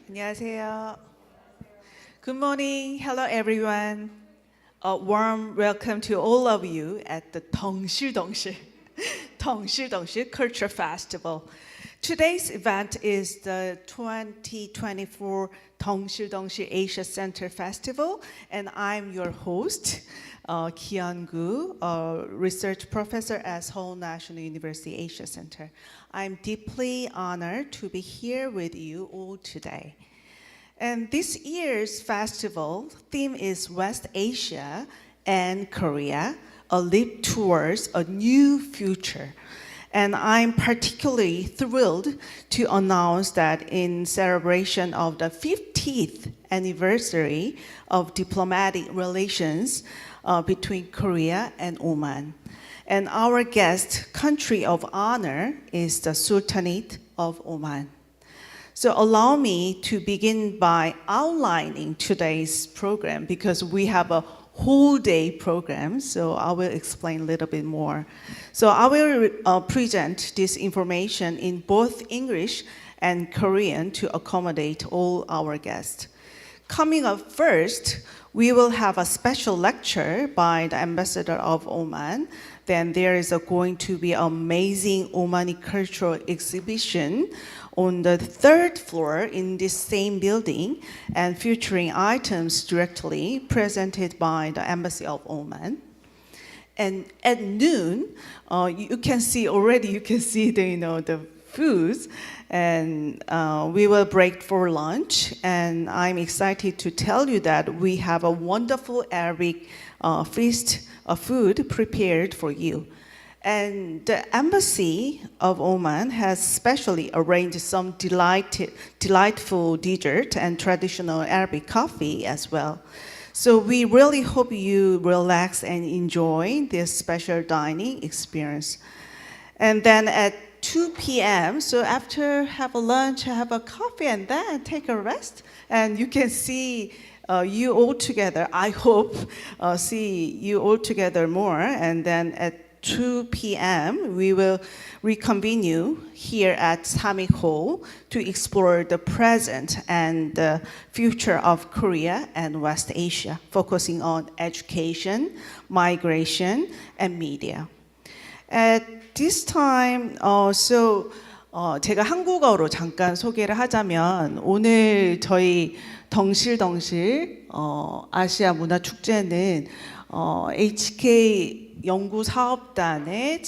안녕하세요. Good morning. Hello, everyone. A warm welcome to all of you at the 덩실덩실 Culture Festival. Today's event is the 2024 덩실덩실 Asia Center Festival, and I'm your host, Ki-Yeon-gu, a research professor at Seoul National University Asia Center. I'm deeply honored to be here with you all today. And this year's festival theme is West Asia and Korea, a leap towards a new future. And I'm particularly thrilled to announce that in celebration of the 50th anniversary of diplomatic relations between Korea and Oman. And our guest country of honor is the Sultanate of Oman. So allow me to begin by outlining today's program because we have a whole day program, so I will explain a little bit more. So I will present this information in both English and Korean to accommodate all our guests. Coming up first, we will have a special lecture by the ambassador of Oman. Then there is going to be an amazing Omani cultural exhibition on the third floor in this same building and featuring items directly presented by the Embassy of Oman. And at noon, you can see the foods, and we will break for lunch. And I'm excited to tell you that we have a wonderful Arabic feast of food prepared for you. And the Embassy of Oman has specially arranged some delightful dessert and traditional Arabic coffee as well. So we really hope you relax and enjoy this special dining experience. And then at 2 p.m., so after have a lunch, have a coffee, and then take a rest, and you can see you all together. I hope see you all together more, and then at 2 p.m., we will reconvene you here at Samik Hall to explore the present and the future of Korea and West Asia, focusing on education, migration, and media. At this time, 제가 한국어로 잠깐 소개를 하자면 오늘 저희 덩실덩실 아시아 문화축제는 HK 연구사업단의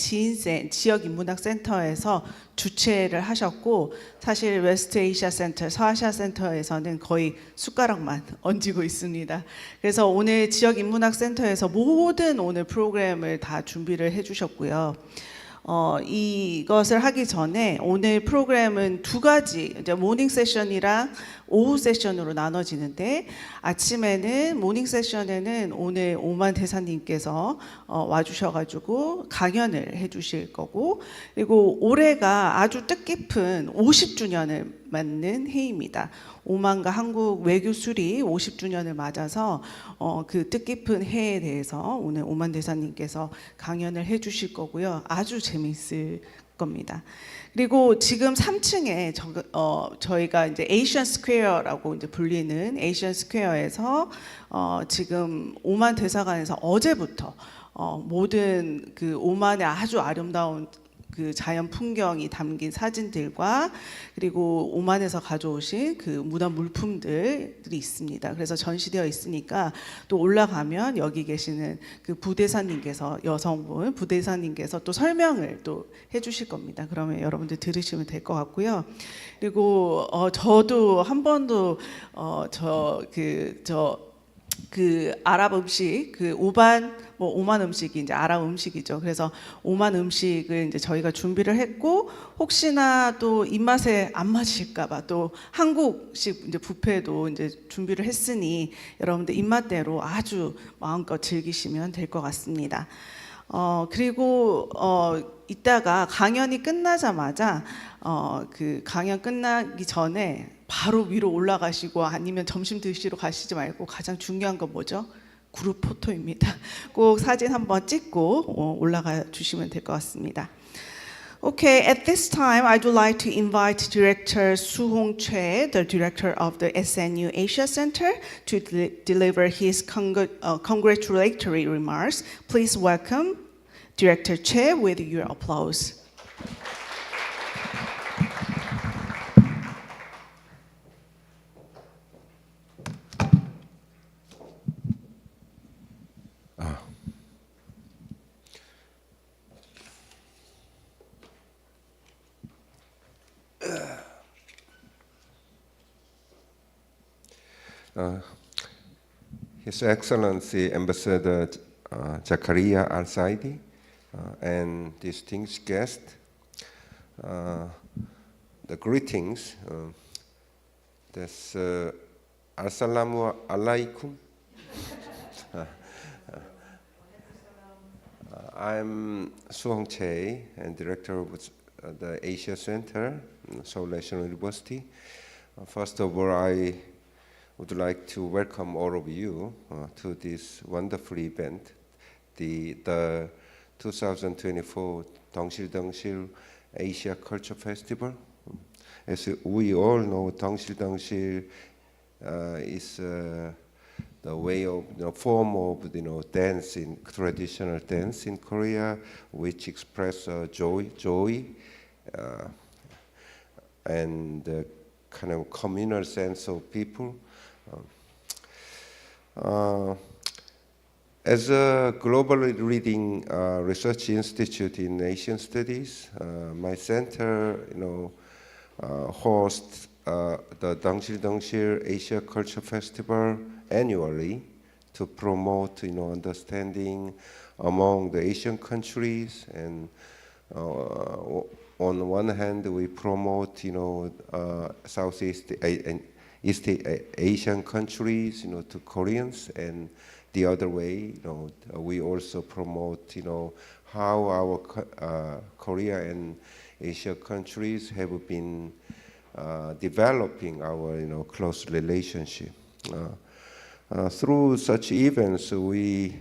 지역인문학센터에서 주최를 하셨고 사실 웨스트 에이시아 센터, 서아시아 센터에서는 거의 숟가락만 얹고 있습니다. 그래서 오늘 지역인문학센터에서 모든 오늘 프로그램을 다 준비를 해주셨고요. 이것을 하기 전에 오늘 프로그램은 두 가지, 이제 모닝 세션이랑 오후 세션으로 나눠지는데 아침에는 모닝 세션에는 오늘 오만 대사님께서 와주셔가지고 강연을 해주실 거고 그리고 올해가 아주 뜻깊은 50주년을 맞는 해입니다. 오만과 한국 외교 수립 50주년을 맞아서 그 뜻깊은 해에 대해서 오늘 오만 대사님께서 강연을 해주실 거고요. 아주 재미있을 겁니다. 그리고 지금 3층에 저희가 이제 에이션 스퀘어라고 이제 불리는 에이션 스퀘어에서 지금 오만 대사관에서 어제부터 모든 그 오만의 아주 아름다운 그 자연 풍경이 담긴 사진들과 그리고 오만에서 가져오신 그 문화 물품들이 있습니다. 그래서 전시되어 있으니까 또 올라가면 여기 계시는 그 부대사님께서 여성분 부대사님께서 또 설명을 또 해주실 겁니다. 그러면 여러분들 들으시면 될 것 같고요. 그리고 저도 한 번도 그 아랍 음식 그 오만 음식이 이제 아랍 음식이죠. 그래서 오만 음식을 이제 저희가 준비를 했고 혹시나 또 입맛에 안 맞을까봐 또 한국식 이제 뷔페도 이제 준비를 했으니 여러분들 입맛대로 아주 마음껏 즐기시면 될 것 같습니다. 그리고 이따가 강연이 끝나자마자 그 강연 끝나기 전에 바로 위로 올라가시고 아니면 점심 드시러 가시지 말고 가장 중요한 건 뭐죠? 그룹 포토입니다. 꼭 사진 한번 찍고 올라가 주시면 될 것 같습니다. Okay, at this time, I would like to invite Director Su-Hong Choi, the director of the SNU Asia Center, to deliver his congratulatory remarks. Please welcome Director Choi with your applause. His Excellency Ambassador Zakariya Al-Saidi and distinguished guests, the greetings. Assalamu alaikum. I'm Su-Hong Choi, and director of the Asia Center, Seoul National University. First of all, I would like to welcome all of you to this wonderful event, the 2024 Dungsil Asia Culture Festival. As we all know, Dungsil is the way of, form of, dance, in traditional dance in Korea, which express joy, and kind of communal sense of people. As a globally leading research institute in Asian studies, my center, hosts the Dungsil Asia Culture Festival annually to promote, understanding among the Asian countries. And on one hand, we promote, Southeast and East Asian countries, to Koreans, and the other way, we also promote, how our Korea and Asia countries have been developing our, close relationship. Through such events, we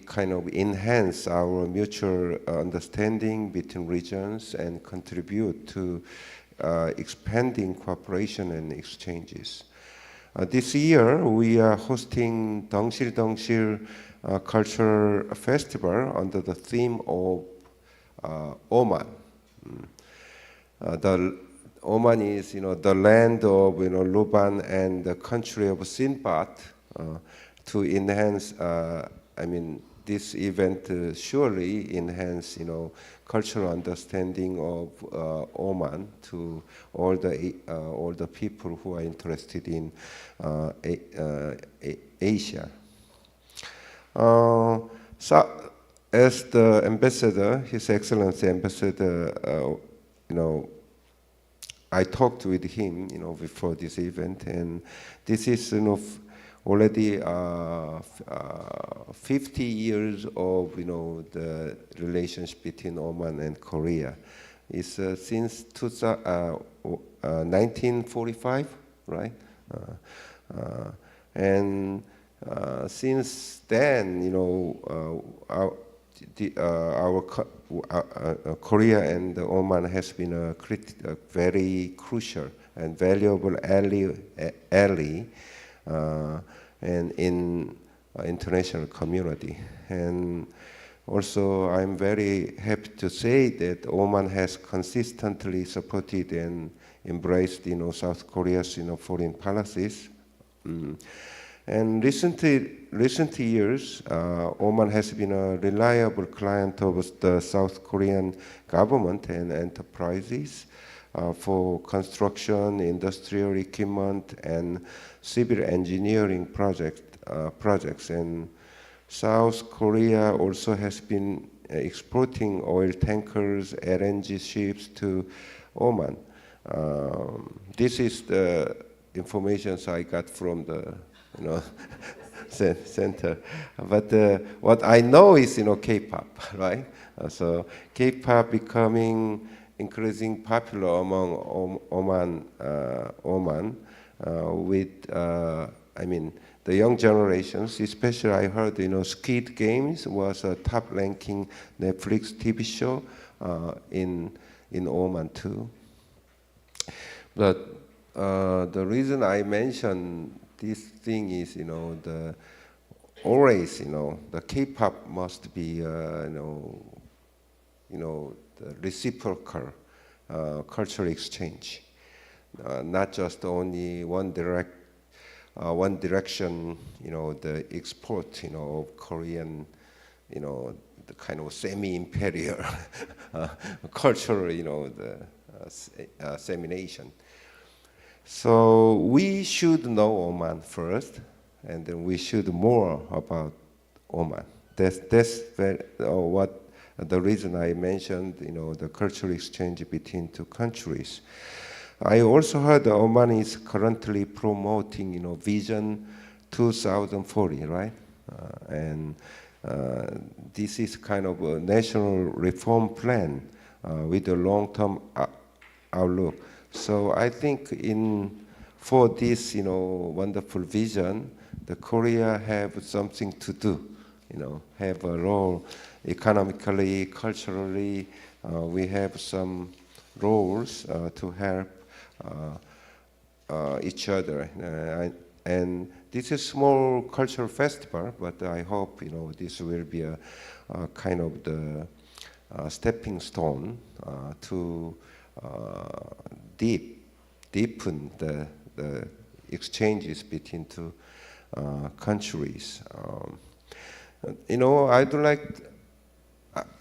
kind of enhance our mutual understanding between regions and contribute to expanding cooperation and exchanges. This year, we are hosting Dungsil Culture Festival under the theme of Oman. Oman is, the land of, Luban and the country of Sinbad. To enhance, this event surely enhance, cultural understanding of Oman to all the people who are interested in Asia. So, as the ambassador, His Excellency Ambassador, I talked with him, before this event, and this is, already 50 years of, the relationship between Oman and Korea. It's since 1945, right? And since then, our Korea and Oman has been a very crucial and valuable ally and in international community. And also, I'm very happy to say that Oman has consistently supported and embraced, South Korea's, foreign policies. And recent years, Oman has been a reliable client of the South Korean government and enterprises for construction, industrial equipment, and civil engineering projects. And South Korea also has been exporting oil tankers, LNG ships to Oman. This is the information I got from the center. But what I know is, K-pop, right? So K-pop becoming increasingly popular among Oman with, the young generations, especially I heard, Squid Games was a top-ranking Netflix TV show in Oman too. But the reason I mention this thing is, the K-pop must be, the reciprocal cultural exchange, not just only one direction, the export, of Korean, the kind of semi-imperial cultural, the dissemination. So we should know Oman first, and then we should more about Oman. That's what the reason I mentioned, the cultural exchange between two countries. I also heard that Oman is currently promoting, Vision 2040, right? And this is kind of a national reform plan with a long-term outlook. So I think for this, wonderful vision, the Korea have something to do, have a role economically, culturally. We have some roles to help each other. And this is a small cultural festival, but I hope, this will be a kind of the stepping stone to deepen the exchanges between two countries.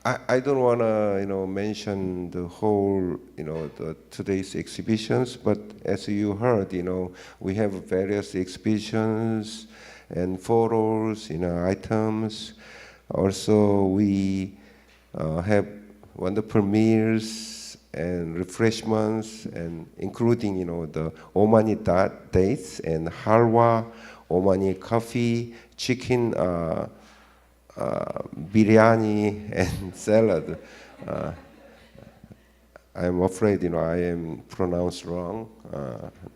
I don't want to, mention the whole, today's exhibitions, but as you heard, we have various exhibitions and photos, items. Also, we have wonderful meals and refreshments, and including, the Omani dates and halwa, Omani coffee, chicken, biryani, and salad. I'm afraid, I am pronounced wrong,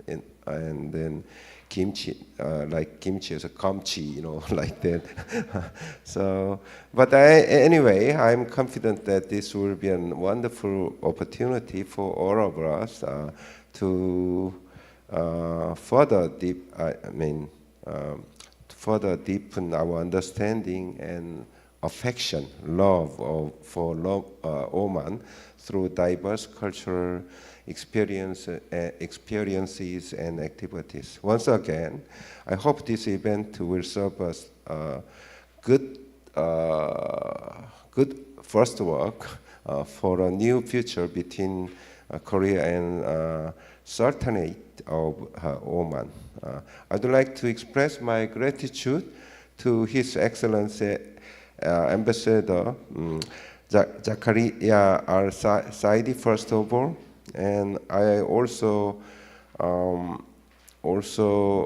and then kimchi, like kimchi is a kamchi, like that. So, but anyway, I'm confident that this will be a wonderful opportunity for all of us to further further deepen our understanding and affection, love for Oman through diverse cultural experiences and activities. Once again, I hope this event will serve us good first work for a new future between Korea and Sultanate of Oman. I'd like to express my gratitude to His Excellency Ambassador Zakariya Saadi, first of all, and I also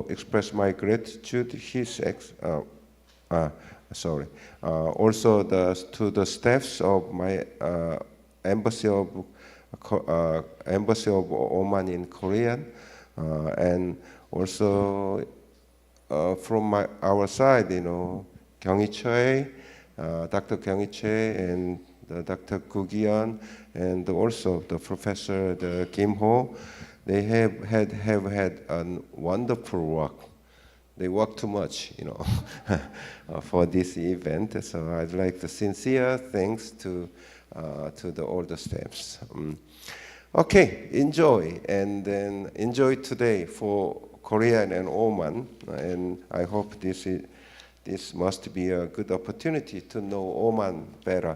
express my gratitude to to the staffs of my Embassy of Oman in Korea, and also from our side, Kyung Choi, Dr. Kyung Choi, and Dr. Gugian, and also the Professor Kim Ho. They have had a wonderful work. They work too much, for this event. So I'd like to sincere thanks to all the staffs. Okay, enjoy, and then enjoy today for Korea and Oman, and I hope this must be a good opportunity to know Oman better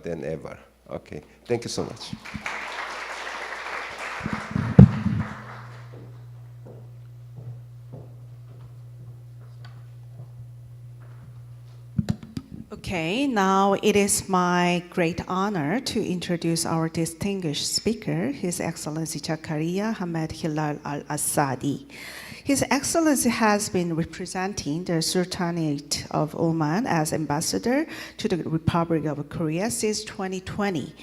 than ever. Okay, thank you so much. Okay, now it is my great honor to introduce our distinguished speaker, His Excellency Zakariya Hamad Hilal Al-Saadi. His Excellency has been representing the Sultanate of Oman as ambassador to the Republic of Korea since 2020.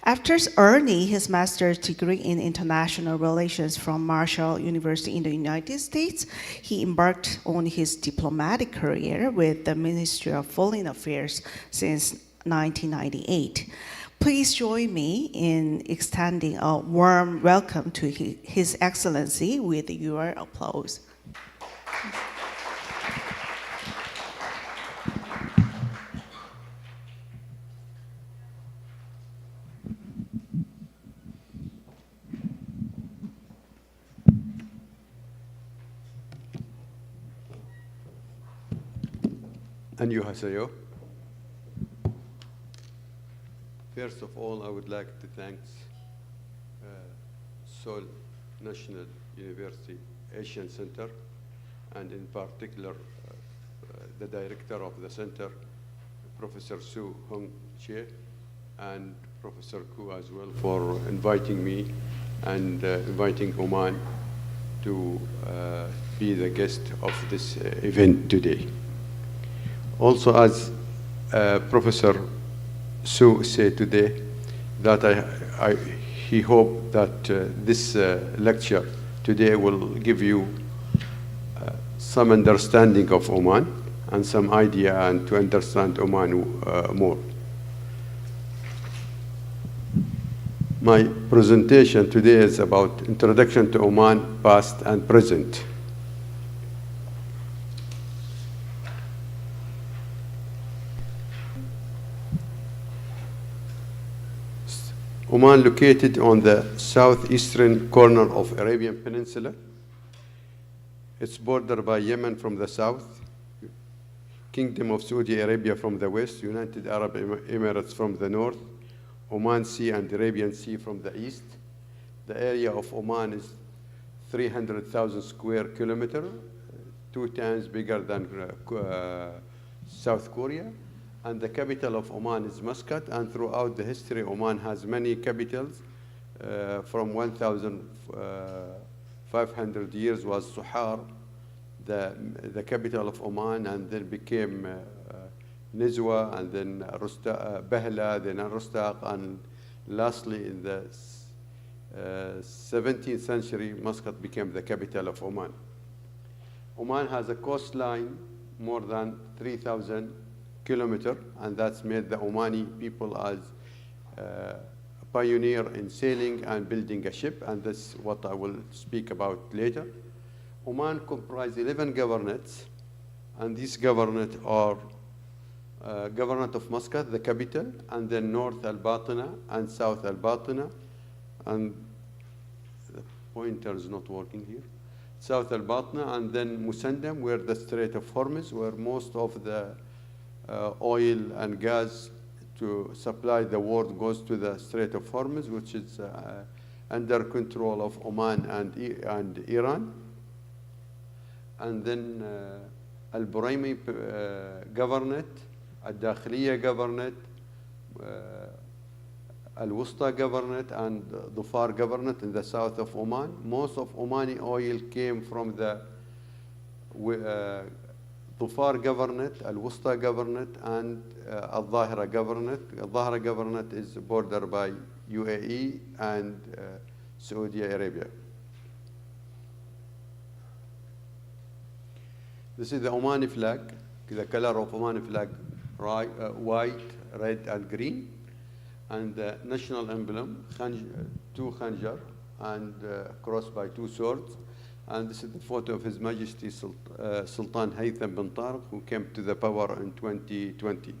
After earning his master's degree in international relations from Marshall University in the United States, he embarked on his diplomatic career with the Ministry of Foreign Affairs since 1998. Please join me in extending a warm welcome to His Excellency with your applause. 안녕하세요. First of all, I would like to thank Seoul National University Asian Center, and in particular the director of the center, Professor Soo Hong Chie, and Professor Koo as well, for inviting me and inviting Oman to be the guest of this event today. Also, as Professor Soo said today, that he hoped that this lecture today will give you some understanding of Oman and some idea and to understand Oman more. My presentation today is about introduction to Oman, past and present. Oman, located on the southeastern corner of Arabian Peninsula. It's bordered by Yemen from the south, Kingdom of Saudi Arabia from the west, United Arab Emirates from the north, Oman Sea and Arabian Sea from the east. The area of Oman is 300,000 square kilometers, 2 times bigger than South Korea. And the capital of Oman is Muscat, and throughout the history, Oman has many capitals. From 1,500 years was Suhar, the capital of Oman, and then became Nizwa, and then Bahla, then Rustaq, and lastly in the 17th century, Muscat became the capital of Oman. Oman has a coastline more than 3,000 kilometers, and that's made the Omani people as a pioneer in sailing and building a ship, and that's what I will speak about later. Oman comprises 11 governorates, and these governorates are Governorate of Muscat, the capital, and then North Al-Batina and South Al-Batina, and the pointer is not working here. South Al-Batina, and then Musandam, where the Strait of Hormuz, where most of the oil and gas to supply the world goes to the Strait of Hormuz, which is under control of Oman and Iran. And then Al-Buraimi Governorate, Al-Dakhiliya Governorate, Al-Wusta Governorate, and Dhufar Governorate in the south of Oman. Most of Omani oil came from the Dhufar Governorate, Al-Wusta Governorate, and Al-Zahira Governorate. Al-Zahira Governorate is bordered by UAE and Saudi Arabia. This is the Omani flag, the color of Omani flag, white, red, and green. And the national emblem, 2 khanjar, and crossed by 2 swords. And this is the photo of His Majesty Sultan Haytham bin Tariq, who came to the power in 2020.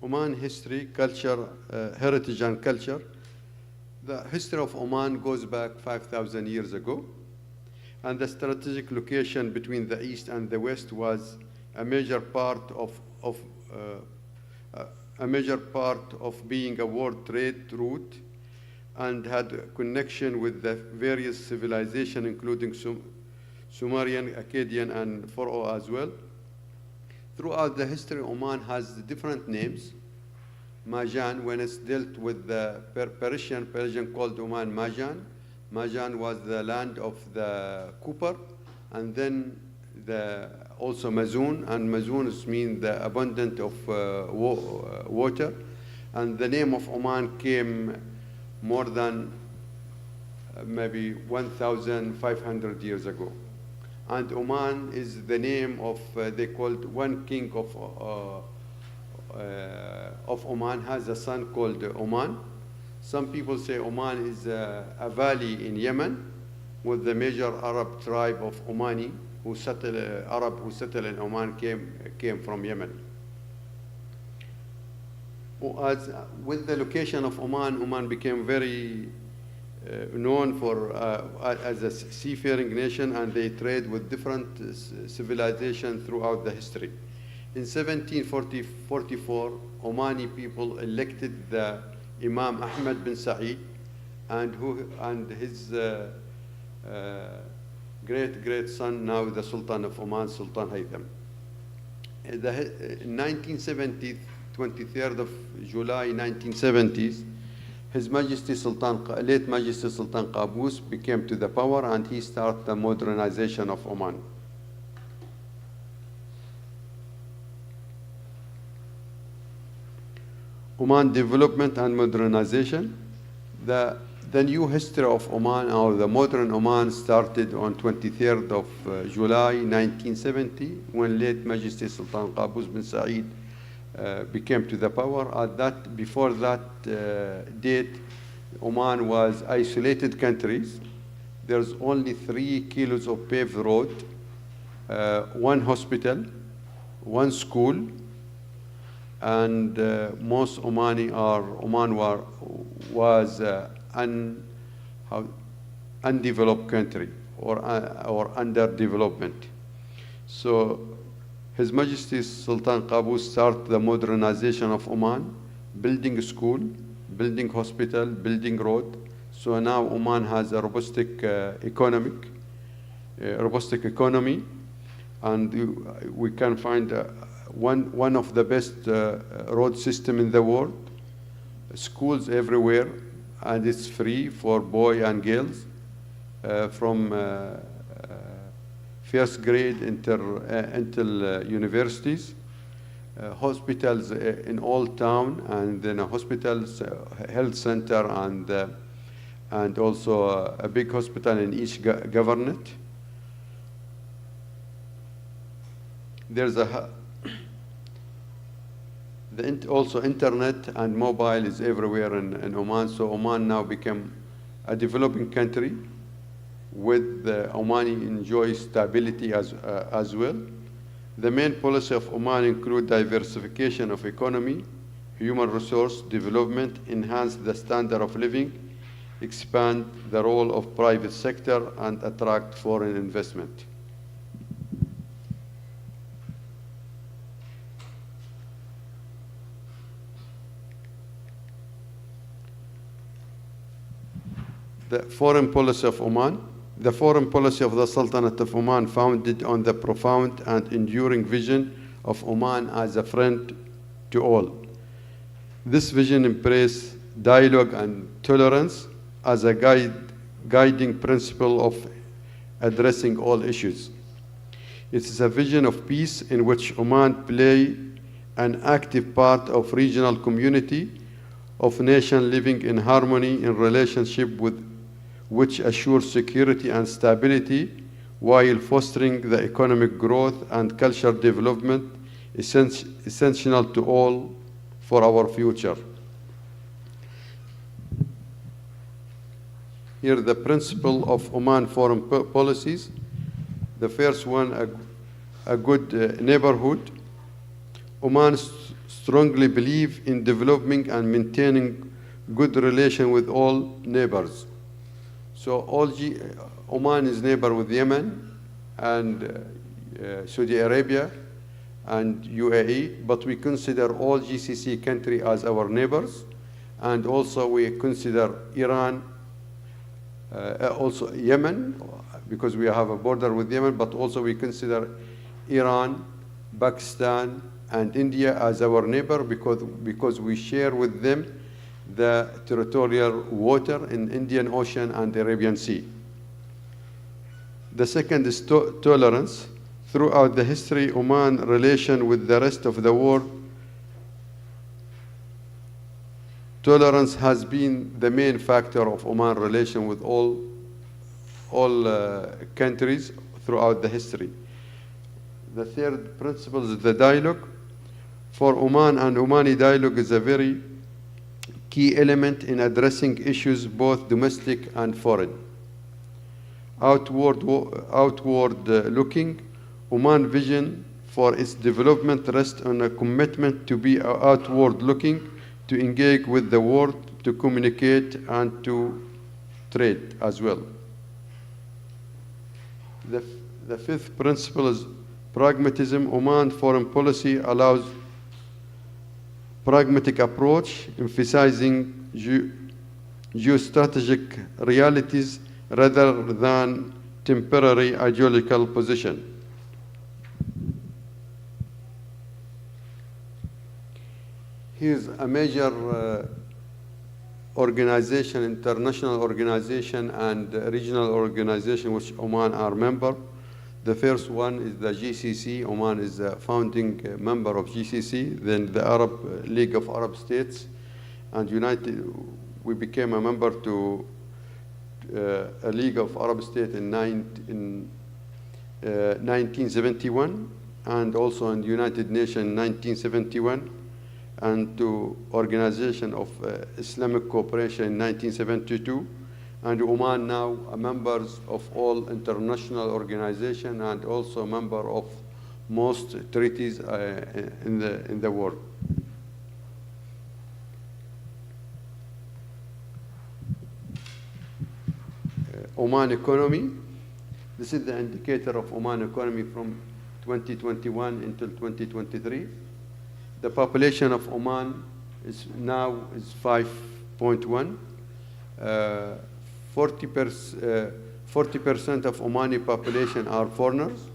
Oman history, culture, heritage and culture. The history of Oman goes back 5,000 years ago. And the strategic location between the east and the west was a major part of being a world trade route, and had a connection with the various civilizations, including Sumerian, Akkadian, and Pharaoh as well. throughout the history, Oman has different names. Majan, when it's dealt with the Persian called Oman Majan. Majan was the land of the copper, and then also Mazun, and Mazun means the abundant of water. And the name of Oman came more than maybe 1,500 years ago. And Oman is the name of, they called one king of Oman has a son called Oman. Some people say Oman is a valley in Yemen with the major Arab tribe of Omani who settled, Arab who settled in Oman came from Yemen. With the location of Oman, Oman became very known for as a seafaring nation, and they trade with different civilizations throughout the history. In 1744, Omani people elected the Imam Ahmed bin Said, and his great son, now the Sultan of Oman, Sultan Haytham. In 1970, 23rd of July 1970s, His Majesty late Majesty Sultan Qaboos became to the power, and he started the modernization of Oman. Oman development and modernization. The new history of Oman, or the modern Oman, started on 23rd of July 1970 when late Majesty Sultan Qaboos bin Said became to the power. Before that date, Oman was isolated countries. There's only 3 kilos of paved road, 1 hospital, 1 school, and most Oman was undeveloped country or underdevelopment. So His Majesty Sultan Qaboos started the modernization of Oman, building school, building hospital, building road. So now Oman has a robust economy, and we can find one of the best road system in the world, schools everywhere, and it's free for boys and girls from first grade until universities, hospitals in all town, and then hospitals, health center, and also a big hospital in each governorate. There's also internet and mobile is everywhere in Oman. So Oman now became a developing country with Omani enjoys stability as well. The main policy of Oman include diversification of economy, human resource development, enhance the standard of living, expand the role of private sector, and attract foreign investment. The foreign policy of Oman. The foreign policy of the Sultanate of Oman founded on the profound and enduring vision of Oman as a friend to all. This vision embraced dialogue and tolerance as a guiding principle of addressing all issues. It is a vision of peace in which Oman play an active part of regional community of nation living in harmony in relationship with which assures security and stability while fostering the economic growth and cultural development essential to all for our future. Here are the principle of Oman foreign policies. The first one, a good neighborhood. Oman strongly believe in developing and maintaining good relation with all neighbors. So Oman is neighbor with Yemen and Saudi Arabia and UAE, but we consider all GCC countries as our neighbors, and also we consider Iran, also Yemen, because we have a border with Yemen, but also we consider Iran, Pakistan, and India as our neighbor because we share with them the territorial water in Indian Ocean and the Arabian Sea. The second is tolerance. Throughout the history, Oman relation with the rest of the world, tolerance has been the main factor of Oman relation with all countries throughout the history. The third principle is the dialogue. For Oman and Omani, dialogue is a very key element in addressing issues both domestic and foreign. Outward looking, Oman vision for its development rests on a commitment to be outward looking, to engage with the world, to communicate, and to trade as well. The fifth principle is pragmatism. Oman foreign policy allows pragmatic approach, emphasizing geostrategic realities rather than temporary ideological position. Here's a major organization, international organization and regional organization which Oman are member. The first one is the GCC. Oman is a founding member of GCC. Then the Arab League of Arab States, and we became a member to a League of Arab States in 1971, and also in the United Nations in 1971, and to Organization of Islamic Cooperation in 1972. And Oman now are members of all international organizations and also a member of most treaties in the world. Oman economy. This is the indicator of Oman economy from 2021 until 2023. The population of Oman is 5.1. 40% of Omani population are foreigners,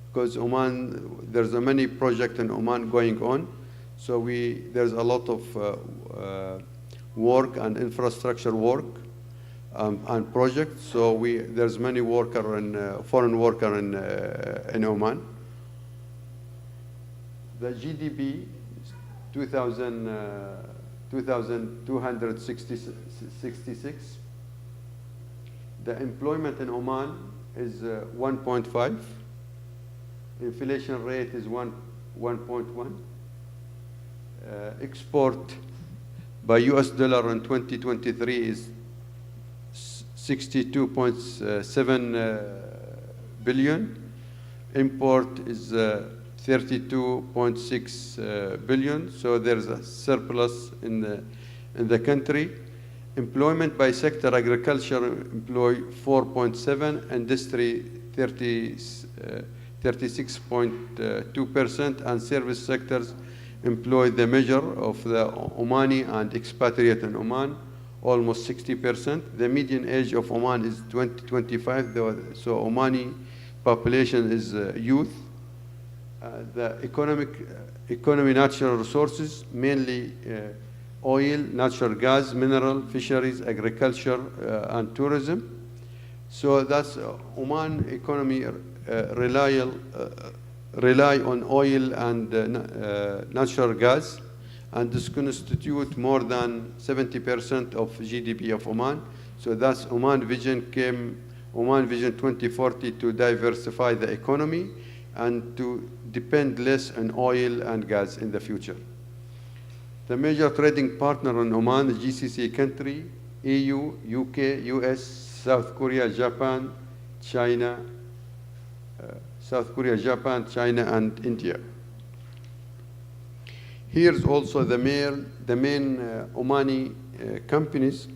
because Oman, there's a many projects in Oman going on. So there's a lot of work and infrastructure work and projects. So there's many foreign worker in Oman. The GDP is 2,266. The employment in Oman is 1.5. Inflation rate is 1.1. Export by US dollar in 2023 is 62.7 billion. Import is 32.6 billion. So there's a surplus in the country. Employment by sector, agriculture employ 4.7, industry 36.2%, and service sectors employ the measure of the Omani and expatriate in Oman, almost 60%. The median age of Oman is 25, so Omani population is youth. The economy, natural resources, mainly oil, natural gas, mineral, fisheries, agriculture, and tourism. So that's Oman economy rely on oil and natural gas, and this constitute more than 70% of GDP of Oman. So that's Oman Vision 2040 to diversify the economy and to depend less on oil and gas in the future. The major trading partner in Oman, the GCC country, EU, UK, US, South Korea, Japan, China, and India. Here's also the main Omani companies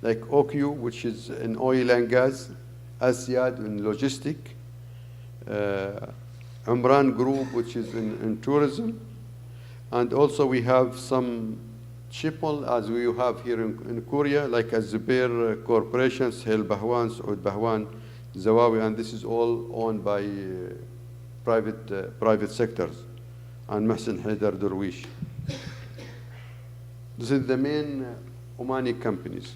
like OQ, which is in oil and gas, AsIA in logistics, Umran Group, which is in tourism, and also we have some Chipol, as we have here in Korea, like Zubair Corporations, Hel Bahwan, Saud Bahwan, Zawawi, and this is all owned by private sectors. and Mohsen Haidar Darwish. This is the main Omani companies.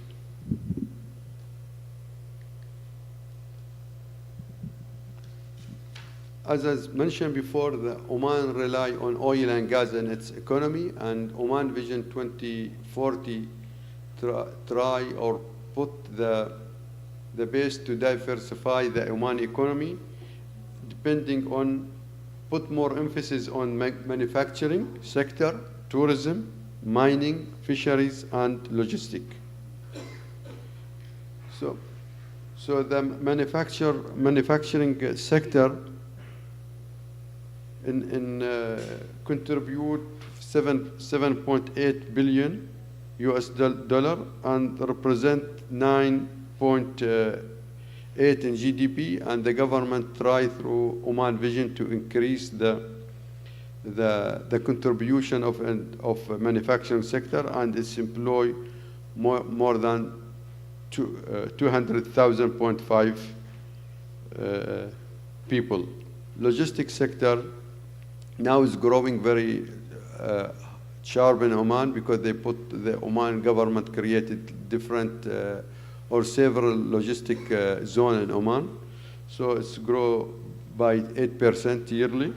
As I mentioned before, the Oman rely on oil and gas in its economy, and Oman Vision 2040 try or put the base to diversify the Oman economy, depending on put more emphasis on manufacturing sector, tourism, mining, fisheries, and logistics. So the manufacturing sector contribute 7.8 billion US dollar and represent 9.8 in GDP, and the government try through Oman Vision to increase the contribution of manufacturing sector, and it's employ more than 200,000.5 people. Logistics sector now is growing very sharp in Oman because the Oman government created different or several logistic zone in Oman. So it's grow by 8% yearly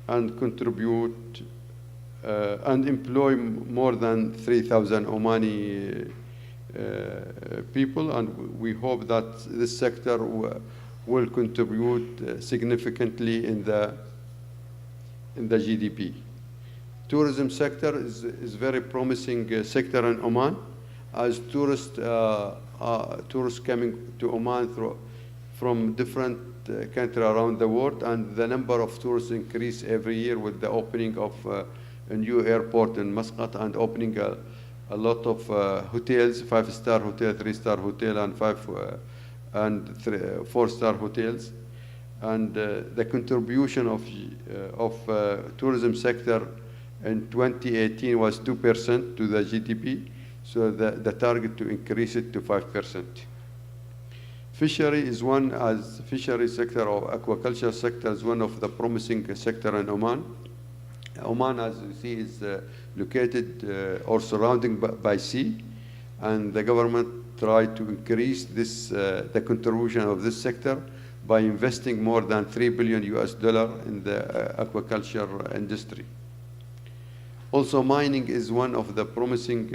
and contribute and employ more than 3,000 Omani people, and we hope that this sector will contribute significantly in the GDP. Tourism sector is very promising sector in Oman, as tourists coming to Oman from different countries around the world, and the number of tourists increase every year with the opening of a new airport in Muscat and opening a lot of hotels, 5-star hotel, 3-star hotel, and 4-star hotels. And the contribution of tourism sector in 2018 was 2% to the GDP, so the target to increase it to 5%. Fishery is fishery sector or aquaculture sector is one of the promising sector in Oman. Oman, as you see, is located or surrounding by sea, and the government tried to increase the contribution of this sector by investing more than $3 billion US in the aquaculture industry. Also, mining is one of the promising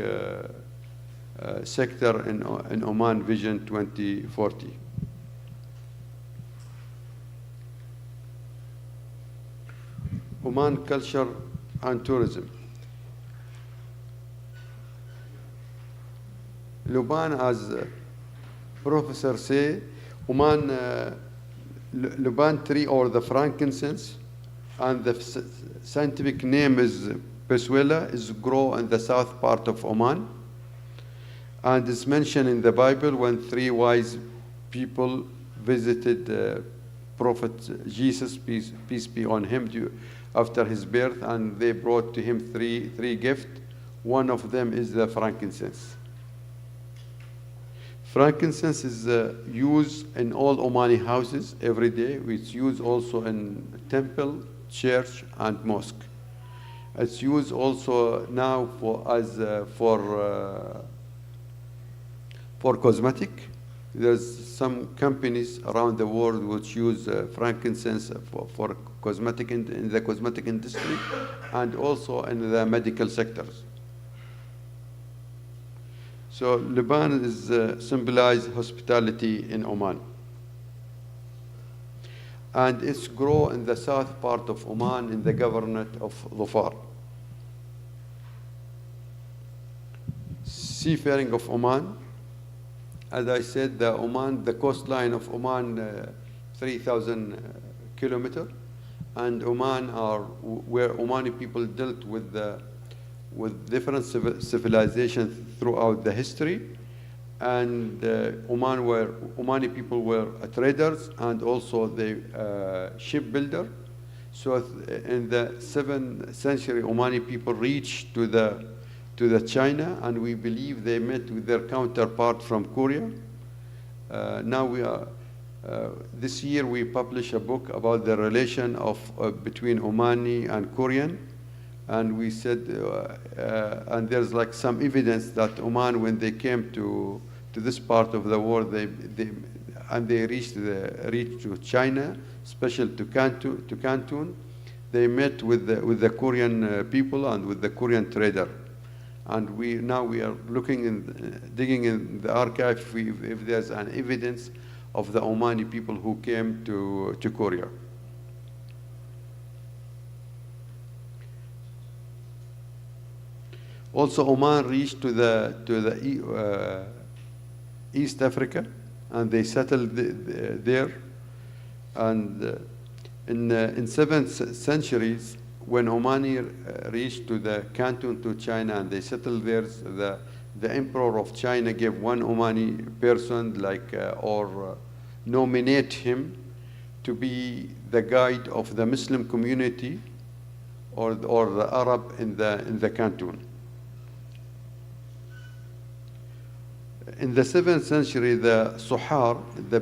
sector in Oman Vision 2040. Oman culture and tourism. Luban, as Professor say, Oman Luban tree or the frankincense, and the scientific name is Pesuela, is grow in the south part of Oman, and is mentioned in the Bible when 3 wise people visited Prophet Jesus, peace be on him, after his birth, and they brought to him three gifts. One of them is the frankincense. Frankincense is used in all Omani houses every day. It's used also in temple, church, and mosque. It's used also now for cosmetic. There's some companies around the world which use frankincense for cosmetic in the cosmetic industry, and also in the medical sectors. So Luban is symbolized hospitality in Oman, and it's grow in the south part of Oman in the governorate of Dhofar. Seafaring of Oman. As I said, the coastline of Oman, 3,000 kilometers, and Oman where Omani people dealt with different civilizations throughout the history, and Oman where Omani people were traders and also the shipbuilder. So in the 7th century, Omani people reached to the China, and we believe they met with their counterpart from Korea. This year we published a book about the relation between Omani and Korean, And we said, and there's like some evidence that Oman, when they came to this part of the world, they reached to China, especially to Canton. They met with the Korean people and with the Korean trader. And now we are digging in the archive if there's an evidence of the Omani people who came to Korea. Also, Oman reached to the East Africa, and they settled there. And in 7th centuries, when Omani reached to the Canton to China and they settled there, the emperor of China gave one Omani person or nominate him to be the guide of the Muslim community or the Arab in the Canton. In the 7th century, the Suhar, the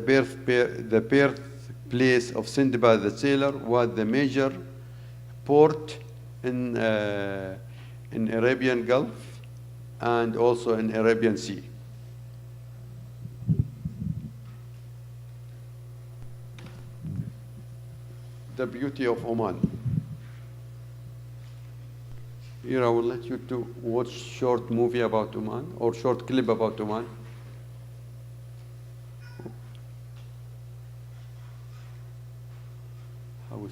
birthplace of Sindbad the sailor, was the major port in Arabian Gulf and also in Arabian Sea. The beauty of Oman. Here I will let you to watch short movie about Oman or short clip about Oman. How is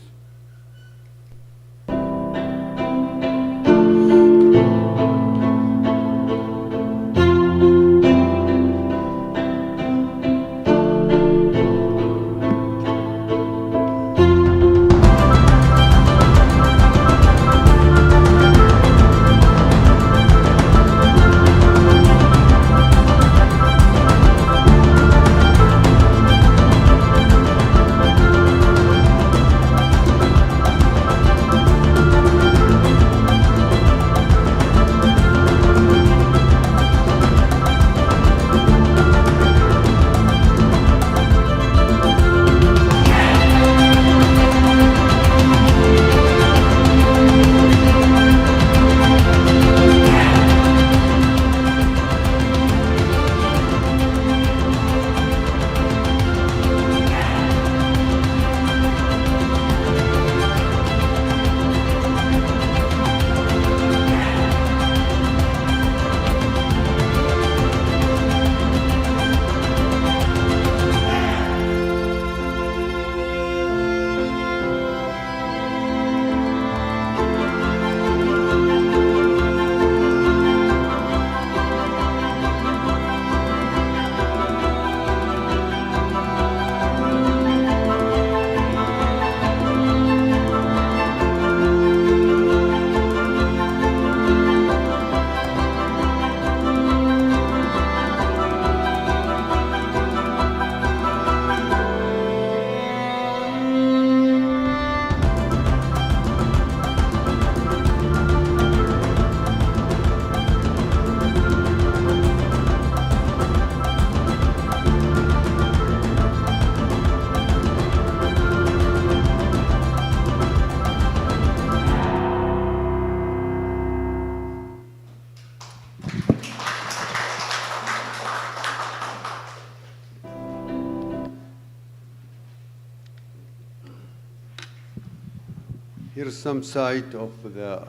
Here's some site of the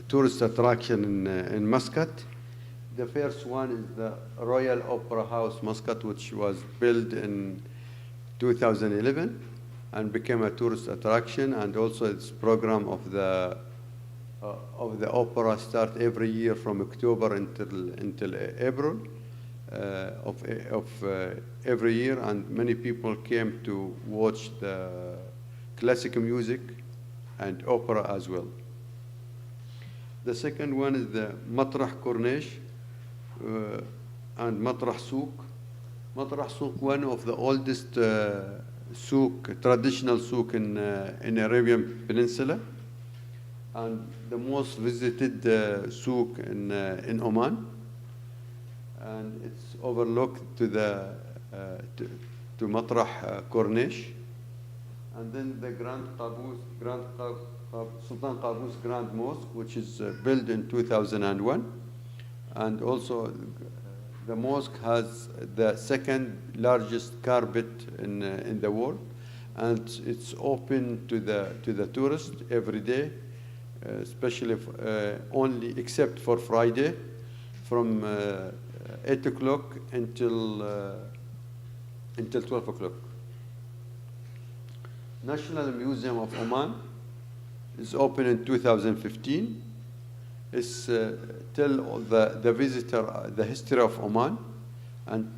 tourist attraction in Muscat. The first one is the Royal Opera House Muscat, which was built in 2011 and became a tourist attraction. And also its program of the opera start every year from October until April of every year. And many people came to watch the classical music and opera as well. The second one is the Matrah Corniche and Matrah Souk. Matrah Souk, one of the oldest souk, traditional souk in Arabian Peninsula, and the most visited souk in Oman. And it's overlooked to Matrah Corniche. And then the Grand Sultan Qaboos Grand Mosque, which is built in 2001. And also the mosque has the second largest carpet in the world. And it's open to the tourists every day, especially only except for Friday, from 8 o'clock until 12 o'clock. National Museum of Oman is open in 2015. It's tell the visitor the history of Oman and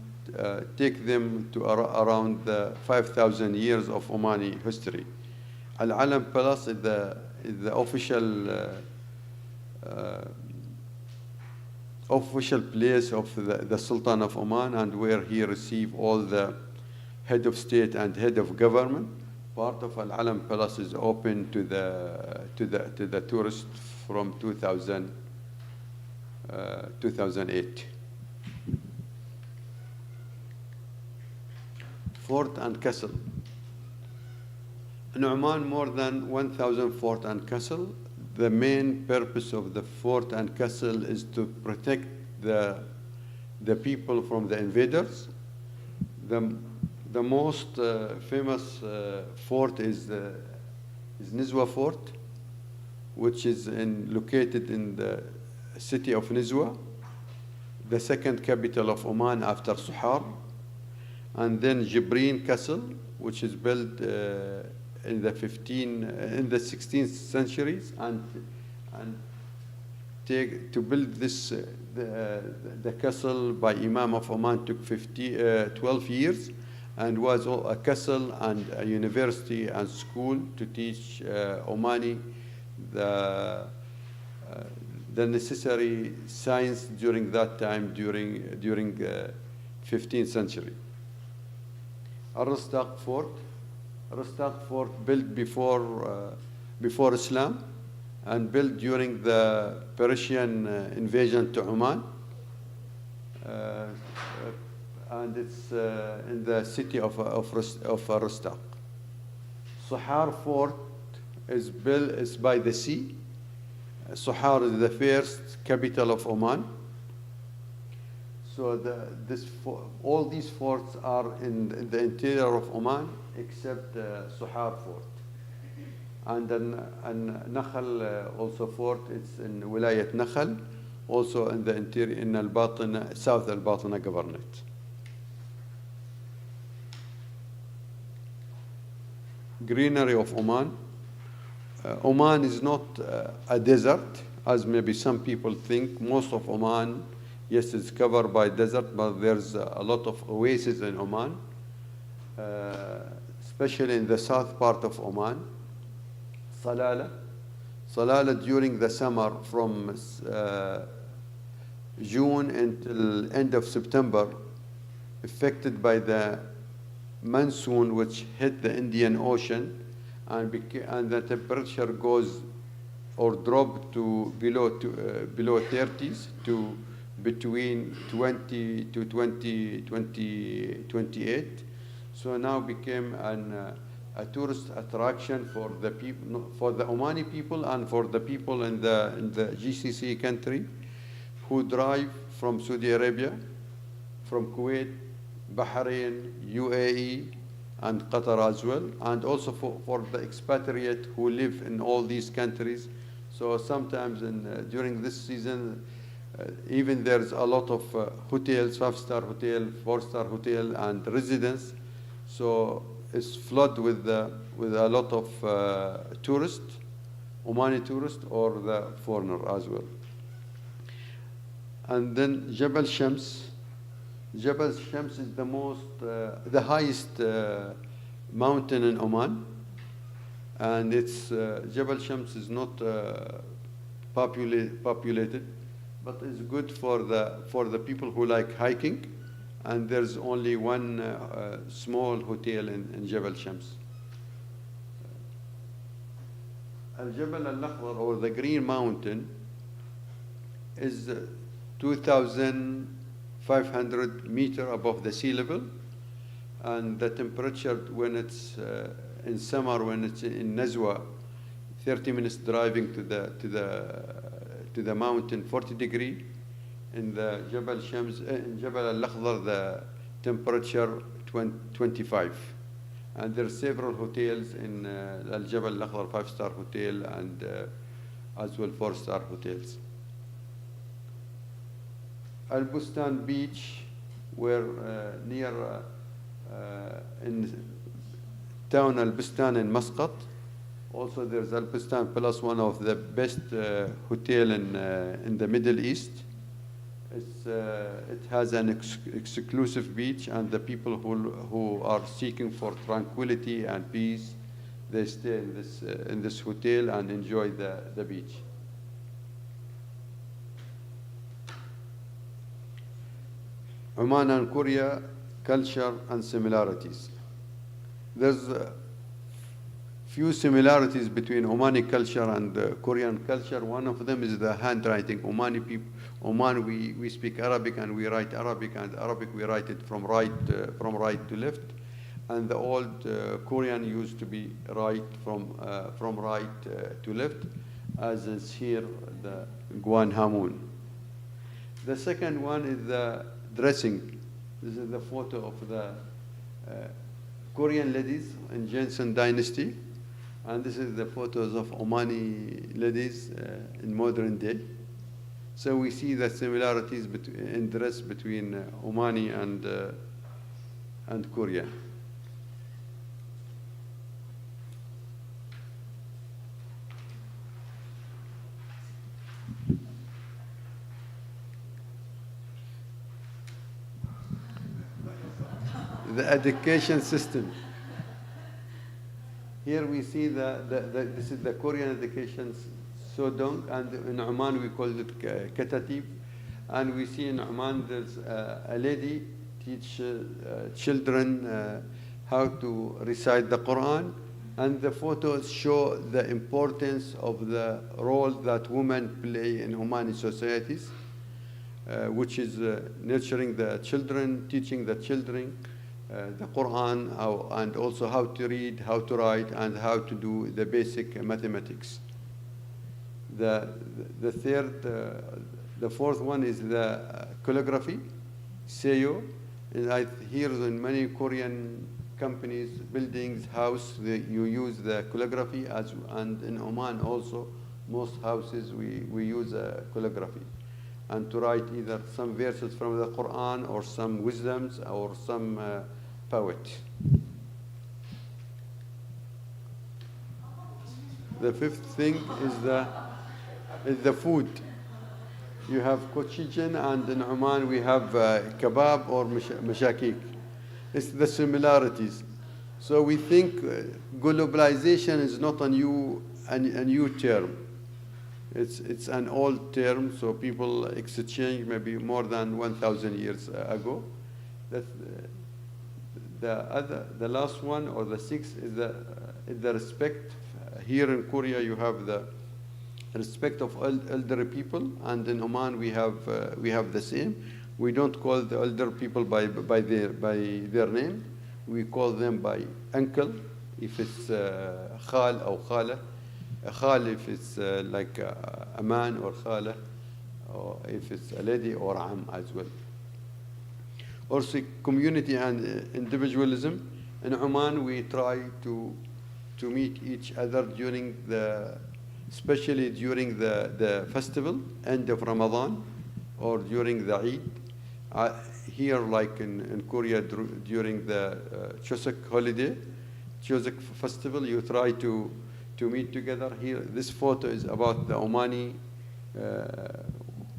take them to around the 5,000 years of Omani history. Al-Alam Palace is the official place of the Sultan of Oman, and where he received all the head of state and head of government. Part of Al-Alam Palace is open to the tourists from 2008. Fort and castle. In Oman, more than 1,000 fort and castle. The main purpose of the fort and castle is to protect the people from the invaders. The most famous fort is Nizwa Fort, which is located in the city of Nizwa, the second capital of Oman after Suhar. And then Jibreen Castle, which is built in the 16th centuries, and to build this the castle by Imam of Oman took 12 years, and was a castle and a university and school to teach Omani the necessary science during that time, during 15th century. Arastaq Fort built before Islam and built during the Persian invasion to Oman. And it's in the city of Arastaq. Suhar Fort is by the sea. Suhar is the first capital of Oman. So all these forts are in the interior of Oman, except Suhar Fort. And then Nakhal also fort, it's in Wilayat Nakhal, also in the interior, in Al-Batina, South Al-Batina Governorate. Greenery of Oman. Oman is not a desert, as maybe some people think. Most of Oman, yes, it's covered by desert, but there's a lot of oases in Oman, especially in the south part of Oman. Salalah during the summer from June until end of September, affected by the monsoon which hit the Indian Ocean, and the temperature goes or drop to below 30s to between 20 to 28. So now became a tourist attraction for the people, for the Omani people, and for the people in the GCC country who drive from Saudi Arabia, from Kuwait, Bahrain, UAE, and Qatar as well, and also for the expatriate who live in all these countries. So sometimes during this season, even there's a lot of hotels, 5-star hotel, 4-star hotel, and residence. So it's flooded with a lot of tourists, Omani tourists, or the foreigner as well. And then Jabal Shams. Jabal Shams is the highest mountain in Oman, and Jabal Shams is not populated, but it's good for the people who like hiking. And there's only one small hotel in Jabal Shams. Al-Jabal al-Akhdar, or the Green Mountain, is 2,500 meters above the sea level, and the temperature when it's in summer, when it's in Nazwa, 30 minutes driving to the mountain, 40 degree. In the Jabal Shams, in Jabal Al-Akhdar, the temperature 25. And there are several hotels in Al-Jabal Al-Akhdar, 5-star hotel, and as well 4-star hotels. Al-Bustan Beach, where near in town Al-Bustan in Muscat. Also there's Al-Bustan Plus, one of the best hotel in the Middle East. It has an exclusive beach, and the people who are seeking for tranquility and peace, they stay in this hotel and enjoy the beach. Oman and Korea, culture and similarities. There's few similarities between Omani culture and Korean culture. One of them is the handwriting. Omani people, Oman, we speak Arabic and we write Arabic, and Arabic we write it from right to left, and the old Korean used to be right from right to left, as is here the Gwan Hamun. The second one is the dressing. This is the photo of the Korean ladies in Joseon dynasty, and this is the photos of Omani ladies in modern day. So we see the similarities in dress between Omani and Korea. The education system. Here we see this is the Korean education Sodong, and in Oman we call it Katatib. And we see in Oman there's a lady teach children how to recite the Quran, and the photos show the importance of the role that women play in Omani societies, which is nurturing the children, teaching the children the Quran, and also how to read, how to write, and how to do the basic mathematics. The fourth one is the calligraphy, Seo. And I hear in many Korean companies, buildings, house, you use the calligraphy, and in Oman also, most houses we use calligraphy, and to write either some verses from the Quran or some wisdoms or some poet. The fifth thing is the food. You have kochijan, and in Oman we have kebab or mashakik. It's the similarities. So we think globalization is not a new term. It's an old term, so people exchange maybe more than 1,000 years ago. That's the last one, or the sixth, is the respect. Here in Korea you have the respect of elderly people, and in Oman we have the same. We don't call the elder people by their name. We call them by uncle, if it's khal or khala. Khal if it's like a man, or khala, or if it's a lady, or am as well. Also, community and individualism. In Oman, we try to meet each other especially during the festival, end of Ramadan, or during the Eid. Here, like in Korea, during the Chuseok holiday, Chuseok festival, you try to meet together. Here, this photo is about the Omani,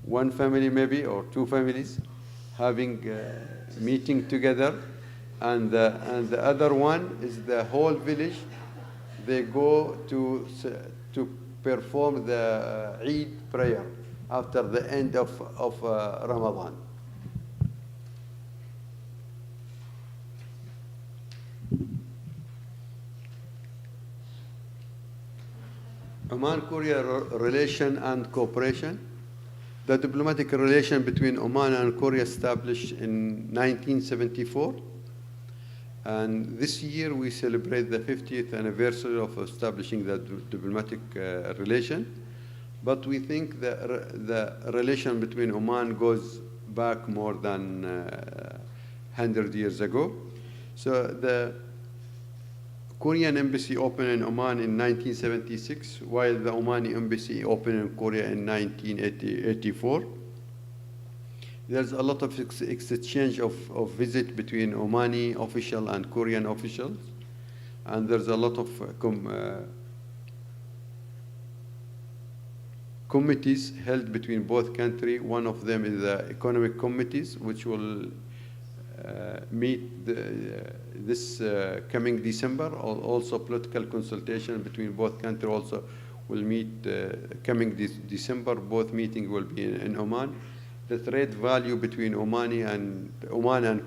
one family maybe, or two families, having meeting together, and the other one is the whole village. They go to perform the Eid prayer after the end of Ramadan. Oman-Korea relation and cooperation. The diplomatic relation between Oman and Korea established in 1974. And this year we celebrate the 50th anniversary of establishing the diplomatic relation. But we think the relation between Oman goes back more than 100 years ago. So the Korean embassy opened in Oman in 1976, while the Omani embassy opened in Korea in 1984. There's a lot of exchange of visit between Omani official and Korean officials, and there's a lot of committees held between both countries. One of them is the economic committees, which will meet this coming December. Also, political consultation between both countries also will meet coming December. Both meetings will be in Oman. The trade value between Oman and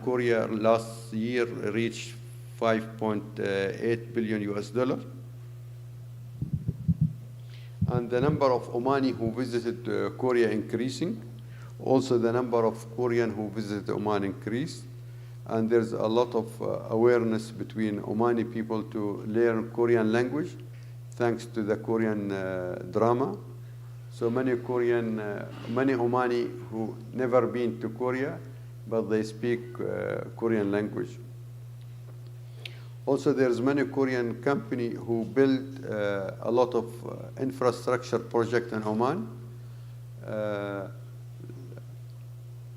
Korea last year reached 5.8 billion US dollar. And the number of Omani who visited Korea increasing. Also, the number of Korean who visited Oman increased. And there's a lot of awareness between Omani people to learn Korean language, thanks to the Korean drama. So many Omani who never been to Korea, but they speak Korean language. Also, there's many Korean company who build a lot of infrastructure project in Oman.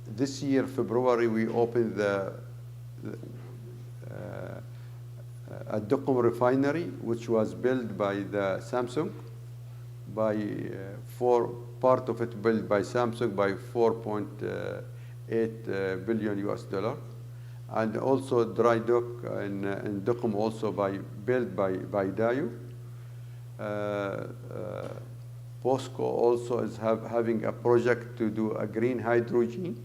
This year, February, we opened the Dungsil refinery, which was built by the Samsung, part of it built by Samsung by 4.8 billion US dollar. And also dry dock in Dungsil also built by Daewoo. POSCO also is having a project to do a green hydrogen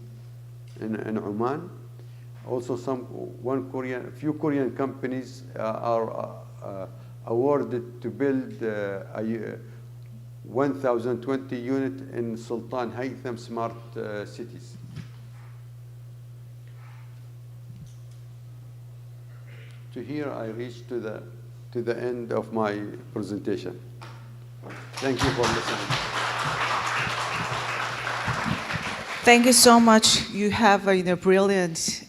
in Oman. Also, few Korean companies are awarded to build a 1,020 unit in Sultan Haytham smart cities. To here, I reach to the end of my presentation. Thank you for listening. Thank you so much. You have a brilliant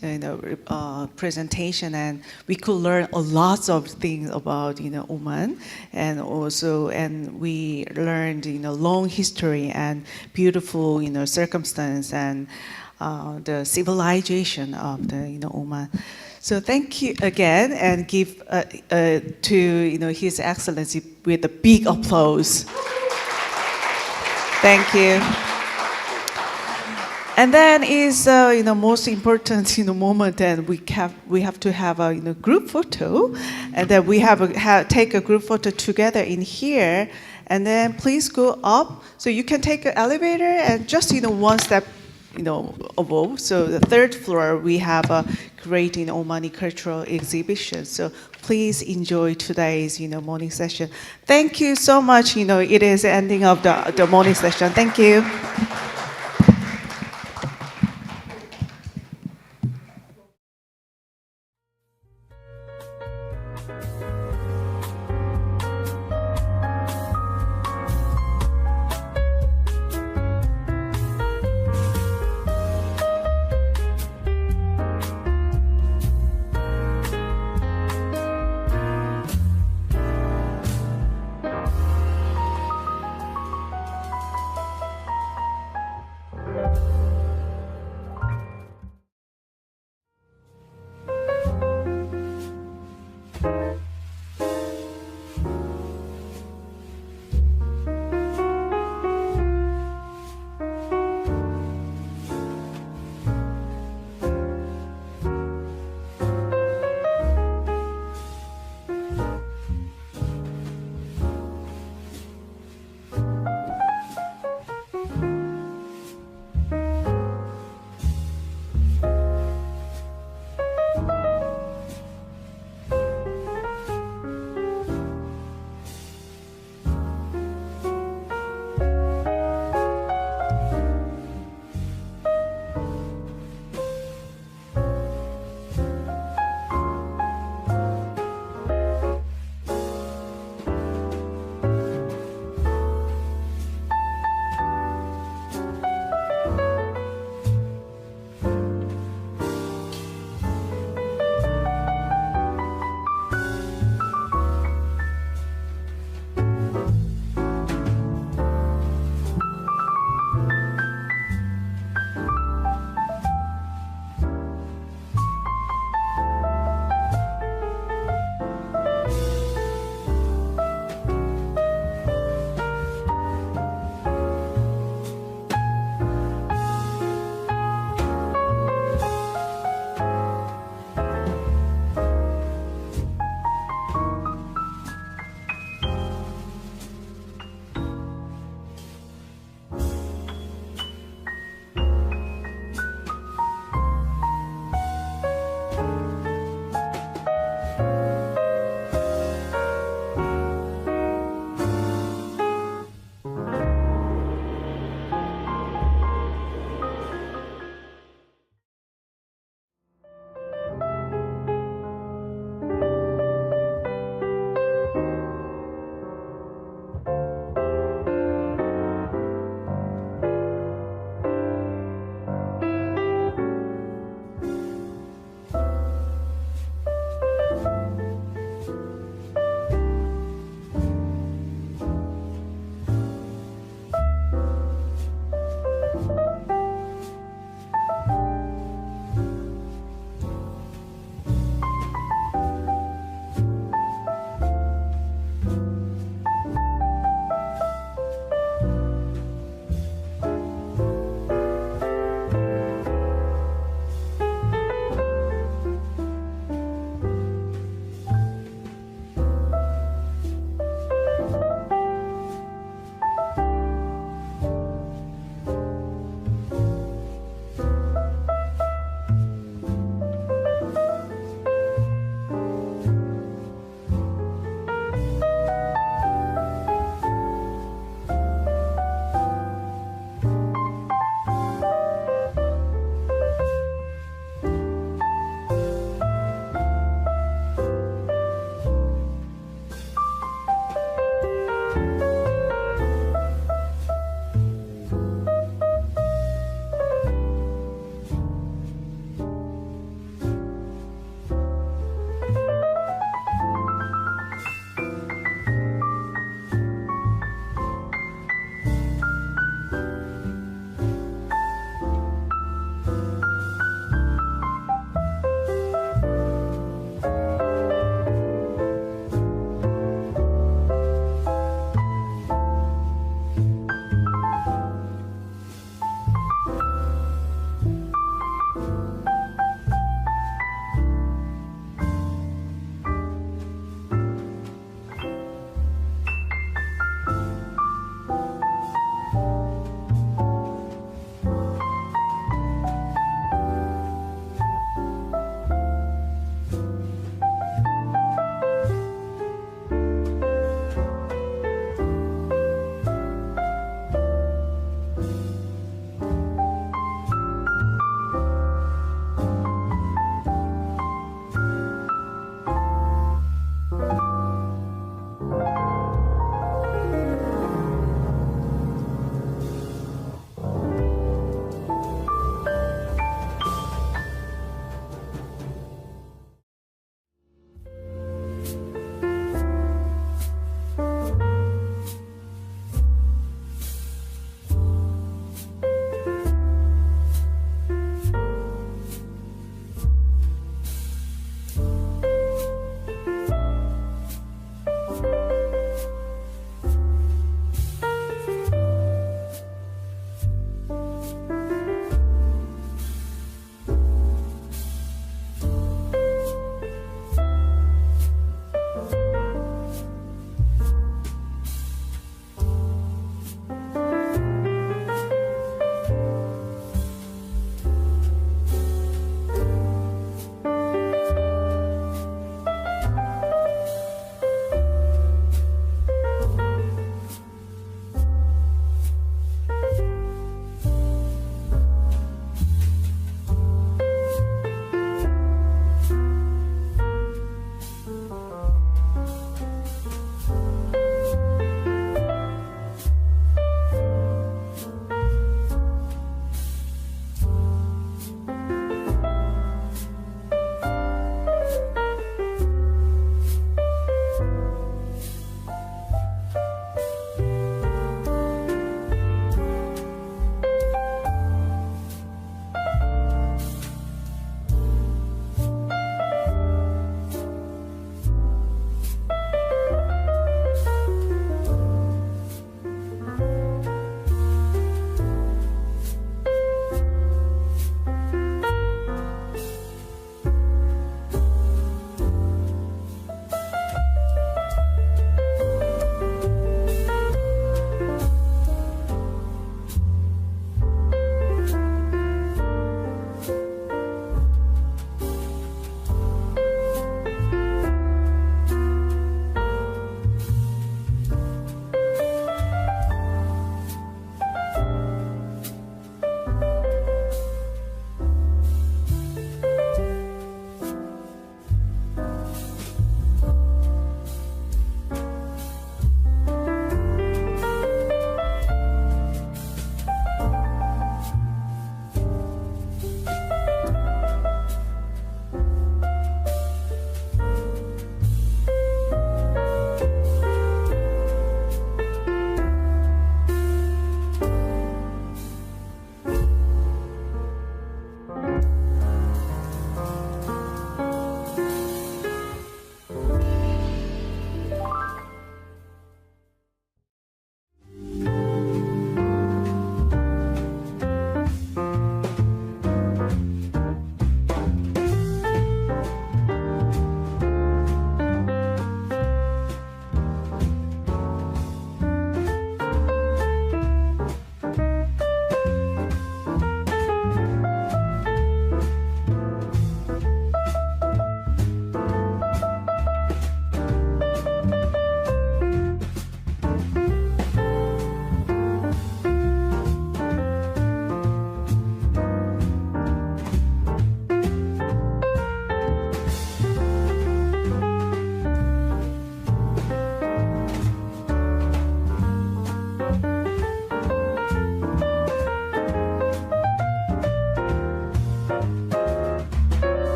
presentation, and we could learn a lot of things about Oman, and we learned long history and beautiful circumstance and the civilization of the Oman. So thank you again, and give to His Excellency with a big applause. Thank you. And then is most important moment, and we have to have a group photo, and then we take a group photo together in here, and then please go up. So you can take an elevator and just one step above. So the third floor, we have a great Omani cultural exhibition. So please enjoy today's morning session. Thank you so much. It is the ending of the morning session. Thank you.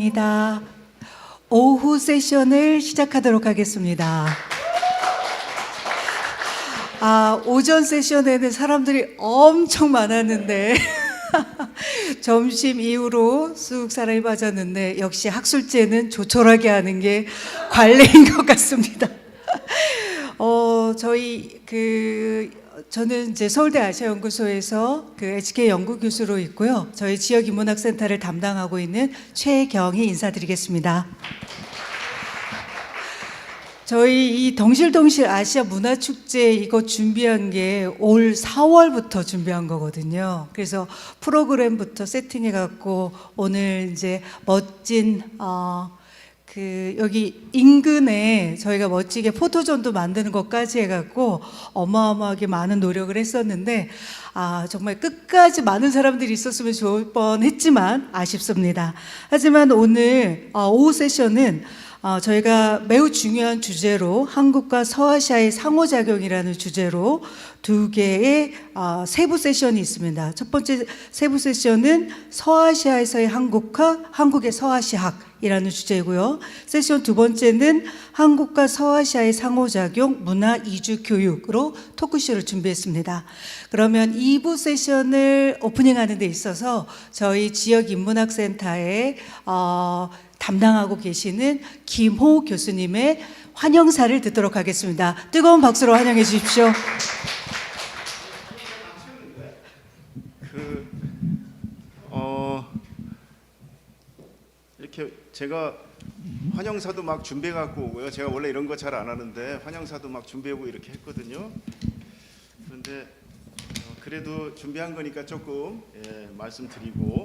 입니다. 오후 세션을 시작하도록 하겠습니다. 오전 세션에는 사람들이 엄청 많았는데 점심 이후로 쑥 사람이 빠졌는데 역시 학술제는 조촐하게 하는 게 관례인 것 같습니다. 저는 이제 서울대 아시아연구소에서 HK 연구교수로 있고요. 저희 지역인문학센터를 담당하고 있는 최경희 인사드리겠습니다. 저희 이 덩실덩실 아시아 문화축제 이거 준비한 게 올 4월부터 준비한 거거든요. 그래서 프로그램부터 세팅해 갖고 오늘 이제 멋진 여기 인근에 저희가 멋지게 포토존도 만드는 것까지 해갖고 어마어마하게 많은 노력을 했었는데 정말 끝까지 많은 사람들이 있었으면 좋을 뻔했지만 아쉽습니다. 하지만 오늘 오후 세션은 저희가 매우 중요한 주제로 한국과 서아시아의 상호작용이라는 주제로 두 개의 세부 세션이 있습니다. 첫 번째 세부 세션은 서아시아에서의 한국화, 한국의 서아시아학이라는 주제고요. 세션 두 번째는 한국과 서아시아의 상호작용, 문화 이주 교육으로 토크쇼를 준비했습니다. 그러면 2부 세션을 오프닝하는 데 있어서 저희 지역인문학센터에 담당하고 계시는 김호 교수님의 환영사를 듣도록 하겠습니다. 뜨거운 박수로 환영해 주십시오. 이렇게 제가 환영사도 막 준비해 갖고 오고요. 제가 원래 이런 거 잘 안 하는데 환영사도 막 준비하고 이렇게 했거든요. 그런데 그래도 준비한 거니까 조금 말씀드리고,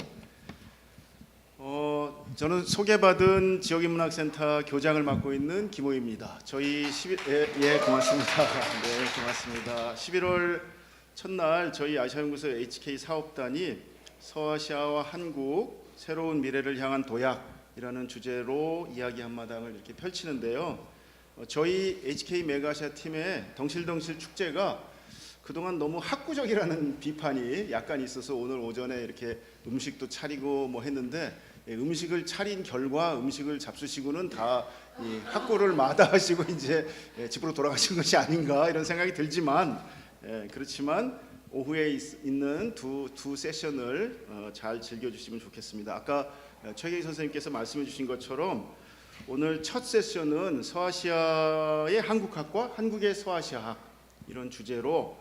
저는 소개받은 지역인문학센터 교장을 맡고 있는 김호입니다. 저희 고맙습니다. 네, 고맙습니다. 11월 첫날 저희 아시아연구소 HK 사업단이 서아시아와 한국 새로운 미래를 향한 도약이라는 주제로 이야기 한마당을 이렇게 펼치는데요. 저희 HK 메가아시아 팀의 덩실덩실 축제가 그동안 너무 학구적이라는 비판이 약간 있어서 오늘 오전에 이렇게 음식도 차리고 뭐 했는데, 음식을 차린 결과 음식을 잡수시고는 다 학구를 마다하시고 이제 집으로 돌아가신 것이 아닌가 이런 생각이 들지만, 그렇지만 오후에 있는 두 세션을 잘 즐겨주시면 좋겠습니다. 아까 최경희 선생님께서 말씀해 주신 것처럼 오늘 첫 세션은 서아시아의 한국학과, 한국의 서아시아학 이런 주제로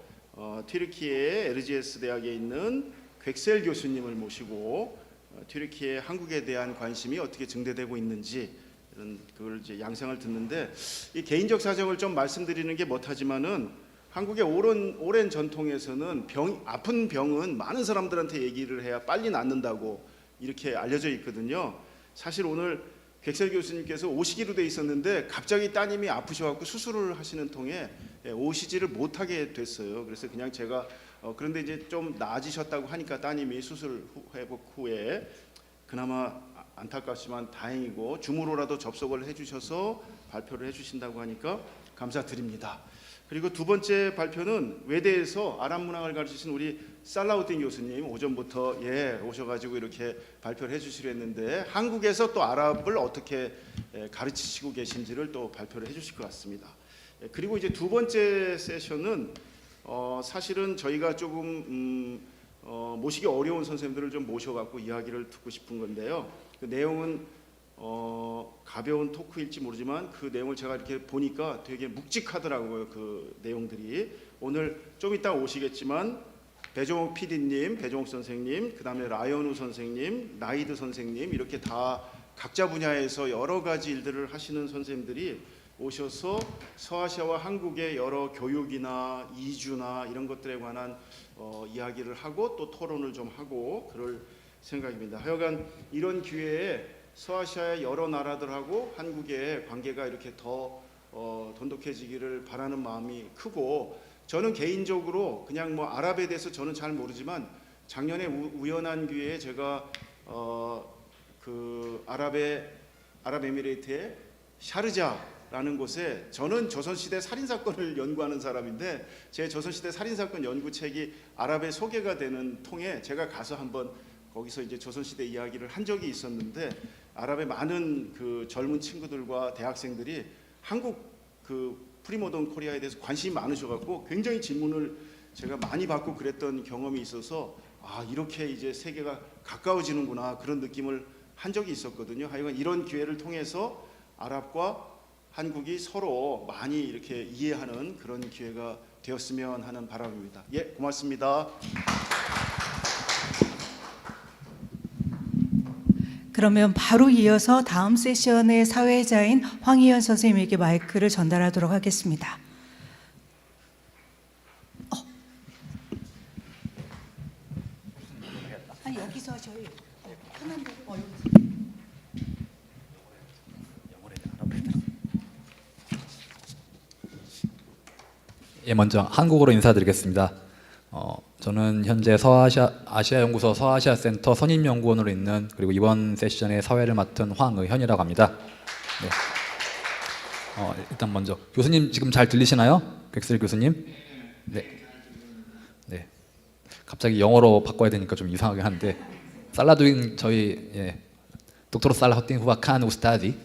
튀르키예 LGS 대학에 있는 객셀 교수님을 모시고 튀르키예 한국에 대한 관심이 어떻게 증대되고 있는지 이런 그걸 이제 양상을 듣는데, 이 개인적 사정을 좀 말씀드리는 게 못하지만은 한국의 오랜 전통에서는 아픈 병은 많은 사람들한테 얘기를 해야 빨리 낫는다고 이렇게 알려져 있거든요. 사실 오늘 객셀 교수님께서 오시기로 돼 있었는데 갑자기 따님이 아프셔갖고 수술을 하시는 통에 오시지를 못하게 됐어요. 그래서 그냥 제가 그런데 이제 좀 나아지셨다고 하니까 따님이 수술 회복 후에 그나마 안타깝지만 다행이고 줌으로라도 접속을 해주셔서 발표를 해주신다고 하니까 감사드립니다. 그리고 두 번째 발표는 외대에서 아랍 문학을 가르치신 우리 살라우딘 교수님 오전부터 오셔가지고 이렇게 발표를 해주시려 했는데 한국에서 또 아랍을 어떻게 가르치시고 계신지를 또 발표를 해주실 것 같습니다. 그리고 이제 두 번째 세션은 사실은 저희가 조금 모시기 어려운 선생님들을 좀 모셔갖고 이야기를 듣고 싶은 건데요. 그 내용은 가벼운 토크일지 모르지만 그 내용을 제가 이렇게 보니까 되게 묵직하더라고요. 그 내용들이. 오늘 좀 이따 오시겠지만 배종욱 PD님, 배종욱 선생님, 그 다음에 라이언우 선생님, 나이드 선생님 이렇게 다 각자 분야에서 여러 가지 일들을 하시는 선생님들이 오셔서 서아시아와 한국의 여러 교육이나 이주나 이런 것들에 관한 이야기를 하고 또 토론을 좀 하고 그럴 생각입니다. 하여간 이런 기회에 서아시아의 여러 나라들하고 한국의 관계가 이렇게 더 돈독해지기를 바라는 마음이 크고 저는 개인적으로 그냥 뭐 아랍에 대해서 저는 잘 모르지만 작년에 우연한 기회에 제가 그 아랍에미레이트의 샤르자라는 곳에 저는 조선시대 살인사건을 연구하는 사람인데 제 조선시대 살인사건 연구책이 아랍에 소개가 되는 통에 제가 가서 한번 거기서 이제 조선시대 이야기를 한 적이 있었는데 아랍의 많은 그 젊은 친구들과 대학생들이 한국 그 프리모던 코리아에 대해서 관심이 많으셔갖고 굉장히 질문을 제가 많이 받고 그랬던 경험이 있어서 아 이렇게 이제 세계가 가까워지는구나 그런 느낌을 한 적이 있었거든요. 하여간 이런 기회를 통해서 아랍과 한국이 서로 많이 이렇게 이해하는 그런 기회가 되었으면 하는 바람입니다. 예, 고맙습니다. 그러면 바로 이어서 다음 세션의 사회자인 황희연 선생님에게 마이크를 전달하도록 하겠습니다. 아니 여기서 저희 편한 대로 예, 먼저 한국어로 인사드리겠습니다. 저는 현재 아시아연구소 서아시아 센터 선임연구원으로 있는 그리고 이번 세션의 사회를 맡은 황의현이라고 합니다. 네. 일단 먼저 교수님 지금 잘 들리시나요? 객슬 교수님? 네. 네. 갑자기 영어로 바꿔야 되니까 좀 이상하긴 한데 살라두인 저희 독토르 살라후딘 후바칸 우스타디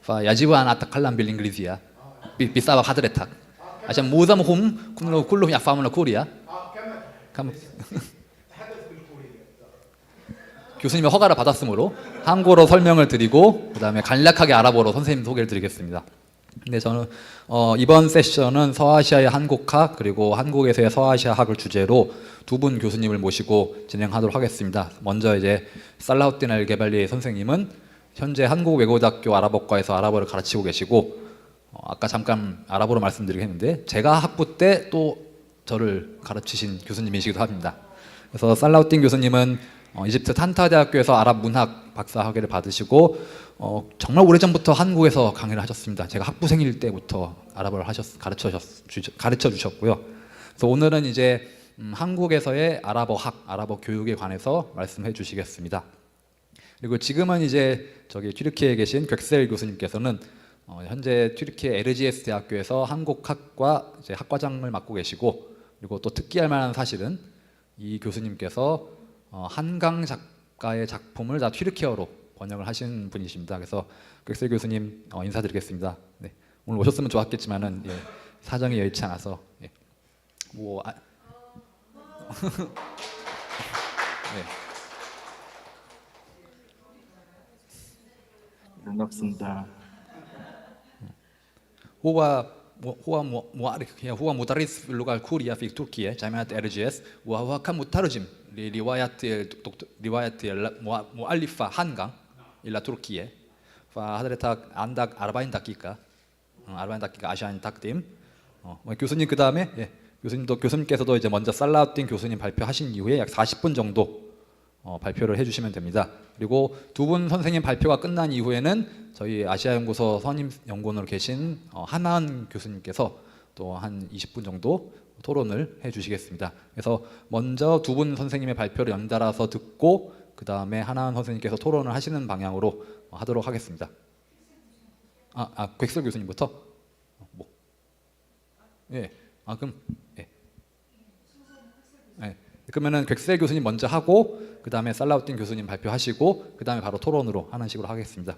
야지브 안 아타칼람 빌링글리지야 비싸바 하드레탁 عشان معظمهم كلهم يفهمون كوريا. 교수님의 허가를 받았으므로 한국어로 설명을 드리고 그다음에 간략하게 아랍어로 선생님 소개를 드리겠습니다. 근데 저는 이번 세션은 서아시아의 한국학 그리고 한국에서의 서아시아학을 주제로 두 분 교수님을 모시고 진행하도록 하겠습니다. 먼저 이제 살라우딘 알게발리 선생님은 현재 한국외국어대학교 아랍어과에서 아랍어를 가르치고 계시고 아까 잠깐 아랍어로 말씀드리긴 했는데 제가 학부 때 또 저를 가르치신 교수님이시기도 합니다. 그래서 살라우딘 교수님은 이집트 탄타 대학교에서 아랍 문학 박사 학위를 받으시고 정말 오래전부터 한국에서 강의를 하셨습니다. 제가 학부생일 때부터 아랍어를 가르쳐 주셨고요. 그래서 오늘은 이제 한국에서의 아랍어학, 아랍어 교육에 관해서 말씀해 주시겠습니다. 그리고 지금은 이제 저기 튀르키예에 계신 객셀 교수님께서는 현재 튀르키예 LGS 대학교에서 한국학과 이제 학과장을 맡고 계시고 그리고 또 특기할 만한 사실은 이 교수님께서 한강 작가의 작품을 다 튀르키어로 번역을 하신 분이십니다. 그래서 객셀 교수님 인사드리겠습니다. 네. 오늘 오셨으면 좋았겠지만은 사정이 여의치 않아서 네. 반갑습니다. هو مدرس في اللغة الكورية في تركيا جامعة LGS وهو كان مترجم لرواية مؤلفة 한강 إلى تركيا فحضرتك عندك 40 دقيقة 40 دقيقة عشان تقدم 교수님 그 다음에 교수님께서도 이제 먼저 살라우딘 교수님 발표하신 이후에 약 40분 정도 발표를 해주시면 됩니다. 그리고 두 분 선생님 발표가 끝난 이후에는 저희 아시아연구소 선임 연구원으로 계신 하나은 교수님께서 또 한 20분 정도 토론을 해주시겠습니다. 그래서 먼저 두 분 선생님의 발표를 연달아서 듣고 그 다음에 하나은 선생님께서 토론을 하시는 방향으로 하도록 하겠습니다. 객설 교수님부터? 예. 아 그럼 예. 예. 그러면은 객셀 교수님 먼저 하고 그 다음에 살라우딘 교수님 발표하시고 그 다음에 바로 토론으로 하는 식으로 하겠습니다.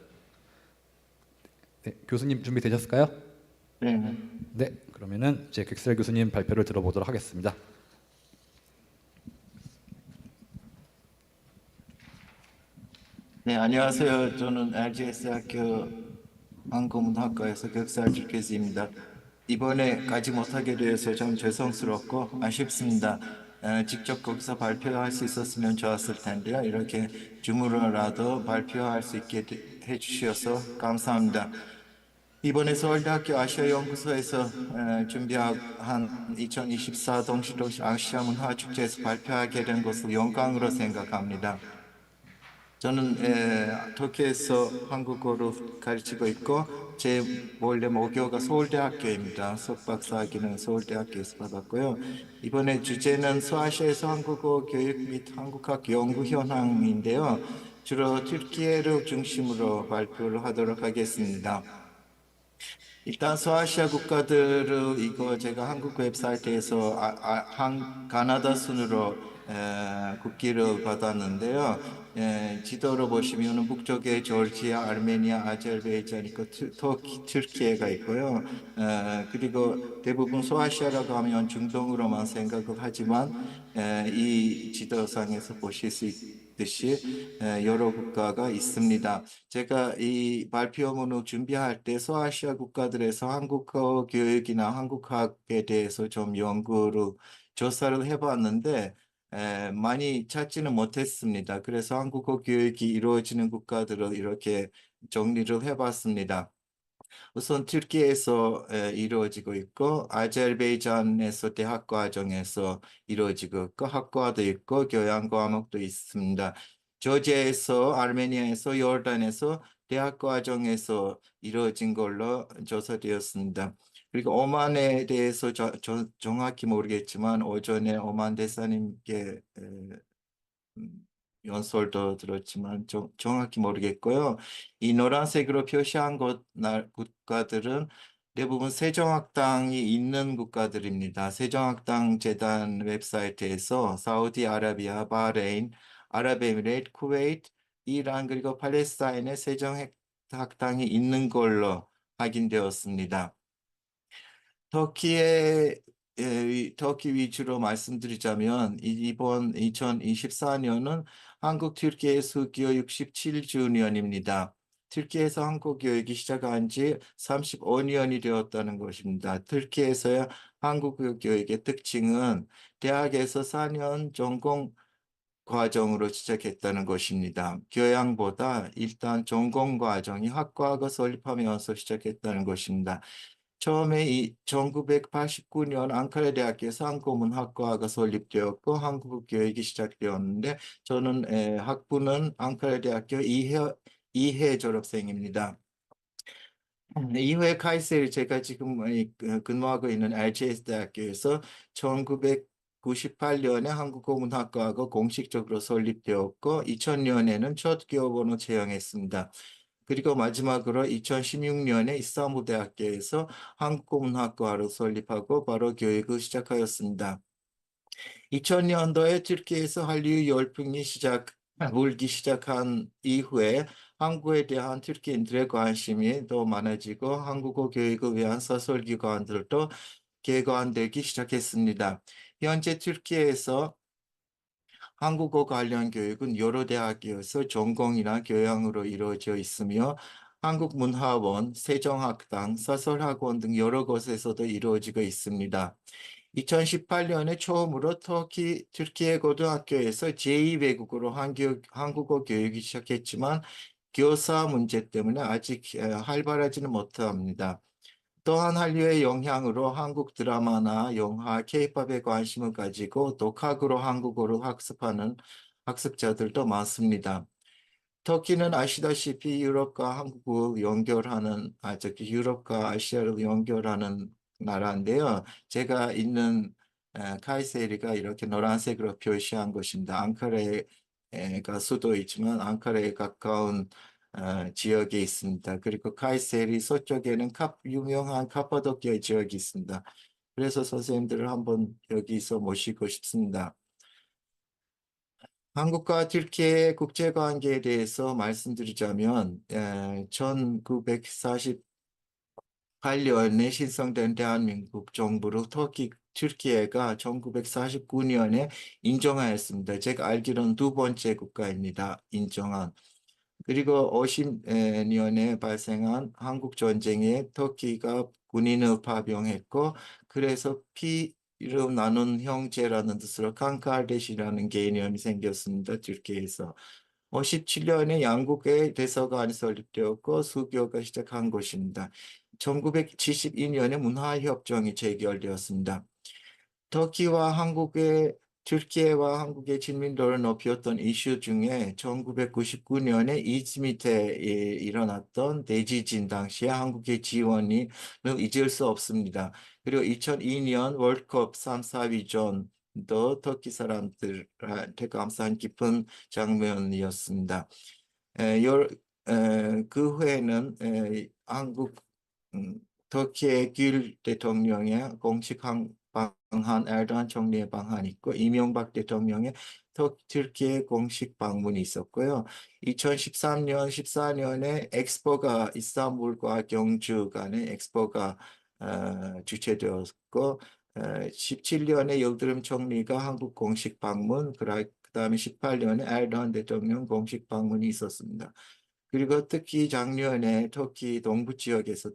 네, 교수님 준비되셨을까요? 네. 네. 그러면은 이제 객셀 교수님 발표를 들어보도록 하겠습니다. 네, 안녕하세요. 저는 LGS 학교 한국문학과에서 격살 줄케스입니다. 이번에 가지 못하게 되어서 좀 죄송스럽고 아쉽습니다. 직접 거기서 발표할 수 있었으면 좋았을 텐데요. 이렇게 줌으로라도 발표할 수 있게 해주셔서 감사합니다. 이번에 서울대학교 아시아연구소에서 준비한 2024 덩실덩실 아시아 문화축제에서 발표하게 된 것을 영광으로 생각합니다. 저는 터키에서 한국어를 가르치고 있고 제 원래 모교가 서울대학교입니다. 석박사학위는 서울대학교에서 받았고요. 이번에 주제는 서아시아에서 한국어 교육 및 한국학 연구 현황인데요. 주로 튀르키예를 중심으로 발표를 하도록 하겠습니다. 일단 서아시아 국가들을 이거 제가 한국 웹사이트에서 가나다 순으로 국기를 받았는데요. 지도로 보시면 북쪽에 조르지아, 아르메니아, 아제르바이잔 있고 터키, 튀르키예가 있고요. 그리고 대부분 서아시아라고 하면 중동으로만 생각을 하지만 이 지도상에서 보실 수 있듯이 여러 국가가 있습니다. 제가 이 발표문을 준비할 때 서아시아 국가들에서 한국어 교육이나 한국학에 대해서 좀 연구를 조사를 해봤는데 많이 찾지는 못했습니다. 그래서 한국어 교육이 이루어지는 국가들을 이렇게 정리를 해봤습니다. 우선 튀르키예에서 이루어지고 있고 아제르바이잔에서 대학 과정에서 이루어지고 있고 학과도 있고 교양 과목도 있습니다. 조지아에서 아르메니아에서 요르단에서 대학 과정에서 이루어진 걸로 조사되었습니다. 그리고 오만에 대해서 정확히 모르겠지만 오전에 오만 대사님께 연설도 들었지만 정확히 모르겠고요. 이 노란색으로 표시한 국가들은 대부분 세종학당이 있는 국가들입니다. 세종학당 재단 웹사이트에서 사우디아라비아, 바레인, 아랍에미레이트, 쿠웨이트, 이란 그리고 팔레스타인의 세종학당이 있는 걸로 확인되었습니다. 터키 위주로 말씀드리자면 이번 2024년은 한국 튀르키예 수교 67주년입니다. 튀르키예에서 한국 교육이 시작한 지 35년이 되었다는 것입니다. 튀르키예에서의 한국 교육의 특징은 대학에서 4년 전공 과정으로 시작했다는 것입니다. 교양보다 일단 전공 과정이 학과가 설립하면서 시작했다는 것입니다. 처음에 1989년 앙카라 대학에서 한국문학과가 설립되었고 한국 교육이 시작되었는데 저는 학부는 앙카라 대학교 2회 졸업생입니다. 2회 카이세르 제가 지금 근무하고 있는 RGS 대학교에서 1998년에 한국어문학과가 공식적으로 설립되었고 2000년에는 첫 교원을 채용했습니다. 그리고 마지막으로 2016년에 이스탄불 대학교에서 한국어문학과를 설립하고 바로 교육을 시작하였습니다. 2000년도에 튀르키예에서 한류 열풍이 불기 시작한 이후에 한국에 대한 튀르키예인들의 관심이 더 많아지고 한국어 교육을 위한 사설기관들도 개관되기 시작했습니다. 현재 튀르키예에서 한국어 관련 교육은 여러 대학에서 전공이나 교양으로 이루어져 있으며 한국문화원, 세종학당, 사설학원 등 여러 곳에서도 이루어지고 있습니다. 2018년에 처음으로 튀르키예 고등학교에서 제2외국어로 한국어 교육이 시작했지만 교사 문제 때문에 아직 활발하지는 못합니다. 또한 한류의 영향으로 한국 드라마나 영화, 케이팝에 관심을 가지고 독학으로 한국어를 학습하는 학습자들도 많습니다. 터키는 아시다시피 유럽과 한국을 연결하는, 유럽과 아시아를 연결하는 나라인데요. 제가 있는 카이세리가 이렇게 노란색으로 표시한 것입니다. 앙카라가 수도이지만 앙카라에 가까운 지역에 있습니다. 그리고 카이세리 서쪽에는 유명한 카파도키아 지역이 있습니다. 그래서 선생님들을 한번 여기서 모시고 싶습니다. 한국과 튀르키예 국제관계에 대해서 말씀드리자면 1948년에 신성된 대한민국 정부로 튀르키예가 1949년에 인정하였습니다. 제가 알기로는 두 번째 국가입니다. 인정한. 그리고 50년에 발생한 한국 전쟁에 터키가 군인을 파병했고 그래서 피를 나눈 형제라는 뜻으로 칸카르데시라는 개념이 생겼습니다. 튀르키예에서. 57년에 양국의 대사관이 설립되었고 수교가 시작한 것입니다. 1972년에 문화협정이 체결되었습니다. 튀르키예와 한국의 친밀도를 높였던 이슈 중에 1999년에 이즈미트에 일어났던 대지진 당시에 한국의 지원을 잊을 수 없습니다. 그리고 2002년 월드컵 3, 4위전도 터키 사람들한테 감사한 깊은 장면이었습니다. 그 후에는 터키의 귤 대통령의 공식 방한, 에르도안 총리의 방한이 있고 이명박 대통령의 튀르키예 공식 방문이 있었고요. 2013년, 14년에 엑스포가 이스탄불과 경주 간의 엑스포가 주최되었고 17년에 여드름 총리가 한국 공식 방문, 그다음에 18년에 에르도안 대통령 공식 방문이 있었습니다. 그리고 특히 작년에 터키 동남부 지역에서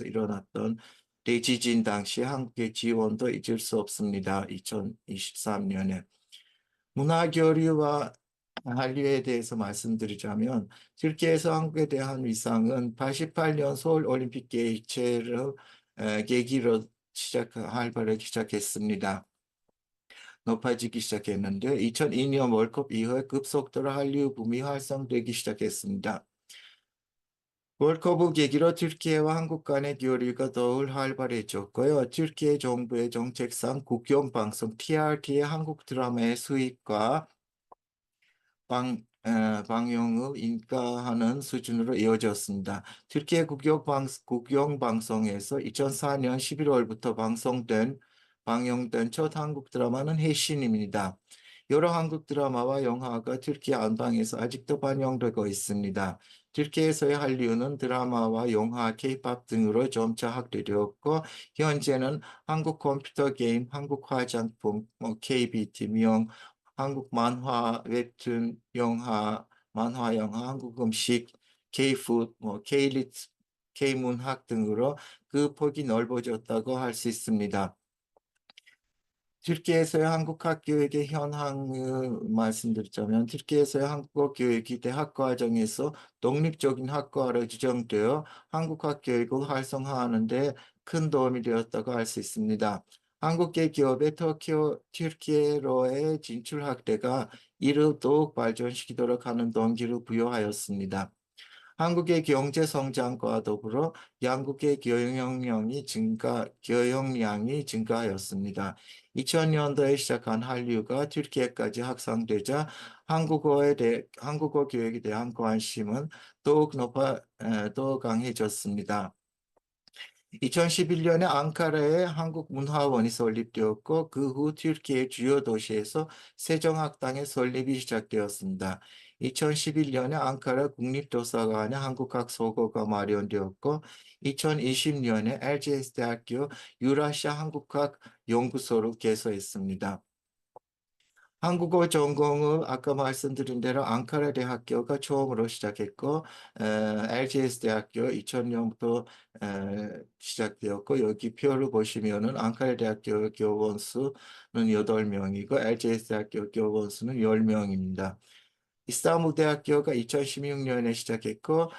일어났던 대지진 당시 한국의 지원도 잊을 수 없습니다. 2023년에. 문화교류와 한류에 대해서 말씀드리자면 튀르키예에서 한국에 대한 위상은 88년 서울 올림픽 개최를 계기로 활발하기 시작했습니다. 높아지기 시작했는데 2002년 월드컵 이후에 급속도로 한류 붐이 활성되기 시작했습니다. 월드컵을 계기로 튀르키예와 한국 간의 교류가 더욱 활발해졌고요. 튀르키예 정부의 정책상 국영방송 TRT의 한국 드라마의 수입과 방영을 인가하는 수준으로 이어졌습니다. 튀르키예 국영방송에서 2004년 11월부터 방영된 첫 한국 드라마는 해신입니다. 여러 한국 드라마와 영화가 튀르키예 안방에서 아직도 반영되고 있습니다. 튀르키예에서의 한류는 드라마와 영화, K-팝 등으로 점차 확대되었고 현재는 한국 컴퓨터 게임, 한국 화장품, KBT, 한국 만화, 웹툰, 만화, 영화, 한국 음식, K-푸드, K-리트, K-문학 등으로 그 폭이 넓어졌다고 할 수 있습니다. 튀르키예에서의 한국학 교육의 현황을 말씀드리자면 튀르키예에서의 한국어 교육이 대학 과정에서 독립적인 학과로 지정되어 한국학 교육을 활성화하는 데 큰 도움이 되었다고 할 수 있습니다. 한국계 기업의 튀르키예로의 진출 확대가 이를 더욱 발전시키도록 하는 동기를 부여하였습니다. 한국의 경제 성장과 더불어 양국의 교역량이 증가하였습니다. 2000년도에 시작한 한류가 튀르키예까지 확산되자 한국어 교육에 대한 관심은 더욱 강해졌습니다. 2011년에 앙카라에 한국문화원이 설립되었고 그 후 튀르키예 주요 도시에서 세종학당의 설립이 시작되었습니다. 2011년에 앙카라 국립도서관에 한국학 서고가 마련되었고 2020년에 LGS 대학교 유라시아 한국학 연구소를 개소했습니다. 한국어 전공을 아까 말씀드린 대로 앙카라 대학교가 처음으로 시작했고 LGS 대학교 2000년부터 시작되었고 여기 표를 보시면은 앙카라 대학교 교원 수는 8명이고 LGS 대학교 교원 수는 10명입니다. 이스탄불 대학교가 2016년에 시작했고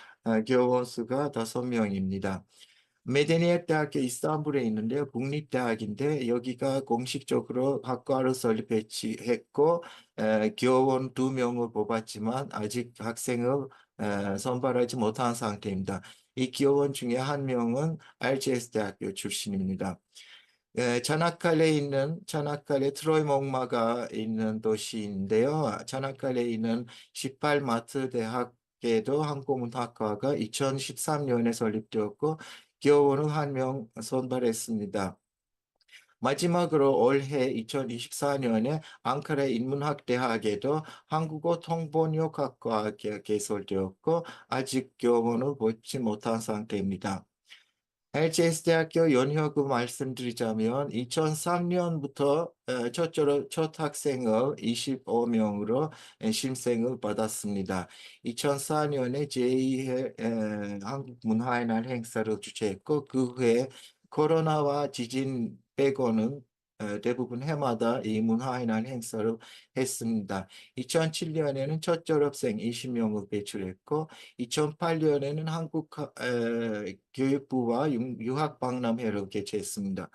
교원 수가 5명입니다. 메데니엣 대학교 이스탄불에 있는데요. 국립대학인데 여기가 공식적으로 학과를 설립했고 교원 2명을 뽑았지만 아직 학생을 선발하지 못한 상태입니다. 이 교원 중에 1명은 RGS 대학교 출신입니다. 차나칼레 트로이 목마가 있는 도시인데요. 차나칼레에 있는 18마트 대학에도 한국문학과가 2013년에 설립되었고 교원을 1명 선발했습니다. 마지막으로 올해 2024년에 앙카라 인문학대학에도 한국어 통번역학과 개설되었고 아직 교원을 받지 못한 상태입니다. LGS 대학교 연혁을 말씀드리자면 2003년부터 첫 학생을 25명으로 신생을 받았습니다. 2004년에 제2회 한국문화의 날 행사를 주최했고 그 후에 코로나와 지진 빼고는 대부분 해마다 이 문화의 날 행사를 했습니다. 2007년에는 첫 졸업생 20명을 배출했고 2008년에는 교육부와 유학 박람회를 개최했습니다.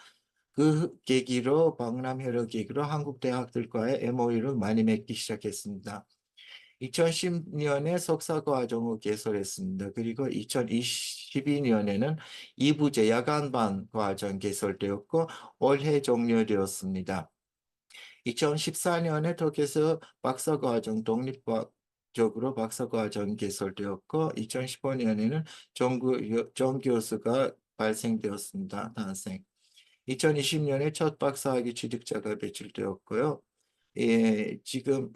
그 계기로 박람회를 계기로 한국 대학들과의 MOU를 많이 맺기 시작했습니다. 2010년에 석사과정을 개설했습니다. 그리고 2022년에는 2부제 야간반 과정 개설되었고 올해 종료되었습니다. 2014년에 터키에서 박사과정 독립적으로 박사과정 개설되었고 2015년에는 정교수가 발생되었습니다. 탄생. 2020년에 첫 박사학위 취득자가 배출되었고요. 지금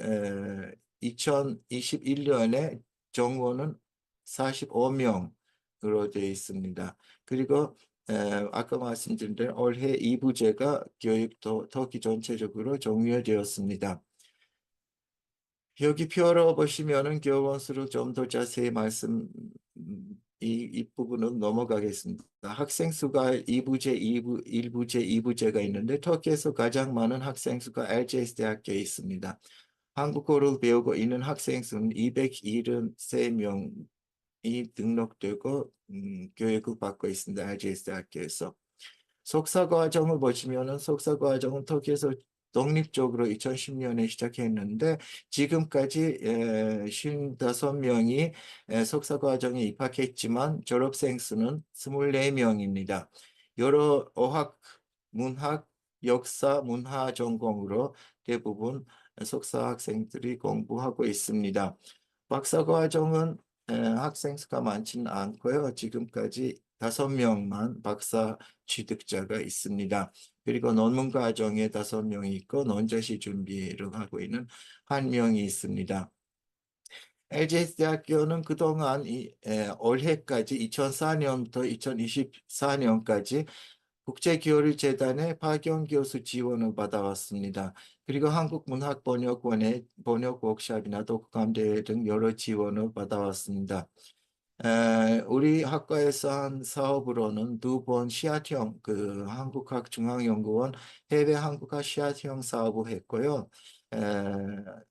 2021년에 정원은 45명으로 되어 있습니다. 그리고 아까 말씀드린 대로 올해 2부제가 교육도 터키 전체적으로 종료되었습니다. 여기 표로 보시면은 교원 수를 좀 더 자세히 이 부분은 넘어가겠습니다. 학생 수가 2부제, 1부제, 2부제가 있는데 터키에서 가장 많은 학생 수가 LGS 대학교에 있습니다. 한국어를 배우고 있는 학생 수는 273명이 등록되고 교육을 받고 있습니다. LGS 대학교에서. 석사과정을 보시면은 석사과정은 터키에서 독립적으로 2010년에 시작했는데 지금까지 55명이 석사과정에 입학했지만 졸업생 수는 24명입니다. 여러 어학, 문학, 역사, 문화 전공으로 대부분 석사 학생들이 공부하고 있습니다. 박사과정은 학생 수가 많지는 않고요. 지금까지 5명만 박사 취득자가 있습니다. 그리고 논문 과정에 5명이 있고 논자시 준비를 하고 있는 1명이 있습니다. LGS 대학교는 그동안 올해까지 2004년부터 2024년까지 국제교류재단의 파견 교수 지원을 받아왔습니다. 그리고 한국문학번역원의 번역 워크숍이나 독후감 대회 등 여러 지원을 받아왔습니다. 우리 학과에서 한 사업으로는 2번 시아형 한국학 중앙연구원 해외 한국학 시아형 사업을 했고요.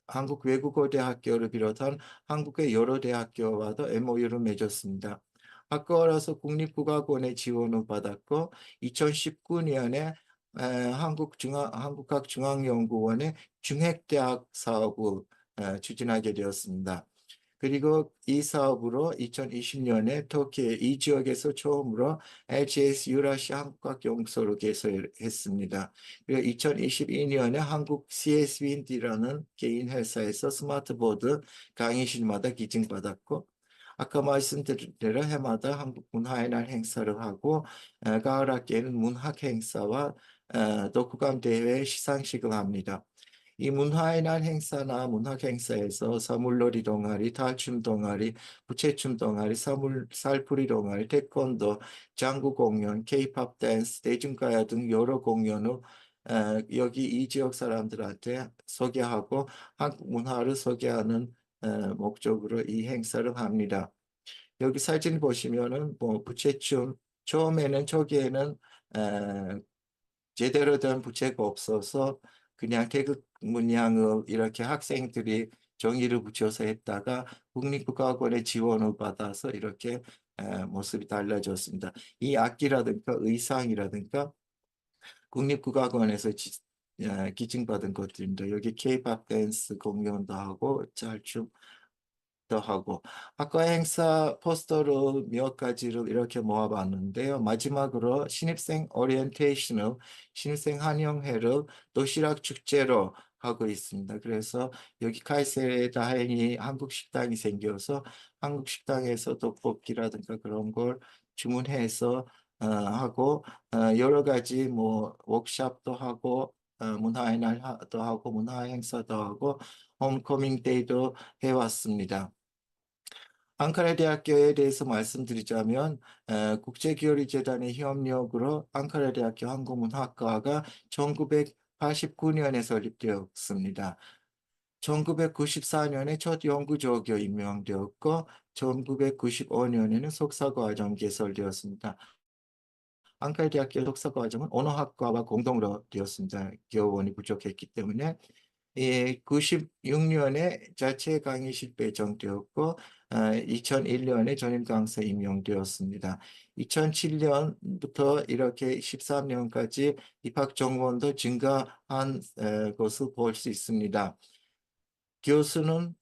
한국 외국어대학교를 비롯한 한국의 여러 대학교와도 MOU를 맺었습니다. 학과라서 국립국악원의 지원을 받았고 2019년에 한국학 중앙연구원의 중핵대학 사업을 추진하게 되었습니다. 그리고 이 사업으로 2020년에 터키 이 지역에서 처음으로 LGS 유라시아 한국학 연구소를 개설했습니다. 그리고 2022년에 한국 CS윈디라는 개인 회사에서 스마트보드 강의실마다 기증받았고 아까 말씀드린 대로 해마다 한국 문화의 날 행사를 하고 가을 학기에는 문학 행사와 독후감 대회 시상식을 합니다. 이 문화의 날 행사나 문학 행사에서 사물놀이 동아리, 탈춤 동아리, 부채춤 동아리, 살풀이 동아리, 태권도, 장구 공연, K-팝 댄스, 대중가요 등 여러 공연을 여기 이 지역 사람들한테 소개하고 한국 문화를 소개하는 목적으로 이 행사를 합니다. 여기 사진 보시면은 뭐 부채춤 처음에는 저기에는 제대로 된 부채가 없어서 그냥 태극 문양을 이렇게 학생들이 종이를 붙여서 했다가 국립국악원의 지원을 받아서 이렇게 모습이 달라졌습니다. 이 악기라든가 의상이라든가 국립국악원에서 기증받은 것들입니다. 여기 K-팝 댄스 공연도 하고 짤춤 하고 학과 행사 포스터를 몇 가지를 이렇게 모아봤는데요. 마지막으로 신입생 오리엔테이션을 신입생 환영회를 도시락 축제로 하고 있습니다. 그래서 여기 카이세르에 다행히 한국 식당이 생겨서 한국 식당에서 떡볶이라든가 그런 걸 주문해서 하고 여러 가지 뭐 워크숍도 하고 문화의 날도 하고 문화 행사도 하고 홈커밍 데이도 해왔습니다. 앙카라 대학교에 대해서 말씀드리자면 국제기여리재단의 협력으로 앙카라 대학교 한국문학과가 1989년에 설립되었습니다. 1994년에 첫 연구조교 임명되었고 1995년에는 석사과정 개설되었습니다. 앙카라 대학교 석사과정은 언어학과와 공동으로 되었습니다. 교원이 부족했기 때문에 96년에 자체 강의실 배정되었고 2001년에 전임 강사 임명되었습니다. 2007년부터 이렇게 13년까지 입학 정원도 증가한 것을 볼 수 있습니다. 교수는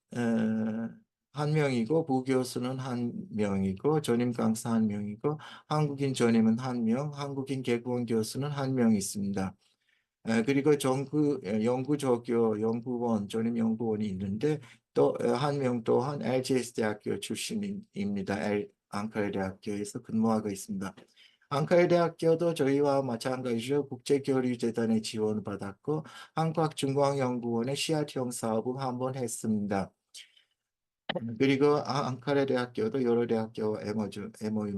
한 명이고 부교수는 한 명이고 전임 강사 한 명이고 한국인 전임은 한 명, 한국인 개국원 교수는 한 명 있습니다. 그리고 연구조교 연구원, 전임 연구원이 있는데 또 한 명 또한 LGS 대학교 출신입니다. 앙카라 대학교에서 근무하고 있습니다. 앙카라 대학교도 저희와 마찬가지로 국제교류재단의 지원을 받았고 한국학중공연구원의 씨앗형 사업을 한번 했습니다. 그리고 앙카라 대학교도 여러 대학교와 MOU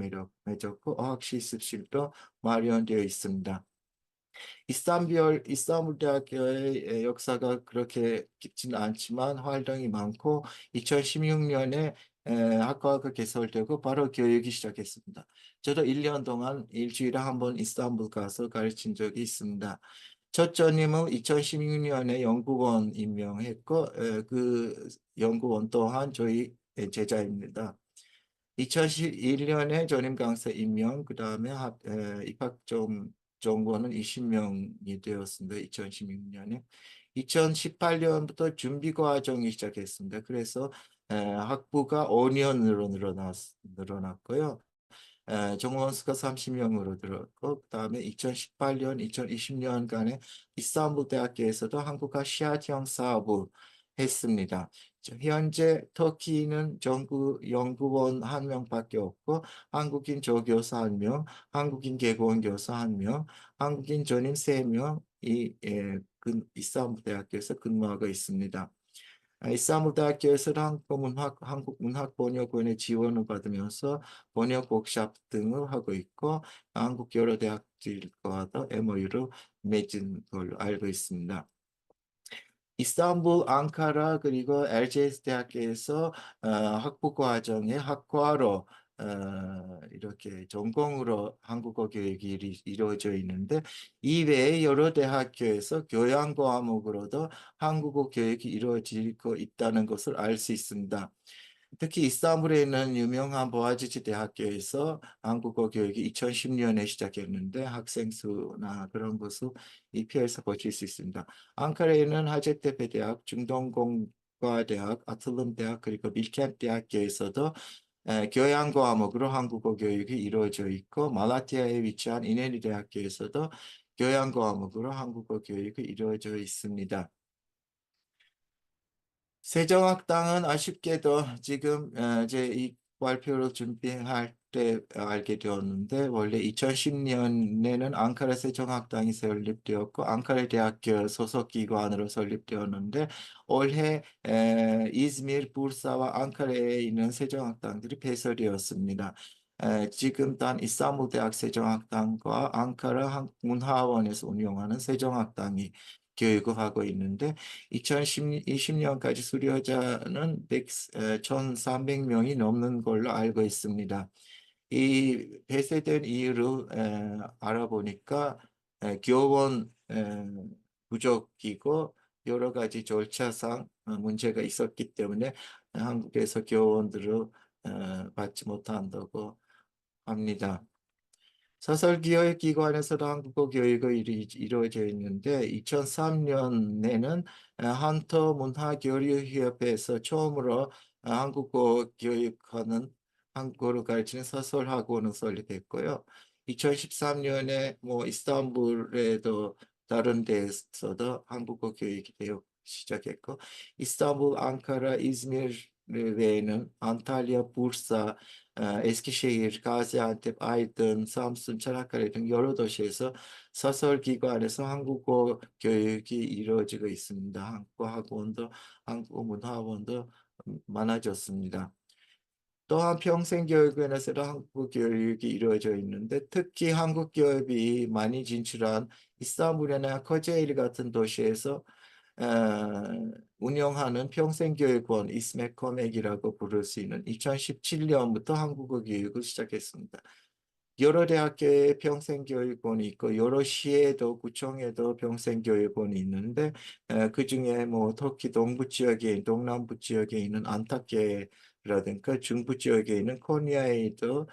맺었고 어학실습실도 마련되어 있습니다. 이스탄불 대학교의 역사가 그렇게 깊지는 않지만 활동이 많고 2016년에 학과가 개설되고 바로 교육이 시작했습니다. 저도 1년 동안 일주일에 한 번 이스탄불 가서 가르친 적이 있습니다. 첫 전임은 2016년에 연구원 임명했고 그 연구원 또한 저희 제자입니다. 2011년에 전임 강사 임명, 그 다음에 입학 정원은 20명이 되었습니다. 2016년에. 2018년부터 준비 과정이 시작했습니다. 그래서 학부가 5년으로 늘어났고요. 정원 수가 30명으로 늘었고, 그 다음에 2018년, 2020년간에 이스탄불 대학교에서도 한국학 시아형 사업을 했습니다. 현재 터키는 연구원 한 명밖에 없고 한국인 조교사 한 명, 한국인 개국원 교사 한 명, 한국인 전임 3명이 이스탄불 대학교에서 근무하고 있습니다. 이스탄불 대학교에서 한국문학번역원의 지원을 받으면서 번역 워크숍 등을 하고 있고 한국 여러 대학들과도 MOU를 맺은 걸로 알고 있습니다. 이스탄불, 앙카라 그리고 LGS 대학교에서 학부 과정에 학과로 이렇게 전공으로 한국어 교육이 이루어져 있는데 이외에 여러 대학교에서 교양 과목으로도 한국어 교육이 이루어지고 있다는 것을 알 수 있습니다. 특히 이스탄불에 있는 유명한 보아지치 대학교에서 한국어 교육이 2010년에 시작했는데 학생 수나 그런 것을 이 표에서 보실 수 있습니다. 앙카라에 있는 하제테페 대학, 중동공과대학, 아틀름 대학 그리고 밀캠 대학교에서도 교양 과목으로 한국어 교육이 이루어져 있고 말라티아에 위치한 이네리 대학교에서도 교양 과목으로 한국어 교육이 이루어져 있습니다. 세정학당은 아쉽게도 지금 이제 이 발표를 준비할 때 알게 되었는데 원래 2010년에는 앙카라 세정학당이 설립되었고 앙카라 대학교 소속 기관으로 설립되었는데 올해 이즈미르, 부르사와 앙카라에 있는 세정학당들이 폐설되었습니다. 지금 단 이스탄불 대학 세정학당과 앙카라 문화원에서 운영하는 세정학당이 교육을 하고 있는데 2020년까지 수료자는 1,300명이 넘는 걸로 알고 있습니다. 이 폐쇄된 이유를 알아보니까 교원 부족이고 여러 가지 절차상 문제가 있었기 때문에 한국에서 교원들을 받지 못한다고 합니다. 사설기획기관에서도 한국어 교육이 이루어져 있는데 2003년에는 한터문화교류협회에서 처음으로 한국어 교육하는 한국어를 가르치는 사설학원을 설립했고요. 2013년에 뭐 이스탄불에도 다른 데에서도 한국어 교육이 시작했고 이스탄불, 앙카라, 이즈미르 외에는 안탈리아, 부르사, 에스키시히르, 가지안텝, 아이든, 삼순, 차라카레 등 여러 도시에서 사설기관에서 한국어 교육이 이루어지고 있습니다. 한국어 학원도, 한국어 문화원도 많아졌습니다. 또한 평생교육원에서도 한국어 교육이 이루어져 있는데 특히 한국 기업이 많이 진출한 이스탄불이나 코제일 같은 도시에서 운영하는 평생교육원 이스메커맥이라고 부를 수 있는 2017년부터 한국어 교육을 시작했습니다. 여러 대학교에 평생교육원이 있고 여러 시에도 구청에도 평생교육원이 있는데 그 중에 뭐 터키 동부 지역에 동남부 지역에 있는 안타케라든가 중부 지역에 있는 코니아에도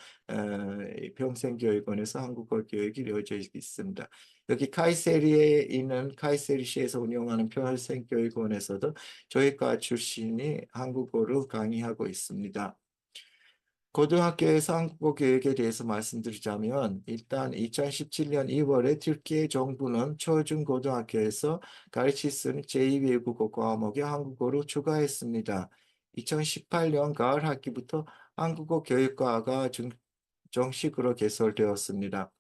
평생교육원에서 한국어 교육이 이루어져 있습니다. 여기 카이세리에 있는 카이세리시에서 운영하는 평생교육원에서도 저희과 출신이 한국어를 강의하고 있습니다. 고등학교에서 한국어 교육에 대해서 말씀드리자면 일단 2017년 2월에 튀르키예 정부는 초중고등학교에서 가르칠 수 있는 제2외국어 과목에 한국어를 추가했습니다. 2018년 가을 학기부터 한국어 교육과가 정식으로 개설되었습니다.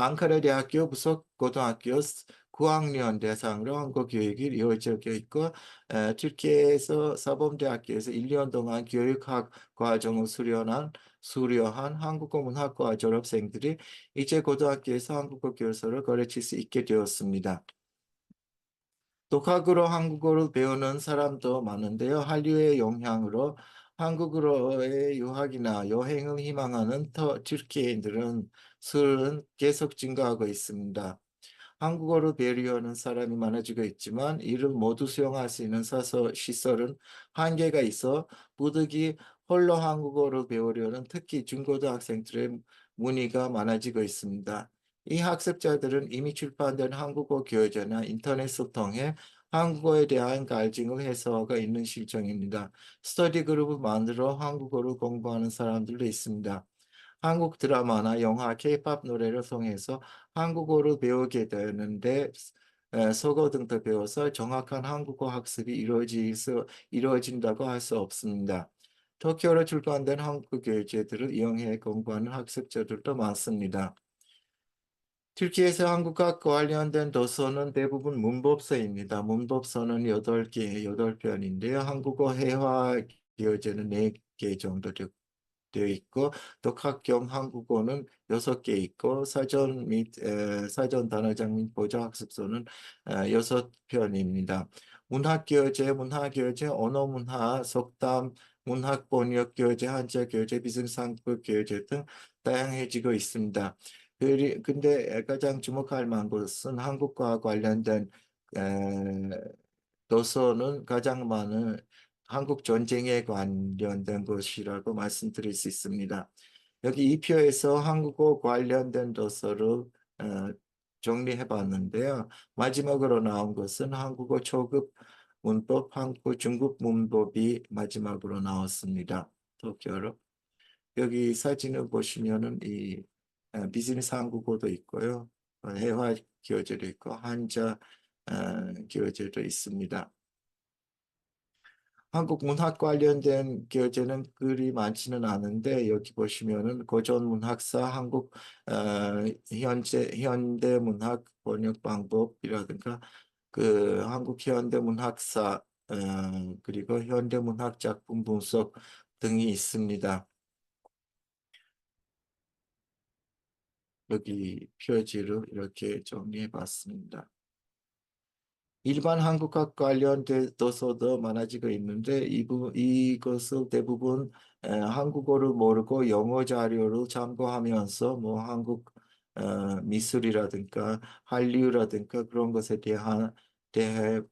앙카라 대학교 부속고등학교 9학년 대상으로 한국어 교육이 이루어져 있고 튀르키예에서 사범대학교에서 1년 동안 교육학 과정을 수료한 한국어 문학과 졸업생들이 이제 고등학교에서 한국어 교사를 가르칠 수 있게 되었습니다. 독학으로 한국어를 배우는 사람도 많은데요. 한류의 영향으로 한국으로의 유학이나 여행을 희망하는 튀르키예인들은 수는 계속 증가하고 있습니다. 한국어를 배우려는 사람이 많아지고 있지만 이를 모두 수용할 수 있는 시설은 한계가 있어 부득이 홀로 한국어를 배우려는 특히 중고등학생들의 문의가 많아지고 있습니다. 이 학습자들은 이미 출판된 한국어 교재나 인터넷을 통해 한국어에 대한 갈증을 해소가 있는 실정입니다. 스터디 그룹을 만들어 한국어를 공부하는 사람들도 있습니다. 한국 드라마나 영화, 케이팝 노래를 통해서 한국어를 배우게 되는데 속어등도 배워서 정확한 한국어 학습이 이루어진다고 할 수 없습니다. 터키어로 출간된 한국 교재들을 이용해 공부하는 학습자들도 많습니다. 튀르키예에서 한국학과 관련된 도서는 대부분 문법서입니다. 문법서는 8개, 8편인데요. 한국어 회화 교재는 4개 정도 되어 있고 독학경 한국어는 6개 있고 사전 및 사전 단어장 및 보좌학습서는 6편입니다. 문학교재, 언어문화, 속담, 문학번역교재, 한자교재, 비승상급 교재 등 다양해지고 있습니다. 근데 가장 주목할 만한 것은 한국과 관련된 도서는 가장 많은 한국 전쟁에 관련된 것이라고 말씀드릴 수 있습니다. 여기 이 표에서 한국어 관련된 도서를 정리해 봤는데요. 마지막으로 나온 것은 한국어 초급 문법, 한국어 중급 문법이 마지막으로 나왔습니다. 도쿄로. 여기 사진을 보시면은 이 비즈니스 한국어도 있고요. 회화 교재도 있고 한자 교재도 있습니다. 한국 문학 관련된 교재는 그리 많지는 않은데 여기 보시면은 고전 문학사, 한국 현대 문학 번역 방법이라든가 그 한국 현대 문학사 그리고 현대 문학 작품 분석 등이 있습니다. 여기 표지로 이렇게 정리해 봤습니다. 일반 한국학 관련된 도서도 많아지고 있는데 이것을 대부분 한국어를 모르고 영어 자료를 참고하면서 뭐 한국 미술이라든가 한류라든가 그런 것에 대해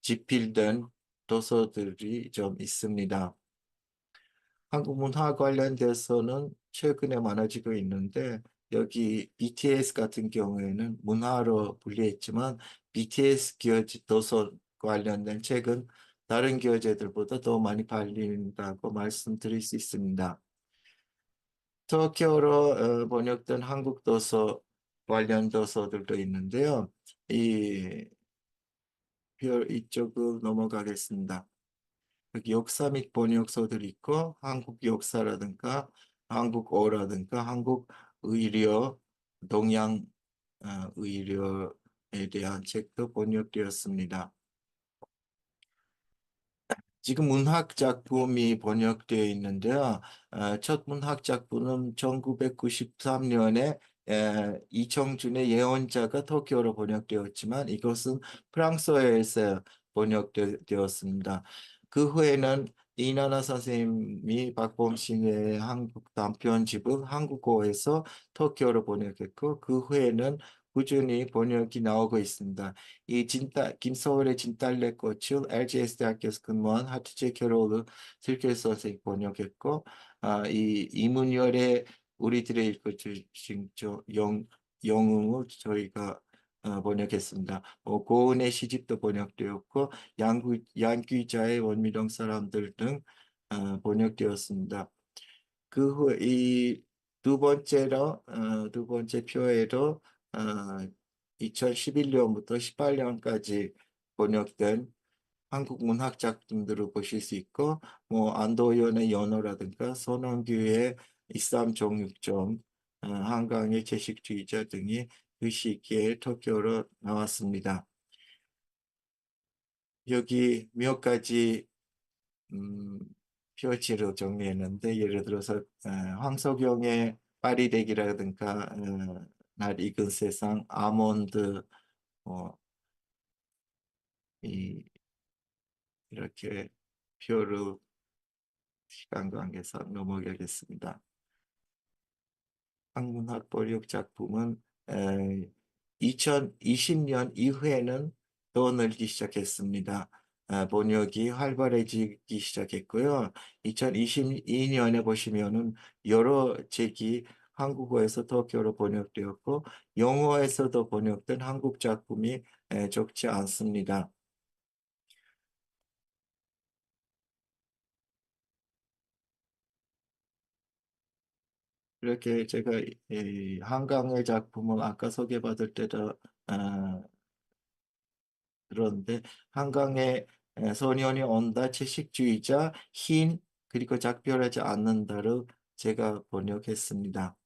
집필된 도서들이 좀 있습니다. 한국 문화 관련돼서는 최근에 많아지고 있는데 여기 BTS 같은 경우에는 문화로 분류했지만 BTS 교재 도서 관련된 책은 다른 교재들보다 더 많이 팔린다고 말씀드릴 수 있습니다. 터키어로 번역된 한국 도서 관련 도서들도 있는데요. 이쪽으로 넘어가겠습니다. 여기 역사 및 번역서들이 있고 한국 역사라든가 한국어라든가 한국 의료, 동양 의료에 대한 책도 번역되었습니다. 지금 문학 작품이 번역되어 있는데요. 첫 문학 작품은 1993년에 이청준의 예언자가 터키어로 번역되었지만 이것은 프랑스어에서 번역되었습니다. 그 후에는 이나나 선생님이 박범신의 한국 단편집을 한국어에서 터키어로 번역했고 그 후에는 꾸준히 번역이 나오고 있습니다. 김서울의 진달래꽃을 LGS 대학교에서 근무한 하트제 캐롤을 슬길 선생이 번역했고, 이 이문열의 우리들의 읽어주신 영웅을 저희가 번역했습니다. 고은의 시집도 번역되었고, 양귀자의 원미령 사람들 등 번역되었습니다. 그 후 이 두 번째 표에도 2011년부터 18년까지 번역된 한국 문학 작품들을 보실 수 있고, 안도현의 연어라든가 손원규의 이슬람 정육점, 한강의 채식주의자 등이 그 시기에 터키어로 나왔습니다. 여기 몇 가지 표지로 정리했는데 예를 들어서 황석영의 파리대기라든가 날 익은 세상, 아몬드 이렇게 표를 시간 관계상 넘어가겠습니다. 한문학 번역 작품은 2020년 이후에는 더 늘기 시작했습니다. 번역이 활발해지기 시작했고요. 2022년에 보시면은 여러 책이 한국어에서 터키어로 번역되었고 영어에서도 번역된 한국 작품이 적지 않습니다. 이렇게 제가 한강의 작품을 아까 소개받을 때도 그런데 한강에 소년이 온다, 채식주의자, 흰, 그리고 작별하지 않는다를 제가 번역했습니다.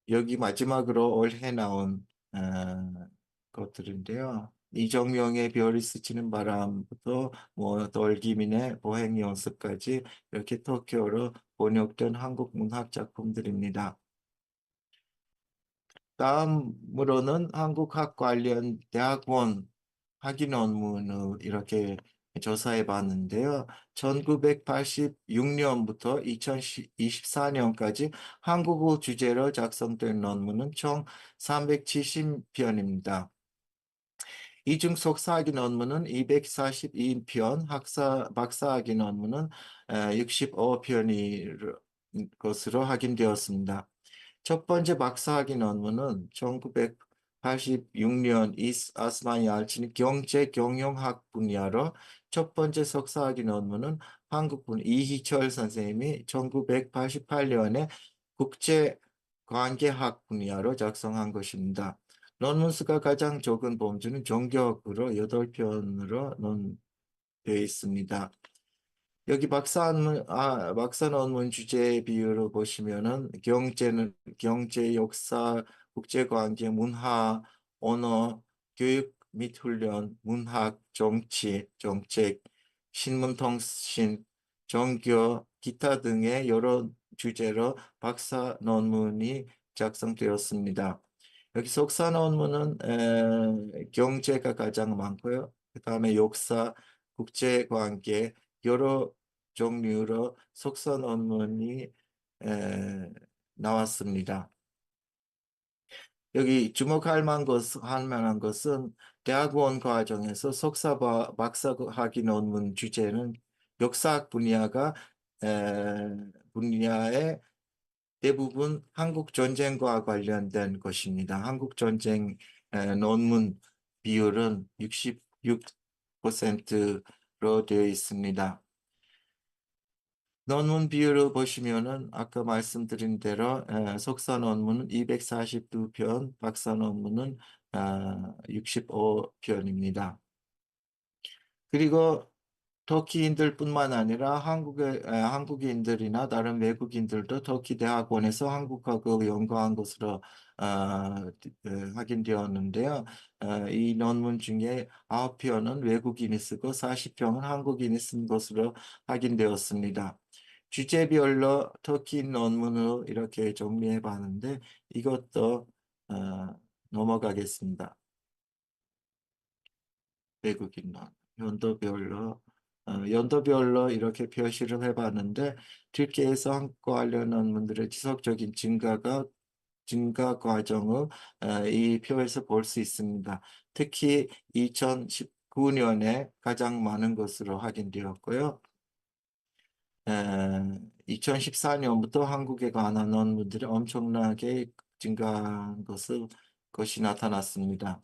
여기 마지막으로 올해 나온 것들인데요. 이정명의 별이 스치는 바람부터 덜기민의 보행 연습까지 이렇게 터키어로 번역된 한국 문학 작품들입니다. 다음으로는 한국학 관련 대학원 학위 논문을 이렇게 조사해 봤는데요. 1986년부터 2024년까지 한국어 주제로 작성된 논문은 총 370편입니다. 이 중 석사학위 논문은 242편, 박사학위 논문은 65편이 것으로 확인되었습니다. 첫 번째 박사학위 논문은 1986년 아스마니 알친이 경제 경영학 분야로, 첫 번째 석사학위 논문은 한국분 이희철 선생님이 1988년에 국제관계학 분야로 작성한 것입니다. 논문 수가 가장 적은 범주는 종교학으로 8편으로 되어 있습니다. 여기 박사 논문 주제 비율을 보시면은 경제, 역사, 국제관계, 문화, 언어, 교육 및 훈련, 문학, 정치, 정책, 신문통신, 종교, 기타 등의 여러 주제로 박사 논문이 작성되었습니다. 여기 석사 논문은 경제가 가장 많고요. 그 다음에 역사, 국제관계, 여러 종류로 석사 논문이 나왔습니다. 여기 주목할 만한 것은 대학원 과정에서 석사 박사학위 논문 주제는 역사학 분야의 대부분 한국 전쟁과 관련된 것입니다. 한국 전쟁 논문 비율은 66%로 되어 있습니다. 논문 비율을 보시면은 아까 말씀드린 대로 석사 논문은 242편, 박사 논문은 65편입니다. 그리고 터키인들뿐만 아니라 한국인들이나 다른 외국인들도 터키 대학원에서 한국하고 연구한 것으로 확인되었는데요. 이 논문 중에 9편은 외국인이 쓰고 40편은 한국인이 쓴 것으로 확인되었습니다. 주제별로 터키 논문을 이렇게 정리해 봤는데 이것도 넘어가겠습니다. 외국인 논 연도별로 이렇게 표시를 해봤는데 튀르키예에서 한국과 관련 논문들의 지속적인 증가 과정을 이 표에서 볼 수 있습니다. 특히 2019년에 가장 많은 것으로 확인되었고요. 2014년부터 한국에 관한 논문들이 엄청나게 증가한 것이 나타났습니다.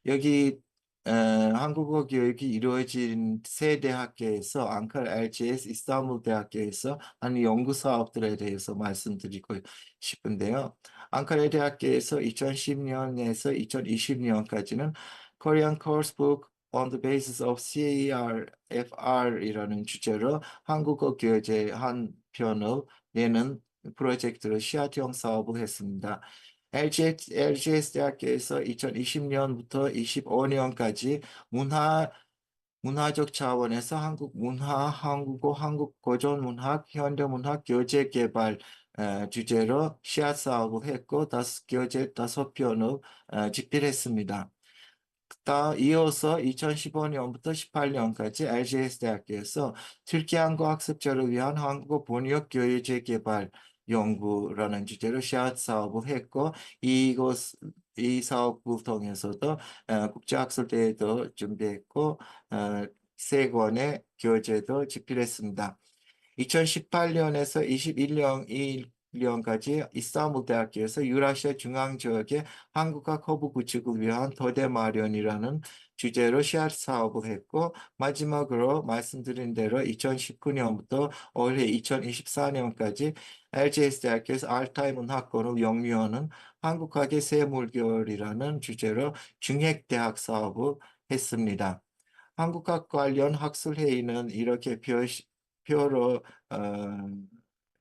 여기 한국어 교육이 이루어진 세 대학교에서 앙카라 LGS, 이스탄불 대학교에서 하는 연구 사업들에 대해서 말씀드리고 싶은데요. 앙카라 대학교에서 2010년에서 2020년까지는 Korean Course Book on the Basis of CARFR이라는 주제로 한국어 교재 한 편을 내는 프로젝트로 시아트형 사업을 했습니다. LGS 대학교에서 2020년부터 25년까지 문화적 차원에서 한국 문화, 한국어, 한국 고전문학, 현대문학 교재 개발 주제로 씨앗 사업을 했고 교재 5편을 집필했습니다. 이어서 2015년부터 18년까지 LGS 대학교에서 튀르키 한국 학습자를 위한 한국어 번역 교재 개발 연구라는 주제로 씨앗 사업을 했고 이 사업을 통해서도 국제학술대회도 준비했고 세 권의 교재도 집필했습니다. 2018년에서 21년까지 이스탄불 대학교에서 유라시아 중앙 지역의 한국과 커브 구축을 위한 토대 마련이라는 주제로 씨앗 사업을 했고 마지막으로 말씀드린 대로 2019년부터 올해 2024년까지 LGS 대학교에서 알타이 문학권을 영유하는 한국학의 새 물결이라는 주제로 중핵대학 사업을 했습니다. 한국학 관련 학술회의는 이렇게 표로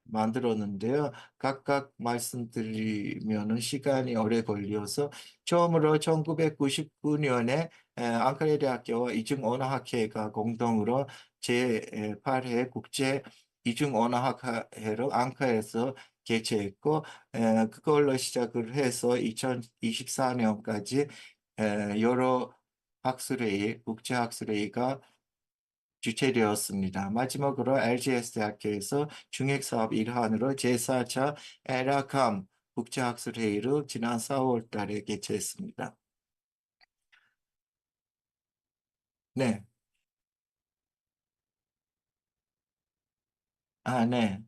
만들었는데요. 각각 말씀드리면 시간이 오래 걸려서 처음으로 1999년에 앙카레 대학교와 이중언어학회가 공동으로 제8회 국제 이중언어학회를 앙카에서 개최했고 그걸로 시작을 해서 2024년까지 여러 국제학술회의가 주최되었습니다. 마지막으로 LGS 대학교에서 중핵사업 일환으로 제4차 에라캄 국제학술회의를 지난 4월 달에 개최했습니다. 네. 네.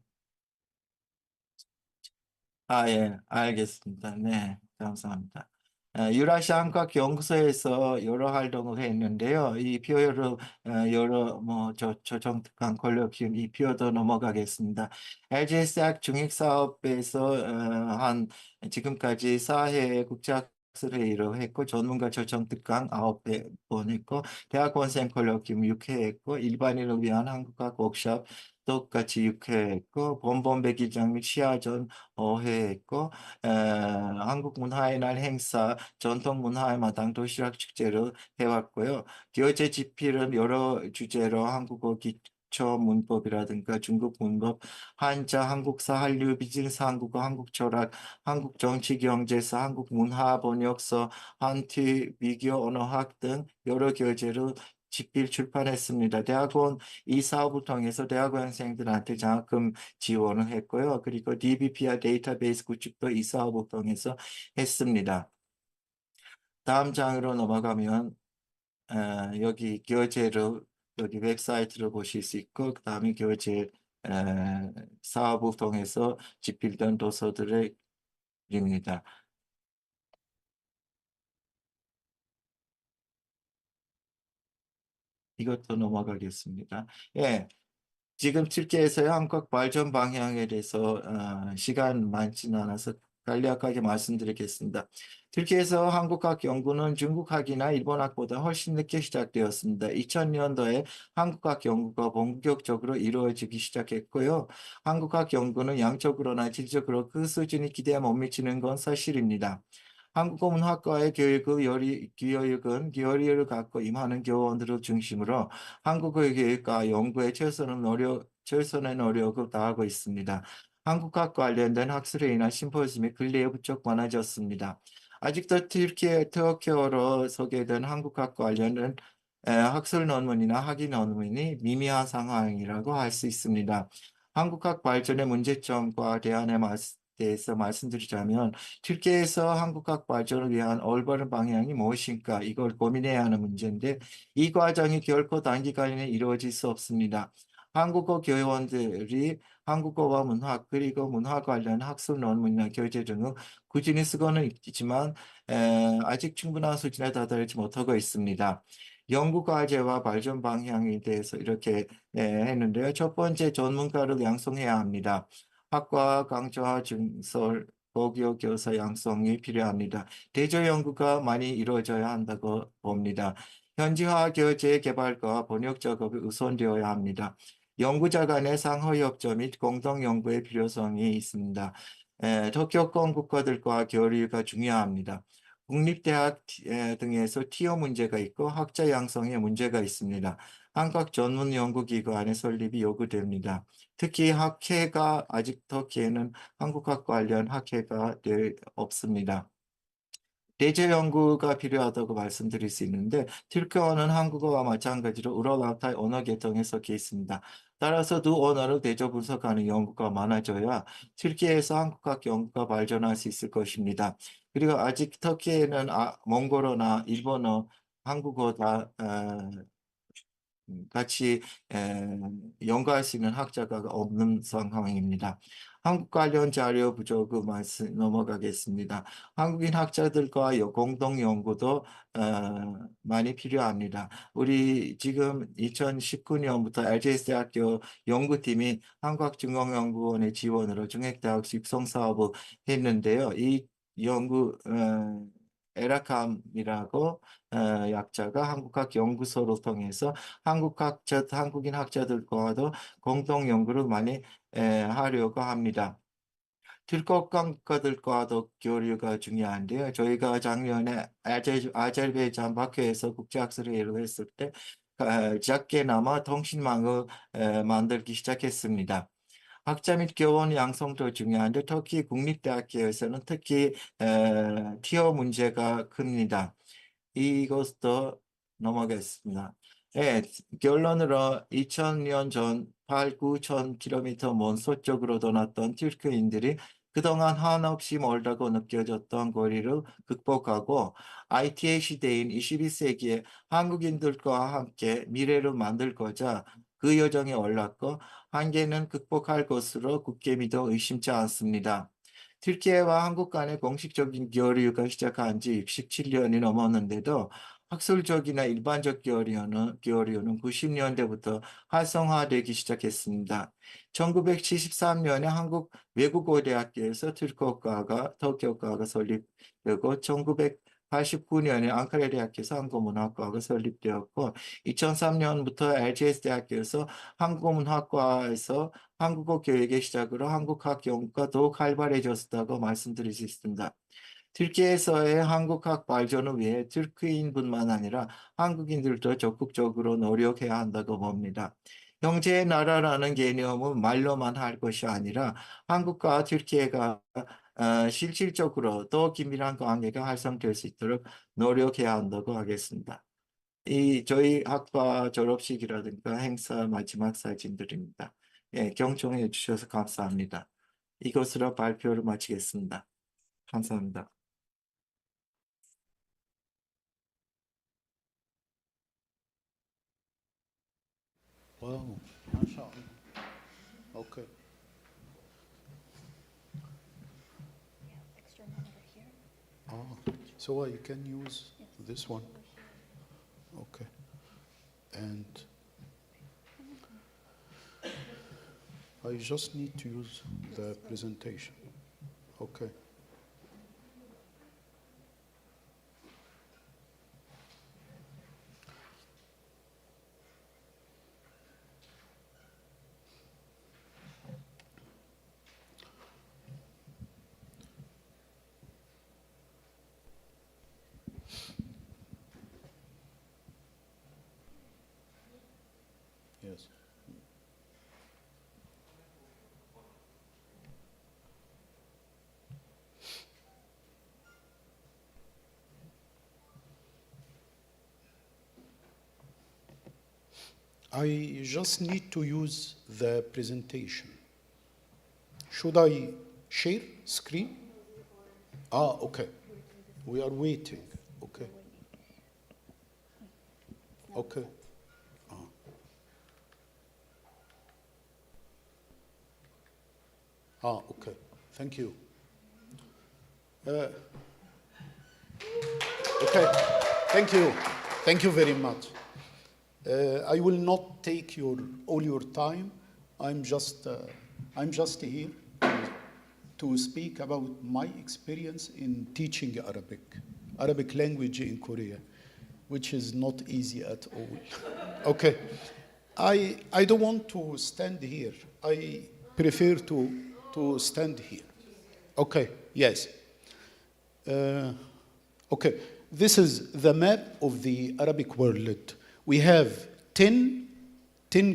예, 알겠습니다. 네, 감사합니다. 유라시아 한국학 연구소에서 여러 활동을 했는데요. 이 표를 여러 저정특한 권력기운 이 표도 넘어가겠습니다. LGS 대학 중익사업에서 한 지금까지 4회 국제학술회의를 했고 전문가 저정특강 9번 했고 대학원생 권력기운 6회 했고 일반인을 위한 한국학 워크숍 똑같이 6회 했고 본범배 기장 및 시야전 5회 했고 한국 문화의 날 행사 전통 문화의 마당 도시락 축제를 해왔고요. 교재 집필은 여러 주제로 한국어 기초 문법이라든가 중국 문법, 한자, 한국사, 한류, 비즈니스 한국어, 한국 철학, 한국 정치 경제사, 한국 문화 번역서, 한티, 미디어 언어학 등 여러 교재를 집필 출판했습니다. 대학원 이 사업을 통해서 대학원생들한테 장학금 지원을 했고요. 그리고 DBP와 데이터베이스 구축도 이 사업을 통해서 했습니다. 다음 장으로 넘어가면 여기 교재를 여기 웹사이트를 보실 수 있고 그 다음에 교재 사업을 통해서 집필된 도서들입니다. 이것도 넘어가겠습니다. 예. 지금 튀르키예에서의 한국 발전 방향에 대해서 시간 많지는 않아서 간략하게 말씀드리겠습니다. 튀르키예에서 한국학 연구는 중국학이나 일본학보다 훨씬 늦게 시작되었습니다. 2000년도에 한국학 연구가 본격적으로 이루어지기 시작했고요. 한국학 연구는 양적으로나 질적으로 그 수준이 기대에 못 미치는 건 사실입니다. 한국어 문학과의 교육을 갖고 임하는 교원들을 중심으로 한국어 교육과 연구에 최선의 노력을 다하고 있습니다. 한국학 관련된 학술에 인한 심포지움이 근래에 부쩍 많아졌습니다. 아직도 터키어로 소개된 한국학 관련된 학술 논문이나 학위 논문이 미미한 상황이라고 할 수 있습니다. 한국학 발전의 문제점과 대해서 말씀드리자면 튀르키예에서 한국학 발전을 위한 올바른 방향이 무엇인가 이걸 고민해야 하는 문제인데 이 과정이 결코 단기간에 이루어질 수 없습니다. 한국어 교원들이 한국어와 문학 그리고 문화 관련 학술 논문이나 교재 등을 꾸준히 쓰고는 있지만 아직 충분한 수준에 다다르지 못하고 있습니다. 연구 과제와 발전 방향에 대해서 이렇게 했는데요. 첫 번째 전문가를 양성해야 합니다. 학과 강좌 증설 고교 교사 양성이 필요합니다. 대조 연구가 많이 이루어져야 한다고 봅니다. 현지화 교재 개발과 번역 작업이 우선되어야 합니다. 연구자 간의 상호협조 및 공동 연구의 필요성이 있습니다. 터키권 국가들과 교류가 중요합니다. 국립대학 등에서 티어 문제가 있고 학자 양성에 문제가 있습니다. 한국 전문 연구기관의 설립이 요구됩니다. 특히 학회가 아직 터키에는 한국학 관련 학회가 없습니다. 대제 연구가 필요하다고 말씀드릴 수 있는데 튀르키어는 한국어와 마찬가지로 우랄아타이 언어 계통에 섞여 있습니다. 따라서 두 언어를 대조 분석하는 연구가 많아져야 튀르키예에서 한국학 연구가 발전할 수 있을 것입니다. 그리고 아직 터키에는 몽골어나 일본어, 한국어 다 같이 연구할 수 있는 학자가 없는 상황입니다. 한국 관련 자료 부족을 넘어가겠습니다. 한국인 학자들과 공동 연구도 많이 필요합니다. 우리 지금 2019년부터 LJS대학교 연구팀이 한국학중앙연구원의 지원으로 중핵대학 육성 사업을 했는데요. 이 연구 에라캄이라고 약자가 한국학 연구소를 통해서 한국인 학자들과도 공동 연구를 많이 하려고 합니다. 튀르키예 학과들과도 교류가 중요한데요. 저희가 작년에 아제르바이잔 바쿠에서 국제학술회의를 했을 때 작게나마 통신망을 만들기 시작했습니다. 학자 및 교원 양성도 중요한데 터키 국립대학교에서는 특히 티어 문제가 큽니다. 이것도 넘어가겠습니다. 네, 결론으로 2000년 전 8, 9천 킬로미터 먼 서쪽으로 떠났던 튀르키예인들이 그동안 한없이 멀다고 느껴졌던 거리를 극복하고 ITA 시대인 21세기에 한국인들과 함께 미래를 만들고자 그 여정에 올랐고 한계는 극복할 것으로 굳게 믿어 의심치 않습니다. 튀르키예와 한국 간의 공식적인 교류가 시작한 지 67년이 넘었는데도 학술적이나 일반적 교류는 90년대부터 활성화되기 시작했습니다. 1973년에 한국 외국어대학교에서 터키어과가 설립되고 1989년에 앙카라 대학교에서 한국문학과가 설립되었고 2003년부터 LGS 대학교에서 한국문학과에서 한국어 교육의 시작으로 한국학 연구가 더욱 활발해졌다고 말씀드릴 수 있습니다. 튀르키예에서의 한국학 발전을 위해 튀르키예인뿐만 아니라 한국인들도 적극적으로 노력해야 한다고 봅니다. 형제의 나라라는 개념은 말로만 할 것이 아니라 한국과 튀르키예가 실질적으로 더 긴밀한 관계가 활성될 수 있도록 노력해야 한다고 하겠습니다. 저희 학과 졸업식이라든가 행사 마지막 사진들입니다. 예, 경청해 주셔서 감사합니다. 이것으로 발표를 마치겠습니다. 감사합니다. Wow, mashallah. Okay. So you can use this one. Okay. And I just need to use the presentation. Okay. I just need to use the presentation. Should I share screen? Okay. We are waiting. Okay. Okay. Okay. Thank you. Okay. Thank you. Thank you very much. I will not take all your time. I'm just here to speak about my experience in teaching Arabic language in Korea, which is not easy at all. Okay. I don't want to stand here. I prefer to stand here. Okay, yes. Okay, this is the map of the Arabic world. We have 10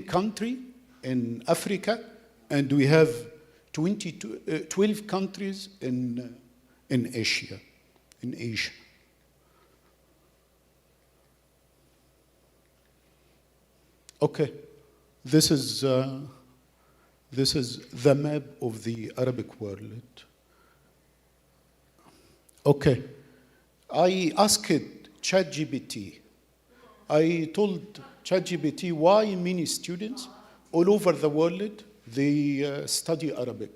countries in Africa, and we have 12 countries in Asia. Okay, this is the map of the Arabic world. Okay, I asked ChatGPT. I told ChatGPT why many students all over the world they study Arabic,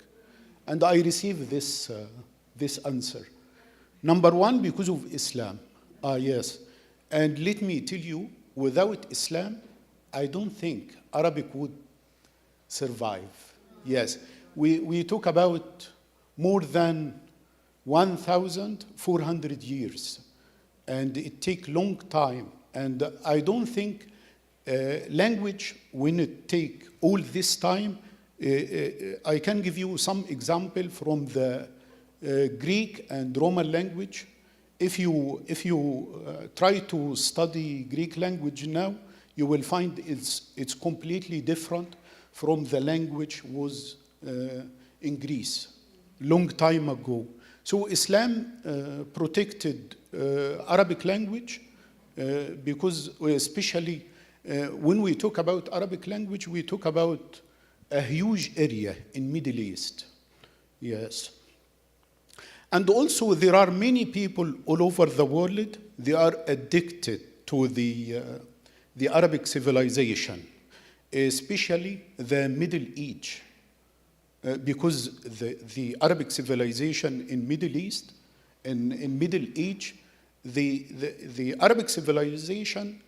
and I received this answer. Number one, because of Islam. Yes, and let me tell you, without Islam, I don't think Arabic would survive. Yes, we talk about more than 1,400 years, and it takes long time. And I don't think language, when it take all this time, I can give you some example from the Greek and Roman language. If you try to study Greek language now, you will find it's completely different from the language was in Greece long time ago. So Islam protected Arabic language because especially when we talk about Arabic language, we talk about a huge area in Middle East. Yes. And also there are many people all over the world, they are addicted to the Arabic civilization, especially the Middle East. Because the Arabic civilization in Middle East, in Middle East, the Arabic civilization,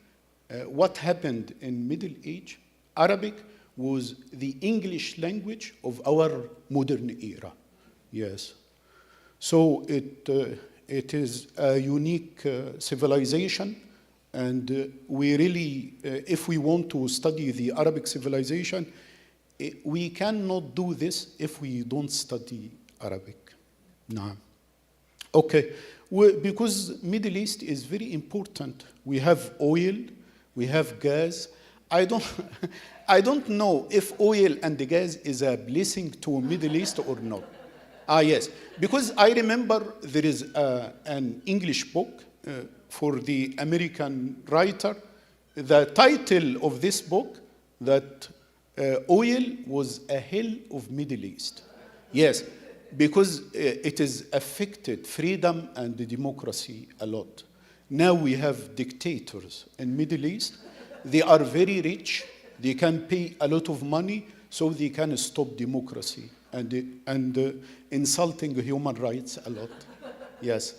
what happened in Middle East, Arabic was the English language of our modern era. Yes. So it is a unique civilization, and we really, if we want to study the Arabic civilization, we cannot do this if we don't study Arabic. No. Okay, because Middle East is very important. We have oil, we have gas. I don't know if oil and the gas is a blessing to Middle East or not. Yes, because I remember there is an English book for the American writer. The title of this book, that oil was a hell of Middle East. Yes, because it has affected freedom and democracy a lot. Now we have dictators in Middle East. They are very rich. They can pay a lot of money so they can stop democracy and insulting human rights a lot. Yes.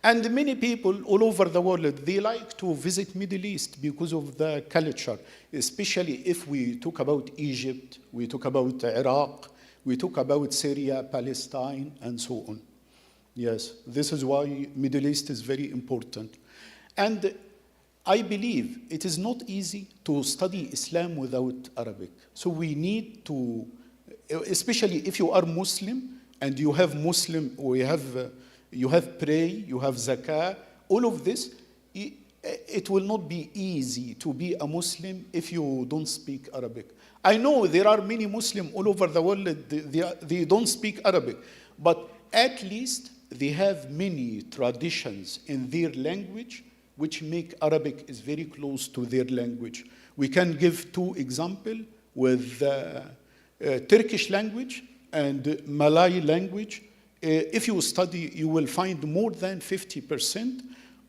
And many people all over the world, they like to visit Middle East because of the culture, especially if we talk about Egypt, we talk about Iraq, we talk about Syria, Palestine, and so on. Yes, this is why Middle East is very important. And I believe it is not easy to study Islam without Arabic. So we need to, especially if you are Muslim and you have Muslim, or you have pray, you have zakah, all of this, it will not be easy to be a Muslim if you don't speak Arabic. I know there are many Muslims all over the world, they don't speak Arabic, but at least they have many traditions in their language which make Arabic is very close to their language. We can give two examples with Turkish language and Malay language. If you study, you will find more than 50%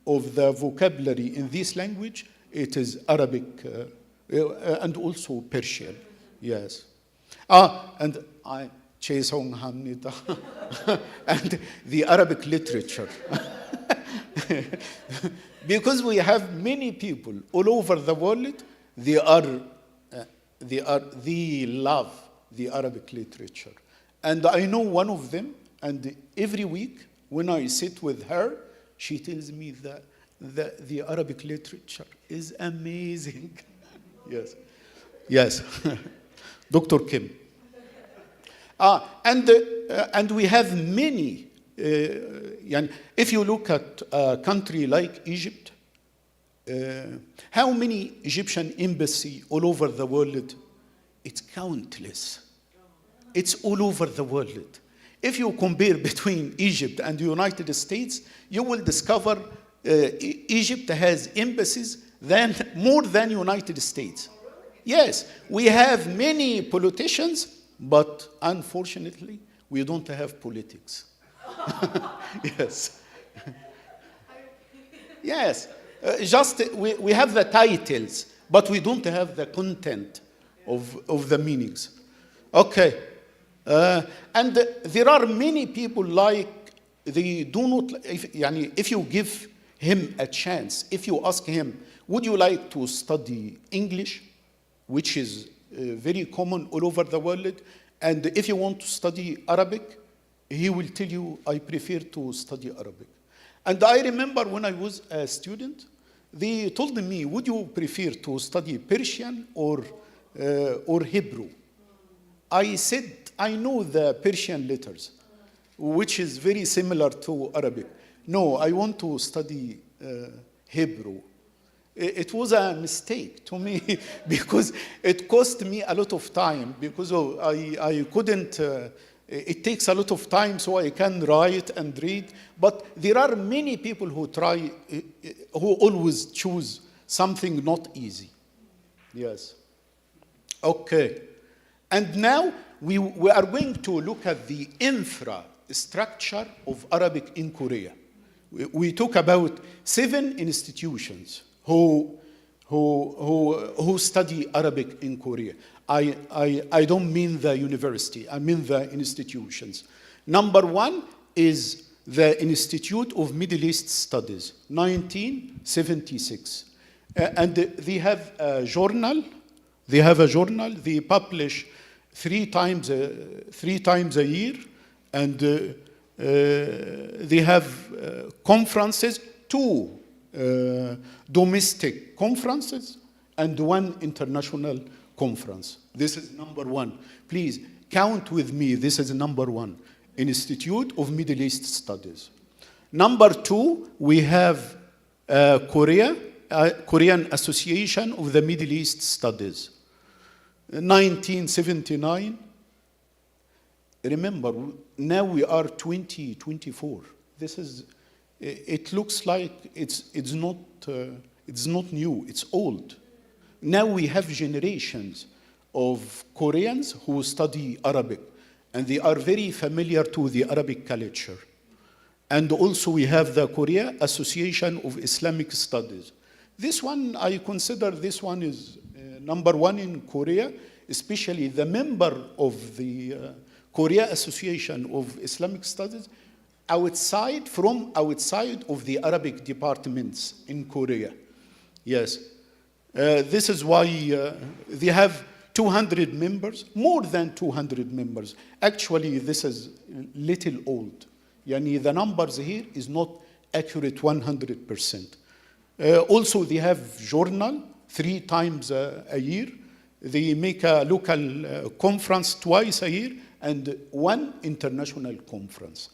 of the vocabulary in this language, it is Arabic and also Persian, yes. And I, and the Arabic literature. Because we have many people all over the world, they love the Arabic literature. And I know one of them, and every week when I sit with her, she tells me that the Arabic literature is amazing. Yes, yes. Dr. Kim. And we have many. If you look at a country like Egypt, how many Egyptian embassies all over the world? It's countless. It's all over the world. If you compare between Egypt and the United States, you will discover Egypt has embassies more than United States. Yes, we have many politicians, but unfortunately, we don't have politics. Yes. Yes. We have the titles, but we don't have the content of the meanings. Okay. And there are many people like, they do not, if you give him a chance, if you ask him, would you like to study English, which is very common all over the world, and if you want to study Arabic, he will tell you, I prefer to study Arabic. And I remember when I was a student, they told me, would you prefer to study Persian or Hebrew? I said, I know the Persian letters, which is very similar to Arabic. No, I want to study Hebrew. It was a mistake to me because it cost me a lot of time because I couldn't, it takes a lot of time so I can write and read. But there are many people who who always choose something not easy. Yes. Okay. And now we are going to look at the infrastructure of Arabic in Korea. We talk about 7 institutions who study Arabic in Korea. I don't mean the university, I mean the institutions. Number 1 is the Institute of Middle East Studies, 1976. And they have a journal. They publish 3 times a year, and they have conferences, 2 domestic conferences and 1 international conference. This is number 1. Please count with me. This is number 1, Institute of Middle East Studies. Number 2, we have Korean Association of the Middle East Studies, 1979. Remember, now we are 2024. This is. It looks like it's not new. It's old. Now we have generations of Koreans who study Arabic, and they are very familiar to the Arabic culture. And also we have the Korea Association of Islamic Studies. This one, I consider this one is number 1 in Korea, especially the member of the Korea Association of Islamic Studies outside of the Arabic departments in Korea. Yes. This is why they have 200 members, more than 200 members. Actually, this is little old. The numbers here is not accurate 100%. Also, they have journal 3 times a year. They make a local conference twice a year and 1 international conference.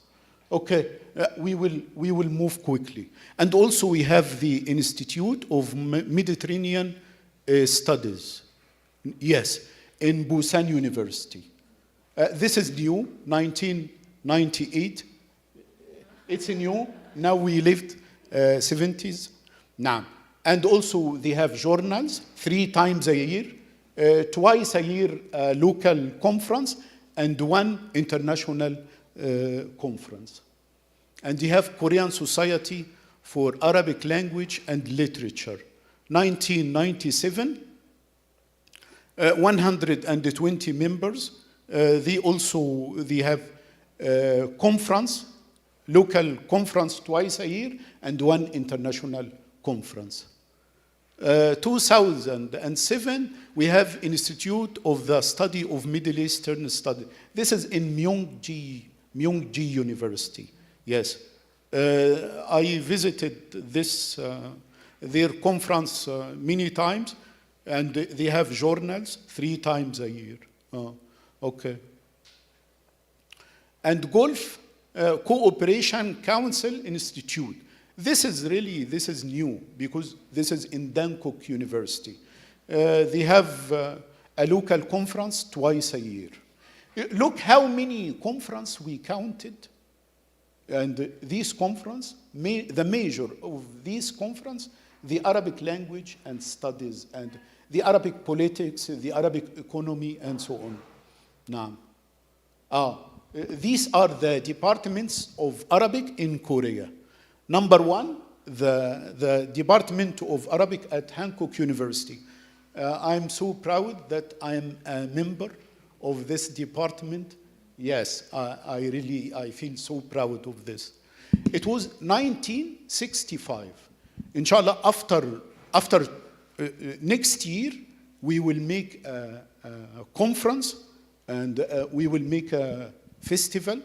Okay, we will move quickly. And also we have the Institute of Mediterranean Studies. Yes, in Busan University. This is new, 1998. It's new. Now we lived 70s. Now, And also they have journals 3 times a year, twice a year local conference, and 1 international conference. And they have Korean Society for Arabic Language and Literature, 1997, 120 members. They have conference, local conference twice a year, and 1 international conference. 2007, we have Institute of the Study of Middle Eastern Study. This is in Myongji University. Yes. I visited their conference many times, and they have journals 3 times a year. Okay. And Gulf Cooperation Council Institute. This is new, because this is in Bangkok University. They have a local conference twice a year. Look how many conferences we counted. And this conference, the major of this conference, the Arabic language and studies, and the Arabic politics, the Arabic economy, and so on. Now, these are the departments of Arabic in Korea. Number 1, the Department of Arabic at Hankook University. I'm so proud that I am a member of this department. Yes, I feel so proud of this. It was 1965. Inshallah, after next year, we will make a conference, and we will make a festival,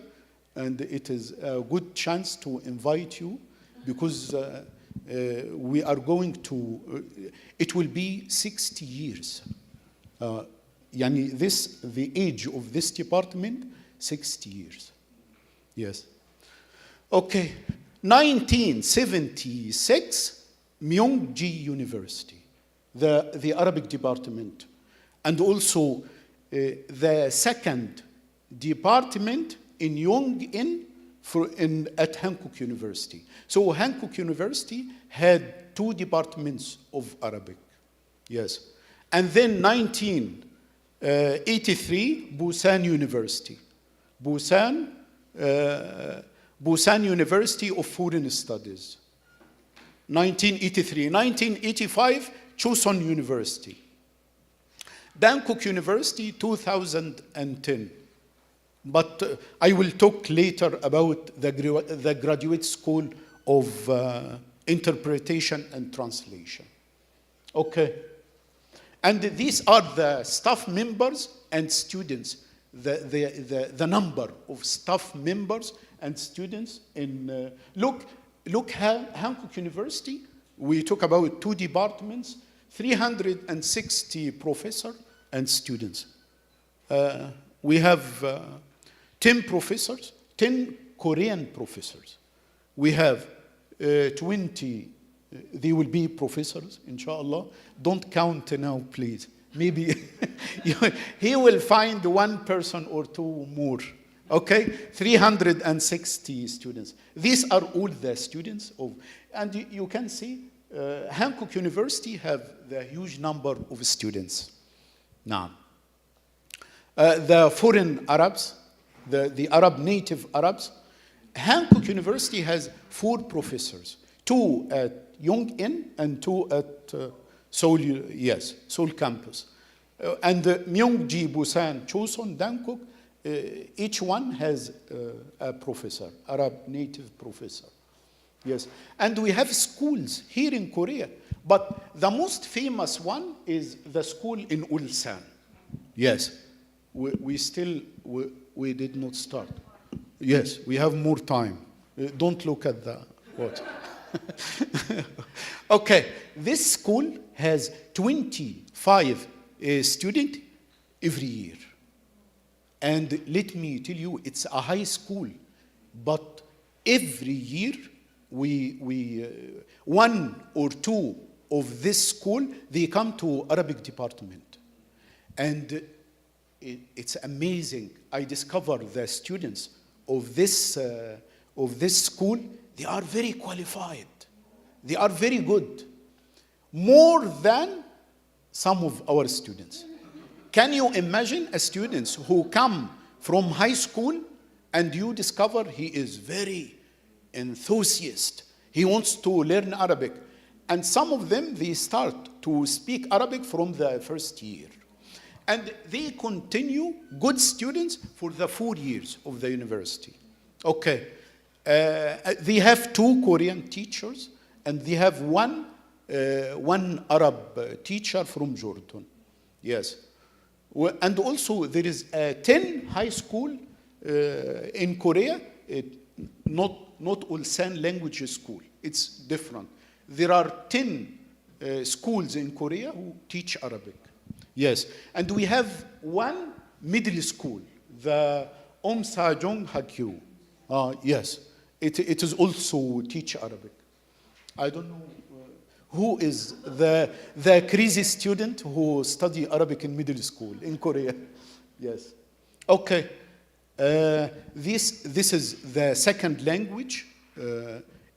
and it is a good chance to invite you, because we are going to, it will be 60 years. The age of this department, 60 years. Yes. Okay. 1976, Myongji University, the Arabic department, and also the second department in Yongin at Hankook University. So Hankook University had 2 departments of Arabic. Yes. And then 1983, Busan University. Busan University of Foreign Studies. 1983. 1985, Chosun University. Bangkok University, 2010. But I will talk later about the Graduate School of Interpretation and Translation. Okay. And these are the staff members and students, the number of staff members and students in, look how Hankook University, we talk about 2 departments, 360 professors and students. We have 10 professors, 10 Korean professors. We have 20, they will be professors, inshallah. Don't count now, please. Maybe he will find 1 person or 2 more. Okay, 360 students. These are all the students of, and you can see Hankook University have the huge number of students. Now, the foreign Arabs, the Arab native Arabs, Hankook University has 4 professors, 2 at Yongin and 2 at Seoul, Seoul campus. And Myongji, Busan, Chosun, Bangkok, each one has a professor, Arab native professor. Yes, and we have schools here in Korea, but the most famous one is the school in Ulsan. Yes, we did not start. Yes, we have more time. Don't look at the what. Okay, this school has 25 students every year. And let me tell you, it's a high school, but every year we 1 or 2 of this school, they come to Arabic department. And it's amazing. I discovered the students of this school, they are very qualified. They are very good. more than some of our students. Can you imagine a student who come from high school and you discover he is very enthusiast. He wants to learn Arabic. And some of them, they start to speak Arabic from the first year. And they continue, good students, for the 4 years of the university. Okay. They have 2 Korean teachers, and they have one Arab teacher from Jordan. Yes. And also there is 10 high school in Korea, not Ulsan language school. It's different. There are 10 schools in Korea who teach Arabic. Yes. And we have one middle school, the Omsajong Hakyu. Yes. It is also teach Arabic. I don't know who is the crazy student who study Arabic in middle school in Korea. Yes. Okay. This is the second language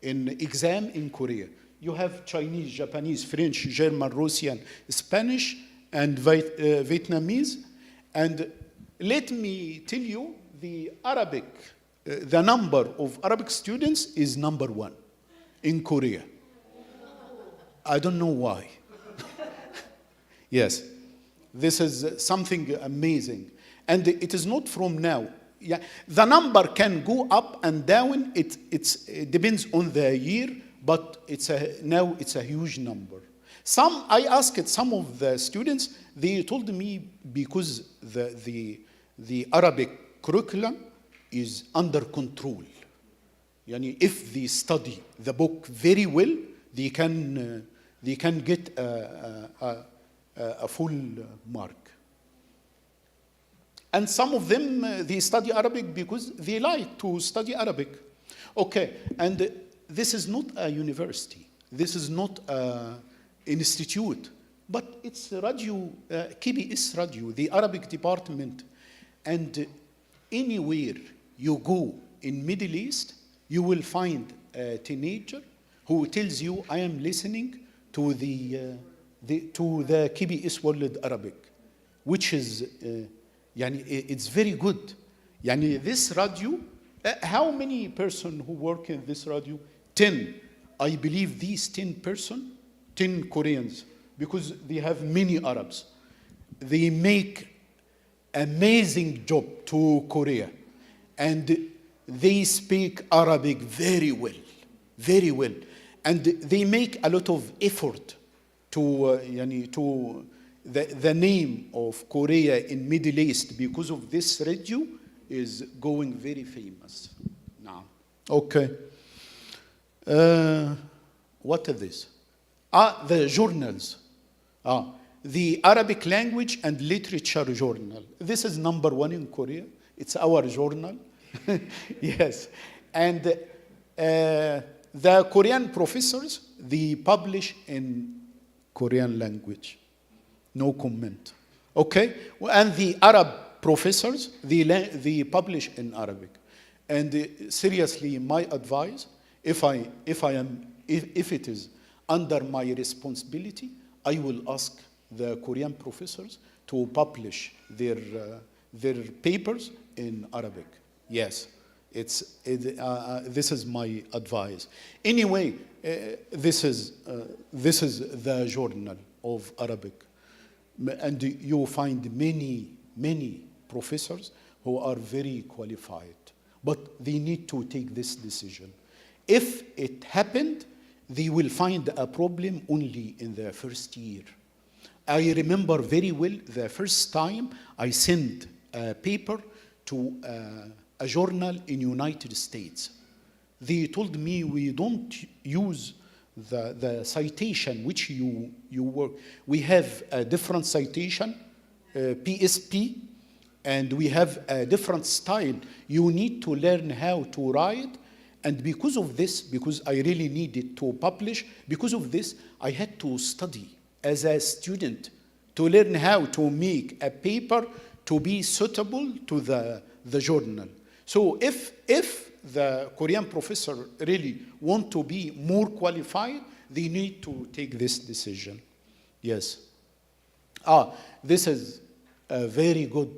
in exam in Korea. You have Chinese, Japanese, French, German, Russian, Spanish, and Vietnamese. And let me tell you, the Arabic, the number of Arabic students is number 1 in Korea. I don't know why. Yes, this is something amazing. And it is not from now. Yeah, the number can go up and down. It depends on the year, but now it's a huge number. I asked some of the students, they told me because the Arabic curriculum is under control. Yani if they study the book very well, they can get a full mark. And some of them, they study Arabic because they like to study Arabic. Okay, and this is not a university. This is not an institute, but it's radio, KBS radio, the Arabic department. And anywhere you go in Middle East, you will find a teenager who tells you, I am listening to the KBS World Arabic, which is, it's very good. This radio, how many persons who work in this radio? 10. I believe these 10 persons, 10 Koreans, because they have many Arabs. They make amazing job to Korea. And they speak Arabic very well, very well. And they make a lot of effort to the name of Korea in Middle East because of this radio is going very famous now. Okay. What is this? The journals. The Arabic Language and Literature Journal. This is number 1 in Korea. It's our journal. Yes. And the Korean professors, they publish in Korean language. No comment. Okay? And the Arab professors, they publish in Arabic. And seriously, my advice, if it is under my responsibility, I will ask the Korean professors to publish their papers in Arabic. Yes, this is my advice. Anyway, this is the journal of Arabic, and you find many professors who are very qualified, but they need to take this decision. If it happened, they will find a problem only in the first year. I remember very well the first time I sent a paper to a journal in United States. They told me we don't use the citation which you work. We have a different citation, PSP, and we have a different style. You need to learn how to write. And because of this, because I really needed to publish, because of this, I had to study as a student to learn how to make a paper to be suitable to the journal. So if the Korean professor really want to be more qualified, they need to take this decision. Yes. This is a very good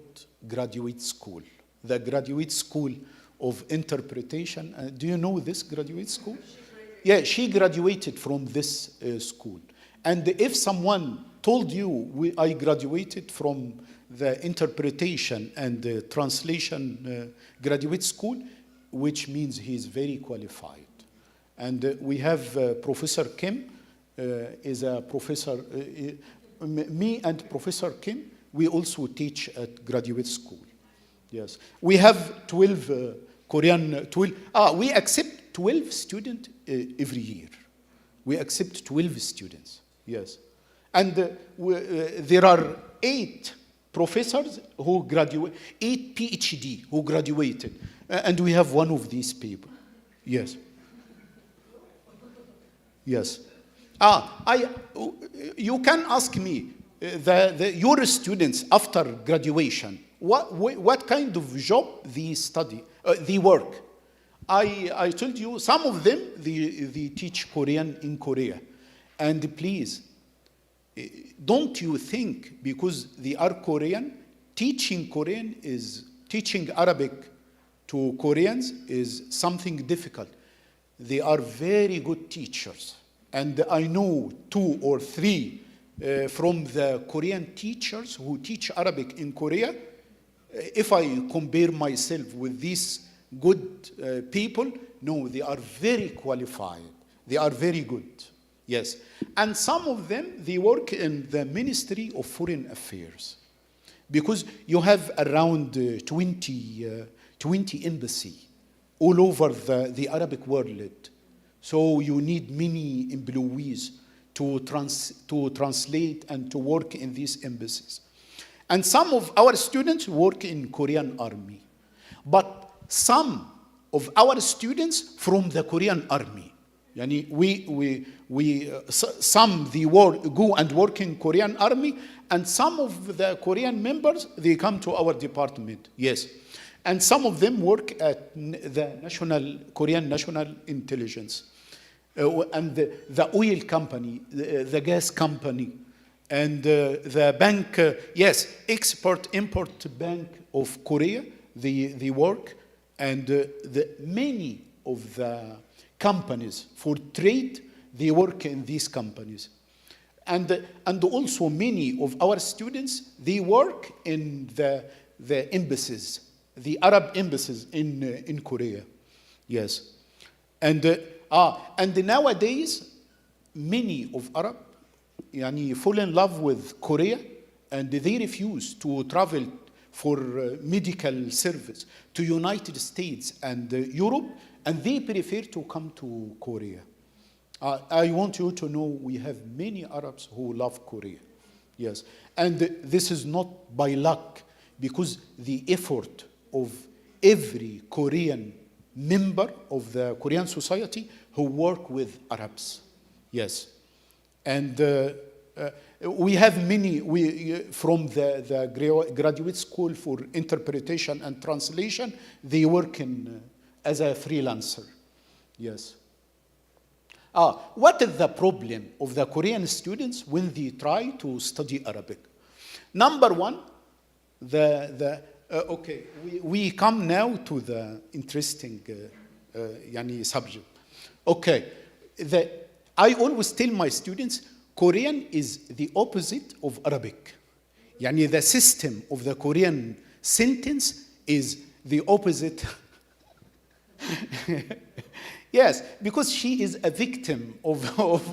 graduate school. The Graduate School of Interpretation. Do you know this graduate school? Yeah, she graduated from this school. And if someone told you, I graduated from the interpretation and the translation graduate school, which means he's very qualified. And we have Professor Kim is a professor. Me and Professor Kim, we also teach at graduate school. Yes, we have 12 Korean. We accept 12 students every year. We accept 12 students. Yes, and there are 8 professors who graduate, 8 PhD who graduated, and we have one of these people. Yes. Yes. You can ask me, your students after graduation, what kind of job they study, they work. I told you, some of them, they teach Korean in Korea. And please, don't you think because they are Korean, teaching Arabic to Koreans is something difficult. They are very good teachers. And I know 2 or 3 from the Korean teachers who teach Arabic in Korea. If I compare myself with these good people, no, they are very qualified. They are very good. Yes. And some of them, they work in the Ministry of Foreign Affairs. Because you have around 20 embassies all over the Arabic world. So you need many employees to translate and to work in these embassies. And some of our students work in Korean Army. But some of our students from the Korean Army. Yani some they go and work in Korean Army, and some of the Korean members, they come to our department. Yes. And some of them work at the Korean National Intelligence. And the oil company, the gas company, and the bank, Export-Import Bank of Korea, they work, and many of the companies for trade, they work in these companies. And also many of our students, they work in the embassies, the Arab embassies in Korea. Yes. And nowadays, many of Arab fall in love with Korea, and they refuse to travel for medical service to United States and Europe, and they prefer to come to Korea. I want you to know we have many Arabs who love Korea. Yes. And this is not by luck, because the effort of every Korean member of the Korean society who work with Arabs. Yes. And we have many from the graduate school for interpretation and translation, they work as a freelancer. Yes. What is the problem of the Korean students when they try to study Arabic? Number one, we come now to the interesting subject. Okay, I always tell my students, Korean is the opposite of Arabic. The system of the Korean sentence is the opposite. Yes, because she is a victim of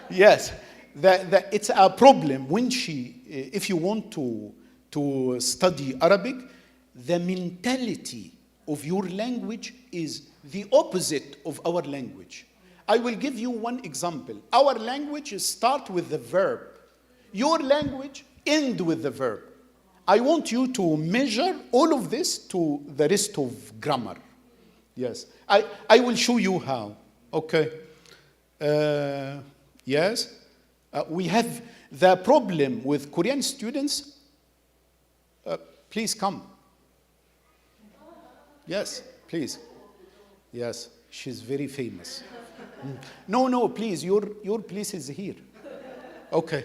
yes. It's a problem when if you want to study Arabic, the mentality of your language is the opposite of our language. I will give you one example. Our language starts with the verb. Your language ends with the verb. I want you to measure all of this to the rest of grammar. Yes. I will show you how. Okay. Yes. We have the problem with Korean students. Please come. Yes, please. Yes, she's very famous. No, please, your place is here. Okay.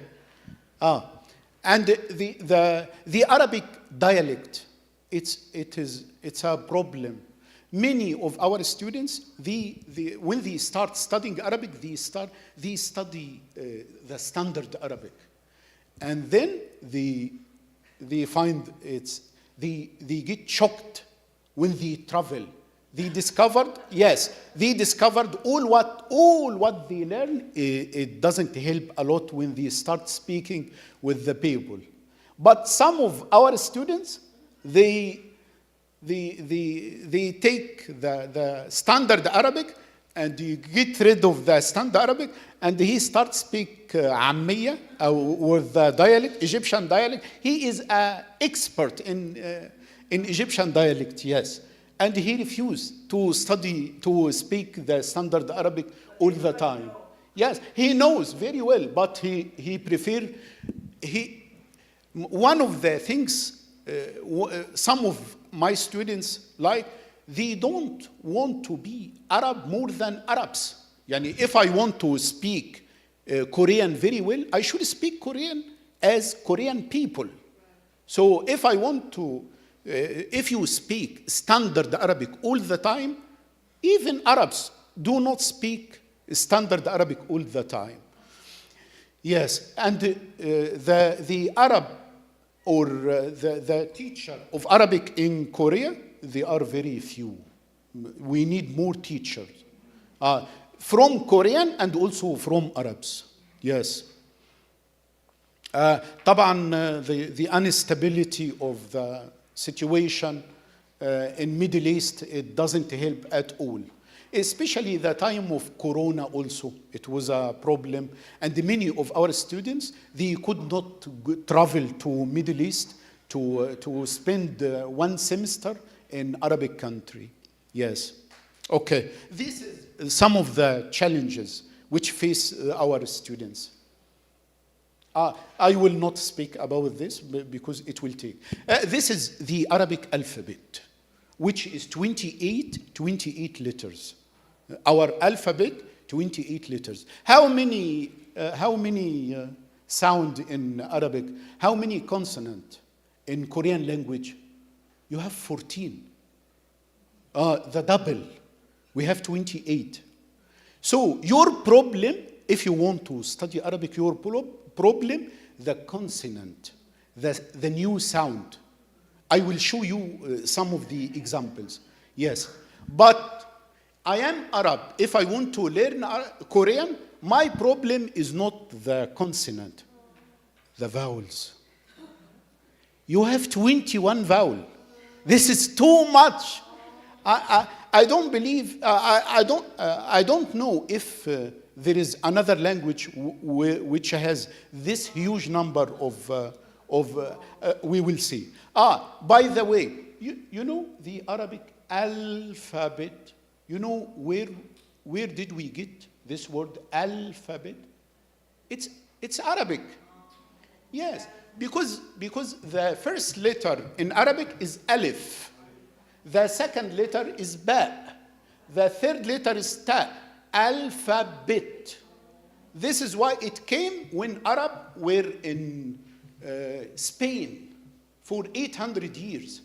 And the Arabic dialect, it's a problem. Many of our students, when they start studying Arabic, they study the standard Arabic, and then they find they get shocked when they travel. They discovered all what they learn. It doesn't help a lot when they start speaking with the people. But some of our students, they take the standard Arabic and you get rid of the standard Arabic, and he starts speak Ammiya or the dialect, Egyptian dialect. He is an expert in Egyptian dialect, yes. And he refused to speak the standard Arabic all the time. Yes, he knows very well, but he one of the things some of my students like, they don't want to be Arab more than Arabs. Yani if I want to speak Korean very well, I should speak Korean as Korean people. So if I want to, if you speak standard Arabic all the time, even Arabs do not speak standard Arabic all the time. Yes, and the Arab or the teacher of Arabic in Korea, they are very few. We need more teachers from Korean and also from Arabs. Yes. طبعا the instability of the situation in Middle East, it doesn't help at all. Especially the time of Corona also, it was a problem. And many of our students, they could not travel to Middle East to spend one semester in Arabic country. Yes. Okay. This is some of the challenges which face our students. I will not speak about this because it will take. This is the Arabic alphabet, which is 28 letters. Our alphabet, 28 letters. How many sound in Arabic? How many consonant in Korean language? You have 14. The double. We have 28. So your problem, if you want to study Arabic, your problem, the consonant, the new sound. I will show you some of the examples. Yes, but I am Arab. If I want to learn Korean, my problem is not the consonant, the vowels. You have 21 vowels. This is too much. I don't believe, I don't know if there is another language which has this huge number of we will see. By the way, you know the Arabic alphabet. You know where did we get this word alphabet? It's Arabic. Yes, because the first letter in Arabic is alif. The second letter is ba. The third letter is ta. Alphabet. This is why it came when Arab were in Spain for 800 years.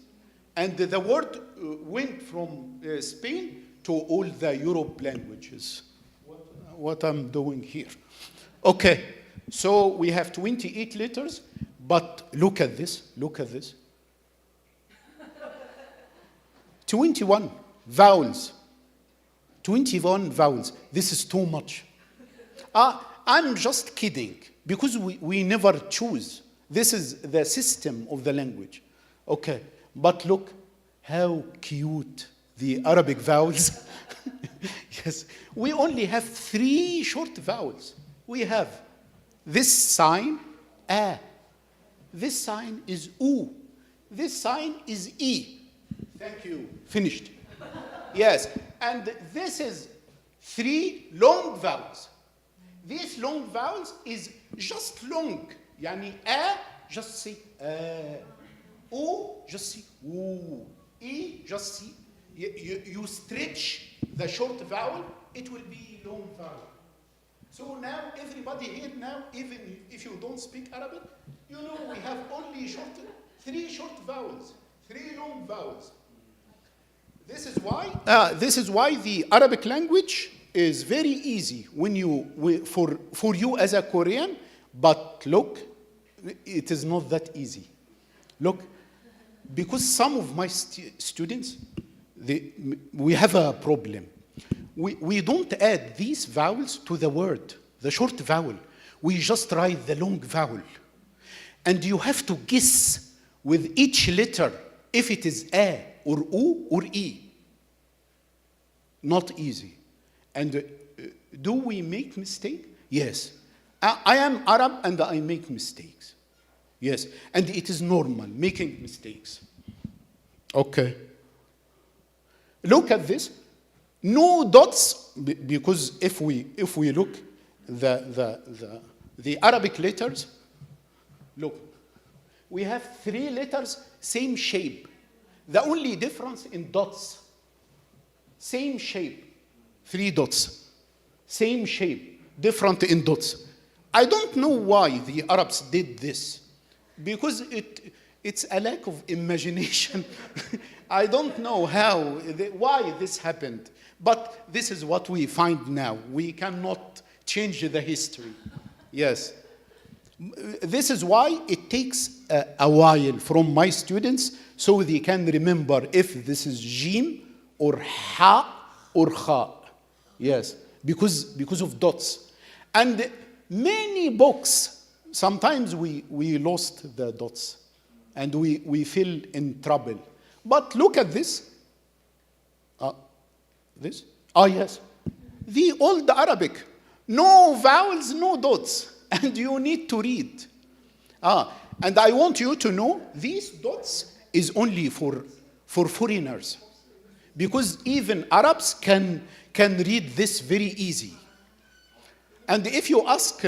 And the word went from Spain to all the Europe languages. What I'm doing here. Okay, so we have 28 letters, but look at this. 21 vowels. 21 vowels. This is too much. I'm just kidding, because we never choose. This is the system of the language. Okay, but look how cute the Arabic vowels. Yes, we only have 3 short vowels. We have this sign, a. This sign is u. This sign is e. Thank you. Finished. Yes, and this is 3 long vowels. These long vowels is just long. Yani a, just say a. O, just say oo. E, just say You stretch the short vowel, it will be long vowel. So now everybody here now, even if you don't speak Arabic, you know we have only three short vowels, three long vowels. This is why the Arabic language is very easy for you as a Korean. But look, it is not that easy. Look, because some of my students, we have a problem. We don't add these vowels to the word, the short vowel. We just write the long vowel. And you have to guess with each letter if it is A or U or E. Not easy. And do we make mistake? Yes. I am Arab and I make mistakes. Yes. And it is normal, making mistakes. Okay. Look at this. No dots, because if we look the Arabic letters, look, we have three letters, same shape. The only difference in dots, same shape, three dots, same shape, different in dots. I don't know why the Arabs did this, because it's a lack of imagination. I don't know why this happened, but this is what we find now. We cannot change the history. Yes. This is why it takes a while from my students so they can remember if this is jim or ha or kha. Yes, because of dots. And many books, sometimes we lost the dots and we feel in trouble. But look at this. This? Yes. The old Arabic. No vowels, no dots. And you need to read. And I want you to know these dots is only for foreigners. Because even Arabs can read this very easy. And if you ask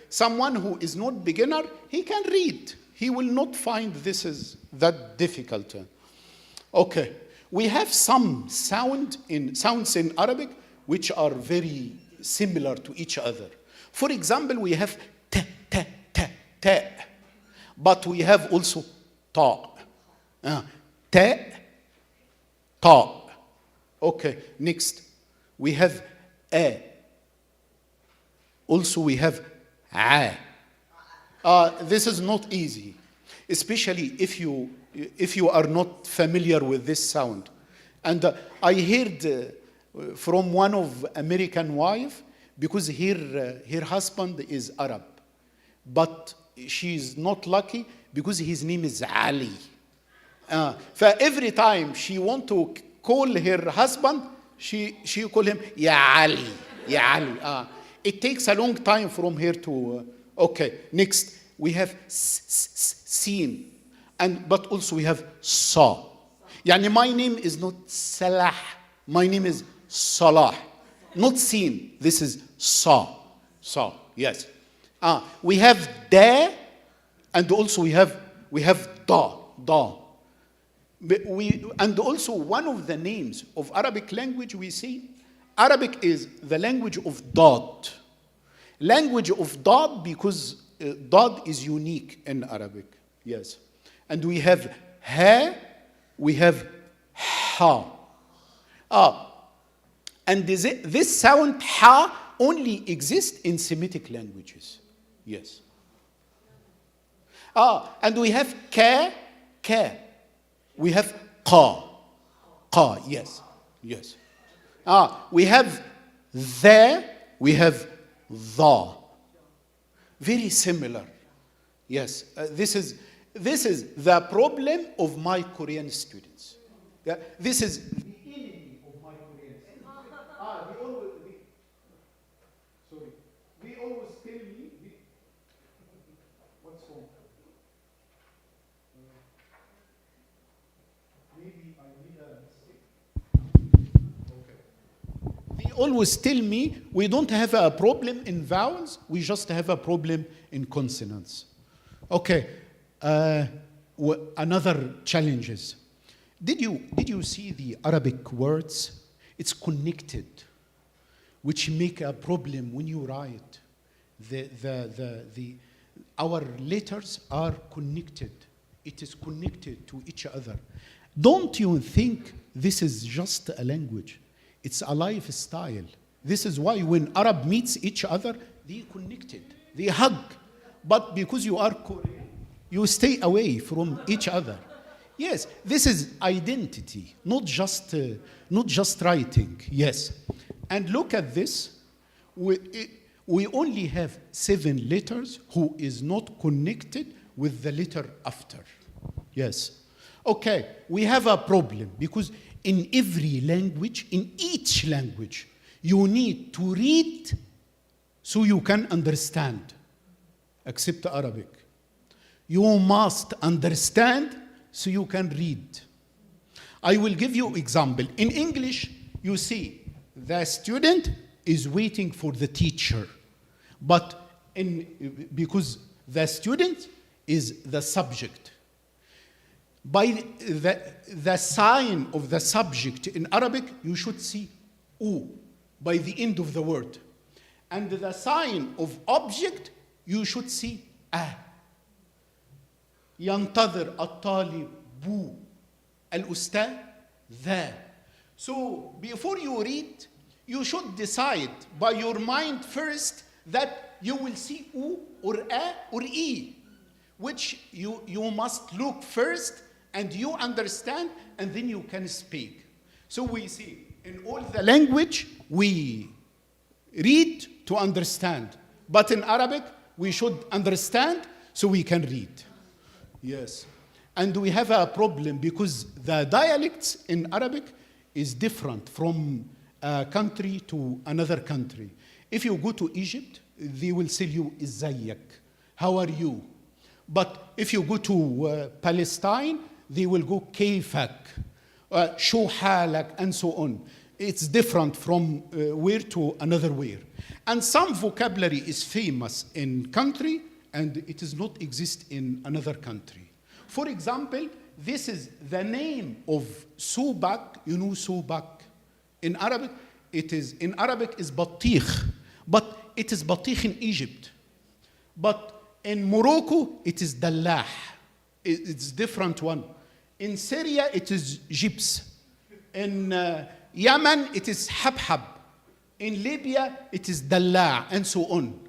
someone who is not beginner, he can read. He will not find this is that difficult. Okay, we have some sounds in Arabic which are very similar to each other. For example, we have t, t, t, t, but we have also ta. T, ta. Okay, next we have a. Also we have a. This is not easy, especially if you are not familiar with this sound. And I heard from one of American wife, because her husband is Arab, but she is not lucky because his name is Ali. For every time she want to call her husband, she call him Ya Ali, Ya Ali. It takes a long time from her to. Okay, next we have sin, but also we have sa. Yani my name is not Salah, my name is Salah, not sin. This is sa, yes. We have da, and also we have da. And also one of the names of Arabic language we see, Arabic is the language of Dad. Language of Dad because Dad is unique in Arabic. Yes. And we have ha, we have ha. And this sound ha only exists in Semitic languages. Yes. And we have ka. We have qa, yes. We have the, we have the. Very similar. Yes, this is the problem of my Korean students. Yeah, this is the enemy of my Korean students. They always tell me, what's wrong? Maybe I made a mistake. Okay. They always tell me we don't have a problem in vowels, we just have a problem in consonants. Okay. Another challenges. Did you see the Arabic words? It's connected, which make a problem when you write. Our letters are connected. It is connected to each other. Don't you think this is just a language? It's a lifestyle. This is why when Arab meets each other, they connected, they hug. But because you are Korean, you stay away from each other. Yes, this is identity, not just writing. Yes, and look at this. We only have 7 letters who is not connected with the letter after. Yes. Okay, we have a problem because in every language, in each language, you need to read so you can understand, except Arabic. You must understand so you can read. I will give you example. In English, you see the student is waiting for the teacher, but because the student is the subject. By the sign of the subject in Arabic, you should see U by the end of the word. And the sign of object, you should see A. ينتظر الطالب الأستاذ ذا. So before you read, you should decide by your mind first that you will see U or A or E, which you must look first and you understand, and then you can speak. So we see in all the language, we read to understand. But in Arabic, we should understand so we can read. Yes. And we have a problem because the dialects in Arabic is different from a country to another country. If you go to Egypt, they will say you Izzayak. How are you? But if you go to Palestine, they will go Kayfak, Sho Halak, and so on. It's different from where to another where. And some vocabulary is famous in country and it does not exist in another country. For example, this is the name of Subak. You know Subak. In Arabic, is Batikh, but it is Batikh in Egypt. But in Morocco, it is Dallah. It's different one. In Syria, it is Gyps. In Yemen, it is Habhab. In Libya, it is Dallah, and so on.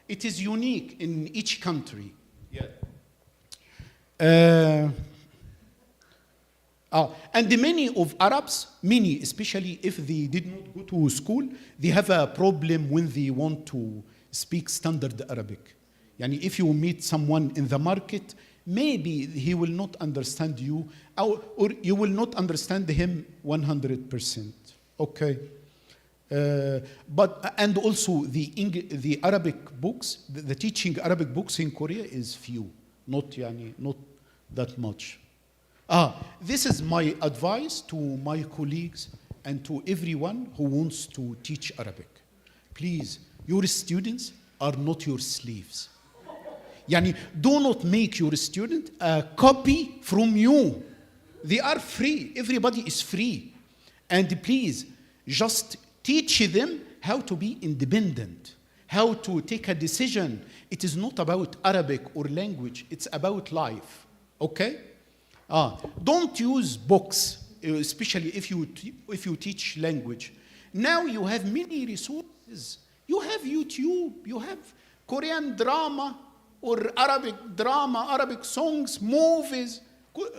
It is unique in each country. Yeah. And many of Arabs, especially if they did not go to school, they have a problem when they want to speak standard Arabic. Yani if you meet someone in the market, maybe he will not understand you, or you will not understand him 100%. Okay. And also the Arabic books, the teaching Arabic books in Korea is few, not that much. This is my advice to my colleagues and to everyone who wants to teach Arabic. Please, your students are not your slaves. Do not make your student a copy from you. They are free. Everybody is free. And please, just teach them how to be independent, how to take a decision. It is not about Arabic or language. It's about life. Okay? Don't use books, especially if you teach language. Now you have many resources. You have YouTube. You have Korean drama or Arabic drama, Arabic songs, movies.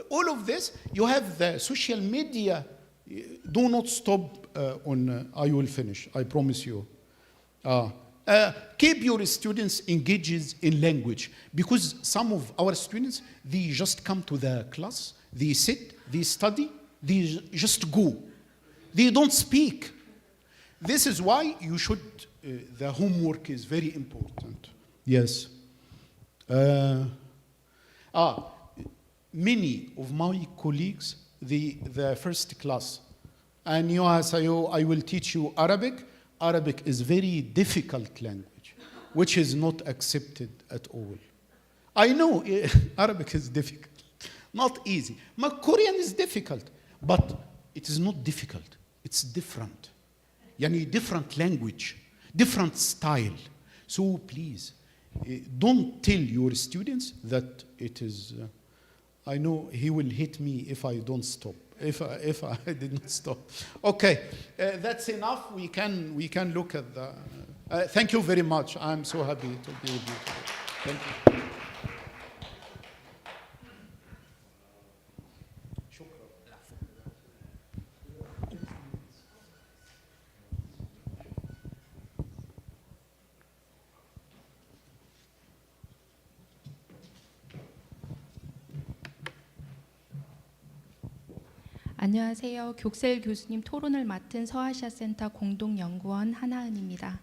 All of this. You have the social media. Do not stop I will finish, I promise you. Keep your students engaged in language, because some of our students, they just come to the class, they sit, they study, they just go. They don't speak. This is why you should, the homework is very important. Yes. Many of my colleagues, the first class, and I will teach you Arabic. Arabic is very difficult language, which is not accepted at all. I know Arabic is difficult, not easy. But Korean is difficult. But it is not difficult. It's different. Yani different language, different style. So please, don't tell your students that it is. I know he will hit me if I don't stop. If I did not stop. Okay, that's enough. We can look at the. Thank you very much. I'm so happy to be with you today. Thank you. 안녕하세요. 격셀 교수님 토론을 맡은 서아시아 센터 공동연구원 한하은입니다.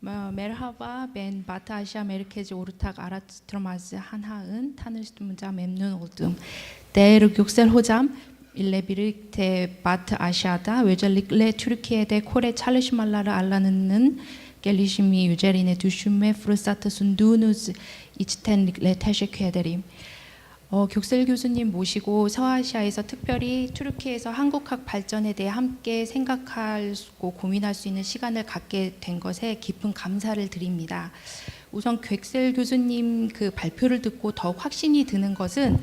Merhaba, ben Batı Asya Merkezi Ortak Araştırmacı Hanhaın. Tanıştığımıza memnun oldum. Değerli Göksel Hocam, ile birlikte Batı Asya'da özellikle Türkiye'de Kore çalışmaları alanının gelişimi üzerine düşünme fırsatı sunduğunuz içtenlikle teşekkür ederim. 격셀 교수님 모시고 서아시아에서 특별히 튀르키예에서 한국학 발전에 대해 함께 생각하고 고민할 수 있는 시간을 갖게 된 것에 깊은 감사를 드립니다. 우선 격셀 교수님 그 발표를 듣고 더욱 확신이 드는 것은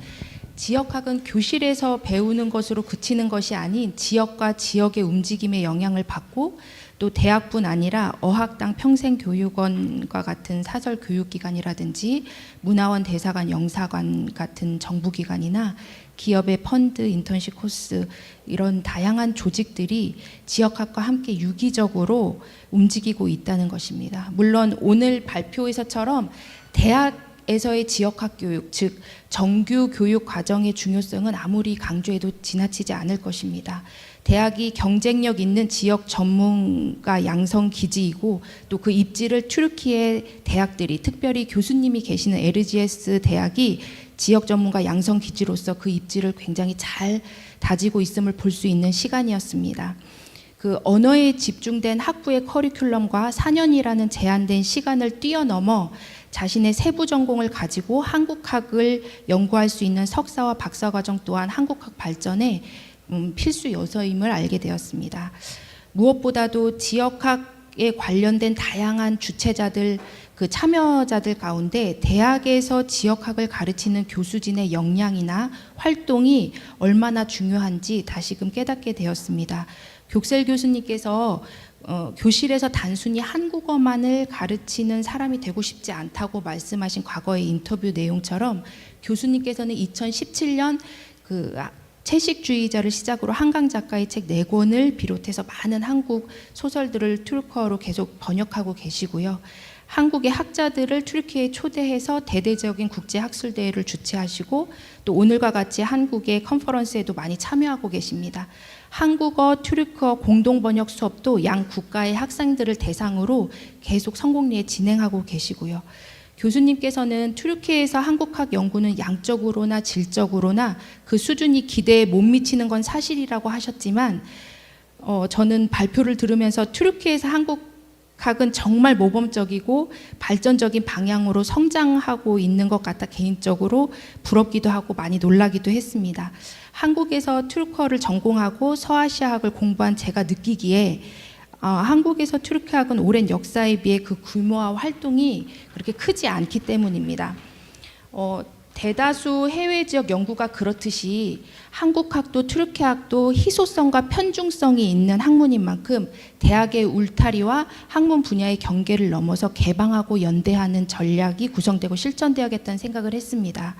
지역학은 교실에서 배우는 것으로 그치는 것이 아닌 지역과 지역의 움직임에 영향을 받고 또 대학뿐 아니라 어학당 평생교육원과 같은 사설교육기관이라든지 문화원 대사관 영사관 같은 정부기관이나 기업의 펀드 인턴십 코스 이런 다양한 조직들이 지역학과 함께 유기적으로 움직이고 있다는 것입니다. 물론 오늘 발표에서처럼 대학에서의 지역학 교육, 즉 정규 교육 과정의 중요성은 아무리 강조해도 지나치지 않을 것입니다. 대학이 경쟁력 있는 지역 전문가 양성 기지이고 또 그 입지를 튀르키예 대학들이 특별히 교수님이 계시는 LGS 대학이 지역 전문가 양성 기지로서 그 입지를 굉장히 잘 다지고 있음을 볼 수 있는 시간이었습니다. 그 언어에 집중된 학부의 커리큘럼과 4년이라는 제한된 시간을 뛰어넘어 자신의 세부 전공을 가지고 한국학을 연구할 수 있는 석사와 박사 과정 또한 한국학 발전에 필수 요소임을 알게 되었습니다. 무엇보다도 지역학에 관련된 다양한 주체자들, 그 참여자들 가운데 대학에서 지역학을 가르치는 교수진의 역량이나 활동이 얼마나 중요한지 다시금 깨닫게 되었습니다. 격셀 교수님께서 교실에서 단순히 한국어만을 가르치는 사람이 되고 싶지 않다고 말씀하신 과거의 인터뷰 내용처럼 교수님께서는 2017년 그 채식주의자를 시작으로 한강 작가의 책 4권을 비롯해서 많은 한국 소설들을 튀르키어로 계속 번역하고 계시고요. 한국의 학자들을 튀르키예에 초대해서 대대적인 국제학술대회를 주최하시고 또 오늘과 같이 한국의 컨퍼런스에도 많이 참여하고 계십니다. 한국어, 튀르키어 공동번역 수업도 양 국가의 학생들을 대상으로 계속 성공리에 진행하고 계시고요. 교수님께서는 튀르키예에서 한국학 연구는 양적으로나 질적으로나 그 수준이 기대에 못 미치는 건 사실이라고 하셨지만 저는 발표를 들으면서 튀르키예에서 한국학은 정말 모범적이고 발전적인 방향으로 성장하고 있는 것 같아 개인적으로 부럽기도 하고 많이 놀라기도 했습니다. 한국에서 튀르키어를 전공하고 서아시아학을 공부한 제가 느끼기에 한국에서 튀르키예학은 오랜 역사에 비해 그 규모와 활동이 그렇게 크지 않기 때문입니다. 대다수 해외 지역 연구가 그렇듯이 한국학도 튀르키예학도 희소성과 편중성이 있는 학문인 만큼 대학의 울타리와 학문 분야의 경계를 넘어서 개방하고 연대하는 전략이 구성되고 실천되어야겠다는 생각을 했습니다.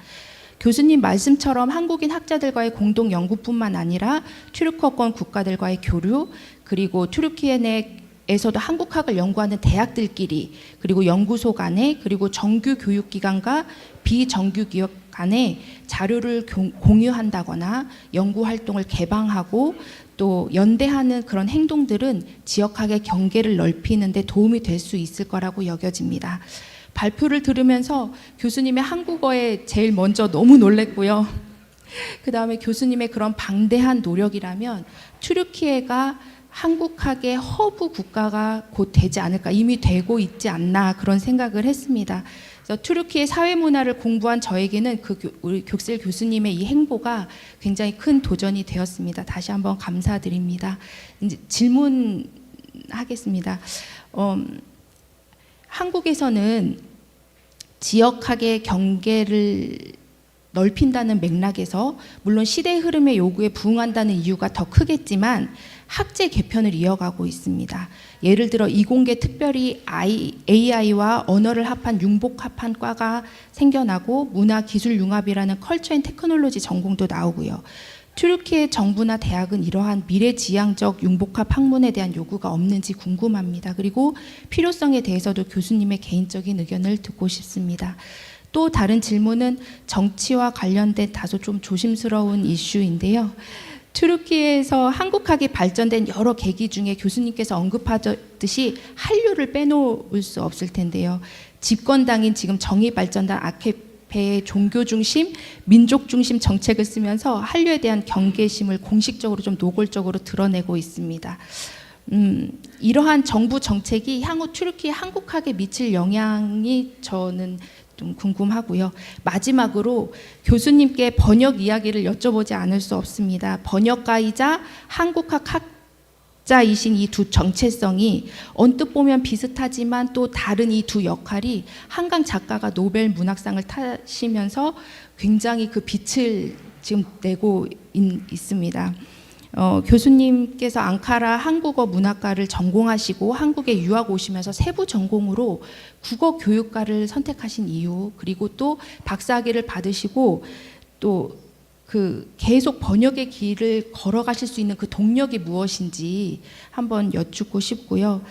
교수님 말씀처럼 한국인 학자들과의 공동 연구뿐만 아니라 튀르키예권 국가들과의 교류, 그리고 튀르키예 내에서도 한국학을 연구하는 대학들끼리, 그리고 연구소 간에, 그리고 정규 교육기관과 비정규 기업 간에 자료를 공유한다거나 연구 활동을 개방하고 또 연대하는 그런 행동들은 지역학의 경계를 넓히는 데 도움이 될 수 있을 거라고 여겨집니다. 발표를 들으면서 교수님의 한국어에 제일 먼저 너무 놀랬고요. 그 다음에 교수님의 그런 방대한 노력이라면 튀르키예가 한국학의 허브 국가가 곧 되지 않을까, 이미 되고 있지 않나 그런 생각을 했습니다. 그래서 투르키의 사회문화를 공부한 저에게는 우리 격셀 교수님의 이 행보가 굉장히 큰 도전이 되었습니다. 다시 한번 감사드립니다. 이제 질문하겠습니다. 한국에서는 지역학의 경계를 넓힌다는 맥락에서 물론 시대의 흐름의 요구에 부응한다는 이유가 더 크겠지만 학제 개편을 이어가고 있습니다. 예를 들어 이공계 특별히 AI와 언어를 합한 융복합한 과가 생겨나고 문화기술융합이라는 컬처 앤 테크놀로지 전공도 나오고요. 튀르키예 정부나 대학은 이러한 미래지향적 융복합 학문에 대한 요구가 없는지 궁금합니다. 그리고 필요성에 대해서도 교수님의 개인적인 의견을 듣고 싶습니다. 또 다른 질문은 정치와 관련된 다소 좀 조심스러운 이슈인데요. 튀르키예에서 한국학이 발전된 여러 계기 중에 교수님께서 언급하듯이 한류를 빼놓을 수 없을 텐데요. 집권당인 지금 정의발전당 아케페의 종교 중심, 민족 중심 정책을 쓰면서 한류에 대한 경계심을 공식적으로 좀 노골적으로 드러내고 있습니다. 이러한 정부 정책이 향후 튀르키예 한국학에 미칠 영향이 저는 좀 궁금하고요. 마지막으로 교수님께 번역 이야기를 여쭤보지 않을 수 없습니다. 번역가이자 한국학 학자이신 이 두 정체성이 언뜻 보면 비슷하지만 또 다른 이 두 역할이 한강 작가가 노벨 문학상을 타시면서 굉장히 그 빛을 지금 내고 있습니다. 교수님께서 앙카라 한국어 문학과를 전공하시고 한국에 유학 오시면서 세부 전공으로 국어 교육과를 선택하신 이유, 그리고 또 박사학위를 받으시고 또 그 계속 번역의 길을 걸어가실 수 있는 그 동력이 무엇인지 한번 여쭙고 싶고요.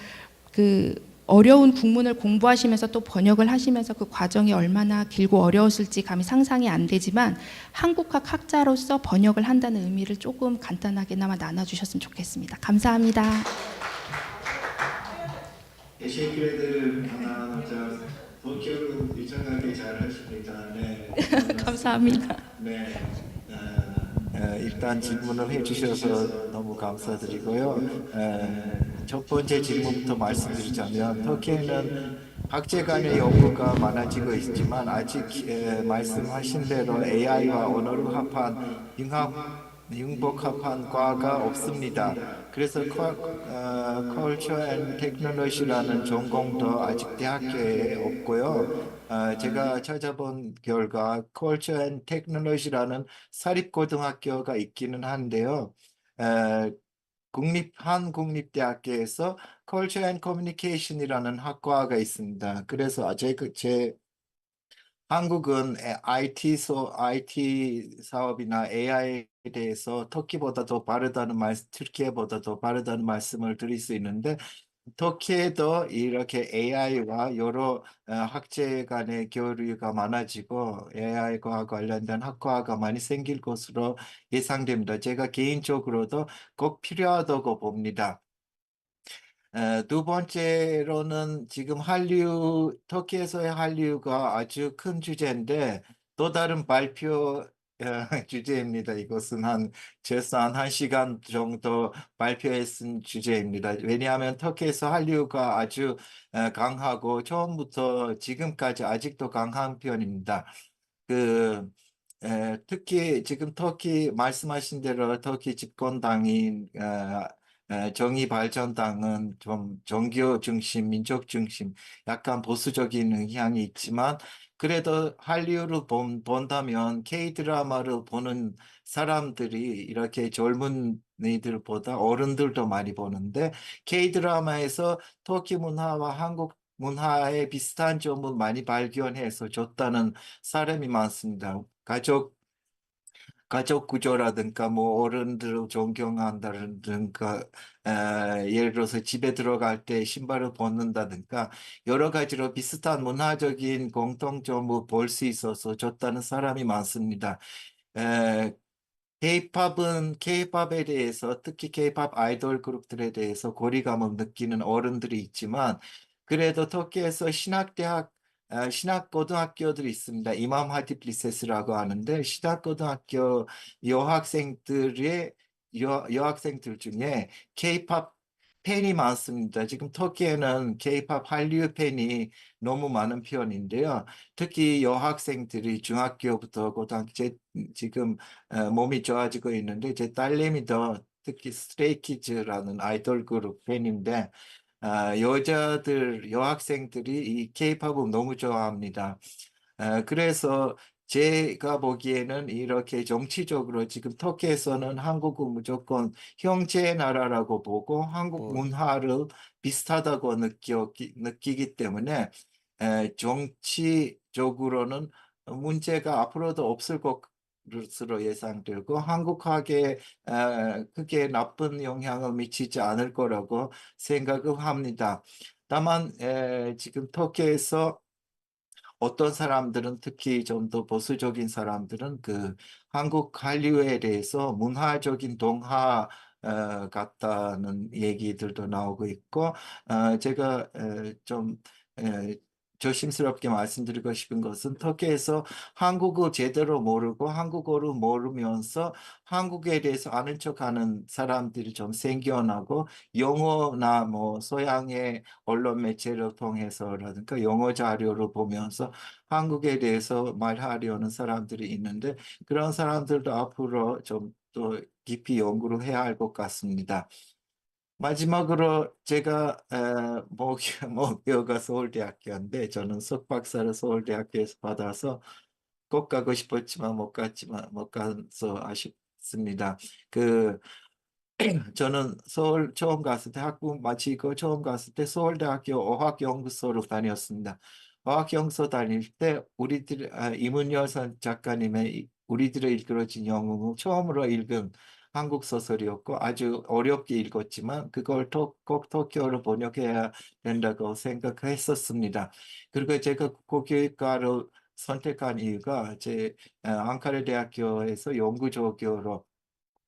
그 어려운 국문을 공부하시면서 또 번역을 하시면서 그 과정이 얼마나 길고 어려웠을지 감히 상상이 안 되지만 한국학 학자로서 번역을 한다는 의미를 조금 간단하게나마 나눠주셨으면 좋겠습니다. 감사합니다. Teşekkür 하나 도쿄는 일정하게 잘 하십니다. 네. 감사합니다. 네. 일단 질문을 해주셔서 너무 감사드리고요. 첫 번째 질문부터 말씀드리자면 터키에는 학제 간의 연구가 많아지고 있지만 아직 말씀하신 대로 AI와 언어를 합한 융복합한 과가 없습니다. 그래서 컬처 앤 테크놀로지라는 전공도 아직 대학교에 없고요. 제가 찾아본 결과 컬처 앤 테크놀로지라는 사립고등학교가 있기는 한데요. 한국립대학교에서 컬처 앤 커뮤니케이션이라는 학과가 있습니다. 그래서 제 한국은 IT 사업이나 AI에 대해서 터키보다 더 빠르다는 튀르키예보다 더 빠르다는 말씀을 드릴 수 있는데 터키에도 이렇게 AI와 여러 학제 간의 교류가 많아지고 AI과 관련된 학과가 많이 생길 것으로 예상됩니다. 제가 개인적으로도 꼭 필요하다고 봅니다. 두 번째로는 지금 터키에서의 한류가 아주 큰 주제인데 또 다른 발표 주제입니다. 이것은 최소한 1시간 정도 발표했은 주제입니다. 왜냐하면 터키에서 한류가 아주 강하고 처음부터 지금까지 아직도 강한 편입니다. 특히 지금 터키 말씀하신 대로 터키 집권당인 정의발전당은 좀 종교 중심, 민족 중심, 약간 보수적인 의향이 있지만 그래도 한류를 본다면 K-드라마를 보는 사람들이 이렇게 젊은이들보다 어른들도 많이 보는데 K-드라마에서 터키 문화와 한국 문화의 비슷한 점을 많이 발견해서 좋다는 사람이 많습니다. 가족 구조라든가 뭐 어른들을 존경한다든가 예를 들어서 집에 들어갈 때 신발을 벗는다든가 여러 가지로 비슷한 문화적인 공통점을 볼 수 있어서 좋다는 사람이 많습니다. K-팝에 대해서 특히 K-팝 아이돌 그룹들에 대해서 고리감을 느끼는 어른들이 있지만 그래도 터키에서 신학고등학교들이 있습니다. 이맘 하팁 리세스라고 하는데 신학고등학교 여학생들의 여학생들 중에 K-팝 팬이 많습니다. 지금 터키에는 K-팝 한류 팬이 너무 많은 편인데요. 특히 여학생들이 중학교부터 고등학교 지금 몸이 좋아지고 있는데 제 딸내미 더 특히 스트레이키즈라는 아이돌 그룹 팬인데 여학생들이 이 K-팝을 너무 좋아합니다. 그래서 제가 보기에는 이렇게 정치적으로 지금 터키에서는 한국을 무조건 형제 나라라고 보고 한국 문화를 비슷하다고 느끼기 때문에 정치적으로는 문제가 앞으로도 없을 것으로 예상되고 한국학에 크게 나쁜 영향을 미치지 않을 거라고 생각을 합니다. 다만 지금 터키에서 어떤 사람들은 특히 좀 더 보수적인 사람들은 그 한국 한류에 대해서 문화적인 동화 같다는 얘기들도 나오고 있고 제가 좀 조심스럽게 말씀드리고 싶은 것은 터키에서 한국어 제대로 모르고 한국어를 모르면서 한국에 대해서 아는 척하는 사람들이 좀 생겨나고 영어나 뭐 서양의 언론 매체를 통해서라든가 영어 자료를 보면서 한국에 대해서 말하려는 사람들이 있는데 그런 사람들도 앞으로 좀 또 깊이 연구를 해야 할 것 같습니다. 마지막으로 제가 목표가 서울대학교인데 저는 석박사를 서울대학교에서 받아서 꼭 가고 싶었지만 못 가서 아쉽습니다. 저는 서울 처음 갔을 때 학부 마치고 처음 갔을 때 서울대학교 어학연구소로 다녔습니다. 어학연구소 다닐 때 이문열 작가님의 우리들의 일그러진 영웅을 처음으로 읽은 한국 소설이었고 아주 어렵게 읽었지만 그걸 꼭 터키어로 번역해야 된다고 생각했었습니다. 그리고 제가 국어교육과를 선택한 이유가 제 앙카라 대학교에서 연구조교로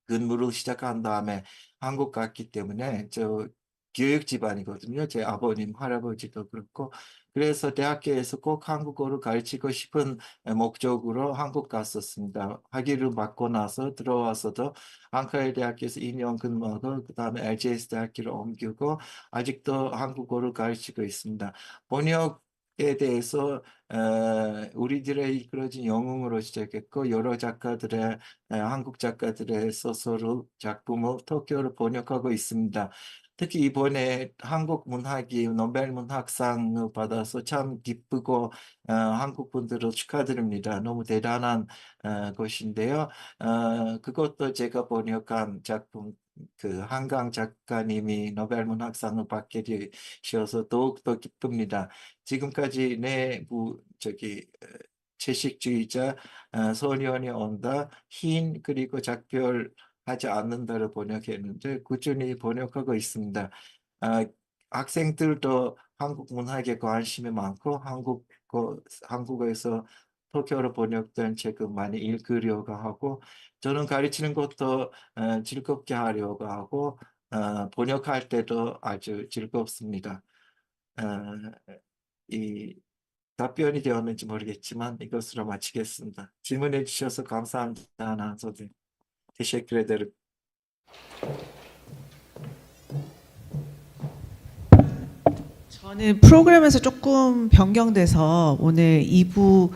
근무를 시작한 다음에 한국 갔기 때문에 저 교육 집안이거든요. 제 아버님, 할아버지도 그렇고 그래서 대학교에서 꼭 한국어를 가르치고 싶은 목적으로 한국 갔었습니다. 학위를 받고 나서 들어와서도 앙카라 대학교에서 2년 근무하고 그 다음에 LGS 대학교로 옮기고 아직도 한국어를 가르치고 있습니다. 번역에 대해서 우리들의 이끌어진 영웅으로 시작했고 여러 작가들의 한국 작가들의 소설을 작품을 터키어로 번역하고 있습니다. 특히 이번에 한국 문학이 노벨 문학상을 받아서 참 기쁘고 한국 분들을 축하드립니다. 너무 대단한 것인데요. 그것도 제가 번역한 작품 한강 작가님이 노벨 문학상을 받게 되셔서 더욱더 기쁩니다. 지금까지 채식주의자, 소년이 온다, 흰 그리고 작별하지 않는다를 번역했는데 꾸준히 번역하고 있습니다. 학생들도 한국 문학에 관심이 많고 한국어에서 터키어로 번역된 책을 많이 읽으려고 하고 저는 가르치는 것도 즐겁게 하려고 하고 번역할 때도 아주 즐겁습니다. 이 답변이 되었는지 모르겠지만 이것으로 마치겠습니다. 질문해 주셔서 감사합니다. 하나 선생님. Teşekkür ederim. 저는 프로그램에서 조금 변경돼서 오늘 2부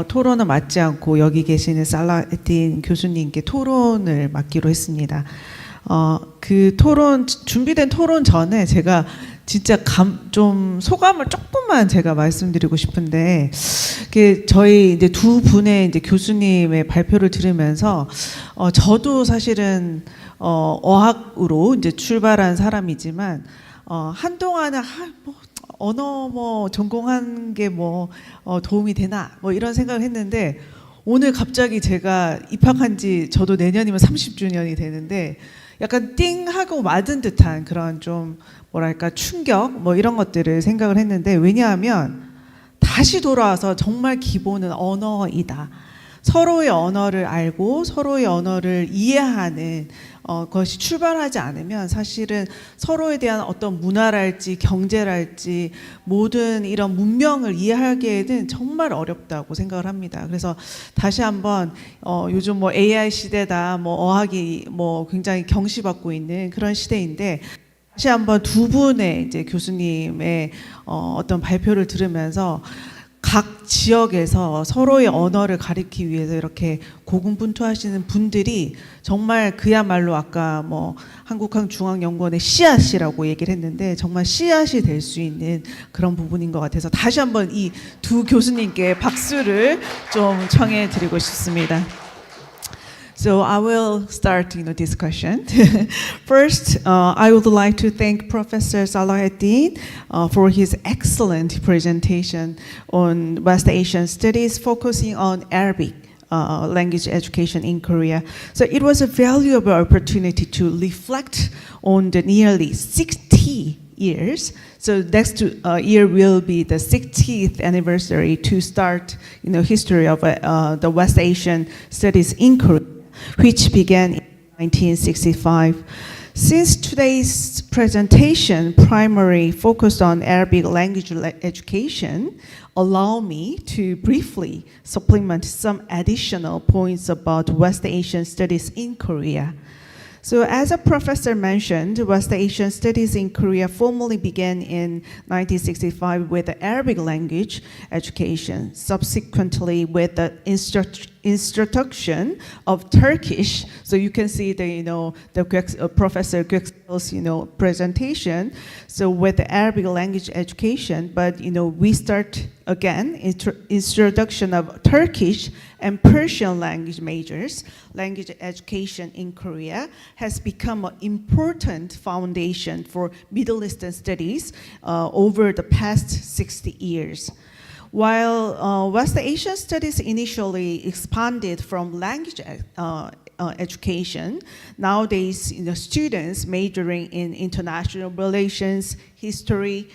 토론은 맡지 않고 여기 계시는 살라딘 교수님께 토론을 맡기로 했습니다. 그 준비된 토론 전에 제가 진짜 좀 소감을 조금만 제가 말씀드리고 싶은데, 저희 이제 두 분의 이제 교수님의 발표를 들으면서 저도 사실은 어학으로 이제 출발한 사람이지만 한동안은 언어 전공한 게 도움이 되나 이런 생각을 했는데 오늘 갑자기 제가 입학한 지 저도 내년이면 30주년이 되는데 약간 띵 하고 맞은 듯한 그런 좀 뭐랄까 충격 이런 것들을 생각을 했는데, 왜냐하면 다시 돌아와서 정말 기본은 언어이다. 서로의 언어를 알고 서로의 언어를 이해하는 것이 출발하지 않으면 사실은 서로에 대한 어떤 문화랄지 경제랄지 모든 이런 문명을 이해하기에는 정말 어렵다고 생각을 합니다. 그래서 다시 한번 요즘 뭐 AI 시대다, 뭐 어학이 뭐 굉장히 경시받고 있는 그런 시대인데 다시 한번 두 분의 이제 교수님의 어떤 발표를 들으면서 각 지역에서 서로의 언어를 가리키기 위해서 이렇게 고군분투하시는 분들이 정말 그야말로 아까 뭐 한국학중앙연구원의 씨앗이라고 얘기를 했는데 정말 씨앗이 될 수 있는 그런 부분인 것 같아서 다시 한번 이 두 교수님께 박수를 좀 청해 드리고 싶습니다. So I will start, discussion. First, I would like to thank Professor Salahuddin for his excellent presentation on West Asian studies, focusing on Arabic language education in Korea. So it was a valuable opportunity to reflect on the nearly 60 years. So next year will be the 60th anniversary to start, history of the West Asian studies in Korea, which began in 1965. Since today's presentation primarily focused on Arabic language education, allow me to briefly supplement some additional points about West Asian studies in Korea. So as a professor mentioned, West Asian studies in Korea formally began in 1965 with the Arabic language education, subsequently with the introduction of Turkish. So you can see the Professor Göksel's presentation. So with the Arabic language education, but we start again introduction of Turkish and Persian language majors. Language education in Korea has become an important foundation for Middle Eastern studies over the past 60 years. While West Asian studies initially expanded from language education, nowadays students majoring in international relations, history,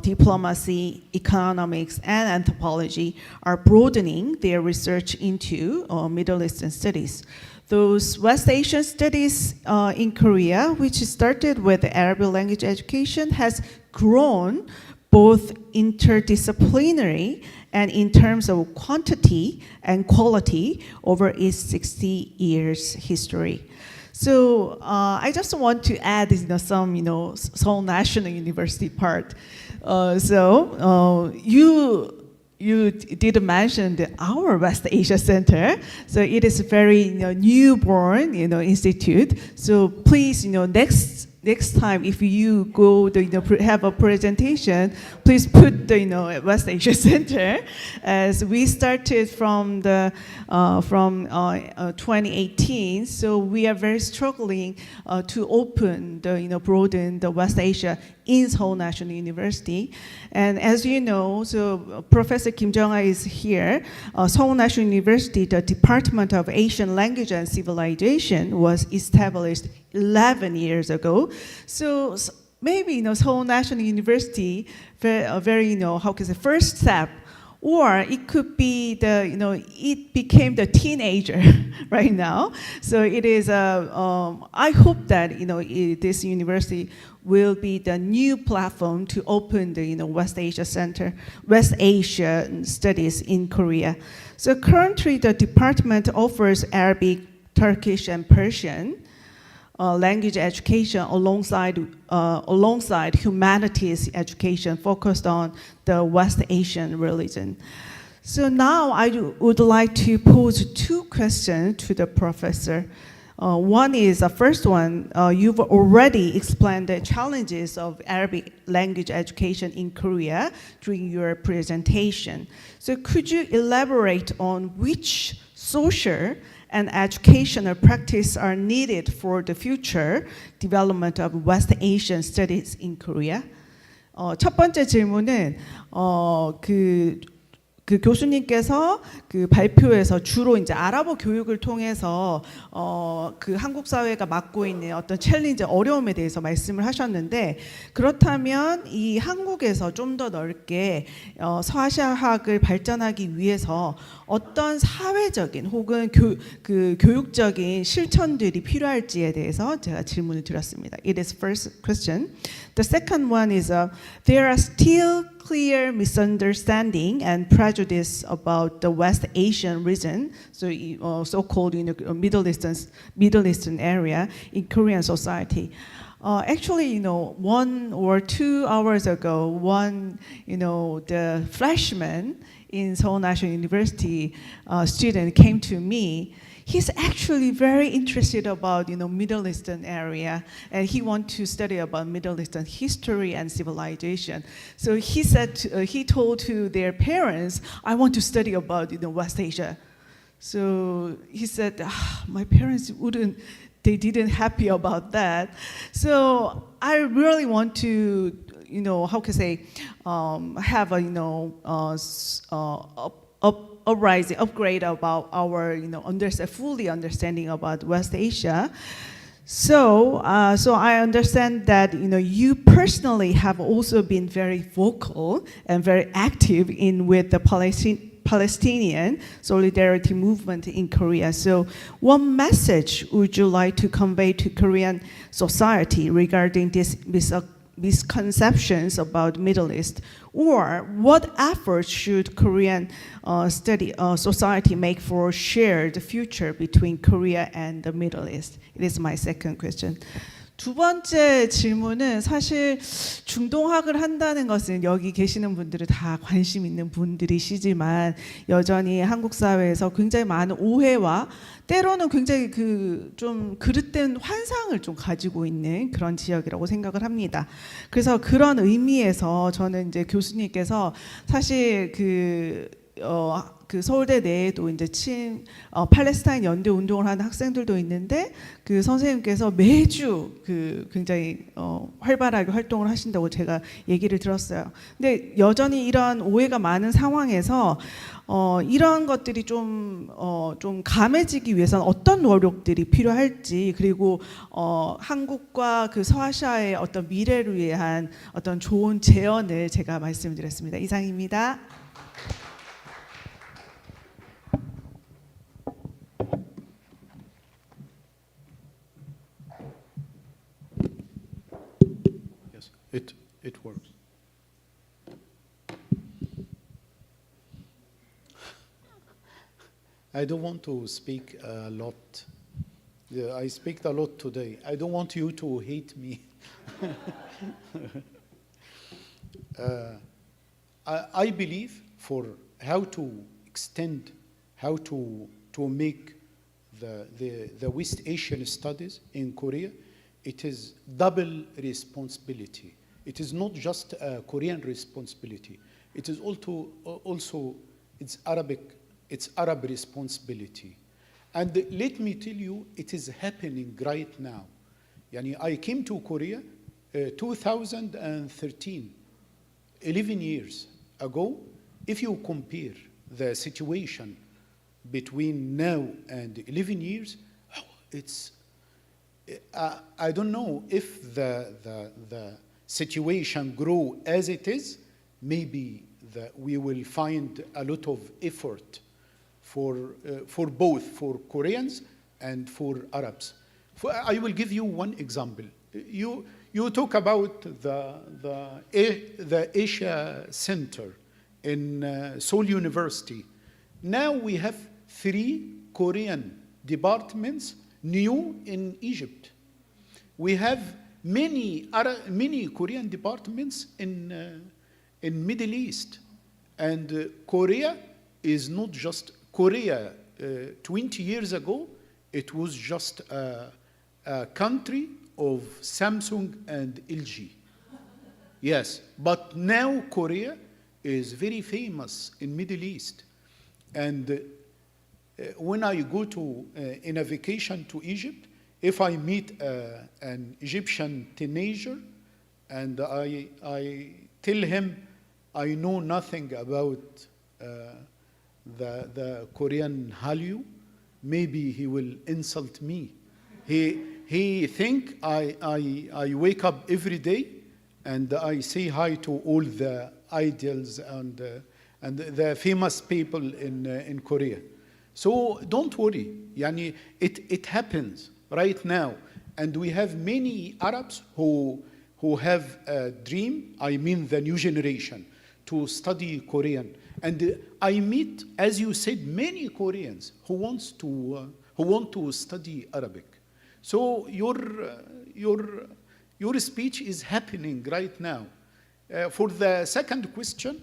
diplomacy, economics, and anthropology are broadening their research into Middle Eastern studies. Those West Asian studies in Korea, which started with Arabic language education, has grown both interdisciplinary and in terms of quantity and quality over its 60 years history. So I just want to add some Seoul National University part. You did mention our West Asia Center. So it is a very newborn institute. So please next time if you go to have a presentation, please put the West Asia Center, as we started from 2018. So we are very struggling to open broaden the West Asia in Seoul National University. And as you know, so Professor Kim Jong-ha is here. Seoul National University, the Department of Asian Language and Civilization was established 11 years ago. So maybe Seoul National University, very how can I say, first step, or it could be it became the teenager right now. So it is I hope that this university will be the new platform to open the West Asia Center, West Asia studies in Korea. So currently the department offers Arabic, Turkish, and Persian language education alongside humanities education focused on the West Asian religion. So now I would like to pose two questions to the professor. One is the first one, you've already explained the challenges of Arabic language education in Korea during your presentation. So could you elaborate on which social and educational practice are needed for the future development of West Asian studies in Korea? 첫 번째 질문은 그 교수님께서 그 발표에서 주로 이제 아랍어 교육을 통해서 그 한국 사회가 맡고 있는 어떤 챌린지, 어려움에 대해서 말씀을 하셨는데, 그렇다면 이 한국에서 좀 더 넓게 서아시아학을 발전하기 위해서 어떤 사회적인 혹은 교육적인 실천들이 필요할지에 대해서 제가 질문을 드렸습니다. It is first question. The second one is there are still clear misunderstanding and prejudice about the West Asian region, so-called Middle Eastern area in Korean society. Actually, 1 or 2 hours ago, the freshman in Seoul National University student came to me. He's actually very interested about Middle Eastern area, and he wants to study about Middle Eastern history and civilization. So he said he told to their parents, "I want to study about West Asia." So he said, "My parents wouldn't. They didn't happy about that." So I really want to how can I say have a upgrade about our fully understanding about West Asia. So I understand that you personally have also been very vocal and very active with the Palestinian solidarity movement in Korea. So what message would you like to convey to Korean society regarding this misconceptions about Middle East, or what efforts should Korean society make for shared future between Korea and the Middle East? It is my second question. 두 번째 질문은 사실 중동학을 한다는 것은 여기 계시는 분들은 다 관심 있는 분들이시지만 여전히 한국 사회에서 굉장히 많은 오해와 때로는 굉장히 좀 그릇된 환상을 좀 가지고 있는 그런 지역이라고 생각을 합니다. 그래서 그런 의미에서 저는 이제 교수님께서 사실 그 서울대 내에도 이제 팔레스타인 연대 운동을 하는 학생들도 있는데 그 선생님께서 매주 굉장히 활발하게 활동을 하신다고 제가 얘기를 들었어요. 근데 여전히 이런 오해가 많은 상황에서 이런 것들이 좀 감해지기 위해서는 어떤 노력들이 필요할지, 그리고 한국과 그 서아시아의 어떤 미래를 위한 어떤 좋은 제언을 제가 말씀드렸습니다. 이상입니다. It works. I don't want to speak a lot. I speak a lot today. I don't want you to hate me. I believe for how to extend, how to make the West Asian studies in Korea, it is double responsibility. It is not just a Korean responsibility. It is also it's Arab responsibility. And let me tell you, it is happening right now. I came to Korea 2013, 11 years ago. If you compare the situation between now and 11 years, it's I don't know if the situation grow as it is. Maybe we will find a lot of effort for both, for Koreans and for Arabs. I will give you one example. You talk about the Asia Center in Seoul University. Now we have 3 Korean departments new in Egypt. We have many Korean departments in Middle East, and Korea is not just Korea. 20 years ago, it was just a country of Samsung and LG. Yes, but now Korea is very famous in Middle East, and when I go in a vacation to Egypt, if I meet an Egyptian teenager and I tell him I know nothing about the Korean Hallyu, maybe he will insult me. He think I wake up every day and I say hi to all the ideals and the famous people in Korea. So don't worry, yani it happens right now, and we have many Arabs who have a dream. I mean the new generation to study Korean, and I meet, as you said, many Koreans who want to study Arabic. So your speech is happening right now. For the second question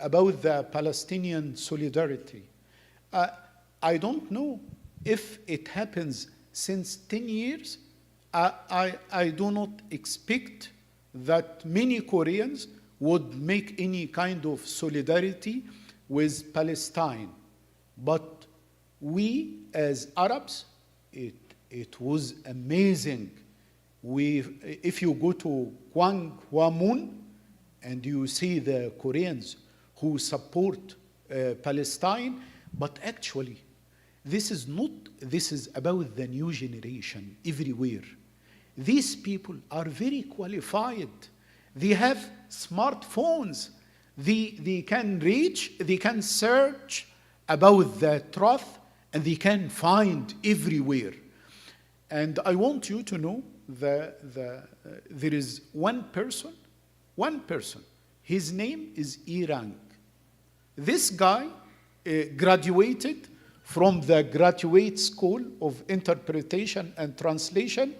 about the Palestinian solidarity, I don't know if it happens since 10 years. I do not expect that many Koreans would make any kind of solidarity with Palestine. But we as Arabs, it was amazing. If you go to Gwanghwamun and you see the Koreans who support Palestine, but actually, this is about the new generation everywhere. These people are very qualified. They have smartphones. They can reach, they can search about the truth, and they can find everywhere. And I want you to know that there is one person, his name is Irang. This guy graduated from the Graduate School of Interpretation and Translation.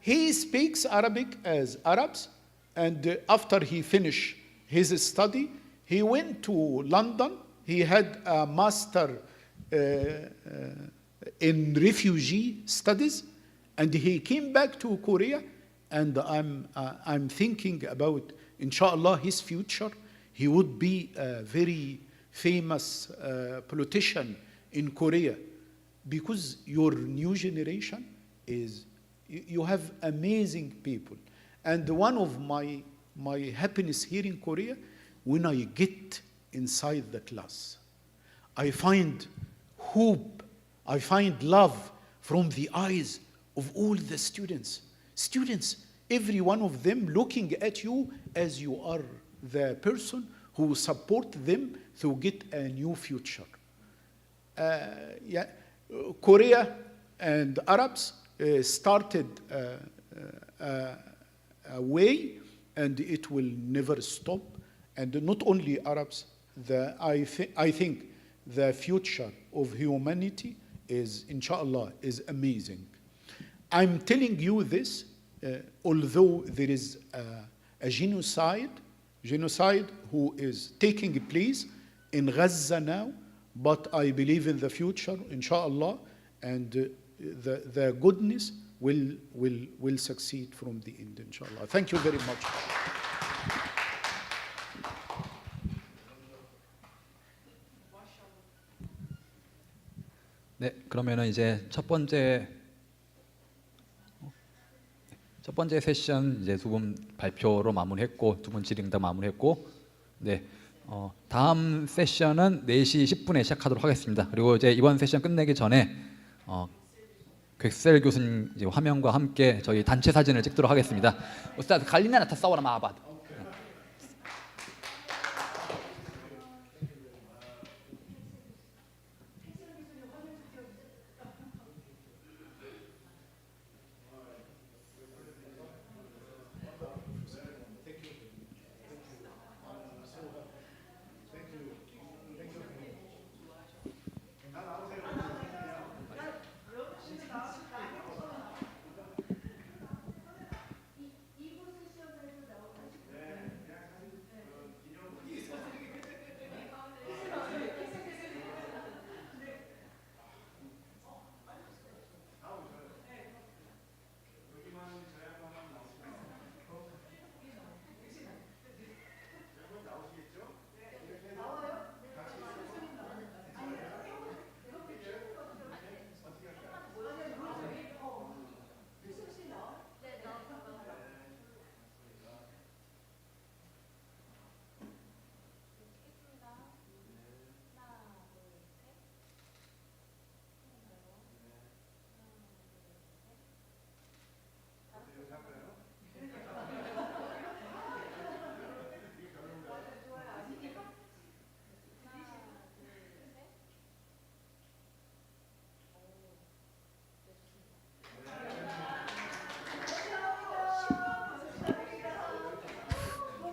He speaks Arabic as Arabs, and after he finished his study, he went to London. He had a master in refugee studies, and he came back to Korea, and I'm thinking about, inshallah, his future. He would be a very famous politician in Korea, because your new generation you have amazing people. And one of my happiness here in Korea, when I get inside the class, I find hope, I find love from the eyes of all the students. Students, every one of them looking at you as you are the person who support them to get a new future. Korea and Arabs started a way, and it will never stop. And not only Arabs, I think the future of humanity is, inshallah, is amazing. I'm telling you this, although there is a genocide who is taking place in Gaza now, but I believe in the future, inshallah, and the goodness will succeed from the end, inshallah. Thank you very much. 네, 그러면은 이제 첫 번째 세션 이제 두 분 발표로 마무리했고, 두 분 질의응답 마무리했고, 네, 다음 세션은 4시 10분에 시작하도록 하겠습니다. 그리고 이제 이번 세션 끝내기 전에 객셀 교수님 이제 화면과 함께 저희 단체 사진을 찍도록 하겠습니다. 우스타드 갈리나 나타 싸워라 마바드.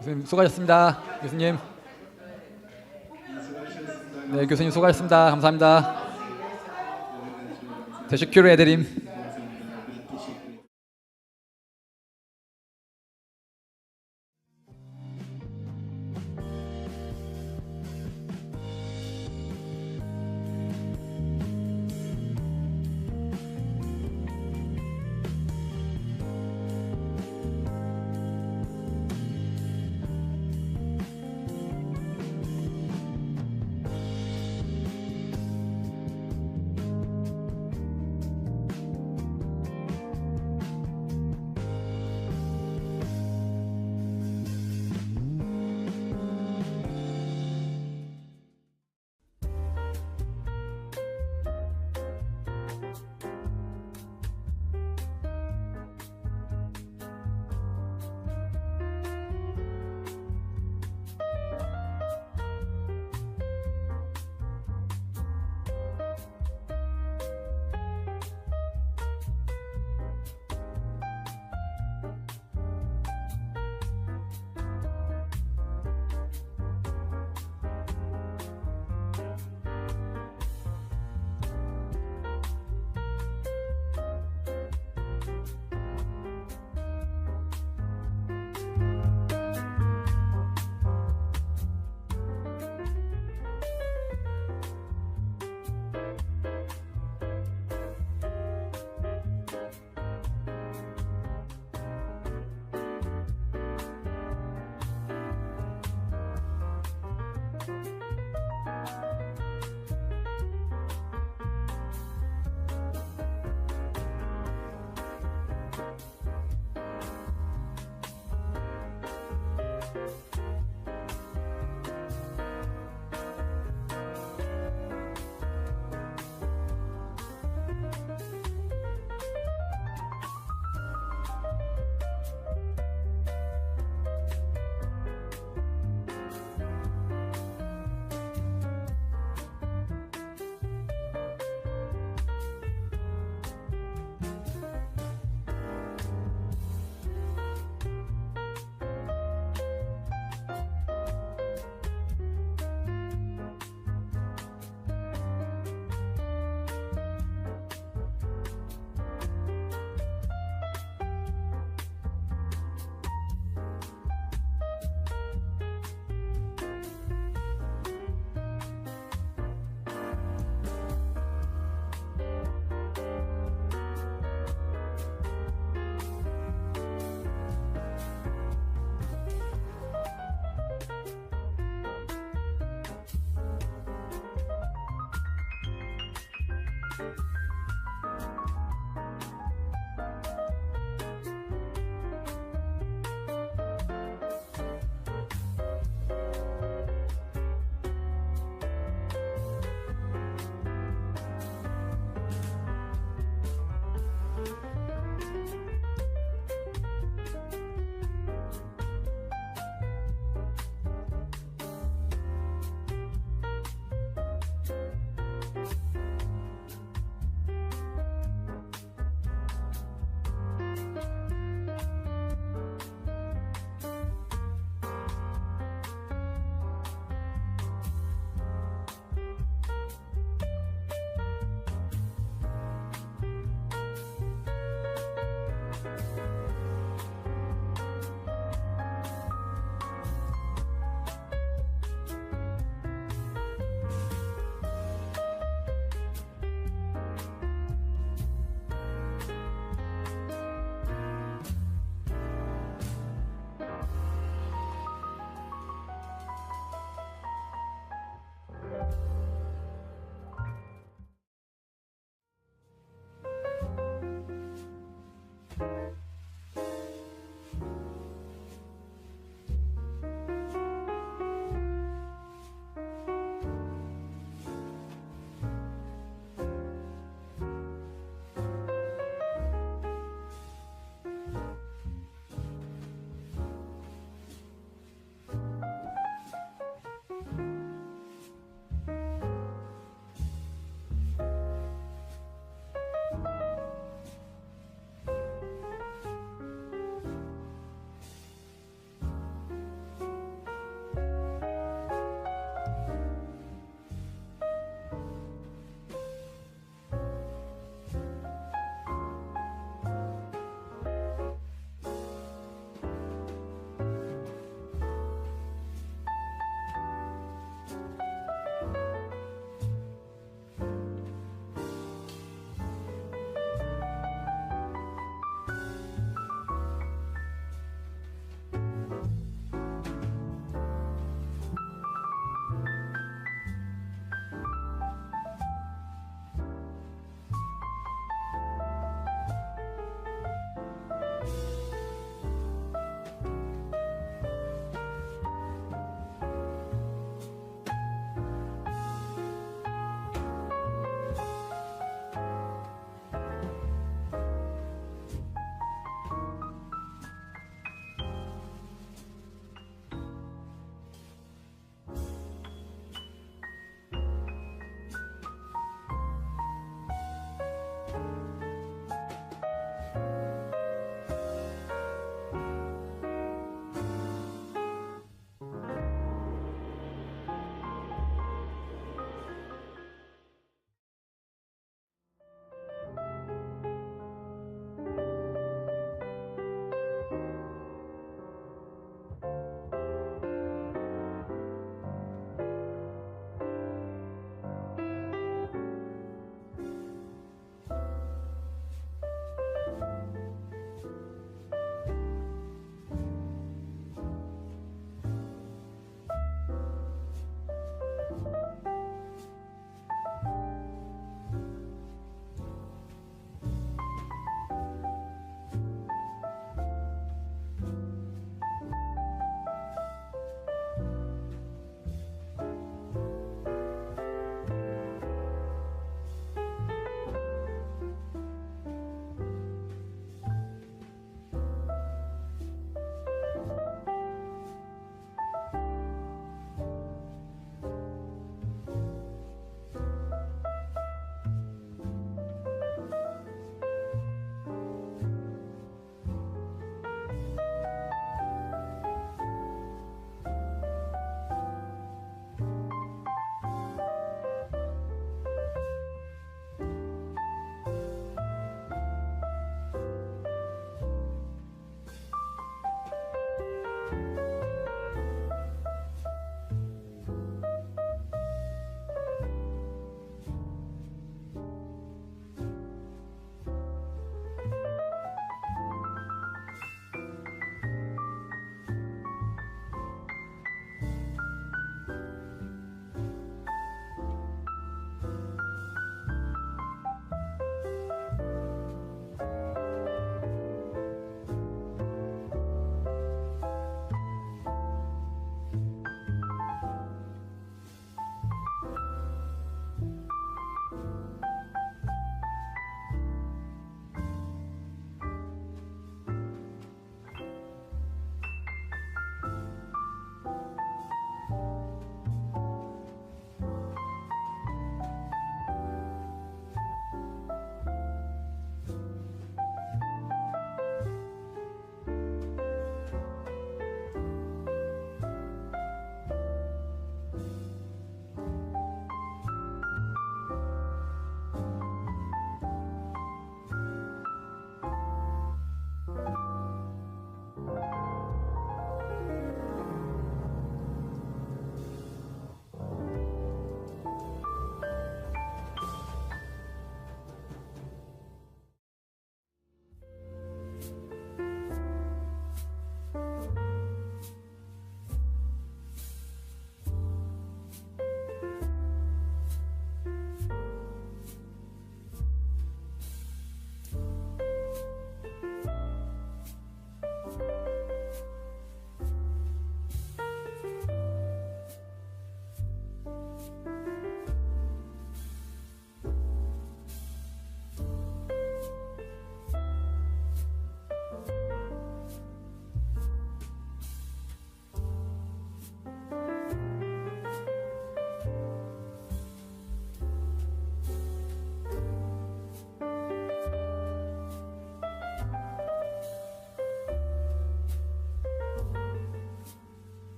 교수님 수고하셨습니다. 교수님. 네, 교수님 수고하셨습니다. 감사합니다. 대시큐르 해드림.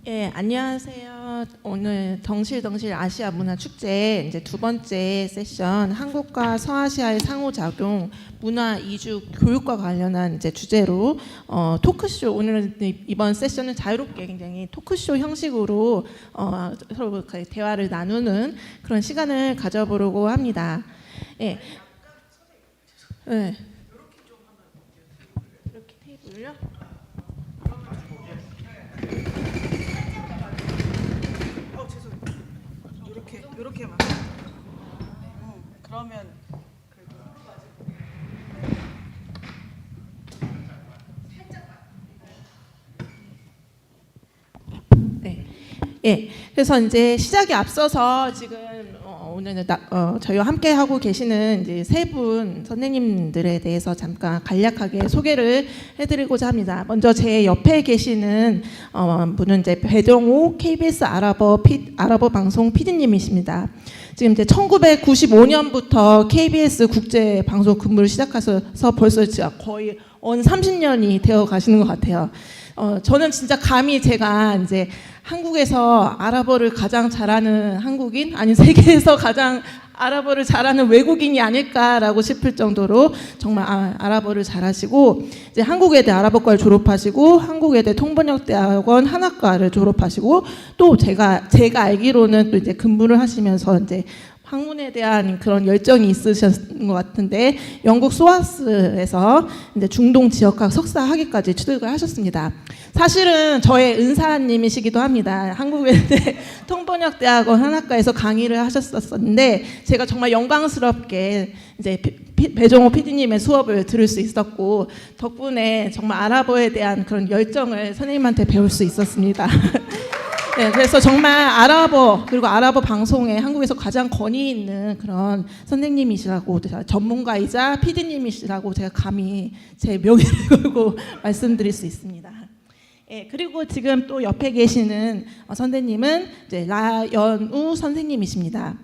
예, 안녕하세요. 오늘 덩실덩실 아시아 문화축제 이제 두 번째 세션 한국과 서아시아의 상호작용 문화 이주 교육과 관련한 이제 주제로 토크쇼 오늘 이번 세션은 자유롭게 굉장히 토크쇼 형식으로 서로 대화를 나누는 그런 시간을 가져보려고 합니다. 예. 네. 이렇게 테이블요? 이렇게만. 그러면 네. 예. 그래서 이제 시작에 앞서서 지금 오늘 저희와 함께 하고 계시는 이제 세 분 선생님들에 대해서 잠깐 간략하게 소개를 해드리고자 합니다. 먼저 제 옆에 계시는 분은 이제 배정호 KBS 아랍어 방송 PD님이십니다. 지금 이제 1995년부터 KBS 국제 방송 근무를 시작하셔서 벌써 진짜 거의 30년이 되어 가시는 것 같아요. 저는 진짜 감히 제가 이제 한국에서 아랍어를 가장 잘하는 한국인, 아니 세계에서 가장 아랍어를 잘하는 외국인이 아닐까라고 싶을 정도로 정말 아랍어를 잘하시고 이제 한국외대 아랍어과를 졸업하시고 한국외대 통번역대학원 한학과를 졸업하시고 또 제가 알기로는 또 이제 근무를 하시면서 이제 학문에 대한 그런 열정이 있으셨던 것 같은데 영국 소아스에서 이제 중동 지역학 석사 학위까지 취득을 하셨습니다. 사실은 저의 은사님이시기도 합니다. 한국외대 통번역대학원 한학과에서 강의를 하셨었는데 제가 정말 영광스럽게 이제 배정호 PD님의 수업을 들을 수 있었고 덕분에 정말 아랍어에 대한 그런 열정을 선생님한테 배울 수 있었습니다. 네, 그래서 정말 아랍어 그리고 아랍어 방송에 한국에서 가장 권위 있는 그런 선생님이시라고 전문가이자 PD님이시라고 제가 감히 제 명예를 걸고 말씀드릴 수 있습니다. 예, 그리고 지금 또 옆에 계시는 선생님은 이제 라연우 선생님이십니다.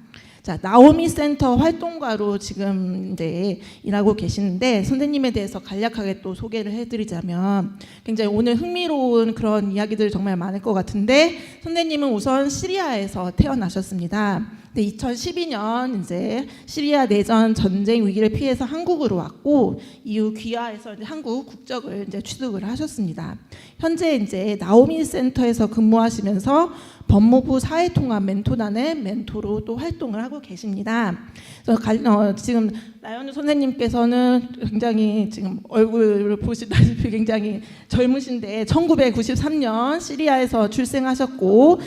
자, 나오미 센터 활동가로 지금 이제 일하고 계시는데 선생님에 대해서 간략하게 또 소개를 해드리자면 굉장히 오늘 흥미로운 그런 이야기들이 정말 많을 것 같은데 선생님은 우선 시리아에서 태어나셨습니다. 근데 2012년 이제 시리아 내전 전쟁 위기를 피해서 한국으로 왔고 이후 귀화해서 이제 한국 국적을 이제 취득을 하셨습니다. 현재 이제 나오미 센터에서 근무하시면서 법무부 사회통합 멘토단의 멘토로 또 활동을 하고 계십니다. 그래서 지금 라연우 선생님께서는 굉장히 지금 얼굴을 보시다시피 굉장히 젊으신데 1993년 시리아에서 출생하셨고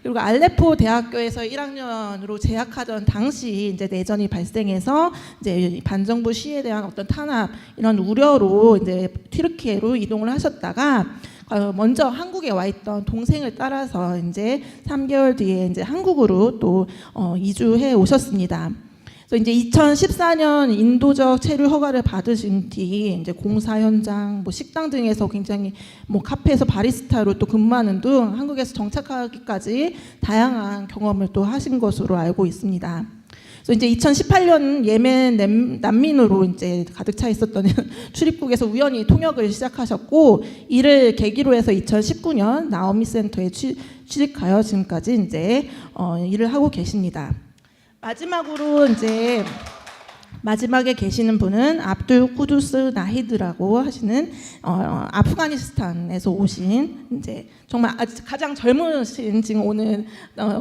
그리고 알레포 대학교에서 1학년으로 재학하던 당시 이제 내전이 발생해서 이제 반정부 시위에 대한 어떤 탄압 이런 우려로 이제 튀르키예로 이동을 하셨다가 먼저 한국에 와 있던 동생을 따라서 이제 3개월 뒤에 이제 한국으로 또 이주해 오셨습니다. 그래서 이제 2014년 인도적 체류 허가를 받으신 뒤 이제 공사 현장, 뭐 식당 등에서 굉장히 뭐 카페에서 바리스타로 또 근무하는 등 한국에서 정착하기까지 다양한 경험을 또 하신 것으로 알고 있습니다. 그래서 이제 2018년 예멘 난민으로 이제 가득 차 있었던 출입국에서 우연히 통역을 시작하셨고 이를 계기로 해서 2019년 나오미 센터에 취직하여 지금까지 이제 일을 하고 계십니다. 마지막으로 이제 마지막에 계시는 분은 압둘 쿠두스 나히드라고 하시는 아프가니스탄에서 오신 이제 정말 가장 젊으신 지금 오늘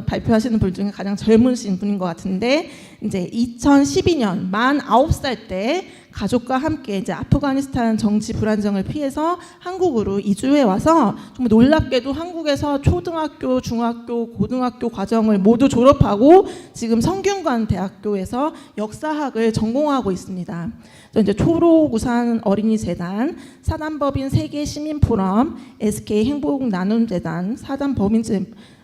발표하시는 분 중에 가장 젊으신 분인 것 같은데 이제 2012년 만 9살 때 가족과 함께 이제 아프가니스탄 정치 불안정을 피해서 한국으로 이주해 와서 정말 놀랍게도 한국에서 초등학교, 중학교, 고등학교 과정을 모두 졸업하고 지금 성균관 대학교에서 역사학을 전공하고 있습니다. 이제 초록우산 어린이재단, 사단법인 세계시민포럼, SK 행복나눔재단, 사단법인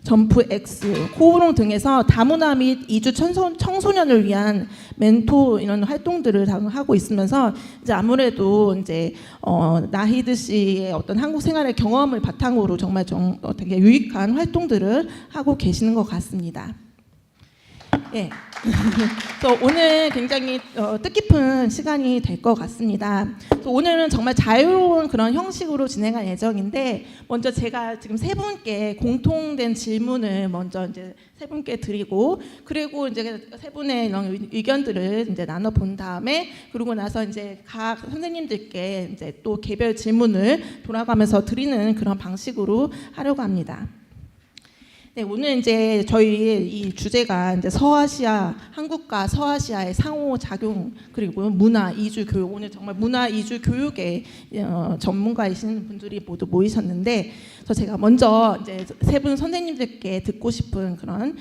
점프 X, 코오롱 등에서 다문화 및 이주 청소년을 위한 멘토 이런 활동들을 하고 있으면서 이제 아무래도 이제 나히드 씨의 어떤 한국 생활의 경험을 바탕으로 정말 되게 유익한 활동들을 하고 계시는 것 같습니다. 예. 그래서 오늘 굉장히 뜻깊은 시간이 될 것 같습니다. 그래서 오늘은 정말 자유로운 그런 형식으로 진행할 예정인데, 먼저 제가 지금 세 분께 공통된 질문을 먼저 이제 세 분께 드리고, 그리고 이제 세 분의 이런 의견들을 이제 나눠 본 다음에, 그러고 나서 이제 각 선생님들께 이제 또 개별 질문을 돌아가면서 드리는 그런 방식으로 하려고 합니다. 네, 오늘 이제 저희 이 주제가 이제 서아시아, 한국과 서아시아의 상호작용, 그리고 문화 이주 교육, 오늘 정말 문화 이주 교육의 전문가이신 분들이 모두 모이셨는데, 그래서 제가 먼저 이제 세 분 선생님들께 듣고 싶은 그런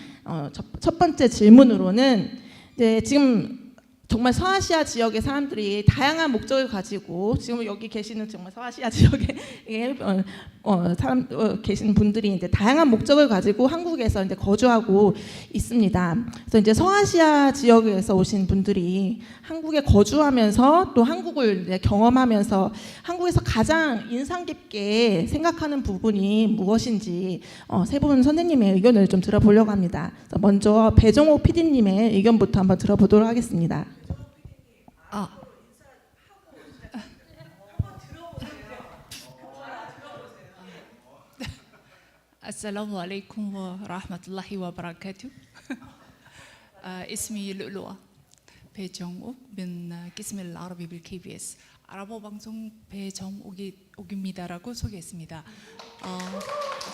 첫 번째 질문으로는, 이제 지금 정말 서아시아 지역의 사람들이 다양한 목적을 가지고, 지금 여기 계시는 정말 서아시아 지역에 계신 분들이 이제 다양한 목적을 가지고 한국에서 이제 거주하고 있습니다. 그래서 이제 서아시아 지역에서 오신 분들이 한국에 거주하면서 또 한국을 이제 경험하면서 한국에서 가장 인상 깊게 생각하는 부분이 무엇인지 세 분 선생님의 의견을 좀 들어보려고 합니다. 먼저 배정호 PD님의 의견부터 한번 들어보도록 하겠습니다. السلام عليكم ورحمة الله وبركاته. اسمي لؤلؤة 배정옥 من قسم العربي بالKBS. 아랍어 방송 배정옥입니다라고 소개했습니다.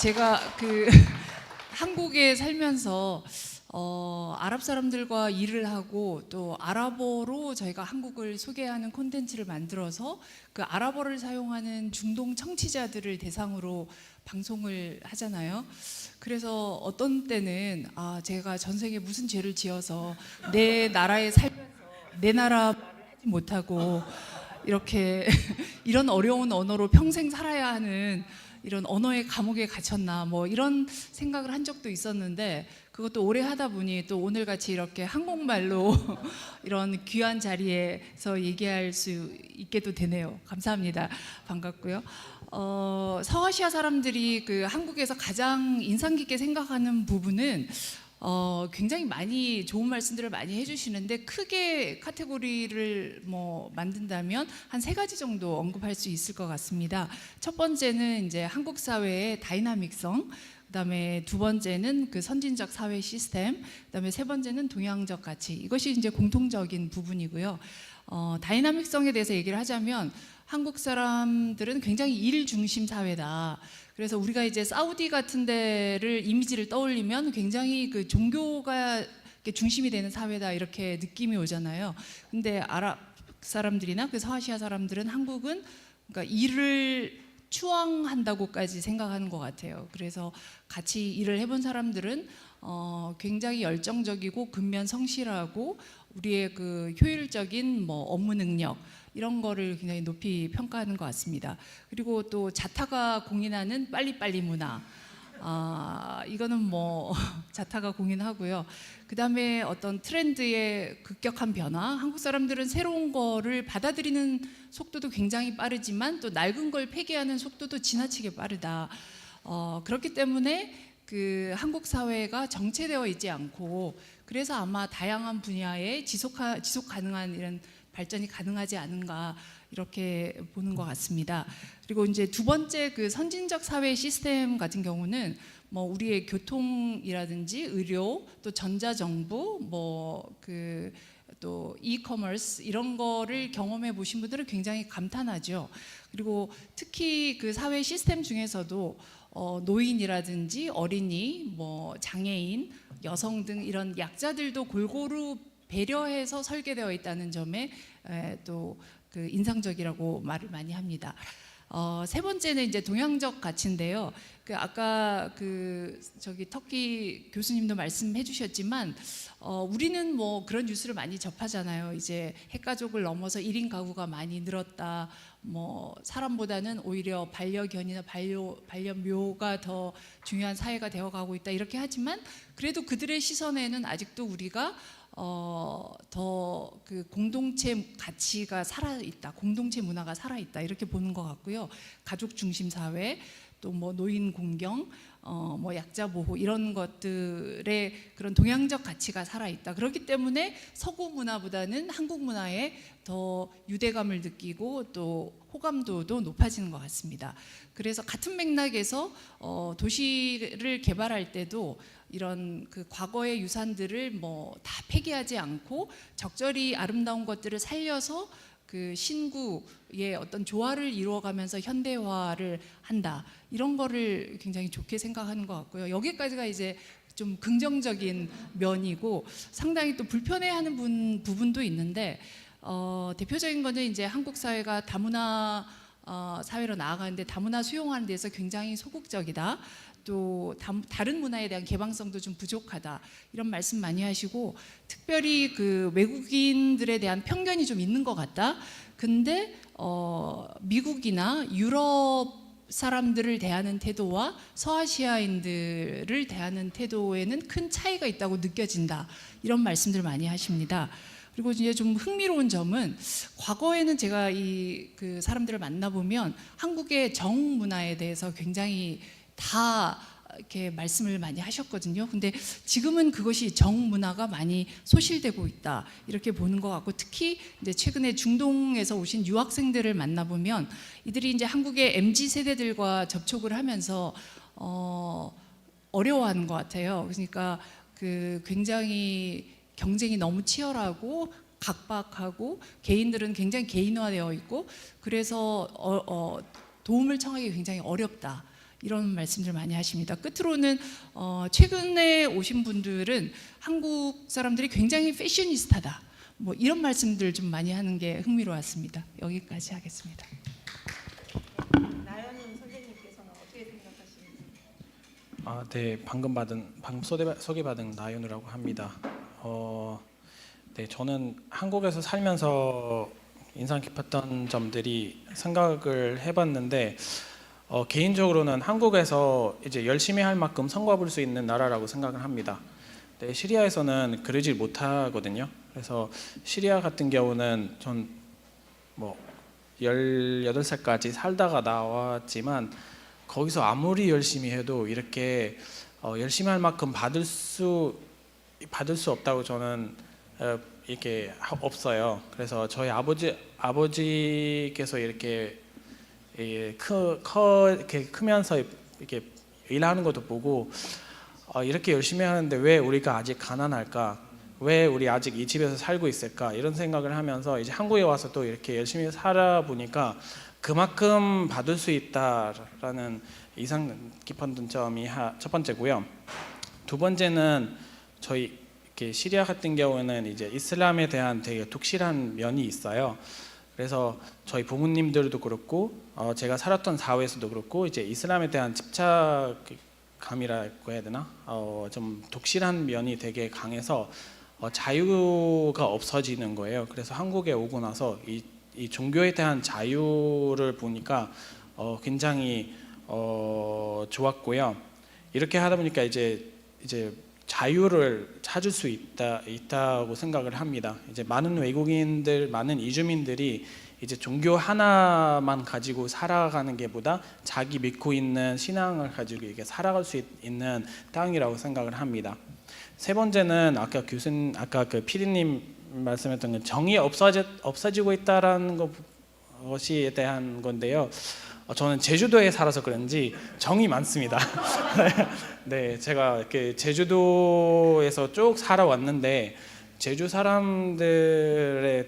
제가 한국에 살면서 아랍 사람들과 일을 하고 또 아랍어로 저희가 한국을 소개하는 콘텐츠를 만들어서 그 아랍어를 사용하는 중동 청취자들을 대상으로 방송을 하잖아요. 그래서 어떤 때는 제가 전 세계에 무슨 죄를 지어서 내 나라에 살면서 내 나라 말을 하지 못하고 이렇게 이런 어려운 언어로 평생 살아야 하는 이런 언어의 감옥에 갇혔나 뭐 이런 생각을 한 적도 있었는데, 그것도 오래 하다 보니 또 오늘같이 이렇게 한국말로 이런 귀한 자리에서 얘기할 수 있게도 되네요. 감사합니다. 반갑고요. 서아시아 사람들이 한국에서 가장 인상 깊게 생각하는 부분은 굉장히 많이 좋은 말씀들을 많이 해주시는데, 크게 카테고리를 만든다면 한 3가지 정도 언급할 수 있을 것 같습니다. 첫 번째는 이제 한국 사회의 다이나믹성, 그다음에 두 번째는 선진적 사회 시스템, 그다음에 세 번째는 동양적 가치. 이것이 이제 공통적인 부분이고요. 다이나믹성에 대해서 얘기를 하자면 한국 사람들은 굉장히 일 중심 사회다. 그래서 우리가 이제 사우디 같은 데를 이미지를 떠올리면 굉장히 종교가 중심이 되는 사회다 이렇게 느낌이 오잖아요. 근데 아랍 사람들이나 서아시아 사람들은 한국은 그러니까 일을 추앙한다고까지 생각하는 것 같아요. 그래서 같이 일을 해본 사람들은 굉장히 열정적이고 근면 성실하고 우리의 효율적인 업무 능력 이런 거를 굉장히 높이 평가하는 것 같습니다. 그리고 또 자타가 공인하는 빨리빨리 문화, 이거는 자타가 공인하고요. 그 다음에 어떤 트렌드의 급격한 변화, 한국 사람들은 새로운 거를 받아들이는 속도도 굉장히 빠르지만 또 낡은 걸 폐기하는 속도도 지나치게 빠르다. 그렇기 때문에 한국 사회가 정체되어 있지 않고, 그래서 아마 다양한 분야에 지속 가능한 이런 발전이 가능하지 않은가 이렇게 보는 것 같습니다. 그리고 이제 두 번째 선진적 사회 시스템 같은 경우는 우리의 교통이라든지 의료, 또 전자정부, 또 이커머스 이런 거를 경험해 보신 분들은 굉장히 감탄하죠. 그리고 특히 사회 시스템 중에서도 노인이라든지 어린이, 장애인, 여성 등 이런 약자들도 골고루 배려해서 설계되어 있다는 점에 또 인상적이라고 말을 많이 합니다. 세 번째는 이제 동양적 가치인데요. 아까 저기 터키 교수님도 말씀해 주셨지만 우리는 그런 뉴스를 많이 접하잖아요. 이제 핵가족을 넘어서 1인 가구가 많이 늘었다. 사람보다는 오히려 반려견이나 반려묘가 더 중요한 사회가 되어가고 있다. 이렇게 하지만 그래도 그들의 시선에는 아직도 우리가 더 공동체 가치가 살아있다, 공동체 문화가 살아있다 이렇게 보는 것 같고요. 가족 중심 사회, 또 뭐 노인 공경, 뭐 약자 보호 이런 것들의 그런 동양적 가치가 살아 있다. 그렇기 때문에 서구 문화보다는 한국 문화에 더 유대감을 느끼고 또 호감도도 높아지는 것 같습니다. 그래서 같은 맥락에서 도시를 개발할 때도 이런 그 과거의 유산들을 뭐 다 폐기하지 않고 적절히 아름다운 것들을 살려서 그 신구의 어떤 조화를 이루어가면서 현대화를 한다. 이런 거를 굉장히 좋게 생각하는 것 같고요. 여기까지가 이제 좀 긍정적인 면이고 상당히 또 불편해하는 부분도 있는데 대표적인 거는 이제 한국 사회가 다문화 사회로 나아가는데 다문화 수용하는 데서 굉장히 소극적이다. 또 다른 문화에 대한 개방성도 좀 부족하다. 이런 말씀 많이 하시고 특별히 그 외국인들에 대한 편견이 좀 있는 것 같다. 근데 미국이나 유럽 사람들을 대하는 태도와 서아시아인들을 대하는 태도에는 큰 차이가 있다고 느껴진다. 이런 말씀들 많이 하십니다. 그리고 이제 좀 흥미로운 점은 과거에는 제가 그 사람들을 만나보면 한국의 정 문화에 대해서 굉장히 다 이렇게 말씀을 많이 하셨거든요. 근데 지금은 그것이 정 문화가 많이 소실되고 있다. 이렇게 보는 것 같고 특히 이제 최근에 중동에서 오신 유학생들을 만나보면 이들이 이제 한국의 MZ 세대들과 접촉을 하면서 어려워하는 것 같아요. 그러니까 그 굉장히 경쟁이 너무 치열하고 각박하고 개인들은 굉장히 개인화되어 있고 그래서 도움을 청하기 굉장히 어렵다. 이런 말씀들 많이 하십니다. 끝으로는 최근에 오신 분들은 한국 사람들이 굉장히 패셔니스타다. 뭐 이런 말씀들 좀 많이 하는 게 흥미로웠습니다. 여기까지 하겠습니다. 나연훈 선생님께서는 어떻게 생각하시는지? 네, 방금 소개받은 나연우라고 합니다. 네, 저는 한국에서 살면서 인상 깊었던 점들이 생각을 해봤는데 개인적으로는 한국에서 이제 열심히 할 만큼 성과 볼 수 있는 나라라고 생각을 합니다. 네, 시리아에서는 그러질 못하거든요. 그래서 시리아 같은 경우는 전 뭐 18살까지 살다가 나왔지만 거기서 아무리 열심히 해도 이렇게 열심히 할 만큼 받을 수 없다고 저는 이렇게 없어요. 그래서 저희 아버지께서 이렇게 이렇게 크면서 이렇게 일하는 것도 보고 이렇게 열심히 하는데 왜 우리가 아직 가난할까? 왜 우리 아직 이 집에서 살고 있을까? 이런 생각을 하면서 이제 한국에 와서 또 이렇게 열심히 살아보니까 그만큼 받을 수 있다라는 인상 깊었던 점이 첫 번째고요. 두 번째는 저희 이렇게 시리아 같은 경우에는 이제 이슬람에 대한 되게 독실한 면이 있어요. 그래서 저희 부모님들도 그렇고 제가 살았던 사회에서도 그렇고 이제 이슬람에 대한 집착감이라고 해야 되나? 좀 독실한 면이 되게 강해서 자유가 없어지는 거예요. 그래서 한국에 오고 나서 이 종교에 대한 자유를 보니까 굉장히 좋았고요. 이렇게 하다 보니까 이제 자유를 찾을 수 있다고 생각을 합니다. 이제 많은 외국인들, 많은 이주민들이 이제 종교 하나만 가지고 살아가는 게보다 자기 믿고 있는 신앙을 가지고 이게 살아갈 수 있는 땅이라고 생각을 합니다. 세 번째는 아까 그 PD님 말씀했던 건 정이 없어지고 있다라는 것에 대한 건데요. 저는 제주도에 살아서 그런지 정이 많습니다. 네, 제가 이렇게 제주도에서 쭉 살아왔는데 제주 사람들에게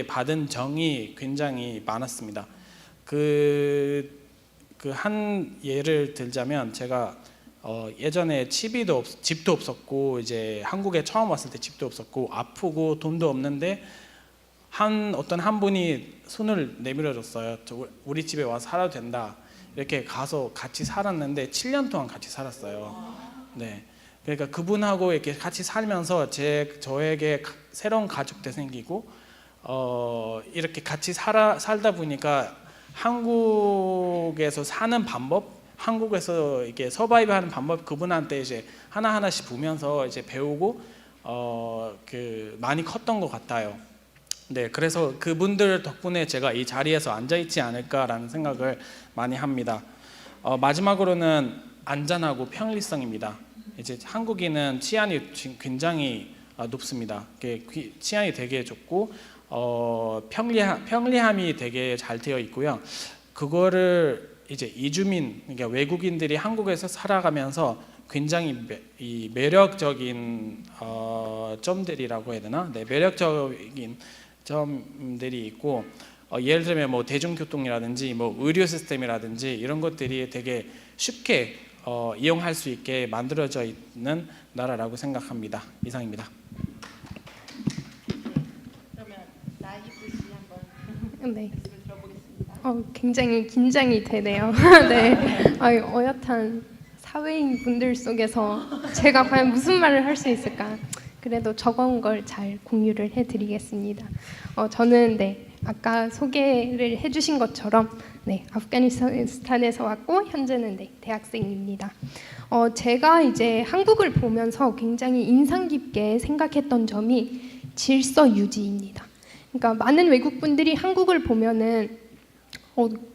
받은 정이 굉장히 많았습니다. 그 한 예를 들자면 제가 예전에 집도 없었고 이제 한국에 처음 왔을 때 집도 없었고 아프고 돈도 없는데 어떤 한 분이 손을 내밀어줬어요. 우리 집에 와서 살아도 된다. 이렇게 가서 같이 살았는데 7년 동안 같이 살았어요. 네, 그러니까 그분하고 이렇게 같이 살면서 저에게 새로운 가족도 생기고 이렇게 같이 살다 보니까 한국에서 사는 방법, 한국에서 이렇게 서바이브하는 방법 그분한테 이제 하나씩 보면서 이제 배우고 많이 컸던 것 같아요. 네, 그래서 그분들 덕분에 제가 이 자리에서 앉아 있지 않을까라는 생각을 많이 합니다. 마지막으로는 안전하고 편리성입니다. 이제 한국인은 치안이 굉장히 높습니다. 치안이 되게 좋고 편리함이 되게 잘 되어 있고요. 그거를 이제 이주민, 그러니까 외국인들이 한국에서 살아가면서 굉장히 매력적인 점들이라고 해야 되나? 네, 매력적인 점들이 있고 예를 들면 뭐 대중교통이라든지 뭐 의료 시스템이라든지 이런 것들이 되게 쉽게 이용할 수 있게 만들어져 있는 나라라고 생각합니다. 이상입니다. 그러면 나이프 씨 한번 네. 들어보겠습니다. 굉장히 긴장이 되네요. 네. 어엿한 사회인 분들 속에서 제가 과연 무슨 말을 할 수 있을까? 그래도 적은 걸 잘 공유를 해드리겠습니다. 저는 아까 소개를 해주신 것처럼 아프가니스탄에서 왔고 현재는 대학생입니다. 제가 이제 한국을 보면서 굉장히 인상 깊게 생각했던 점이 질서 유지입니다. 그러니까 많은 외국 분들이 한국을 보면은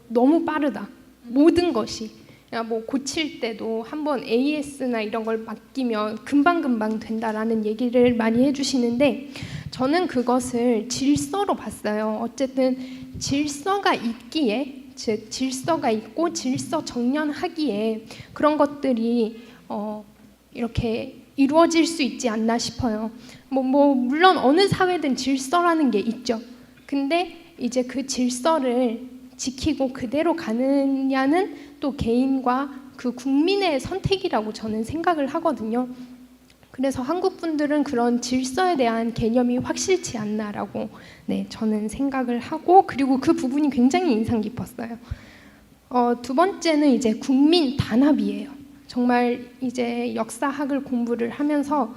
너무 빠르다. 모든 것이. 뭐 고칠 때도 한번 AS나 이런 걸 맡기면 금방금방 된다라는 얘기를 많이 해주시는데 저는 그것을 질서로 봤어요. 어쨌든 질서가 있기에, 즉 질서가 있고 질서 정연하기에 그런 것들이 이렇게 이루어질 수 있지 않나 싶어요. 물론 어느 사회든 질서라는 게 있죠. 근데 이제 그 질서를 지키고 그대로 가느냐는 또 개인과 그 국민의 선택이라고 저는 생각을 하거든요. 그래서 한국 분들은 그런 질서에 대한 개념이 확실치 않나라고 저는 생각을 하고 그리고 그 부분이 굉장히 인상 깊었어요. 두 번째는 이제 국민 단합이에요. 정말 이제 역사학을 공부를 하면서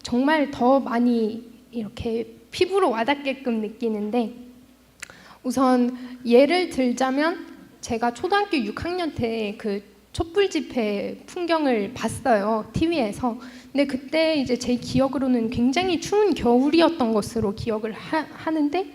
정말 더 많이 이렇게 피부로 와닿게끔 느끼는데 우선 예를 들자면 제가 초등학교 6학년 때 그 촛불 집회 풍경을 봤어요. TV에서. 근데 그때 이제 제 기억으로는 굉장히 추운 겨울이었던 것으로 기억을 하는데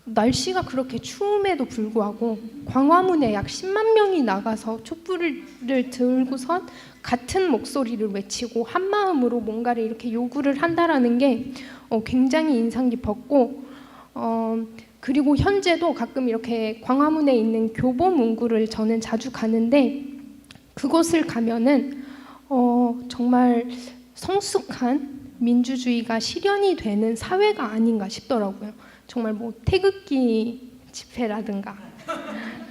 날씨가 그렇게 추움에도 불구하고 광화문에 약 10만 명이 나가서 촛불을 들고선 같은 목소리를 외치고 한 마음으로 뭔가를 이렇게 요구를 한다라는 게 굉장히 인상 깊었고 그리고 현재도 가끔 이렇게 광화문에 있는 교보문고를 저는 자주 가는데 그곳을 가면은 정말 성숙한 민주주의가 실현이 되는 사회가 아닌가 싶더라고요. 정말 뭐 태극기 집회라든가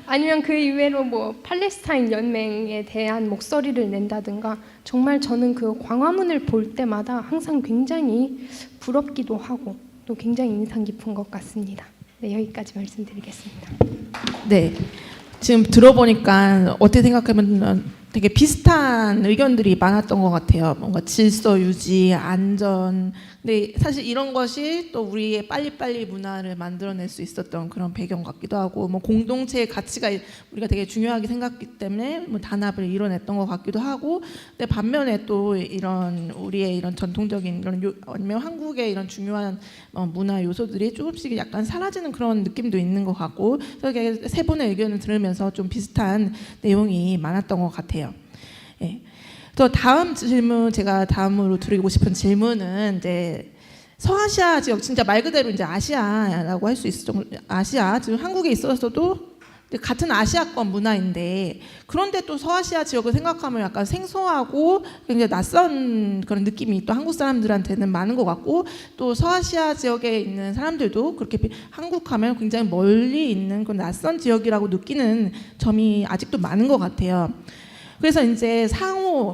아니면 그 이외로 뭐 팔레스타인 연맹에 대한 목소리를 낸다든가 정말 저는 그 광화문을 볼 때마다 항상 굉장히 부럽기도 하고 또 굉장히 인상 깊은 것 같습니다. 여기까지 말씀드리겠습니다. 네, 지금 들어보니까 어떻게 생각하면 되게 비슷한 의견들이 많았던 것 같아요. 뭔가 질서 유지, 안전. 근데 사실 이런 것이 또 우리의 빨리빨리 문화를 만들어낼 수 있었던 그런 배경 같기도 하고, 뭐 공동체의 가치가 우리가 되게 중요하게 생각했기 때문에 뭐 단합을 이뤄냈던 것 같기도 하고, 근데 반면에 또 이런 우리의 이런 전통적인 이런 아니면 한국의 이런 중요한 문화 요소들이 조금씩 약간 사라지는 그런 느낌도 있는 것 같고, 그래서 세 분의 의견을 들으면서 좀 비슷한 내용이 많았던 것 같아요. 예. 또 다음 질문, 제가 다음으로 드리고 싶은 질문은 이제 서아시아 지역, 진짜 말 그대로 이제 아시아라고 할 수 있을 정도, 아시아 지금 한국에 있어서도 같은 아시아권 문화인데, 그런데 또 서아시아 지역을 생각하면 약간 생소하고 굉장히 낯선 그런 느낌이 또 한국 사람들한테는 많은 것 같고, 또 서아시아 지역에 있는 사람들도 그렇게 한국하면 굉장히 멀리 있는 그런 낯선 지역이라고 느끼는 점이 아직도 많은 것 같아요. 그래서 이제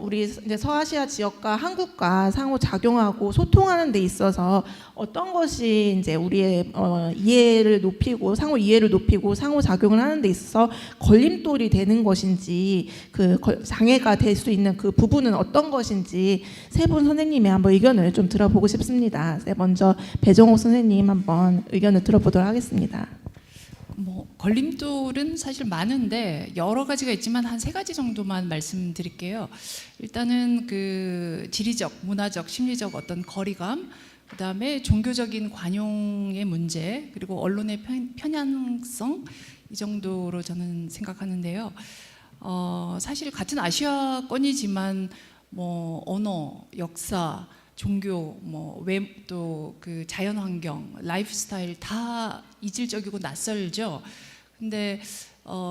우리 이제 서아시아 지역과 한국과 상호 작용하고 소통하는 데 있어서 어떤 것이 이제 우리의 이해를 높이고 상호 이해를 높이고 상호 작용을 하는 데 있어서 걸림돌이 되는 것인지, 그 장애가 될 수 있는 그 부분은 어떤 것인지 세 분 선생님의 한번 의견을 좀 들어보고 싶습니다. 먼저 배정옥 선생님 한번 의견을 들어보도록 하겠습니다. 걸림돌은 사실 많은데 여러 가지가 있지만 한 3가지 정도만 말씀드릴게요. 일단은 그 지리적, 문화적, 심리적 어떤 거리감, 그다음에 종교적인 관용의 문제, 그리고 언론의 편향성, 이 정도로 저는 생각하는데요. 사실 같은 아시아권이지만 뭐 언어, 역사, 종교, 또 그 자연환경, 라이프스타일 다 이질적이고 낯설죠. 근데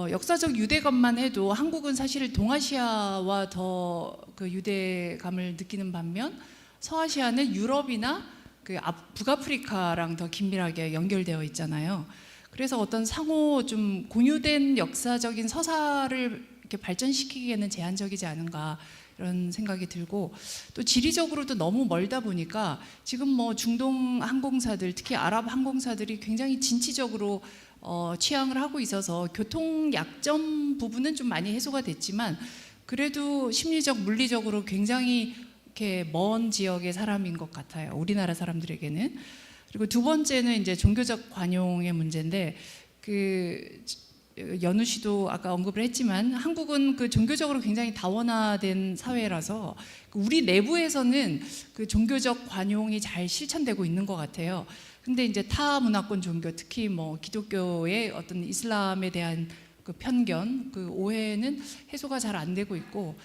역사적 유대감만 해도 한국은 사실 동아시아와 더 그 유대감을 느끼는 반면 서아시아는 유럽이나 그 북아프리카랑 더 긴밀하게 연결되어 있잖아요. 그래서 어떤 상호 좀 공유된 역사적인 서사를 이렇게 발전시키기에는 제한적이지 않은가 이런 생각이 들고, 또 지리적으로도 너무 멀다 보니까 지금 뭐 중동 항공사들, 특히 아랍 항공사들이 굉장히 진취적으로 취항을 하고 있어서 교통 약점 부분은 좀 많이 해소가 됐지만 그래도 심리적, 물리적으로 굉장히 이렇게 먼 지역의 사람인 것 같아요. 우리나라 사람들에게는. 그리고 두 번째는 이제 종교적 관용의 문제인데, 그 연우 씨도 아까 언급을 했지만 한국은 그 종교적으로 굉장히 다원화된 사회라서 우리 내부에서는 그 종교적 관용이 잘 실천되고 있는 것 같아요. 근데 이제 타 문화권 종교, 특히 뭐 기독교의 어떤 이슬람에 대한 그 편견, 그 오해는 해소가 잘 안 되고 있고,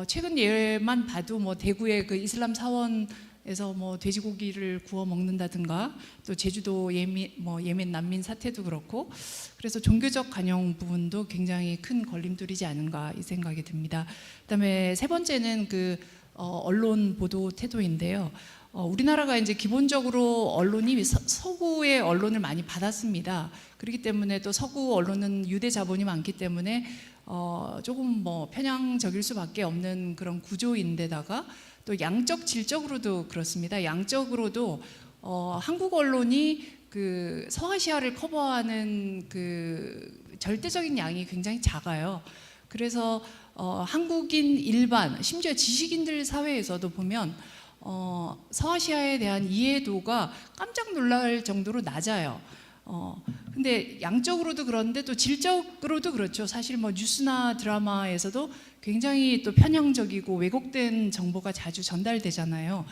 최근 예만 봐도 뭐 대구의 그 이슬람 사원에서 뭐 돼지고기를 구워 먹는다든가, 또 제주도 예멘 난민 사태도 그렇고, 그래서 종교적 관용 부분도 굉장히 큰 걸림돌이지 않은가 이 생각이 듭니다. 그다음에 세 번째는 그 언론 보도 태도인데요. 우리나라가 이제 기본적으로 언론이 서구의 언론을 많이 받았습니다. 그렇기 때문에 또 서구 언론은 유대 자본이 많기 때문에 조금 뭐 편향적일 수밖에 없는 그런 구조인데다가 또 양적 질적으로도 그렇습니다. 양적으로도 한국 언론이 그 서아시아를 커버하는 그 절대적인 양이 굉장히 작아요. 그래서 한국인 일반, 심지어 지식인들 사회에서도 보면 서아시아에 대한 이해도가 깜짝 놀랄 정도로 낮아요. 근데 양적으로도 그런데 또 질적으로도 그렇죠. 사실 뭐 뉴스나 드라마에서도 굉장히 또 편향적이고 왜곡된 정보가 자주 전달되잖아요.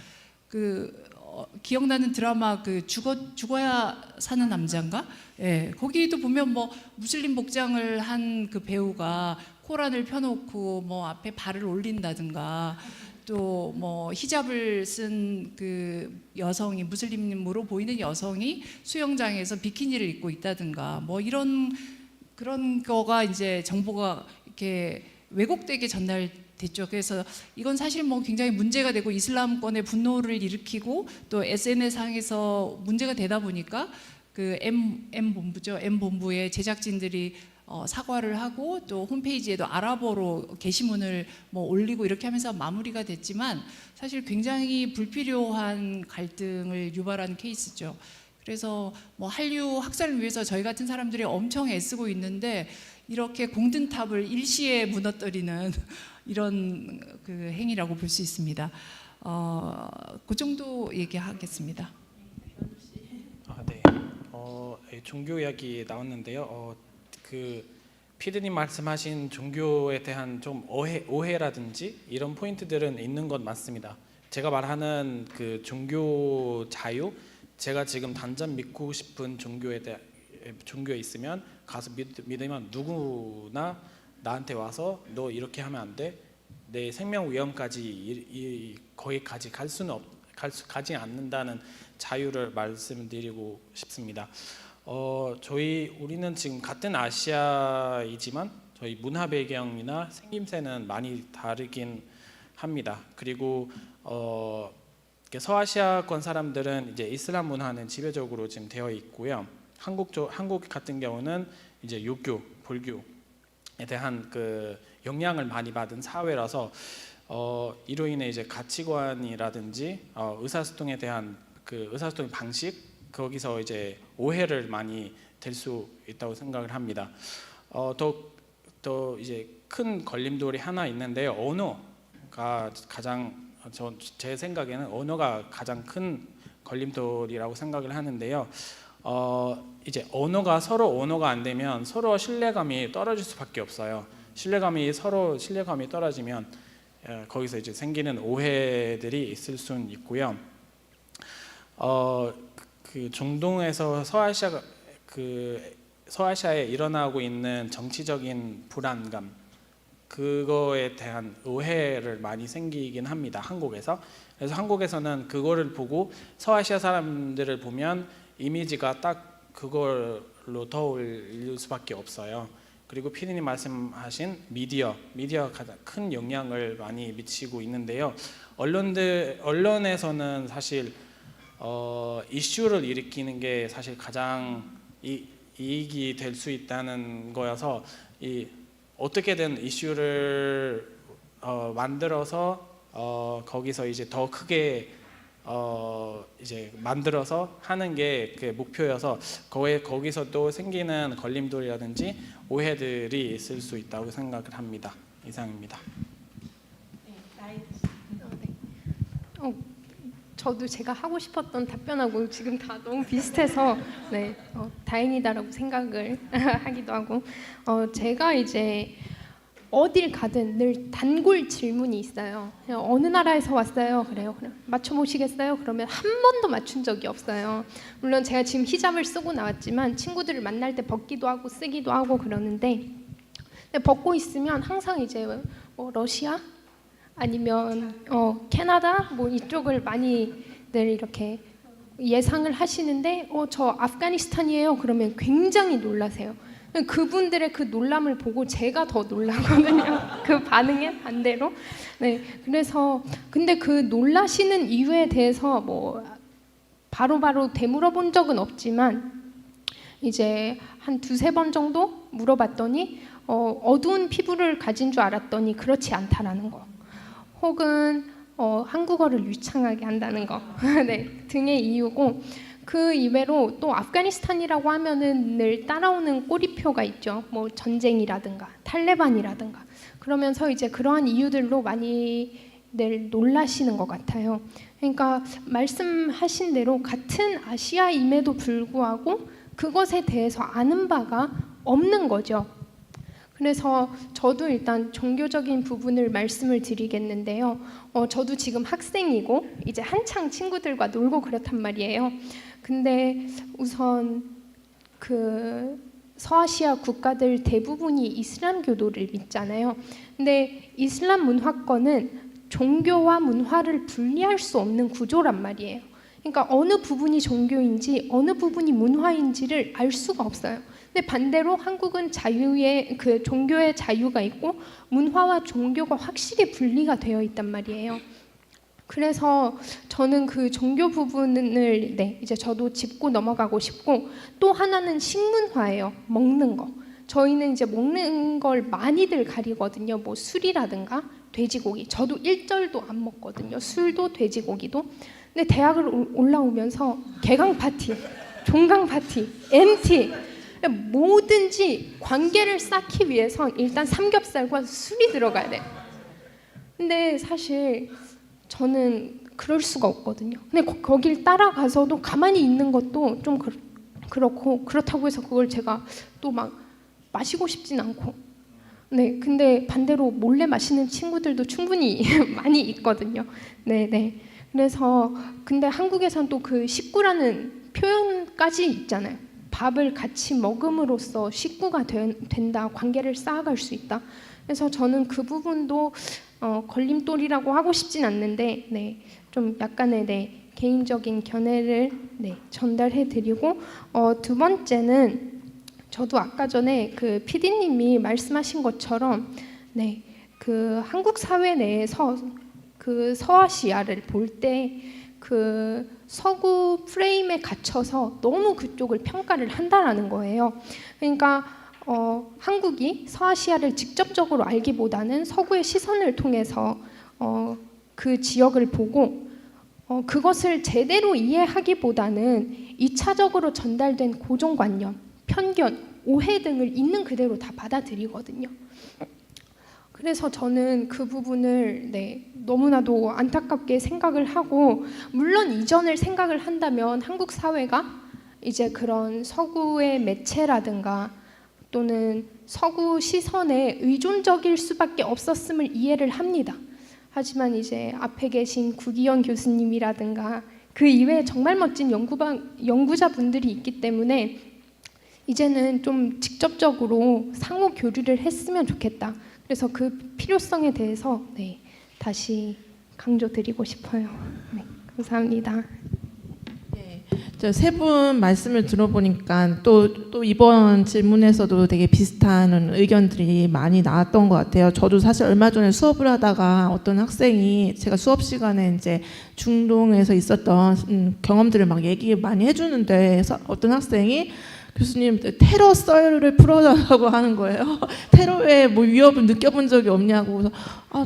기억나는 드라마 그 죽어야 사는 남자인가? 예, 거기도 보면 뭐 무슬림 복장을 한 그 배우가 코란을 펴놓고 뭐 앞에 발을 올린다든가, 또 뭐 히잡을 쓴 그 여성이, 무슬림으로 보이는 여성이 수영장에서 비키니를 입고 있다든가, 뭐 그런 거가 이제 정보가 이렇게 왜곡되게 전달됐죠. 그래서 이건 사실 뭐 굉장히 문제가 되고 이슬람권의 분노를 일으키고 또 SNS 상에서 문제가 되다 보니까 그 M본부죠. M본부의 제작진들이 사과를 하고 또 홈페이지에도 아랍어로 게시문을 뭐 올리고 이렇게 하면서 마무리가 됐지만 사실 굉장히 불필요한 갈등을 유발한 케이스죠. 그래서 뭐 한류 학살을 위해서 저희 같은 사람들이 엄청 애쓰고 있는데 이렇게 공든탑을 일시에 무너뜨리는 이런 그 행위라고 볼 수 있습니다. 그 정도 얘기하겠습니다. 네. 종교 이야기 나왔는데요. 그 피디님 말씀하신 종교에 대한 좀 오해라든지 이런 포인트들은 있는 것 맞습니다. 제가 말하는 그 종교 자유, 제가 지금 단전 믿고 싶은 종교에 있으면 가서 믿으면 누구나 나한테 와서 너 이렇게 하면 안 돼, 내 생명 위험까지 거기까지 가지 않는다는 자유를 말씀드리고 싶습니다. 우리는 지금 같은 아시아이지만 저희 문화 배경이나 생김새는 많이 다르긴 합니다. 그리고 서아시아권 사람들은 이제 이슬람 문화는 지배적으로 지금 되어 있고요. 한국 같은 경우는 이제 유교, 불교에 대한 그 영향을 많이 받은 사회라서 이로 인해 이제 가치관이라든지 의사소통에 대한 그 의사소통 방식, 거기서 이제 오해를 많이 될 수 있다고 생각을 합니다. 또 이제 큰 걸림돌이 하나 있는데요. 언어가 제 생각에는 언어가 가장 큰 걸림돌이라고 생각을 하는데요. 이제 서로 언어가 안 되면 서로 신뢰감이 떨어질 수밖에 없어요. 신뢰감이 떨어지면 거기서 이제 생기는 오해들이 있을 수는 있고요. 그 중동에서 서아시아에 일어나고 있는 정치적인 불안감, 그거에 대한 오해를 많이 생기긴 합니다. 한국에서. 그래서 한국에서는 그거를 보고 서아시아 사람들을 보면 이미지가 딱 그걸로 떠올릴 수밖에 없어요. 그리고 피디님 말씀하신 미디어가 가장 큰 영향을 많이 미치고 있는데요. 언론에서는 사실 이슈를 일으키는 게 사실 가장 이익이 될 수 있다는 거여서 어떻게든 이슈를 만들어서 거기서 이제 더 크게 이제 만들어서 하는 게 그 목표여서 거기서 또 생기는 걸림돌이라든지 오해들이 있을 수 있다고 생각을 합니다. 이상입니다. 저도 제가 하고 싶었던 답변하고 지금 다 너무 비슷해서 네, 다행이다라고 생각을 하기도 하고 제가 이제 어딜 가든 늘 단골 질문이 있어요. 그냥 어느 나라에서 왔어요? 그래요. 그냥 맞춰보시겠어요? 그러면 한 번도 맞춘 적이 없어요. 물론 제가 지금 히잡을 쓰고 나왔지만 친구들을 만날 때 벗기도 하고 쓰기도 하고 그러는데 벗고 있으면 항상 이제 러시아? 아니면 캐나다? 뭐 이쪽을 많이들 이렇게 예상을 하시는데 저 아프가니스탄이에요. 그러면 굉장히 놀라세요. 그분들의 그 놀람을 보고 제가 더 놀라거든요. 그 반응에 반대로. 네, 그래서 근데 그 놀라시는 이유에 대해서 뭐 바로바로 되물어본 적은 없지만 이제 한 2-3번 정도 물어봤더니 어두운 피부를 가진 줄 알았더니 그렇지 않다라는 거. 혹은 한국어를 유창하게 한다는 거 네, 등의 이유고 그 이외로 또 아프가니스탄이라고 하면은 늘 따라오는 꼬리표가 있죠. 뭐 전쟁이라든가 탈레반이라든가 그러면서 이제 그러한 이유들로 많이 늘 놀라시는 것 같아요. 그러니까 말씀하신 대로 같은 아시아임에도 불구하고 그것에 대해서 아는 바가 없는 거죠. 그래서 저도 일단 종교적인 부분을 말씀을 드리겠는데요. 저도 지금 학생이고 이제 한창 친구들과 놀고 그렇단 말이에요. 근데 우선 그 서아시아 국가들 대부분이 이슬람교도를 믿잖아요. 근데 이슬람 문화권은 종교와 문화를 분리할 수 없는 구조란 말이에요. 그러니까 어느 부분이 종교인지 어느 부분이 문화인지를 알 수가 없어요. 근데 반대로 한국은 자유의 그 종교의 자유가 있고 문화와 종교가 확실히 분리가 되어 있단 말이에요. 그래서 저는 그 종교 부분을 이제 저도 짚고 넘어가고 싶고 또 하나는 식문화예요. 먹는 거. 저희는 이제 먹는 걸 많이들 가리거든요. 뭐 술이라든가 돼지고기. 저도 일절도 안 먹거든요. 술도 돼지고기도. 근데 대학을 올라오면서 개강 파티, 종강 파티, MT 뭐든지 관계를 쌓기 위해선 일단 삼겹살과 술이 들어가야 돼. 근데 사실 저는 그럴 수가 없거든요. 근데 거길 따라가서도 가만히 있는 것도 좀 그렇고 그렇다고 해서 그걸 제가 또 막 마시고 싶진 않고 네, 근데 반대로 몰래 마시는 친구들도 충분히 많이 있거든요. 네. 그래서 근데 한국에선 또 그 식구라는 표현까지 있잖아요. 밥을 같이 먹음으로써 식구가 된다, 관계를 쌓아갈 수 있다. 그래서 저는 그 부분도 걸림돌이라고 하고 싶진 않는데, 네, 좀 약간의 개인적인 견해를 전달해드리고, 두 번째는 저도 아까 전에 그 PD님이 말씀하신 것처럼, 네, 그 한국 사회 내에서 그 서아시아를 볼 때 그 서구 프레임에 갇혀서 너무 그쪽을 평가를 한다라는 거예요. 그러니까 한국이 서아시아를 직접적으로 알기보다는 서구의 시선을 통해서 그 지역을 보고 그것을 제대로 이해하기보다는 2차적으로 전달된 고정관념, 편견, 오해 등을 있는 그대로 다 받아들이거든요. 그래서 저는 그 부분을 너무나도 안타깝게 생각을 하고, 물론 이전을 생각을 한다면 한국 사회가 이제 그런 서구의 매체라든가 또는 서구 시선에 의존적일 수밖에 없었음을 이해를 합니다. 하지만 이제 앞에 계신 구기현 교수님이라든가 그 이외에 정말 멋진 연구자분들이 있기 때문에 이제는 좀 직접적으로 상호 교류를 했으면 좋겠다. 그래서 그 필요성에 대해서 네, 다시 강조드리고 싶어요. 네, 감사합니다. 저 세 분 말씀을 들어보니까 또 이번 질문에서도 되게 비슷한 의견들이 많이 나왔던 것 같아요. 저도 사실 얼마 전에 수업을 하다가 어떤 학생이 제가 수업 시간에 이제 중동에서 있었던 경험들을 막 얘기 많이 해주는데 어떤 학생이 교수님 테러 썰을 풀어달라고 하는 거예요. 테러에 뭐 위협을 느껴본 적이 없냐고. 그래서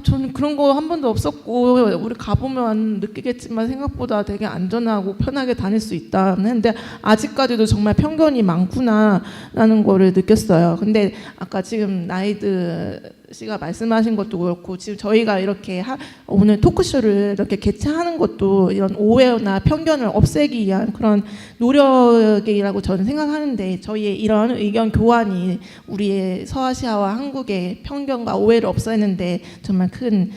저는 그런 거 한 번도 없었고 우리 가보면 느끼겠지만 생각보다 되게 안전하고 편하게 다닐 수 있다 했는데 아직까지도 정말 편견이 많구나라는 거를 느꼈어요. 근데 아까 지금 나이드 씨가 말씀하신 것도 그렇고 지금 저희가 이렇게 오늘 토크쇼를 이렇게 개최하는 것도 이런 오해나 편견을 없애기 위한 그런 노력이라고 저는 생각하는데 저희의 이런 의견 교환이 우리의 서아시아와 한국의 편견과 오해를 없애는데 정말 큰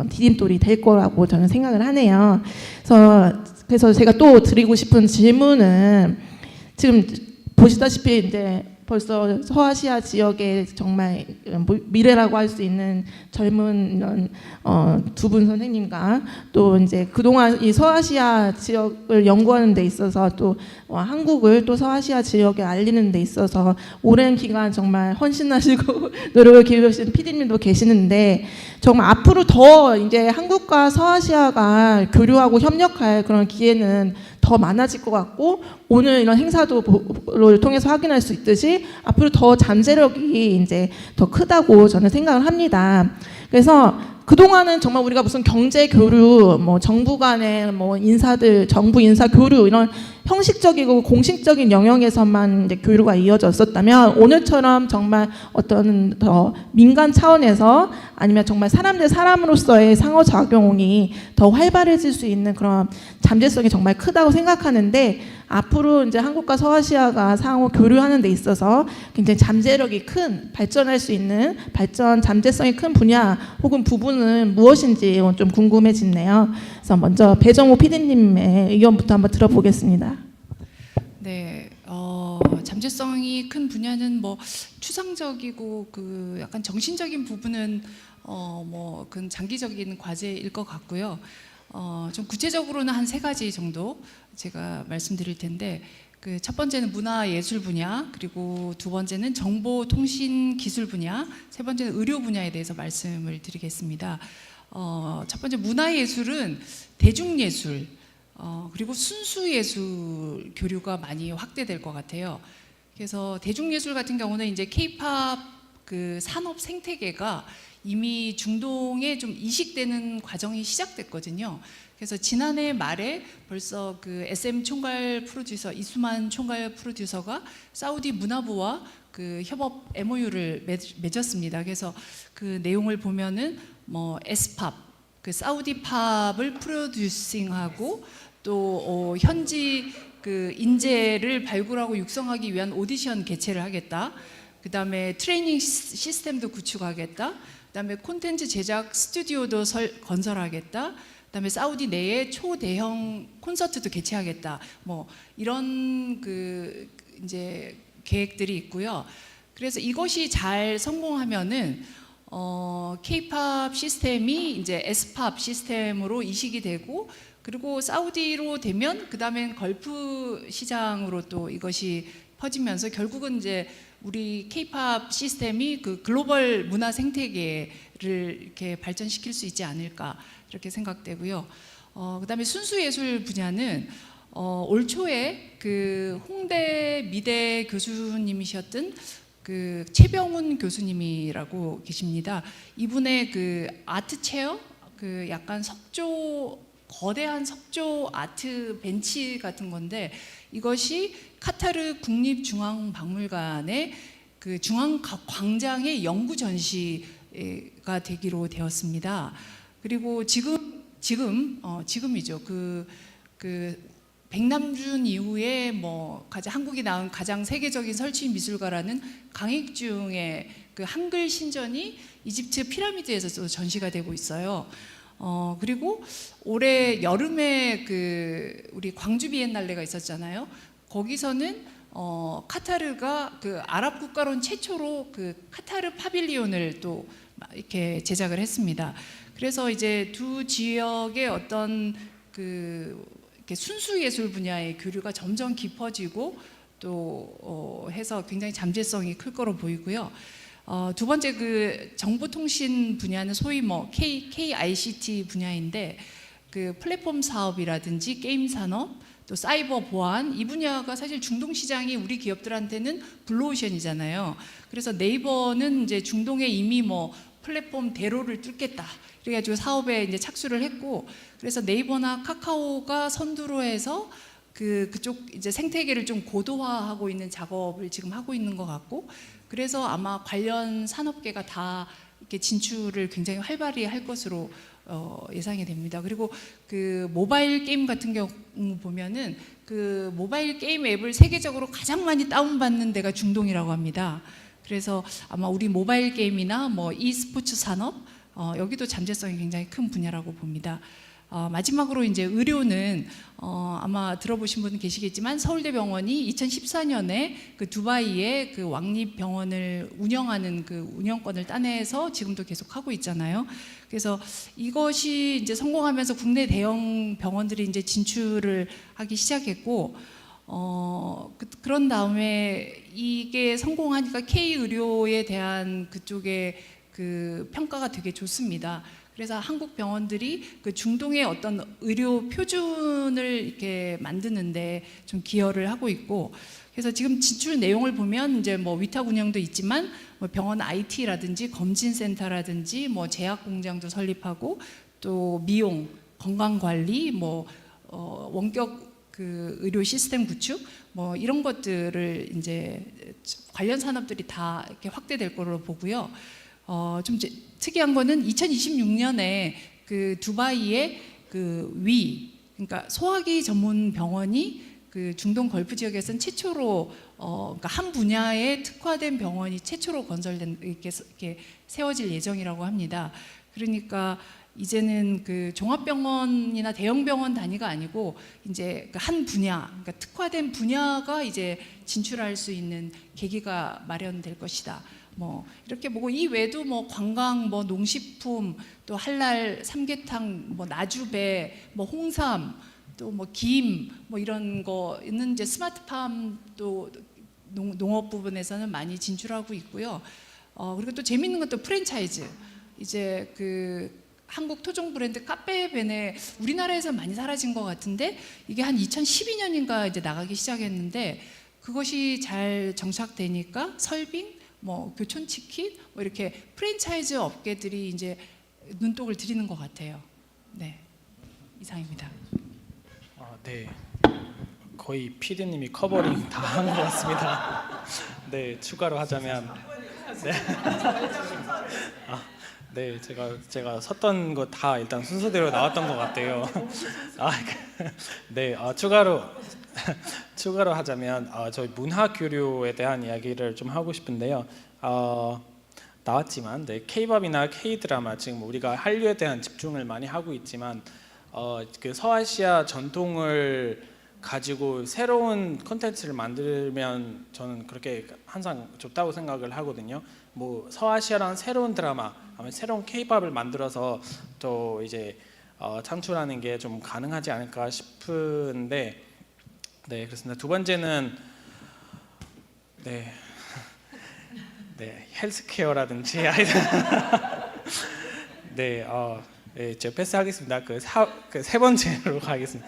디딤돌이 될 거라고 저는 생각을 하네요. 그래서 제가 또 드리고 싶은 질문은 지금 보시다시피 이제 벌써 서아시아 지역의 정말 미래라고 할 수 있는 젊은 두 분 선생님과 또 이제 그동안 이 서아시아 지역을 연구하는 데 있어서 또 한국을 또 서아시아 지역에 알리는 데 있어서 오랜 기간 정말 헌신하시고 노력을 기울이신 PD님도 계시는데 정말 앞으로 더 이제 한국과 서아시아가 교류하고 협력할 그런 기회는 더 많아질 것 같고 오늘 이런 행사도를 통해서 확인할 수 있듯이 앞으로 더 잠재력이 이제 더 크다고 저는 생각을 합니다. 그래서 그동안은 정말 우리가 무슨 경제 교류, 뭐 정부 간의 뭐 인사들, 정부 인사 교류 이런 형식적이고 공식적인 영역에서만 이제 교류가 이어졌었다면 오늘처럼 정말 어떤 더 민간 차원에서 아니면 정말 사람 대 사람으로서의 상호작용이 더 활발해질 수 있는 그런 잠재성이 정말 크다고 생각하는데 앞으로 이제 한국과 서아시아가 상호 교류하는 데 있어서 굉장히 잠재력이 큰 발전할 수 있는 잠재성이 큰 분야 혹은 부분은 무엇인지 좀 궁금해지네요. 그래서 먼저 배정호 PD님의 의견부터 한번 들어보겠습니다. 네, 잠재성이 큰 분야는 뭐 추상적이고 그 약간 정신적인 부분은 뭐 그 장기적인 과제일 것 같고요. 좀 구체적으로는 한 3가지 정도 제가 말씀드릴 텐데 그 첫 번째는 문화예술 분야, 그리고 두 번째는 정보통신기술 분야, 세 번째는 의료 분야에 대해서 말씀을 드리겠습니다. 첫 번째 문화예술은 대중예술 그리고 순수예술 교류가 많이 확대될 것 같아요. 그래서 대중예술 같은 경우는 이제 K-팝 그 산업 생태계가 이미 중동에 좀 이식되는 과정이 시작됐거든요. 그래서 지난해 말에 벌써 그 SM 총괄 프로듀서 이수만 총괄 프로듀서가 사우디 문화부와 그 협업 MOU를 맺었습니다. 그래서 그 내용을 보면은 뭐 S팝, 그 사우디 팝을 프로듀싱하고 또 현지 그 인재를 발굴하고 육성하기 위한 오디션 개최를 하겠다. 그 다음에 트레이닝 시스템도 구축하겠다. 그 다음에 콘텐츠 제작 스튜디오도 건설하겠다. 그 다음에 사우디 내에 초대형 콘서트도 개최하겠다. 뭐 이런 그 이제 계획들이 있고요. 그래서 이것이 잘 성공하면은 K-팝 시스템이 이제 S팝 시스템으로 이식이 되고 그리고 사우디로 되면 그 다음엔 걸프 시장으로 또 이것이 퍼지면서 결국은 이제 우리 K-팝 시스템이 그 글로벌 문화 생태계를 이렇게 발전시킬 수 있지 않을까 이렇게 생각되고요. 그다음에 순수예술 분야는 올 초에 그 홍대 미대 교수님이셨던 그 최병훈 교수님이라고 계십니다. 이분의 그 아트 체어, 그 약간 거대한 석조 아트 벤치 같은 건데 이것이 카타르 국립중앙박물관의 그 중앙 광장의 영구 전시가 되기로 되었습니다. 그리고 지금이죠. 그 백남준 이후에 뭐 한국이 낳은 가장 세계적인 설치 미술가라는 강익중의 그 한글 신전이 이집트 피라미드에서 전시가 되고 있어요. 그리고 올해 여름에 그 우리 광주 비엔날레가 있었잖아요. 거기서는 카타르가 그 아랍 국가론 최초로 그 카타르 파빌리온을 또 이렇게 제작을 했습니다. 그래서 이제 두 지역의 어떤 이렇게 순수 예술 분야의 교류가 점점 깊어지고 또 해서 굉장히 잠재성이 클 거로 보이고요. 두 번째 그 정보통신 분야는 소위 뭐 KICT 분야인데 그 플랫폼 사업이라든지 게임 산업 또 사이버 보안 이 분야가 사실 중동 시장이 우리 기업들한테는 블루오션이잖아요. 그래서 네이버는 이제 중동에 이미 뭐 플랫폼 대로를 뚫겠다. 그래가지고 사업에 이제 착수를 했고, 그래서 네이버나 카카오가 선두로 해서 그쪽 이제 생태계를 좀 고도화하고 있는 작업을 지금 하고 있는 것 같고, 그래서 아마 관련 산업계가 다 이렇게 진출을 굉장히 활발히 할 것으로 예상이 됩니다. 그리고 그 모바일 게임 같은 경우 보면은 그 모바일 게임 앱을 세계적으로 가장 많이 다운받는 데가 중동이라고 합니다. 그래서 아마 우리 모바일 게임이나 뭐 e스포츠 산업 여기도 잠재성이 굉장히 큰 분야라고 봅니다. 마지막으로 이제 의료는 아마 들어보신 분 계시겠지만 서울대병원이 2014년에 그 두바이에 그 왕립병원을 운영하는 그 운영권을 따내서 지금도 계속 하고 있잖아요. 그래서 이것이 이제 성공하면서 국내 대형 병원들이 이제 진출을 하기 시작했고, 그런 다음에 이게 성공하니까 K-의료에 대한 그쪽에 그 평가가 되게 좋습니다. 그래서 한국 병원들이 그 중동의 어떤 의료 표준을 이렇게 만드는데 좀 기여를 하고 있고, 그래서 지금 진출 내용을 보면 이제 뭐 위탁 운영도 있지만 뭐 병원 IT라든지 검진센터라든지 뭐 제약 공장도 설립하고 또 미용, 건강관리, 뭐 원격 그 의료 시스템 구축 뭐 이런 것들을 이제 관련 산업들이 다 이렇게 확대될 거로 보고요. 좀 특이한 거는 2026년에 그 두바이의 그러니까 소화기 전문 병원이 그 중동 걸프 지역에서는 최초로 그러니까 한 분야에 특화된 병원이 최초로 건설된 이렇게 세워질 예정이라고 합니다. 그러니까 이제는 그 종합병원이나 대형병원 단위가 아니고 이제 한 분야, 그러니까 특화된 분야가 이제 진출할 수 있는 계기가 마련될 것이다. 뭐 이렇게 보고 이 외에도 뭐 관광, 뭐 농식품, 또 할랄 삼계탕, 뭐 나주배, 뭐 홍삼, 또 뭐 김, 뭐 이런 거는 이제 스마트팜 또 농업 부분에서는 많이 진출하고 있고요. 그리고 또 재밌는 건 또 프랜차이즈. 이제 그 한국 토종 브랜드 카페벤에 우리나라에서 많이 사라진 것 같은데 이게 한 2012년인가 이제 나가기 시작했는데 그것이 잘 정착되니까 설빙, 뭐 교촌치킨, 뭐 이렇게 프랜차이즈 업계들이 이제 눈독을 들이는 것 같아요. 네, 이상입니다. 네, 거의 PD님이 커버링 다 한 것 같습니다. 네, 추가로 하자면, 네, 제가 섰던 거 다 일단 순서대로 나왔던 것 같아요. 네, 추가로 하자면 저희 문화 교류에 대한 이야기를 좀 하고 싶은데요. 나왔지만 K-팝이나 K-드라마 지금 우리가 한류에 대한 집중을 많이 하고 있지만 그 서아시아 전통을 가지고 새로운 콘텐츠를 만들면 저는 그렇게 항상 좋다고 생각을 하거든요. 뭐 서아시아라는 새로운 드라마, 아니면 새로운 K-팝을 만들어서 또 이제 창출하는 게 좀 가능하지 않을까 싶은데, 네, 그렇습니다. 두 번째는 헬스케어라든지 제가 패스하겠습니다. 그 세 번째로 가겠습니다.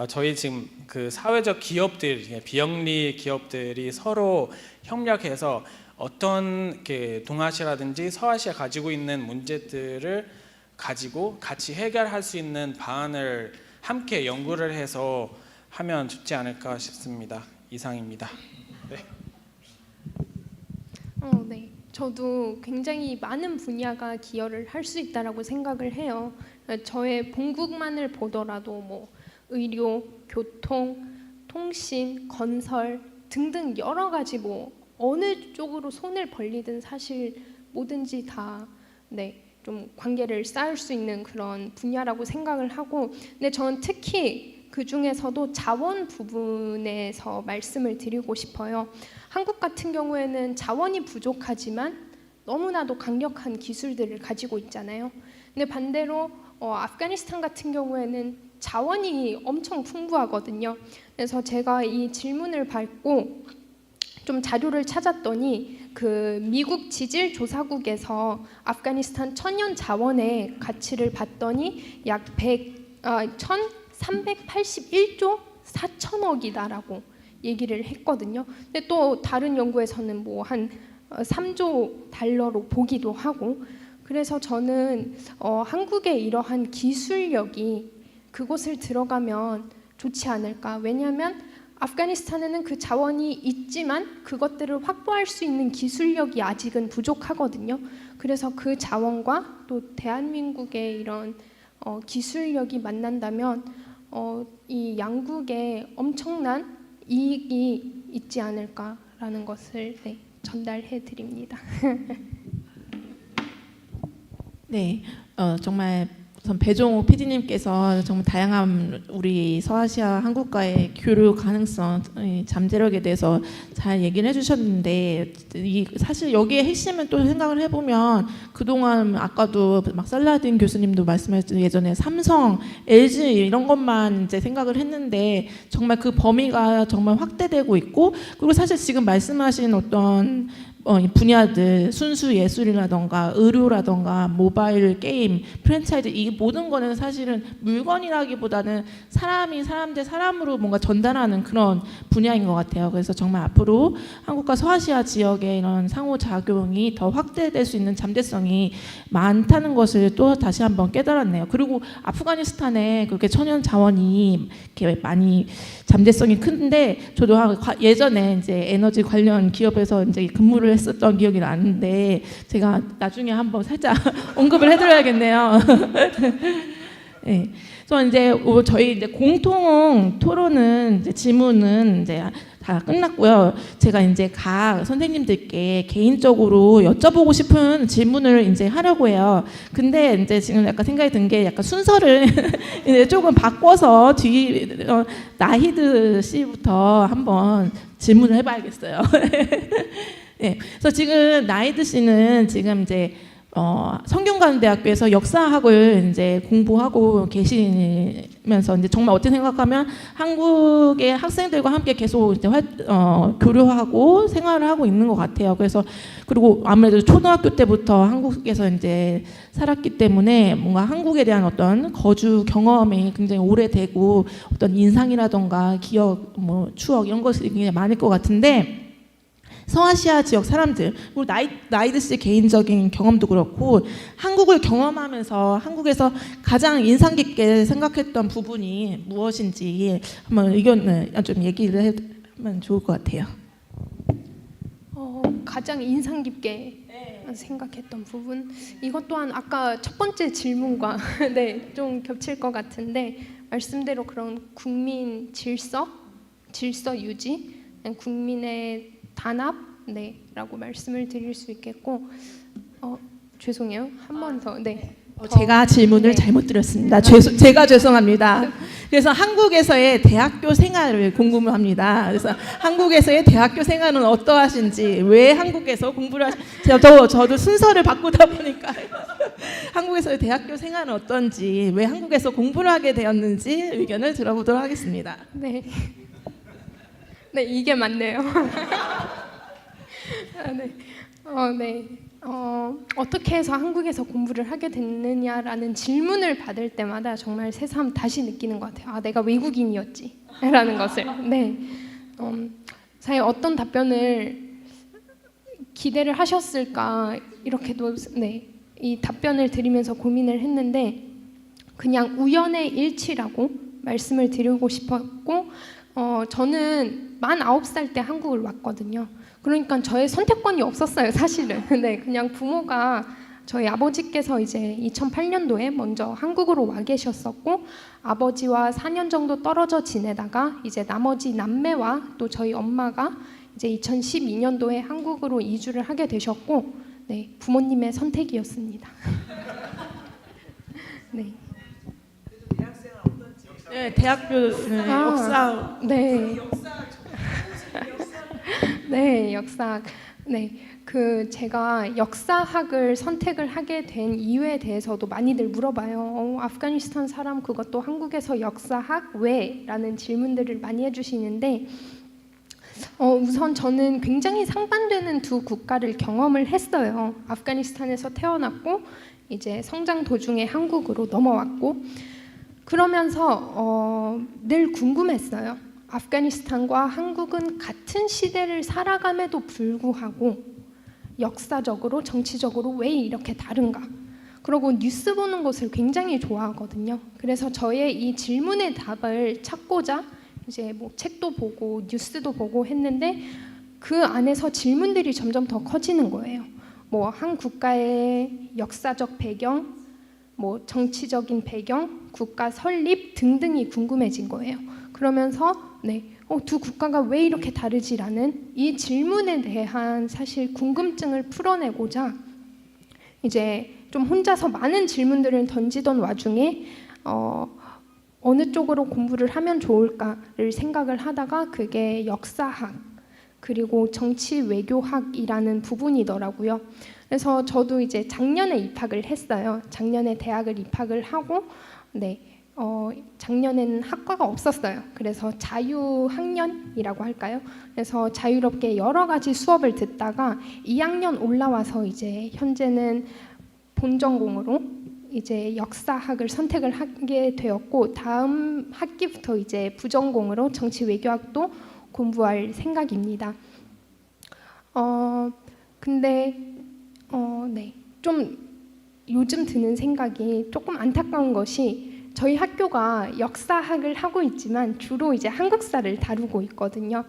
저희 지금 그 사회적 기업들, 비영리 기업들이 서로 협력해서 어떤 동아시아라든지 서아시아 가지고 있는 문제들을 가지고 같이 해결할 수 있는 방안을 함께 연구를 해서 하면 좋지 않을까 싶습니다. 이상입니다. 네. 네. 저도 굉장히 많은 분야가 기여를 할 수 있다라고 생각을 해요. 저의 본국만을 보더라도 뭐 의료, 교통, 통신, 건설 등등 여러 가지 뭐 어느 쪽으로 손을 벌리든 사실 뭐든지 다 좀 관계를 쌓을 수 있는 그런 분야라고 생각을 하고, 근데 저는 특히 그 중에서도 자원 부분에서 말씀을 드리고 싶어요. 한국 같은 경우에는 자원이 부족하지만 너무나도 강력한 기술들을 가지고 있잖아요. 근데 반대로 아프가니스탄 같은 경우에는 자원이 엄청 풍부하거든요. 그래서 제가 이 질문을 받고 좀 자료를 찾았더니 그 미국 지질조사국에서 아프가니스탄 천연 자원의 가치를 봤더니 약 1,381조 4천억이다라고 얘기를 했거든요. 근데 또 다른 연구에서는 뭐 한 3조 달러로 보기도 하고, 그래서 저는 한국의 이러한 기술력이 그곳을 들어가면 좋지 않을까. 왜냐하면 아프가니스탄에는 그 자원이 있지만 그것들을 확보할 수 있는 기술력이 아직은 부족하거든요. 그래서 그 자원과 또 대한민국의 이런 기술력이 만난다면 이 양국에 엄청난 이익이 있지 않을까라는 것을 전달해 드립니다. 네, 정말 우선 배종욱 PD님께서 정말 다양한 우리 서아시아 한국과의 교류 가능성, 잠재력에 대해서 잘 얘기를 해주셨는데, 사실 여기에 핵심은 또 생각을 해보면 그동안 아까도 막 살라딘 교수님도 말씀하셨던 예전에 삼성, LG 이런 것만 이제 생각을 했는데 정말 그 범위가 정말 확대되고 있고, 그리고 사실 지금 말씀하신 어떤 분야들, 순수 예술이라던가 의료라던가 모바일 게임, 프랜차이즈, 이 모든 거는 사실은 물건이라기보다는 사람 대 사람으로 뭔가 전달하는 그런 분야인 것 같아요. 그래서 정말 앞으로 한국과 서아시아 지역의 이런 상호작용이 더 확대될 수 있는 잠재성이 많다는 것을 또 다시 한번 깨달았네요. 그리고 아프가니스탄에 그렇게 천연 자원이 이렇게 많이 잠재성이 큰데, 저도 예전에 이제 에너지 관련 기업에서 이제 근무를 했었던 기억이 나는데 제가 나중에 한번 살짝 언급을 해드려야겠네요. 네. 그래서 이제 저희 이제 공통 토론은 이제 질문은 이제 다 끝났고요. 제가 이제 각 선생님들께 개인적으로 여쭤보고 싶은 질문을 이제 하려고 해요. 근데 이제 지금 약간 생각이 든 게 약간 순서를 이제 조금 바꿔서 나히드 씨부터 한번 질문을 해봐야겠어요. 네. 그래서 지금 나히드 씨는 지금 이제 성균관대학교에서 역사학을 이제 공부하고 계시면서 이제 정말 어떻게 생각하면 한국의 학생들과 함께 계속 이제 교류하고 생활을 하고 있는 것 같아요. 그래서 그리고 아무래도 초등학교 때부터 한국에서 이제 살았기 때문에 뭔가 한국에 대한 어떤 거주 경험이 굉장히 오래되고 어떤 인상이라던가 기억, 뭐 추억 이런 것이 굉장히 많을 것 같은데, 서아시아 지역 사람들, 그리고 나이드 씨 개인적인 경험도 그렇고 한국을 경험하면서 한국에서 가장 인상 깊게 생각했던 부분이 무엇인지 한번 의견을 좀 얘기를 하면 좋을 것 같아요. 가장 인상 깊게 생각했던 부분, 이것 또한 아까 첫 번째 질문과 좀 겹칠 것 같은데, 말씀대로 그런 국민 질서 유지, 국민의 단합, 라고 말씀을 드릴 수 있겠고, 죄송해요. 한 번 더. 제가 질문을 잘못 드렸습니다. 제가 죄송합니다. 그래서 한국에서의 대학교 생활을 궁금합니다. 그래서 한국에서의 대학교 생활은 어떠하신지, 왜 한국에서 공부를 저도 순서를 바꾸다 보니까 한국에서의 대학교 생활은 어떤지, 왜 한국에서 공부를 하게 되었는지 의견을 들어보도록 하겠습니다. 네, 이게 맞네요. 어떻게 해서 한국에서 공부를 하게 됐느냐라는 질문을 받을 때마다 정말 새삼 다시 느끼는 것 같아요. 내가 외국인이었지 라는 것을. 사실 어떤 답변을 기대를 하셨을까, 이렇게도 이 답변을 드리면서 고민을 했는데, 그냥 우연의 일치라고 말씀을 드리고 싶었고, 저는 49살 때 한국을 왔거든요. 그러니까 저의 선택권이 없었어요, 사실은. 그냥 부모가, 저희 아버지께서 이제 2008년도에 먼저 한국으로 와 계셨었고, 아버지와 4년 정도 떨어져 지내다가 이제 나머지 남매와 또 저희 엄마가 이제 2012년도에 한국으로 이주를 하게 되셨고, 부모님의 선택이었습니다. 대학교 역사. 네, 역사학. 네, 제가 역사학을 선택을 하게 된 이유에 대해서도 많이들 물어봐요. 아프가니스탄 사람 그것도 한국에서 역사학 왜? 라는 질문들을 많이 해주시는데 우선 저는 굉장히 상반되는 두 국가를 경험을 했어요. 아프가니스탄에서 태어났고 이제 성장 도중에 한국으로 넘어왔고 그러면서 늘 궁금했어요. 아프가니스탄과 한국은 같은 시대를 살아감에도 불구하고 역사적으로 정치적으로 왜 이렇게 다른가? 그리고 뉴스 보는 것을 굉장히 좋아하거든요. 그래서 저의 이 질문의 답을 찾고자 이제 뭐 책도 보고 뉴스도 보고 했는데 그 안에서 질문들이 점점 더 커지는 거예요. 뭐 한 국가의 역사적 배경, 뭐 정치적인 배경, 국가 설립 등등이 궁금해진 거예요. 그러면서 두 국가가 왜 이렇게 다르지라는 이 질문에 대한 사실 궁금증을 풀어내고자 이제 좀 혼자서 많은 질문들을 던지던 와중에 어느 쪽으로 공부를 하면 좋을까를 생각을 하다가 그게 역사학 그리고 정치 외교학이라는 부분이더라고요. 그래서 저도 이제 작년에 입학을 했어요. 작년에 대학을 입학을 하고 작년에는 학과가 없었어요. 그래서 자유학년이라고 할까요? 그래서 자유롭게 여러 가지 수업을 듣다가 2학년 올라와서 이제 현재는 본전공으로 이제 역사학을 선택을 하게 되었고 다음 학기부터 이제 부전공으로 정치 외교학도 공부할 생각입니다. 좀 요즘 드는 생각이 조금 안타까운 것이 저희 학교가 역사학을 하고 있지만 주로 이제 한국사를 다루고 있거든요.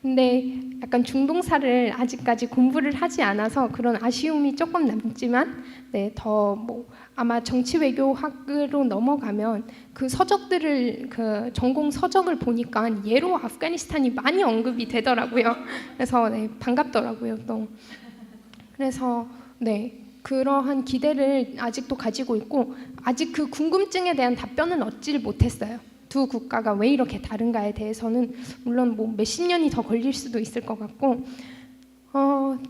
근데 약간 중동사를 아직까지 공부를 하지 않아서 그런 아쉬움이 조금 남지만 아마 정치 외교학으로 넘어가면 그 서적들을 그 전공 서적을 보니까 예로 아프가니스탄이 많이 언급이 되더라고요. 그래서 반갑더라고요. 또 그래서 그러한 기대를 아직도 가지고 있고 아직 그 궁금증에 대한 답변은 얻지를 못했어요. 두 국가가 왜 이렇게 다른가에 대해서는 물론 뭐 몇십 년이 더 걸릴 수도 있을 것 같고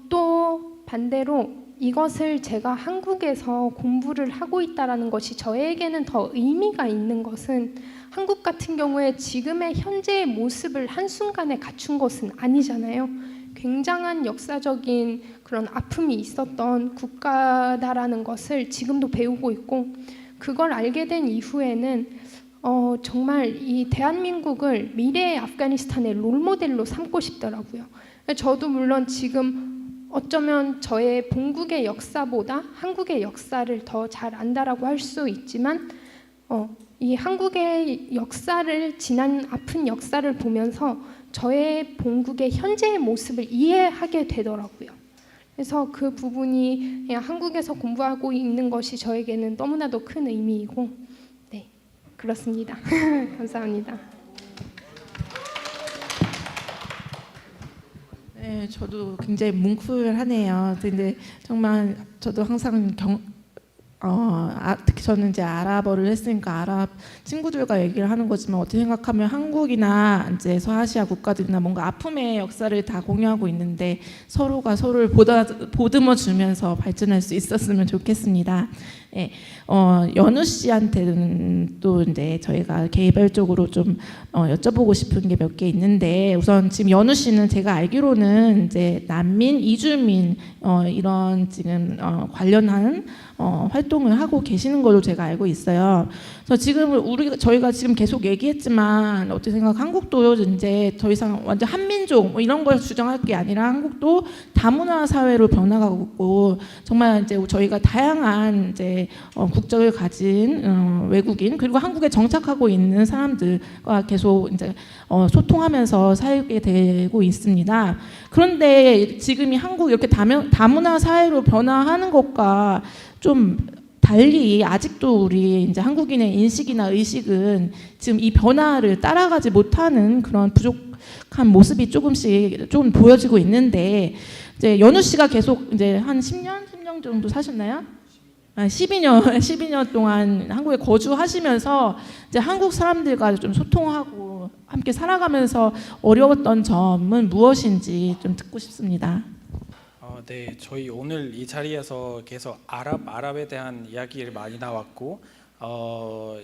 또 반대로 이것을 제가 한국에서 공부를 하고 있다는 것이 저에게는 더 의미가 있는 것은 한국 같은 경우에 지금의 현재의 모습을 한순간에 갖춘 것은 아니잖아요. 굉장한 역사적인 그런 아픔이 있었던 국가다라는 것을 지금도 배우고 있고 그걸 알게 된 이후에는 정말 이 대한민국을 미래의 아프가니스탄의 롤모델로 삼고 싶더라고요. 저도 물론 지금 어쩌면 저의 본국의 역사보다 한국의 역사를 더 잘 안다라고 할 수 있지만 이 한국의 역사를 지난 아픈 역사를 보면서 저의 본국의 현재의 모습을 이해하게 되더라고요. 그래서 그 부분이 그냥 한국에서 공부하고 있는 것이 저에게는 너무나도 큰 의미이고 그렇습니다. 감사합니다. 네, 저도 굉장히 뭉클하네요. 근데 정말 저도 항상 특히 저는 이제 아랍어를 했으니까 아랍 친구들과 얘기를 하는 거지만 어떻게 생각하면 한국이나 이제 서아시아 국가들이나 뭔가 아픔의 역사를 다 공유하고 있는데 서로가 서로를 보듬어 주면서 발전할 수 있었으면 좋겠습니다. 예, 연우 씨한테는 또 이제 저희가 개별적으로 좀 여쭤보고 싶은 게 몇 개 있는데 우선 지금 연우 씨는 제가 알기로는 이제 난민, 이주민 이런 지금 관련한 활동을 하고 계시는 걸로 제가 알고 있어요. 그래서 지금 저희가 지금 계속 얘기했지만 어떻게 생각? 한국도 이제 더 이상 완전 한민족 뭐 이런 걸 주장할 게 아니라 한국도 다문화 사회로 변화가고 있고 정말 이제 저희가 다양한 이제 국적을 가진 외국인 그리고 한국에 정착하고 있는 사람들과 계속 이제 소통하면서 살게 되고 있습니다. 그런데 지금 이 한국 이렇게 다문화 사회로 변화하는 것과 좀 달리 아직도 우리 이제 한국인의 인식이나 의식은 지금 이 변화를 따라가지 못하는 그런 부족한 모습이 조금씩 좀 보여지고 있는데 이제 연우 씨가 계속 이제 한 10년 정도 사셨나요? 12년 동안 한국에 거주하시면서 이제 한국 사람들과 좀 소통하고 함께 살아가면서 어려웠던 점은 무엇인지 좀 듣고 싶습니다. 네, 저희 오늘 이 자리에서 계속 아랍에 대한 이야기를 많이 나왔고,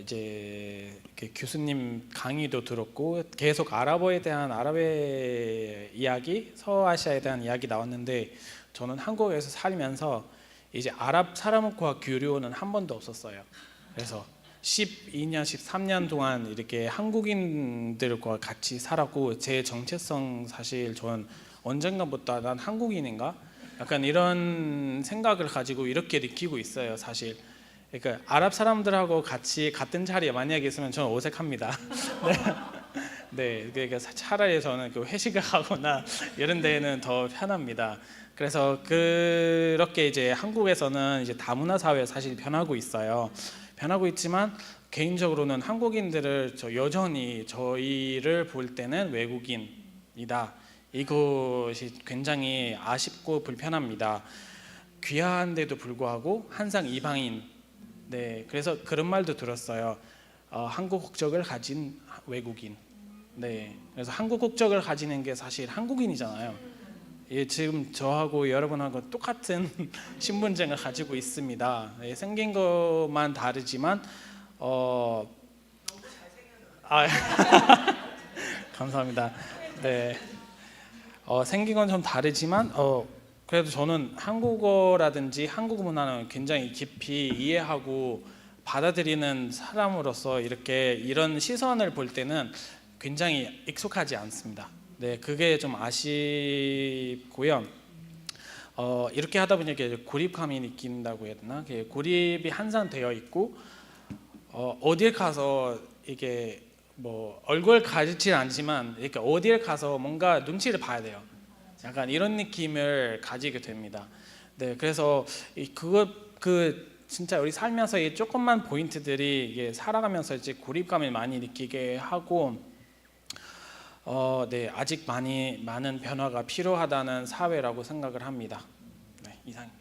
이제 교수님 강의도 들었고, 계속 아랍어에 대한 아랍의 이야기, 서아시아에 대한 이야기 나왔는데, 저는 한국에서 살면서 이제 아랍 사람과 교류는 한 번도 없었어요. 그래서 12년, 13년 동안 이렇게 한국인들과 같이 살았고, 제 정체성 사실 저는 언젠가부터 난 한국인인가? 약간 이런 생각을 가지고 이렇게 느끼고 있어요, 사실. 그러니까 아랍 사람들하고 같이 같은 자리에 만약에 있으면 저는 어색합니다. 네, 그러니까 차라리 저는 회식을 하거나 이런 데는 더 편합니다. 그래서 그렇게 이제 한국에서는 이제 다문화 사회 사실 변하고 있어요. 변하고 있지만 개인적으로는 한국인들을 여전히 저희를 볼 때는 외국인이다. 이것이 굉장히 아쉽고 불편합니다. 귀한데도 불구하고 항상 이방인. 네, 그래서 그런 말도 들었어요. 한국 국적을 가진 외국인. 네, 그래서 한국 국적을 가지는 게 사실 한국인이잖아요. 예, 지금 저하고 여러분하고 똑같은 신분증을 가지고 있습니다. 네, 생긴 것만 다르지만 감사합니다. 네. 생긴 건 좀 다르지만 그래도 저는 한국어라든지 한국 문화는 굉장히 깊이 이해하고 받아들이는 사람으로서 이런 시선을 볼 때는 굉장히 익숙하지 않습니다. 네, 그게 좀 아쉽고요. 이렇게 하다 보니까 고립감이 느낀다고 해야 되나? 고립이 항상 되어 있고 어딜 가서 이게 뭐 얼굴 가리지 않지만 이렇게 어딜 가서 뭔가 눈치를 봐야 돼요. 약간 이런 느낌을 가지게 됩니다. 네, 그래서 진짜 우리 살면서 이 조금만 포인트들이 이게 살아가면서 이제 고립감을 많이 느끼게 하고, 네, 아직 많은 변화가 필요하다는 사회라고 생각을 합니다. 네, 이상입니다.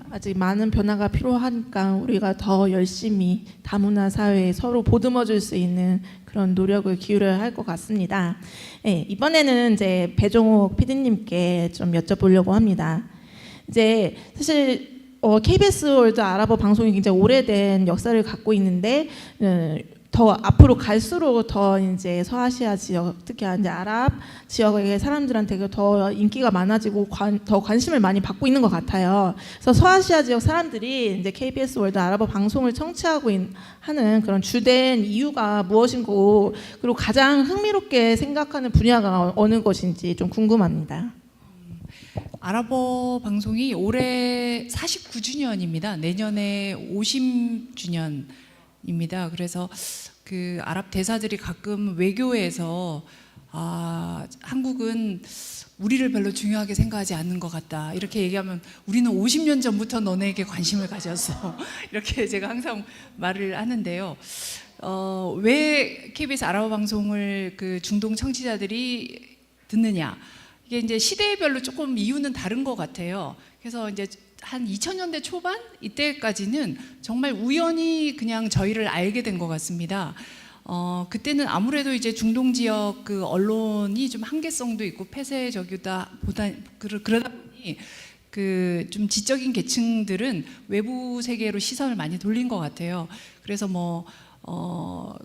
아직 많은 변화가 필요하니까 우리가 더 열심히 다문화 사회에 서로 보듬어 줄 수 있는 그런 노력을 기울여야 할 것 같습니다. 네, 이번에는 이제 배종옥 PD님께 좀 여쭤보려고 합니다. 이제 사실 KBS 월드 아랍어 방송이 굉장히 오래된 역사를 갖고 있는데 더 앞으로 갈수록 더 이제 서아시아 지역, 특히 이제 아랍 지역의 사람들한테 더 인기가 많아지고 더 관심을 많이 받고 있는 것 같아요. 그래서 서아시아 지역 사람들이 이제 KBS 월드 아랍어 방송을 청취하고 하는 그런 주된 이유가 무엇인고, 그리고 가장 흥미롭게 생각하는 분야가 어느 것인지 좀 궁금합니다. 아랍어 방송이 올해 49주년입니다. 내년에 50주년입니다. 그래서 그 아랍 대사들이 가끔 외교에서 한국은 우리를 별로 중요하게 생각하지 않는 것 같다 이렇게 얘기하면, 우리는 50년 전부터 너네에게 관심을 가졌어 이렇게 제가 항상 말을 하는데요. 왜 KBS 아랍어 방송을 그 중동 청취자들이 듣느냐, 이게 이제 시대별로 조금 이유는 다른 것 같아요. 그래서 이제 한 2000년대 초반 이때까지는 정말 우연히 그냥 저희를 알게 된 것 같습니다. 그때는 아무래도 이제 중동 지역 그 언론이 좀 한계성도 있고 폐쇄적이다 그러다 보니 그 좀 지적인 계층들은 외부 세계로 시선을 많이 돌린 것 같아요. 그래서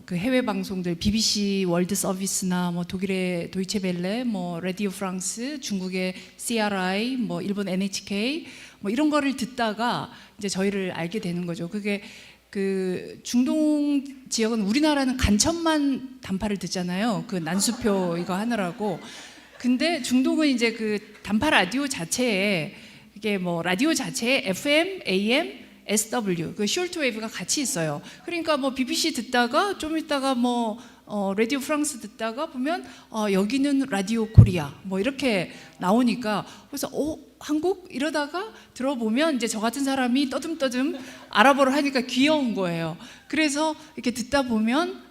그 해외 방송들 BBC 월드 서비스나 뭐 독일의 도이체 벨레, 뭐 라디오 프랑스, 중국의 CRI, 뭐 일본 NHK 뭐 이런 거를 듣다가 이제 저희를 알게 되는 거죠. 그게 그 중동 지역은 우리나라는 간첩만 단파를 듣잖아요. 그 난수표 이거 하느라고. 근데 중동은 이제 그 단파 라디오 자체에 이게 뭐 라디오 자체에 FM, AM, SW 그 쇼트웨이브가 같이 있어요. 그러니까 뭐 BBC 듣다가 좀 있다가 뭐 라디오 프랑스 듣다가 보면 여기는 라디오 코리아 뭐 이렇게 나오니까, 그래서 한국 이러다가 들어보면 이제 저 같은 사람이 떠듬떠듬 아랍어를 하니까 귀여운 거예요. 그래서 이렇게 듣다 보면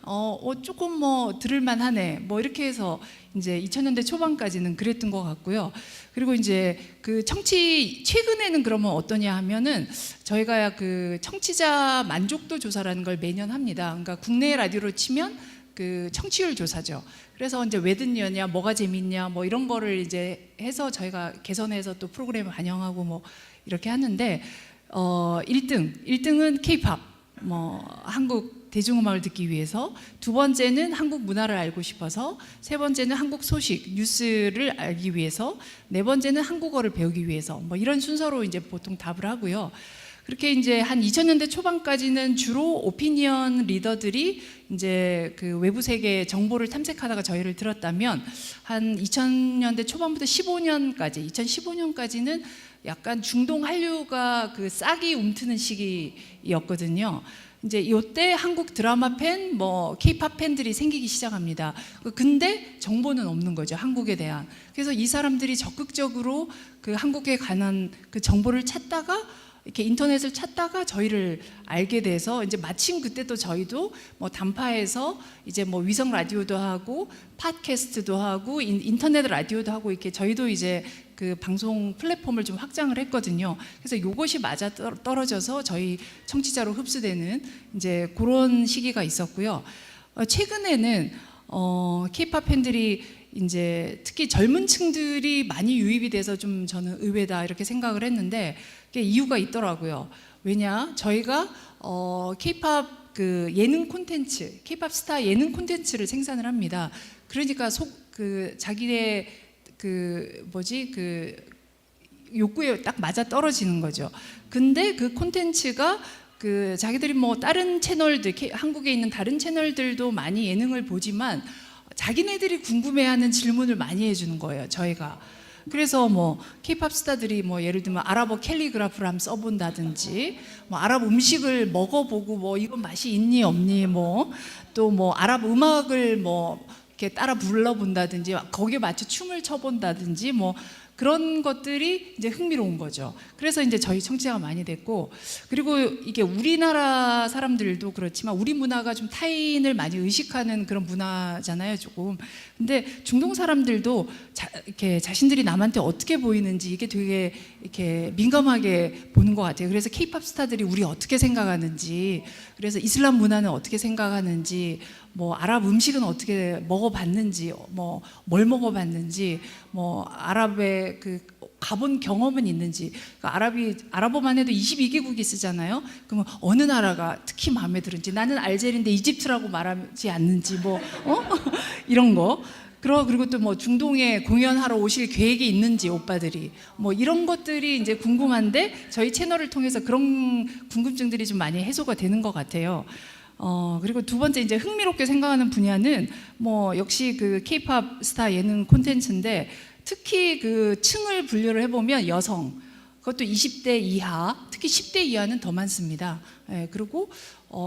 조금 뭐 들을만 하네 뭐 이렇게 해서 이제 2000년대 초반까지는 그랬던 것 같고요. 그리고 이제 그 최근에는 그러면 어떠냐 하면은 저희가 그 청취자 만족도 조사라는 걸 매년 합니다. 그러니까 국내 라디오로 치면 그 그 청취율 조사죠. 그래서 이제 왜 듣느냐, 뭐가 재밌냐, 뭐 이런 거를 이제 해서 저희가 개선해서 또 프로그램을 반영하고 뭐 이렇게 하는데 1등은 K-팝, 뭐 한국 대중음악을 듣기 위해서, 두 번째는 한국 문화를 알고 싶어서, 세 번째는 한국 소식, 뉴스를 알기 위해서, 네 번째는 한국어를 배우기 위해서, 뭐 이런 순서로 이제 보통 답을 하고요. 그렇게 이제 한 2000년대 초반까지는 주로 오피니언 리더들이 이제 그 외부 세계 정보를 탐색하다가 저희를 들었다면, 한 2000년대 초반부터 2015년까지는 약간 중동 한류가 그 싹이 움트는 시기였거든요. 이제 이때 한국 드라마 팬, 뭐 K-팝 팬들이 생기기 시작합니다. 근데 정보는 없는 거죠, 한국에 대한. 그래서 이 사람들이 적극적으로 그 한국에 관한 그 정보를 찾다가, 이렇게 인터넷을 찾다가 저희를 알게 돼서, 이제 마침 그때 또 저희도 뭐 단파에서 이제 뭐 위성 라디오도 하고 팟캐스트도 하고 인터넷 라디오도 하고, 이렇게 저희도 이제 그 방송 플랫폼을 좀 확장을 했거든요. 그래서 이것이 맞아 떨어져서 저희 청취자로 흡수되는 이제 그런 시기가 있었고요. 최근에는 K-팝 팬들이 이제 특히 젊은 층들이 많이 유입이 돼서 좀 저는 의외다 이렇게 생각을 했는데, 그게 이유가 있더라고요. 왜냐, 저희가 K-팝 그 예능 콘텐츠, K-팝 스타 예능 콘텐츠를 생산을 합니다. 그러니까 그 자기의 그 그 욕구에 딱 맞아 떨어지는 거죠. 근데 그 콘텐츠가 그 자기들이 뭐 다른 채널들, 한국에 있는 다른 채널들도 많이 예능을 보지만 자기네들이 궁금해하는 질문을 많이 해주는 거예요, 저희가. 그래서 뭐 K-팝 스타들이 뭐 예를 들면 아랍어 캘리그라프를 한번 써본다든지, 뭐 아랍 음식을 먹어보고 뭐 이건 맛이 있니 없니, 뭐 또 뭐 아랍 음악을 뭐 이렇게 따라 불러본다든지, 거기에 맞춰 춤을 춰본다든지, 뭐 그런 것들이 이제 흥미로운 거죠. 그래서 이제 저희 청취자가 많이 됐고, 그리고 이게 우리나라 사람들도 그렇지만 우리 문화가 좀 타인을 많이 의식하는 그런 문화잖아요, 조금. 근데 중동 사람들도 이렇게 자신들이 남한테 어떻게 보이는지 이게 되게 이렇게 민감하게 보는 것 같아요. 그래서 K-팝 스타들이 우리 어떻게 생각하는지, 그래서 이슬람 문화는 어떻게 생각하는지, 뭐 아랍 음식은 어떻게 먹어봤는지, 뭐 뭘 먹어봤는지, 뭐 아랍의 그 가본 경험은 있는지. 그러니까 아랍어만 해도 22개국이 쓰잖아요. 그러면 어느 나라가 특히 마음에 들은지, 나는 알제리인데 이집트라고 말하지 않는지, 뭐 이런 거. 그리고 또 뭐 중동에 공연하러 오실 계획이 있는지, 오빠들이 뭐 이런 것들이 이제 궁금한데, 저희 채널을 통해서 그런 궁금증들이 좀 많이 해소가 되는 것 같아요. 그리고 두 번째 이제 흥미롭게 생각하는 분야는 뭐 역시 그 K-팝 스타 예능 콘텐츠인데, 특히 그 층을 분류를 해보면 여성, 그것도 20대 이하, 특히 10대 이하는 더 많습니다. 예, 그리고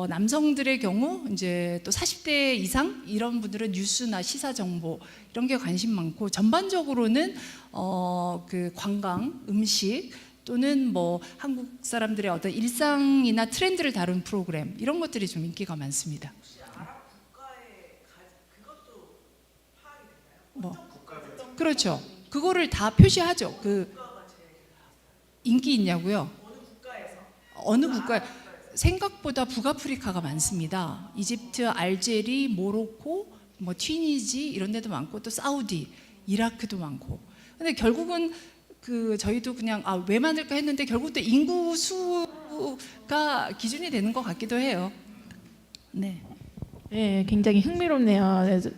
남성들의 경우 이제 또 40대 이상 이런 분들은 뉴스나 시사 정보 이런 게 관심 많고, 전반적으로는 그 관광, 음식, 또는 뭐 한국 사람들의 어떤 일상이나 트렌드를 다룬 프로그램, 이런 것들이 좀 인기가 많습니다. 혹시 아랍 국가의 그것도 파악이 되나요? 뭐 그렇죠. 그거를 다 표시하죠. 그 인기 있냐고요? 어느 국가에서? 어느 국가? 생각보다 북아프리카가 많습니다. 이집트, 알제리, 모로코, 뭐 튀니지 이런 데도 많고, 또 사우디, 이라크도 많고. 근데 결국은 그 저희도 그냥 왜 만들까 했는데, 결국 또 인구 수가 기준이 되는 것 같기도 해요. 네. 네, 굉장히 흥미롭네요. 그래서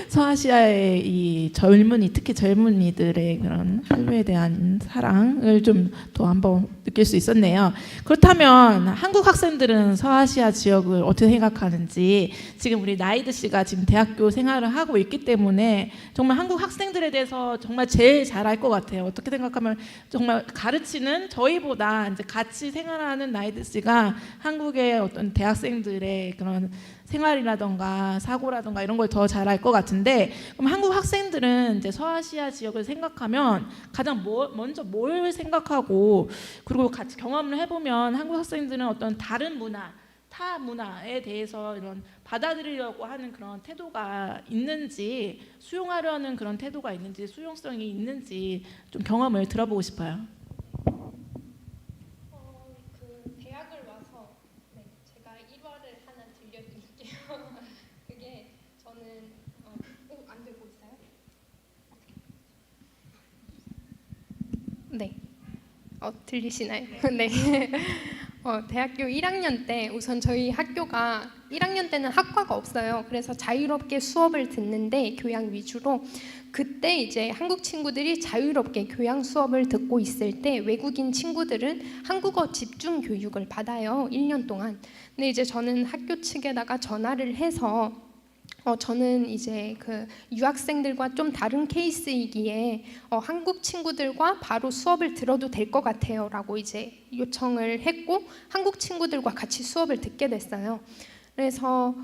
서아시아의 이 젊은이, 특히 젊은이들의 그런 한류에 대한 사랑을 좀 더 한번 느낄 수 있었네요. 그렇다면 한국 학생들은 서아시아 지역을 어떻게 생각하는지, 지금 우리 나이드 씨가 지금 대학교 생활을 하고 있기 때문에 정말 한국 학생들에 대해서 정말 제일 잘 알 것 같아요. 어떻게 생각하면 정말 가르치는 저희보다 이제 같이 생활하는 나이드 씨가 한국의 어떤 대학생들의 그런 생활이라던가 사고라던가 이런 걸 더 잘 알 것 같은데, 그럼 한국 학생들은 이제 서아시아 지역을 생각하면 가장 먼저 뭘 생각하고, 그리고 같이 경험을 해보면 한국 학생들은 어떤 다른 문화, 타 문화에 대해서 이런 받아들이려고 하는 그런 태도가 있는지, 수용하려는 그런 태도가 있는지, 수용성이 있는지 좀 경험을 들어보고 싶어요. 그 대학을 와서 제가 일화를 하나 들려드릴게요. 그 네. 들리시나요? 네. 대학교 1학년 때 우선 저희 학교가 1학년 때는 학과가 없어요. 그래서 자유롭게 수업을 듣는데 교양 위주로 그때 이제 한국 친구들이 자유롭게 교양 수업을 듣고 있을 때 외국인 친구들은 한국어 집중 교육을 받아요. 1년 동안. 근데 이제 저는 학교 측에다가 전화를 해서 저는 이제 그 유학생들과 좀 다른 케이스이기에 한국 친구들과 바로 수업을 들어도 될 것 같아요 라고 이제 요청을 했고 한국 친구들과 같이 수업을 듣게 됐어요. 그래서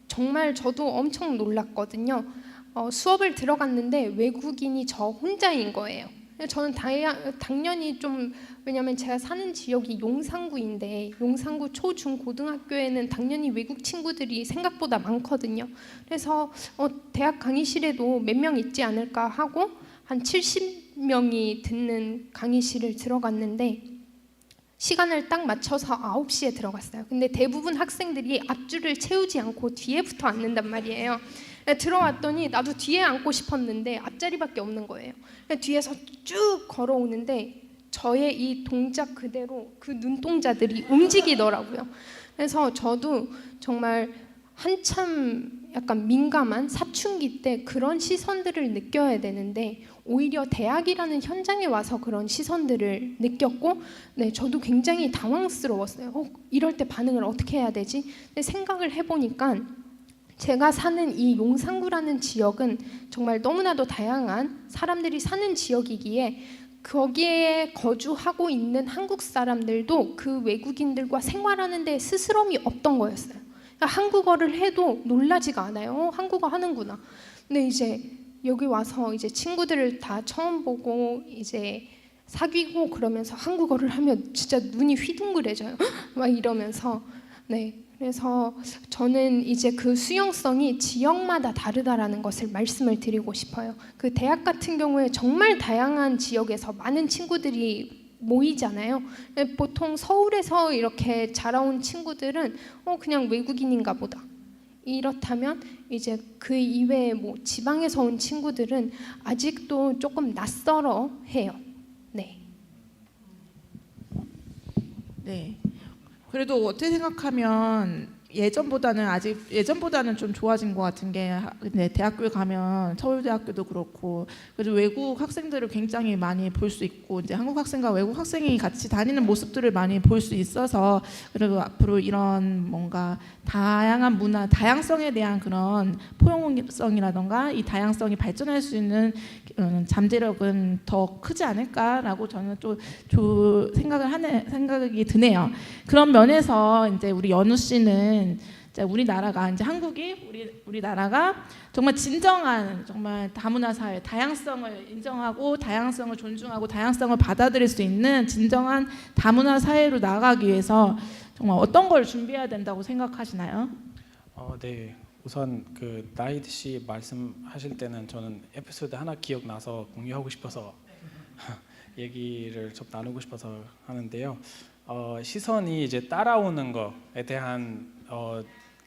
정말 저도 엄청 놀랐거든요. 수업을 들어갔는데 외국인이 저 혼자인 거예요. 저는 당연히 좀 왜냐면 제가 사는 지역이 용산구인데 용산구 초, 중, 고등학교에는 당연히 외국 친구들이 생각보다 많거든요. 그래서 대학 강의실에도 몇 명 있지 않을까 하고 한 70명이 듣는 강의실을 들어갔는데 시간을 딱 맞춰서 9시에 들어갔어요. 근데 대부분 학생들이 앞줄을 채우지 않고 뒤에부터 앉는단 말이에요. 들어왔더니 나도 뒤에 앉고 싶었는데 앞자리밖에 없는 거예요. 뒤에서 쭉 걸어오는데 저의 이 동작 그대로 그 눈동자들이 움직이더라고요. 그래서 저도 정말 한참 약간 민감한 사춘기 때 그런 시선들을 느껴야 되는데 오히려 대학이라는 현장에 와서 그런 시선들을 느꼈고 네, 저도 굉장히 당황스러웠어요. 이럴 때 반응을 어떻게 해야 되지? 근데 생각을 해보니까 제가 사는 이 용산구라는 지역은 정말 너무나도 다양한 사람들이 사는 지역이기에 거기에 거주하고 있는 한국 사람들도 그 외국인들과 생활하는 데 스스럼이 없던 거였어요. 그러니까 한국어를 해도 놀라지가 않아요. 한국어 하는구나. 근데 이제 여기 와서 이제 친구들을 다 처음 보고 이제 사귀고 그러면서 한국어를 하면 진짜 눈이 휘둥그레져요. 막 이러면서 네. 그래서 저는 이제 그 수용성이 지역마다 다르다라는 것을 말씀을 드리고 싶어요. 그 대학 같은 경우에 정말 다양한 지역에서 많은 친구들이 모이잖아요. 보통 서울에서 이렇게 자라온 친구들은 그냥 외국인인가 보다. 이렇다면 이제 그 이외에 뭐 지방에서 온 친구들은 아직도 조금 낯설어 해요. 네. 네. 그래도 어떻게 생각하면 예전보다는 좀 좋아진 것 같은 게 네, 대학교에 가면 서울대학교도 그렇고 그래도 외국 학생들을 굉장히 많이 볼 수 있고 이제 한국 학생과 외국 학생이 같이 다니는 모습들을 많이 볼 수 있어서 그리고 앞으로 이런 뭔가 다양한 문화, 다양성에 대한 그런 포용성이라던가 이 다양성이 발전할 수 있는 잠재력은 더 크지 않을까라고 저는 또 생각이 드네요. 그런 면에서 이제 우리 연우 씨는 우리나라가 이제 우리나라가 정말 진정한 정말 다문화 사회, 다양성을 인정하고 다양성을 존중하고 다양성을 받아들일 수 있는 진정한 다문화 사회로 나아가기 위해서 정말 어떤 걸 준비해야 된다고 생각하시나요? 네. 우선 그 나이드 씨 말씀하실 때는 저는 에피소드 하나 기억나서 공유하고 싶어서 얘기를 좀 나누고 싶어서 하는데요. 시선이 이제 따라오는 거에 대한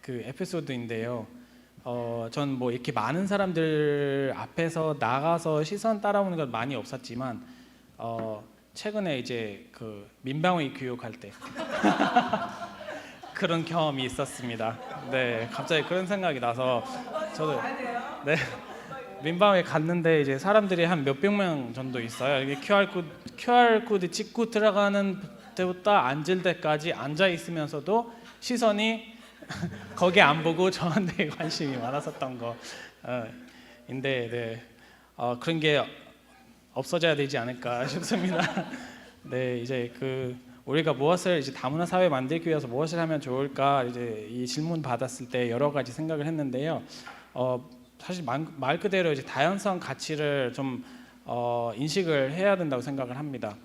그 에피소드인데요. 전 뭐 이렇게 많은 사람들 앞에서 나가서 시선 따라오는 건 많이 없었지만 최근에 이제 그 민방위 교육할 때 그런 경험이 있었습니다. 네, 갑자기 그런 생각이 나서 저도 네 민방위 갔는데 이제 사람들이 한 몇백 명 정도 있어요. 이게 QR 코드 찍고 들어가는 때부터 앉을 때까지 앉아 있으면서도 시선이 거기 안 보고 저한테 관심이 많았었던 거인데 네, 그런 게 없어져야 되지 않을까 싶습니다. 네, 이제 우리가 무엇을 이제 다문화 사회 만들기 위해서 무엇을 하면 좋을까 이제 이 질문 받았을 때 여러 가지 생각을 했는데요. 사실 말 그대로 이제 다양성 가치를 좀 인식을 해야 된다고 생각을 합니다.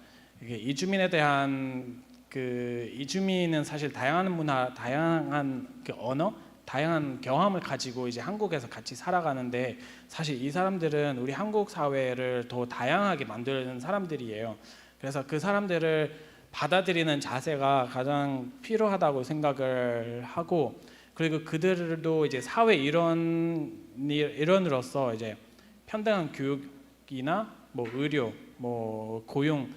이게 이주민에 대한 이주민은 사실 다양한 문화, 다양한 언어, 다양한 경험을 가지고 이제 한국에서 같이 살아가는데 사실 이 사람들은 우리 한국 사회를 더 다양하게 만드는 사람들이에요. 그래서 그 사람들을 받아들이는 자세가 가장 필요하다고 생각을 하고 그리고 그들도 이제 사회 일원으로서 이제 평등한 교육이나 뭐 의료 뭐 고용에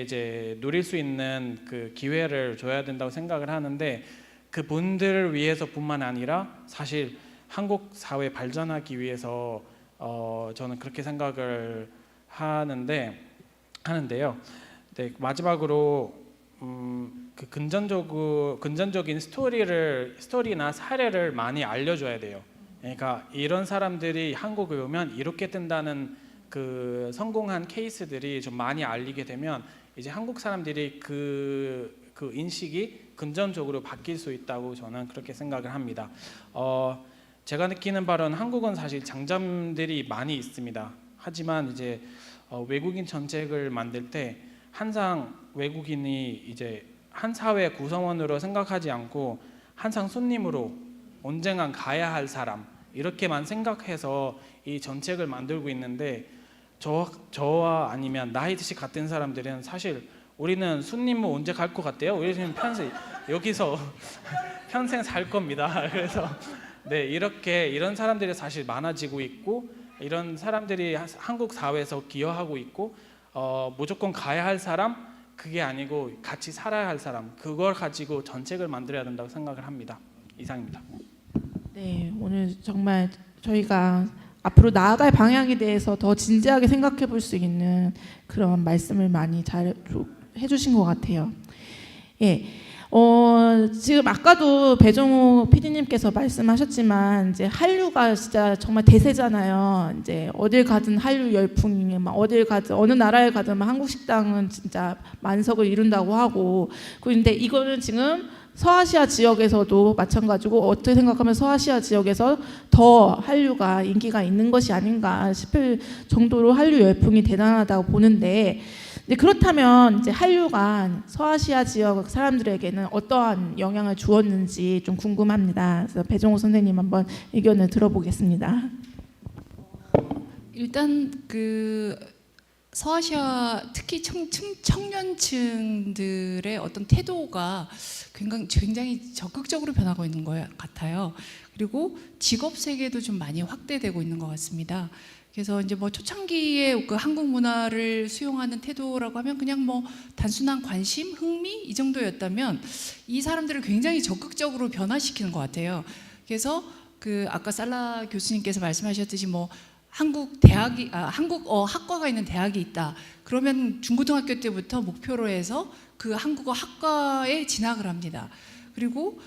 이제 누릴 수 있는 그 기회를 줘야 된다고 생각을 하는데, 그 분들을 위해서뿐만 아니라 사실 한국 사회 발전하기 위해서 저는 그렇게 생각을 하는데요. 네, 마지막으로 그 근전적인 스토리나 사례를 많이 알려줘야 돼요. 그러니까 이런 사람들이 한국에 오면 이렇게 된다는 그 성공한 케이스들이 좀 많이 알리게 되면 이제 한국 사람들이 그 인식이 긍정적으로 바뀔 수 있다고 저는 그렇게 생각을 합니다. 제가 느끼는 바로는 한국은 사실 장점들이 많이 있습니다. 하지만 이제 외국인 정책을 만들 때 항상 외국인이 이제 한 사회 구성원으로 생각하지 않고 항상 손님으로 언젠간 가야 할 사람 이렇게만 생각해서 이 정책을 만들고 있는데, 저와 아니면 나이 드시 같은 사람들은 사실 우리는 손님은 언제 갈 것 같대요? 우리는 평생 여기서 평생 살 겁니다. 그래서 네, 이런 사람들이 사실 많아지고 있고, 이런 사람들이 한국 사회에서 기여하고 있고, 무조건 가야 할 사람, 그게 아니고 같이 살아야 할 사람, 그걸 가지고 정책을 만들어야 된다고 생각을 합니다. 이상입니다. 네, 오늘 정말 저희가 앞으로 나아갈 방향에 대해서 더 진지하게 생각해 볼 수 있는 그런 말씀을 많이 잘 해주신 것 같아요. 예. 지금 아까도 배종호 PD님께서 말씀하셨지만 이제 한류가 진짜 정말 대세잖아요. 이제 어딜 가든 한류 열풍이 막 어딜 가든 어느 나라에 가든 막 한국 식당은 진짜 만석을 이룬다고 하고, 그런데 이거는 지금 서아시아 지역에서도 마찬가지고, 어떻게 생각하면 서아시아 지역에서 더 한류가 인기가 있는 것이 아닌가 싶을 정도로 한류 열풍이 대단하다고 보는데, 그렇다면 이제 한류가 서아시아 지역 사람들에게는 어떠한 영향을 주었는지 좀 궁금합니다. 그래서 배종호 선생님 한번 의견을 들어보겠습니다. 일단 그 서아시아 특히 청년층들의 어떤 태도가 굉장히 적극적으로 변하고 있는 것 같아요. 그리고 직업 세계도 좀 많이 확대되고 있는 것 같습니다. 그래서 이제 뭐 초창기에 그 한국 문화를 수용하는 태도라고 하면 그냥 뭐 단순한 관심, 흥미 이 정도였다면, 이 사람들을 굉장히 적극적으로 변화시키는 것 같아요. 그래서 그 아까 살라 교수님께서 말씀하셨듯이 뭐 한국어 학과가 있는 대학이 있다. 그러면 중고등학교 때부터 목표로 해서 그 한국어 학과에 진학을 합니다. 그리고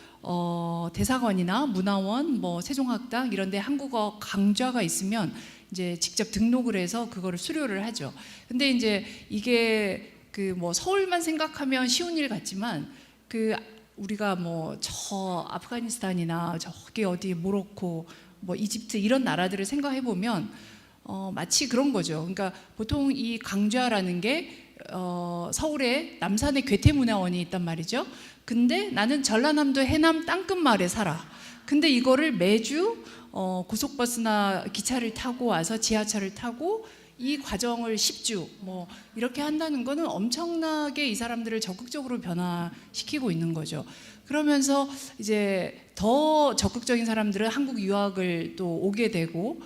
대사관이나 문화원, 뭐 세종학당 이런 데 한국어 강좌가 있으면 이제 직접 등록을 해서 그거를 수료를 하죠. 근데 이제 이게 그 뭐 서울만 생각하면 쉬운 일 같지만, 그 우리가 뭐 저 아프가니스탄이나 저기 어디 모로코, 뭐 이집트 이런 나라들을 생각해 보면 마치 그런 거죠. 그러니까 보통 이 강좌라는 게 서울에 남산에 괴테문화원이 있단 말이죠. 근데 나는 전라남도 해남 땅끝마을에 살아. 근데 이거를 매주 고속버스나 기차를 타고 와서 지하철을 타고 이 과정을 10주 뭐 이렇게 한다는 거는 엄청나게 이 사람들을 적극적으로 변화시키고 있는 거죠. 그러면서 이제 더 적극적인 사람들은 한국 유학을 또 오게 되고,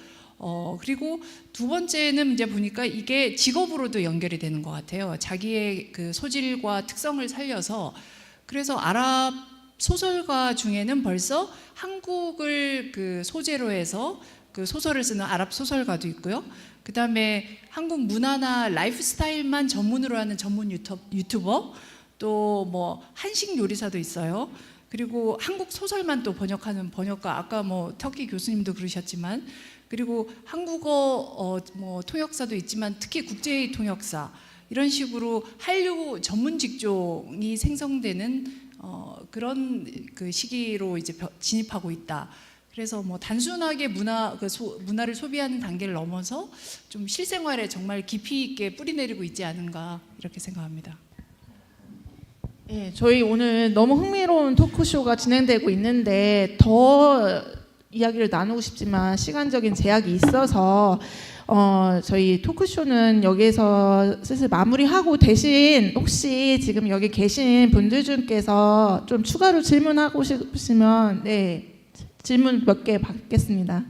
그리고 두 번째는 이제 보니까 이게 직업으로도 연결이 되는 것 같아요. 자기의 그 소질과 특성을 살려서. 그래서 아랍 소설가 중에는 벌써 한국을 그 소재로 해서 그 소설을 쓰는 아랍 소설가도 있고요. 그 다음에 한국 문화나 라이프 스타일만 전문으로 하는 전문 유튜버, 또 뭐 한식 요리사도 있어요. 그리고 한국 소설만 또 번역하는 번역가, 아까 뭐 터키 교수님도 그러셨지만, 그리고 한국어 뭐 통역사도 있지만 특히 국제회의 통역사, 이런 식으로 한류 전문 직종이 생성되는 그런 그 시기로 이제 진입하고 있다. 그래서 뭐 단순하게 문화를 소비하는 단계를 넘어서 좀 실생활에 정말 깊이 있게 뿌리내리고 있지 않은가 이렇게 생각합니다. 네, 저희 오늘 너무 흥미로운 토크쇼가 진행되고 있는데 더 이야기를 나누고 싶지만 시간적인 제약이 있어서 저희 토크쇼는 여기에서 슬슬 마무리하고, 대신 혹시 지금 여기 계신 분들 중에서 좀 추가로 질문하고 싶으시면 네, 질문 몇 개 받겠습니다.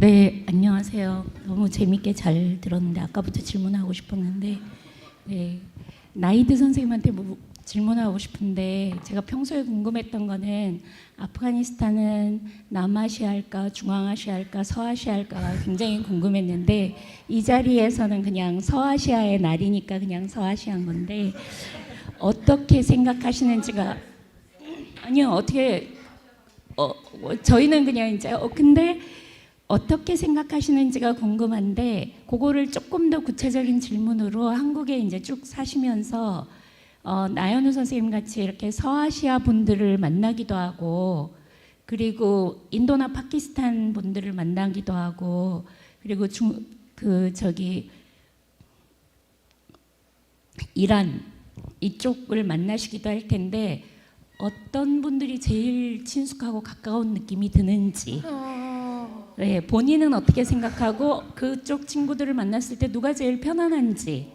네, 안녕하세요. 너무 재밌게 잘 들었는데 아까부터 질문하고 싶었는데 네, 나이드 선생님한테 질문하고 싶은데 제가 평소에 궁금했던 거는 아프가니스탄은 남아시아일까 중앙아시아일까 서아시아일까가 굉장히 궁금했는데 이 자리에서는 그냥 서아시아의 날이니까 그냥 서아시아인 건데 어떻게 생각하시는지가 아니요 어떻게 저희는 그냥 이제 근데 어떻게 생각하시는지가 궁금한데 그거를 조금 더 구체적인 질문으로 한국에 이제 쭉 사시면서 나연우 선생님 같이 이렇게 서아시아 분들을 만나기도 하고 그리고 인도나 파키스탄 분들을 만나기도 하고 그리고 이란 이쪽을 만나시기도 할 텐데 어떤 분들이 제일 친숙하고 가까운 느낌이 드는지 네, 본인은 어떻게 생각하고 그쪽 친구들을 만났을 때 누가 제일 편안한지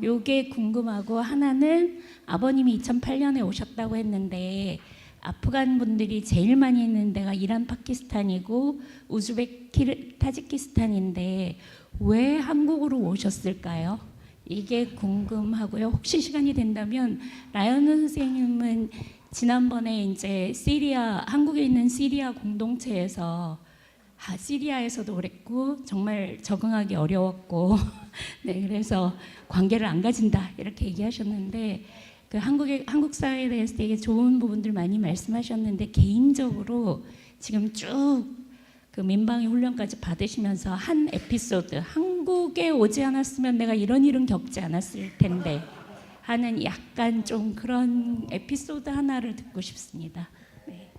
요게 궁금하고 하나는 아버님이 2008년에 오셨다고 했는데 아프간 분들이 제일 많이 있는 데가 이란 파키스탄이고 우즈베키 타지키스탄인데 왜 한국으로 오셨을까요? 이게 궁금하고요. 혹시 시간이 된다면 라이언 선생님은 지난번에 이제 한국에 있는 시리아 공동체에서 시리아에서도 그랬고 정말 적응하기 어려웠고 네 그래서 관계를 안 가진다 이렇게 얘기하셨는데 그 한국 사회에 대해서 되게 좋은 부분들 많이 말씀하셨는데 개인적으로 지금 쭉 그 민방위 훈련까지 받으시면서 한 에피소드 한국에 오지 않았으면 내가 이런 일은 겪지 않았을 텐데 하는 약간 좀 그런 에피소드 하나를 듣고 싶습니다. 네.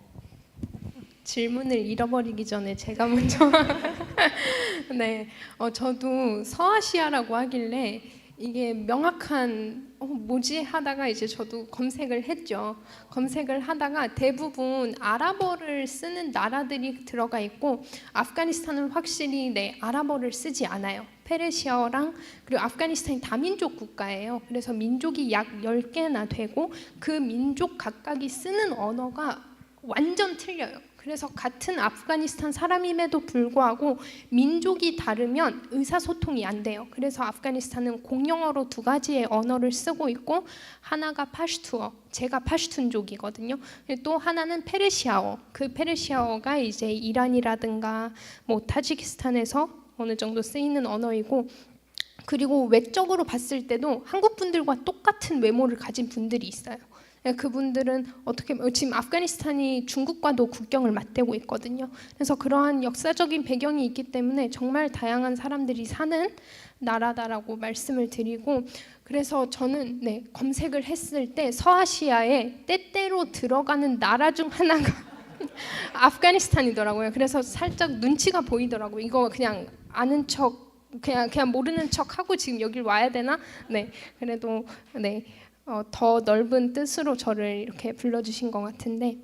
질문을 잃어버리기 전에 제가 먼저 네, 저도 서아시아라고 하길래 이게 명확한 뭐지 하다가 이제 저도 검색을 했죠. 검색을 하다가 대부분 아랍어를 쓰는 나라들이 들어가 있고 아프가니스탄은 확실히 네, 아랍어를 쓰지 않아요. 페르시아어랑 그리고 아프가니스탄이 다민족 국가예요. 그래서 민족이 약 10개나 되고 그 민족 각각이 쓰는 언어가 완전 틀려요. 그래서 같은 아프가니스탄 사람임에도 불구하고 민족이 다르면 의사소통이 안 돼요. 그래서 아프가니스탄은 공용어로 2가지의 언어를 쓰고 있고 하나가 파슈투어, 제가 파슈툰족이거든요. 또 하나는 페르시아어. 그 페르시아어가 이제 이란이라든가 뭐 타지키스탄에서 어느 정도 쓰이는 언어이고 그리고 외적으로 봤을 때도 한국 분들과 똑같은 외모를 가진 분들이 있어요. 그분들은 어떻게 지금 아프가니스탄이 중국과도 국경을 맞대고 있거든요. 그래서 그러한 역사적인 배경이 있기 때문에 정말 다양한 사람들이 사는 나라다라고 말씀을 드리고 그래서 저는 네, 검색을 했을 때 서아시아에 때때로 들어가는 나라 중 하나가 아프가니스탄이더라고요. 그래서 살짝 눈치가 보이더라고요. 이거 그냥 아는 척 그냥 모르는 척 하고 지금 여길 와야 되나? 네, 그래도 네. 더 넓은 뜻으로 저를 이렇게 불러주신 것 같은데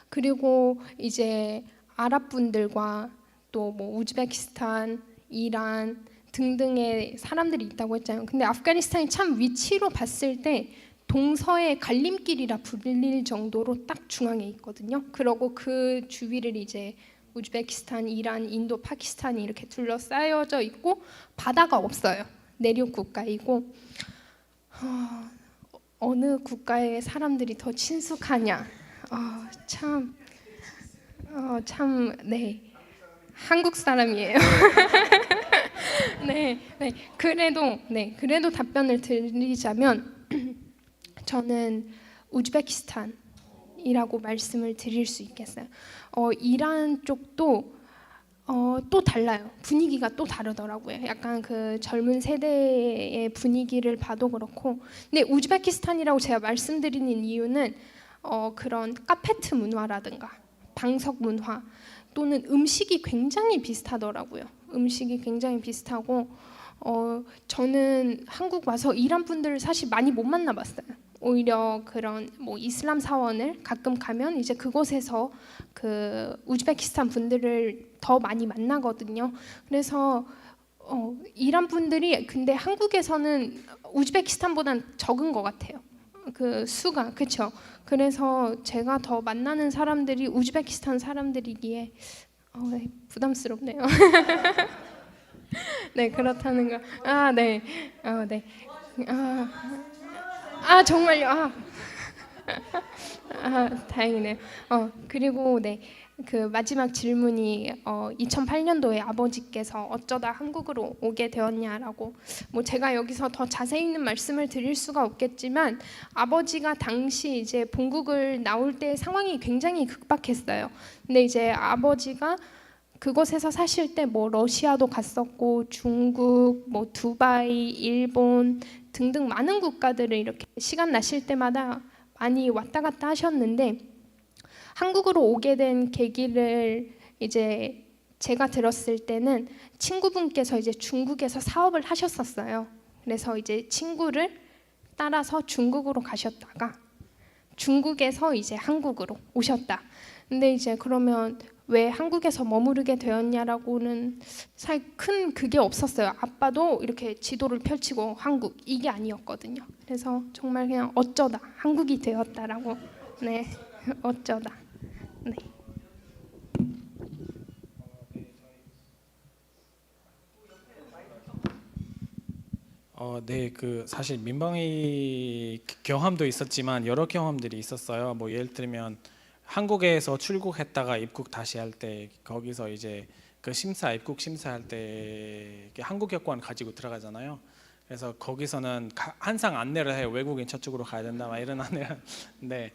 그리고 이제 아랍 분들과 또 뭐 우즈베키스탄, 이란 등등의 사람들이 있다고 했잖아요. 근데 아프가니스탄이 참 위치로 봤을 때 동서의 갈림길이라 불릴 정도로 딱 중앙에 있거든요. 그러고 그 주위를 이제 우즈베키스탄, 이란, 인도, 파키스탄이 이렇게 둘러싸여져 있고 바다가 없어요. 내륙 국가이고 어느 국가의 사람들이 더 친숙하냐? 참, 네, 한국 사람이에요. 네, 그래도 답변을 드리자면 저는 우즈베키스탄이라고 말씀을 드릴 수 있겠어요. 이란 쪽도 또 달라요. 분위기가 또 다르더라고요. 약간 그 젊은 세대의 분위기를 봐도 그렇고 근데 우즈베키스탄이라고 제가 말씀드리는 이유는 그런 카페트 문화라든가 방석 문화 또는 음식이 굉장히 비슷하더라고요. 음식이 굉장히 비슷하고 저는 한국 와서 이란 분들을 사실 많이 못 만나봤어요. 오히려 그런 뭐 이슬람 사원을 가끔 가면 이제 그곳에서 그 우즈베키스탄 분들을 더 많이 만나거든요. 그래서 이란 분들이 근데 한국에서는 우즈베키스탄보다는 적은 것 같아요. 그 수가 그렇죠. 그래서 제가 더 만나는 사람들이 우즈베키스탄 사람들이기에 네, 부담스럽네요. 네, 그렇다는 거. 네. 네. 정말요. 다행이네요. 그리고 네. 그 마지막 질문이 2008년도에 아버지께서 어쩌다 한국으로 오게 되었냐라고, 뭐 제가 여기서 더 자세히 있는 말씀을 드릴 수가 없겠지만 아버지가 당시 이제 본국을 나올 때 상황이 굉장히 급박했어요. 근데 이제 아버지가 그곳에서 사실 때 뭐 러시아도 갔었고 중국, 뭐 두바이, 일본 등등 많은 국가들을 이렇게 시간 나실 때마다 많이 왔다 갔다 하셨는데, 한국으로 오게 된 계기를 이제 제가 들었을 때는 친구분께서 이제 중국에서 사업을 하셨었어요. 그래서 이제 친구를 따라서 중국으로 가셨다가 중국에서 이제 한국으로 오셨다. 근데 이제 그러면 왜 한국에서 머무르게 되었냐라고는 사실 큰 그게 없었어요. 아빠도 이렇게 지도를 펼치고 한국 이게 아니었거든요. 그래서 정말 그냥 어쩌다 한국이 되었다라고. 네, 어쩌다. 네. 네, 그 사실 민방위 경험도 있었지만 여러 경험들이 있었어요. 뭐 예를 들면 한국에서 출국했다가 입국 다시 할 때 거기서 이제 그 심사 입국 심사할 때 한국 여권 가지고 들어가잖아요. 그래서 거기서는 항상 안내를 해요. 외국인 저쪽으로 가야 된다 막 이런 안내를. 네.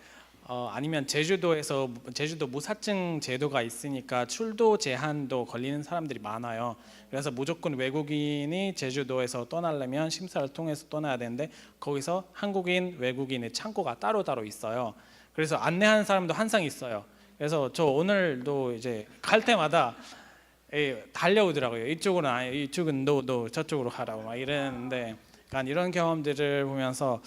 아니면 제주도에서 제주도 무사증 제도가 있으니까 출도 제한도 걸리는 사람들이 많아요. 그래서 무조건 외국인이 제주도에서 떠나려면 심사를 통해서 떠나야 되는데 거기서 한국인, 외국인의 창고가 따로따로 있어요. 그래서 안내하는 사람도 항상 있어요. 그래서 저 오늘도 이제 갈 때마다 달려오더라고요. 이쪽은 아니, 이쪽은 너 저쪽으로 가라고 막 이랬는데, 그러니까 이런 경험들을 보면서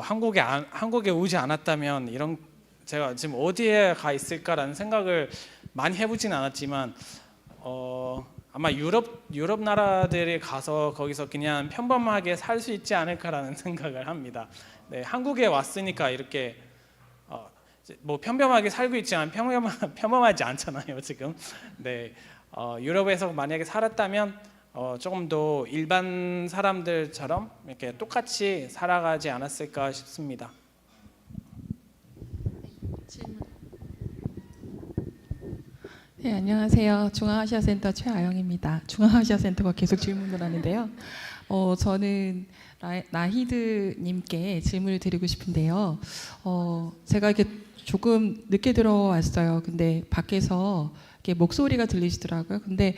한국에 오지 않았다면 이런 제가 지금 어디에 가 있을까라는 생각을 많이 해보진 않았지만 아마 유럽 나라들에 가서 거기서 그냥 평범하게 살 수 있지 않을까라는 생각을 합니다. 네, 한국에 왔으니까 이렇게 뭐 평범하게 살고 있지만 평범하지 않잖아요 지금. 네, 유럽에서 만약에 살았다면 조금 더 일반 사람들처럼 이렇게 똑같이 살아가지 않았을까 싶습니다. 네, 안녕하세요. 중앙아시아센터 최아영입니다. 중앙아시아센터가 계속 질문을 하는데요. 저는 나히드님께 질문을 드리고 싶은데요. 제가 이렇게 조금 늦게 들어왔어요. 근데 밖에서 이렇게 목소리가 들리시더라고요. 근데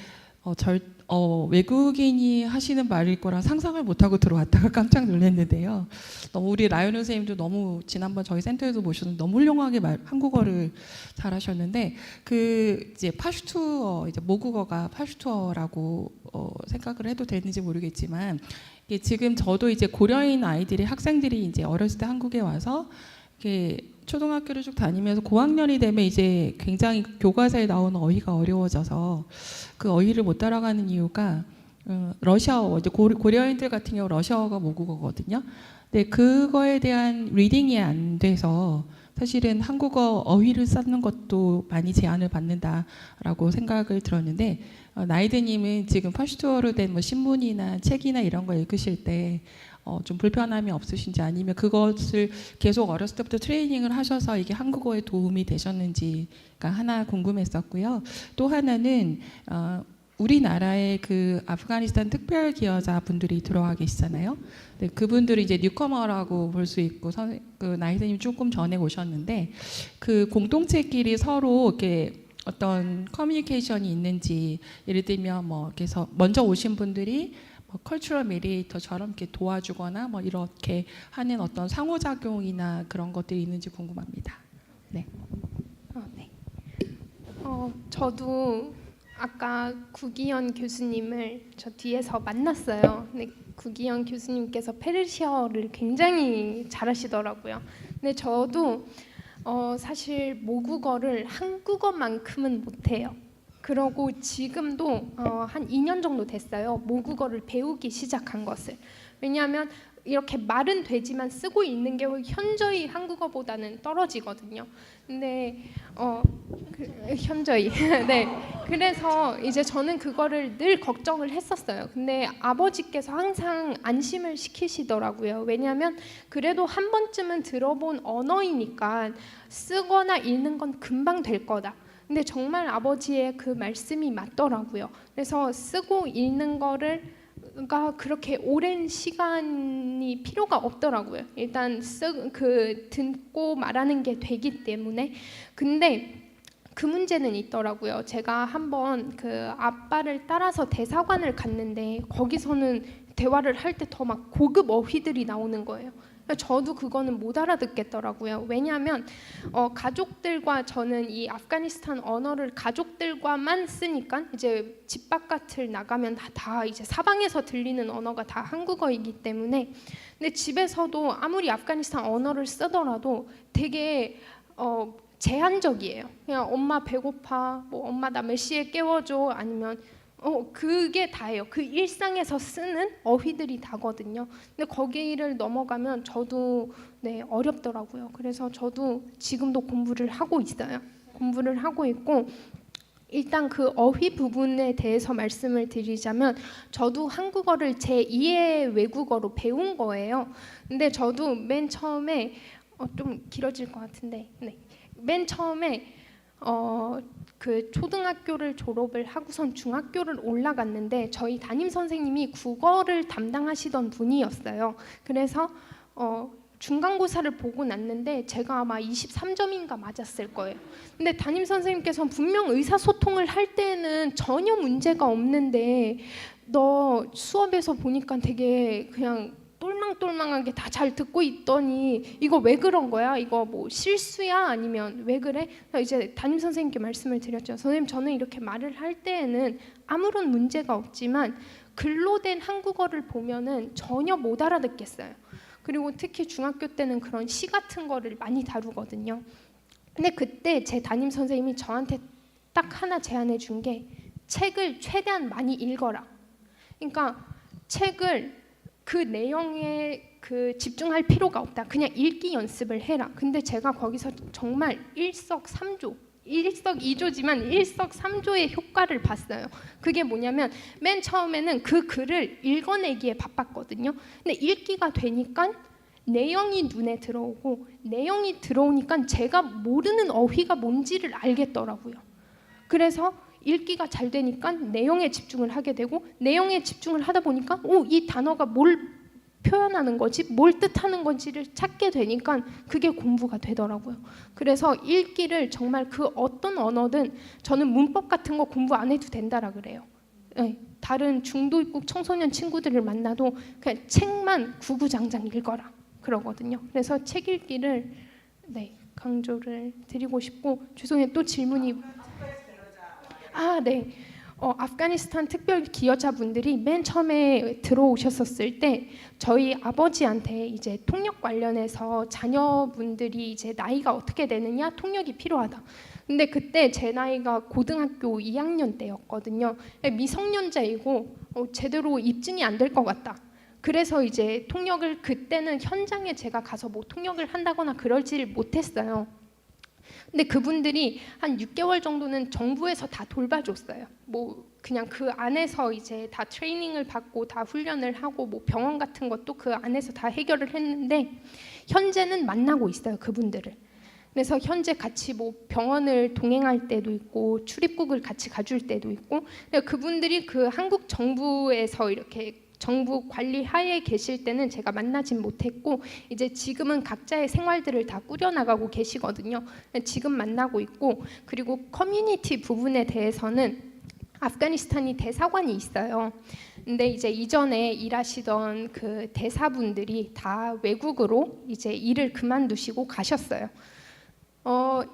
외국인이 하시는 말일 거라 상상을 못하고 들어왔다가 깜짝 놀랐는데요. 너무 우리 라이언 선생님도 너무 지난번 저희 센터에도 모셨는데 너무 훌륭하게 한국어를 잘하셨는데 그 이제 파슈투어 이제 모국어가 파슈투어라고 생각을 해도 되는지 모르겠지만 이게 지금 저도 이제 고려인 아이들이 학생들이 이제 어렸을 때 한국에 와서 이렇게 초등학교를 쭉 다니면서 고학년이 되면 이제 굉장히 교과서에 나오는 어휘가 어려워져서 그 어휘를 못 따라가는 이유가 러시아어, 이제 고려인들 같은 경우 러시아어가 모국어거든요. 근데 그거에 대한 리딩이 안 돼서 사실은 한국어 어휘를 쌓는 것도 많이 제한을 받는다라고 생각을 들었는데 나이드님은 지금 파슈투어로 된 뭐 신문이나 책이나 이런 거 읽으실 때 좀 불편함이 없으신지 아니면 그것을 계속 어렸을 때부터 트레이닝을 하셔서 이게 한국어에 도움이 되셨는지가 하나 궁금했었고요. 또 하나는 우리나라에 그 아프가니스탄 특별 기여자 분들이 들어와 계시잖아요. 네, 그분들이 이제 뉴커머라고 볼 수 있고 그 나이드님 조금 전에 오셨는데 그 공동체끼리 서로 이렇게 어떤 커뮤니케이션이 있는지, 예를 들면 뭐 이렇게 먼저 오신 분들이 컬처럴 메디에이터처럼 이렇게 도와주거나 뭐 이렇게 하는 어떤 상호작용이나 그런 것들이 있는지 궁금합니다. 네. 네. 저도 아까 구기현 교수님을 저 뒤에서 만났어요. 근데 구기현 교수님께서 페르시아어를 굉장히 잘하시더라고요. 근데 저도 사실 모국어를 한국어만큼은 못해요. 그러고 지금도 한 2년 정도 됐어요. 모국어를 배우기 시작한 것을. 왜냐하면 이렇게 말은 되지만 쓰고 있는 게 현저히 한국어보다는 떨어지거든요. 근데 현저히 네. 그래서 이제 저는 그거를 늘 걱정을 했었어요. 근데 아버지께서 항상 안심을 시키시더라고요. 왜냐하면 그래도 한 번쯤은 들어본 언어이니까 쓰거나 읽는 건 금방 될 거다. 근데 정말 아버지의 그 말씀이 맞더라고요. 그래서 쓰고 읽는 거를 그렇게 오랜 시간이 필요가 없더라고요. 일단 듣고 말하는 게 되기 때문에. 근데 그 문제는 있더라고요. 제가 한번 그 아빠를 따라서 대사관을 갔는데 거기서는 대화를 할 때 더 막 고급 어휘들이 나오는 거예요. 저도 그거는 못 알아듣겠더라고요. 왜냐하면 가족들과 저는 이 아프가니스탄 언어를 가족들과만 쓰니까 이제 집 바깥을 나가면 다 이제 사방에서 들리는 언어가 다 한국어이기 때문에. 근데 집에서도 아무리 아프가니스탄 언어를 쓰더라도 되게 제한적이에요. 그냥 엄마 배고파, 뭐 엄마 나 몇 시에 깨워줘, 아니면 그게 다예요. 그 일상에서 쓰는 어휘들이 다거든요. 근데 거기를 넘어가면 저도 어렵더라고요. 그래서 저도 지금도 공부를 하고 있어요. 공부를 하고 있고, 일단 그 어휘 부분에 대해서 말씀을 드리자면 저도 한국어를 제2의 외국어로 배운 거예요. 근데 저도 맨 처음에 좀 길어질 것 같은데 맨 처음에 그 초등학교를 졸업을 하고선 중학교를 올라갔는데 저희 담임 선생님이 국어를 담당하시던 분이었어요. 그래서 중간고사를 보고 났는데 제가 아마 23점인가 맞았을 거예요. 근데 담임 선생님께서는 분명 의사소통을 할 때는 전혀 문제가 없는데 너 수업에서 보니까 되게 그냥 똘망똘망하게 다 잘 듣고 있더니 이거 왜 그런 거야? 이거 뭐 실수야? 아니면 왜 그래? 이제 담임 선생님께 말씀을 드렸죠. 선생님, 저는 이렇게 말을 할 때에는 아무런 문제가 없지만 글로 된 한국어를 보면은 전혀 못 알아듣겠어요. 그리고 특히 중학교 때는 그런 시 같은 거를 많이 다루거든요. 근데 그때 제 담임 선생님이 저한테 딱 하나 제안해 준 게 책을 최대한 많이 읽어라. 그러니까 책을 그 내용에 집중할 필요가 없다. 그냥 읽기 연습을 해라. 근데 제가 거기서 정말 일석삼조, 일석이조지만 일석삼조의 효과를 봤어요. 그게 뭐냐면 맨 처음에는 그 글을 읽어내기에 바빴거든요. 근데 읽기가 되니까 내용이 눈에 들어오고, 내용이 들어오니까 제가 모르는 어휘가 뭔지를 알겠더라고요. 그래서 읽기가 잘 되니까 내용에 집중을 하게 되고, 내용에 집중을 하다 보니까 이 단어가 뭘 표현하는 거지, 뭘 뜻하는 건지를 찾게 되니까 그게 공부가 되더라고요. 그래서 읽기를 정말 그 어떤 언어든 저는 문법 같은 거 공부 안 해도 된다라 그래요. 네, 다른 중도 입국 청소년 친구들을 만나도 그냥 책만 구구장장 읽어라 그러거든요. 그래서 책 읽기를 강조를 드리고 싶고. 죄송해요, 또 질문이. 네. 아프가니스탄 특별 기여자분들이 맨 처음에 들어오셨었을 때 저희 아버지한테 이제 통역 관련해서 자녀분들이 이제 나이가 어떻게 되느냐, 통역이 필요하다. 근데 그때 제 나이가 고등학교 2학년 때였거든요. 미성년자이고 제대로 입증이 안 될 것 같다. 그래서 이제 통역을, 그때는 현장에 제가 가서 뭐 통역을 한다거나 그러지를 못했어요. 근데 그분들이 한 6개월 정도는 정부에서 다 돌봐줬어요. 뭐 그냥 그 안에서 이제 다 트레이닝을 받고 다 훈련을 하고 뭐 병원 같은 것도 그 안에서 다 해결을 했는데 현재는 만나고 있어요, 그분들을. 그래서 현재 같이 뭐 병원을 동행할 때도 있고 출입국을 같이 가줄 때도 있고. 그분들이 그 한국 정부에서 이렇게 정부 관리 하에 계실 때는 제가 만나진 못했고, 이제 지금은 각자의 생활들을 다 꾸려나가고 계시거든요. 지금 만나고 있고, 그리고 커뮤니티 부분에 대해서는 아프가니스탄이 대사관이 있어요. 근데 이제 이전에 일하시던 그 대사분들이 다 외국으로 이제 일을 그만두시고 가셨어요.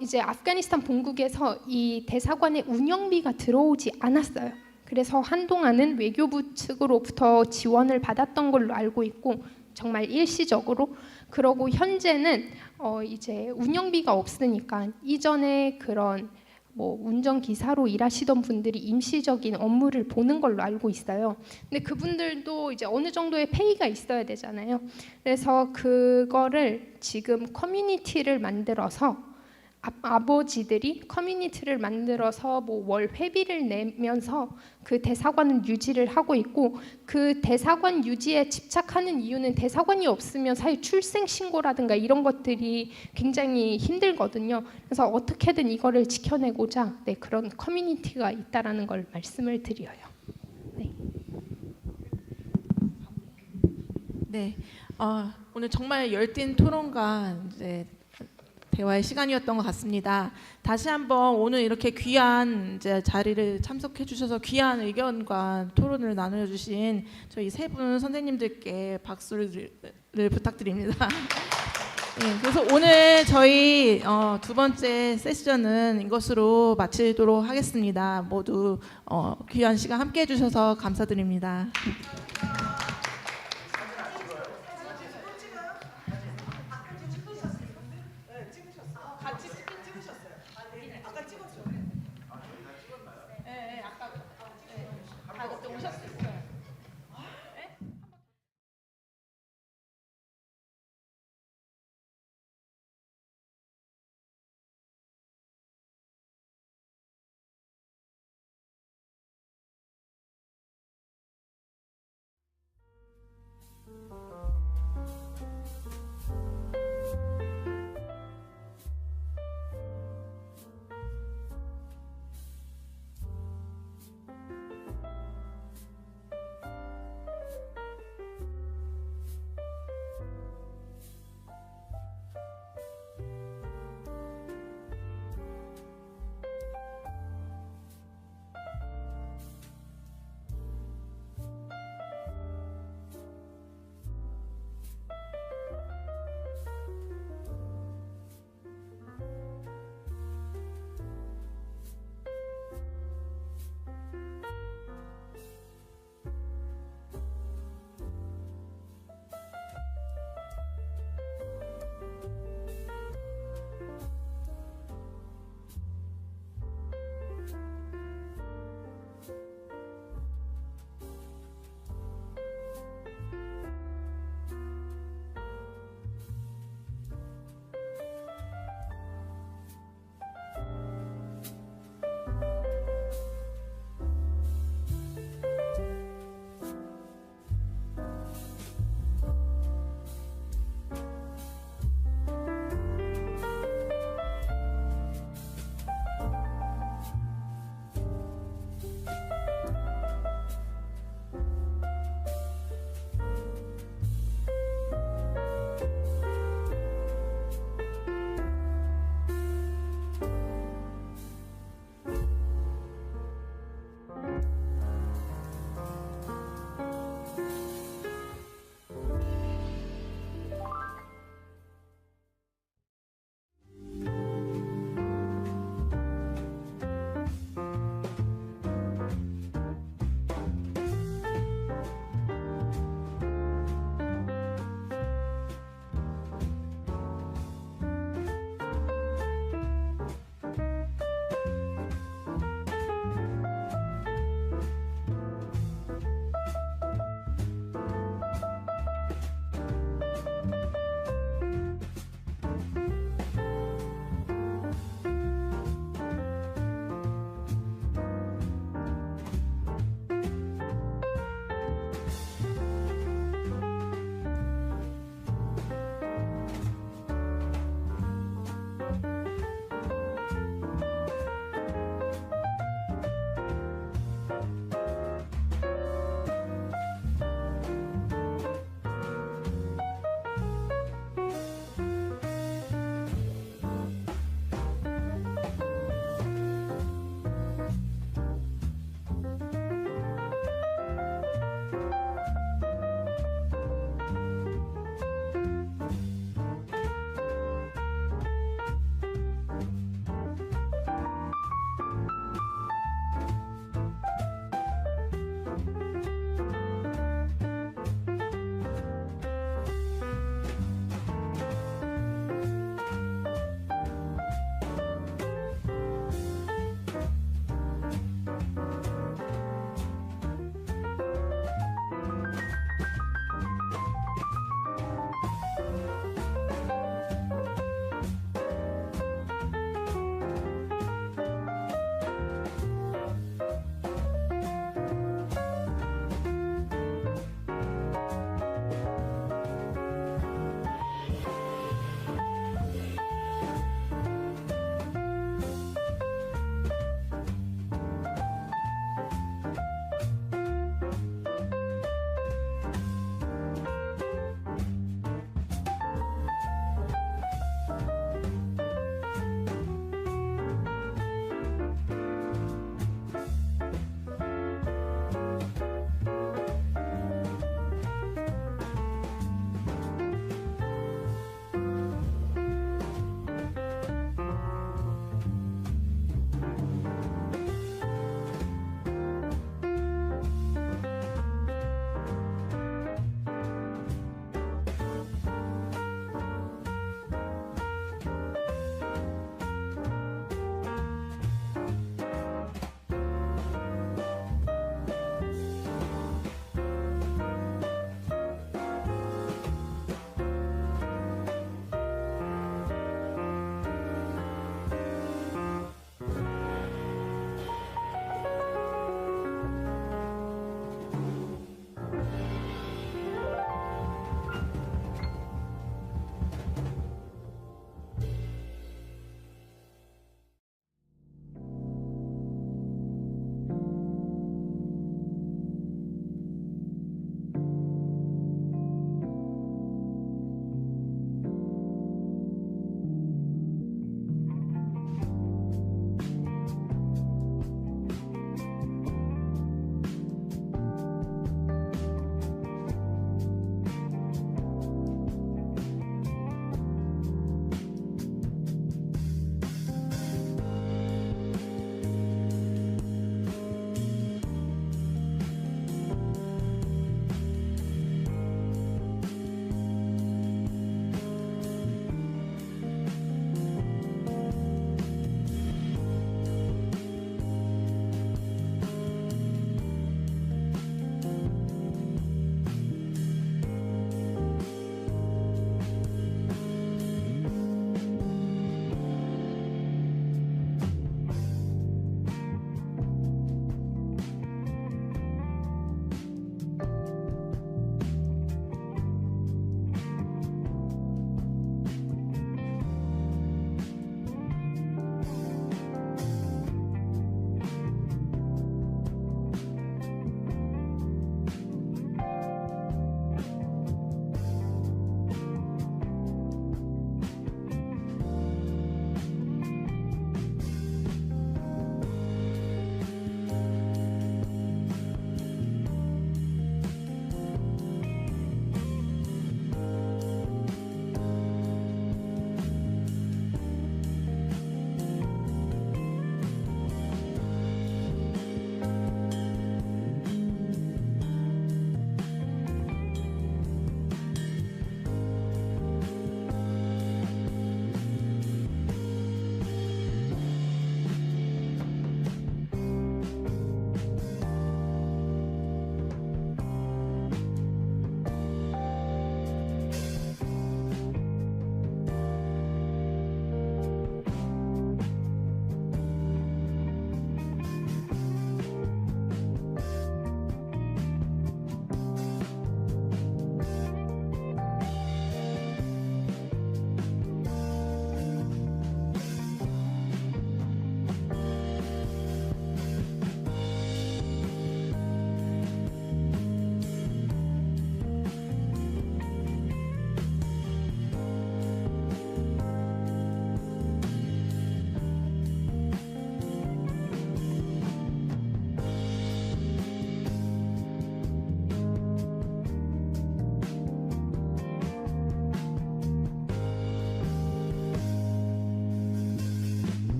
이제 아프가니스탄 본국에서 이 대사관의 운영비가 들어오지 않았어요. 그래서 한동안은 외교부 측으로부터 지원을 받았던 걸로 알고 있고, 정말 일시적으로. 그러고 현재는 이제 운영비가 없으니까 이전에 그런 뭐 운전기사로 일하시던 분들이 임시적인 업무를 보는 걸로 알고 있어요. 근데 그분들도 이제 어느 정도의 페이가 있어야 되잖아요. 그래서 그거를 지금 커뮤니티를 만들어서 아버지들이 커뮤니티를 만들어서 뭐 월 회비를 내면서 그 대사관을 유지를 하고 있고, 그 대사관 유지에 집착하는 이유는 대사관이 없으면 사회 출생 신고라든가 이런 것들이 굉장히 힘들거든요. 그래서 어떻게든 이거를 지켜내고자 네, 그런 커뮤니티가 있다라는 걸 말씀을 드려요. 네. 네, 오늘 정말 열띤 토론과 이제 대화의 시간이었던 것 같습니다. 다시 한번 오늘 이렇게 귀한 이제 자리를 참석해 주셔서 귀한 의견과 토론을 나눠주신 저희 세 분 선생님들께 박수를 부탁드립니다. 네, 그래서 오늘 저희 두 번째 세션은 이것으로 마치도록 하겠습니다. 모두 귀한 시간 함께 해주셔서 감사드립니다.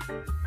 네.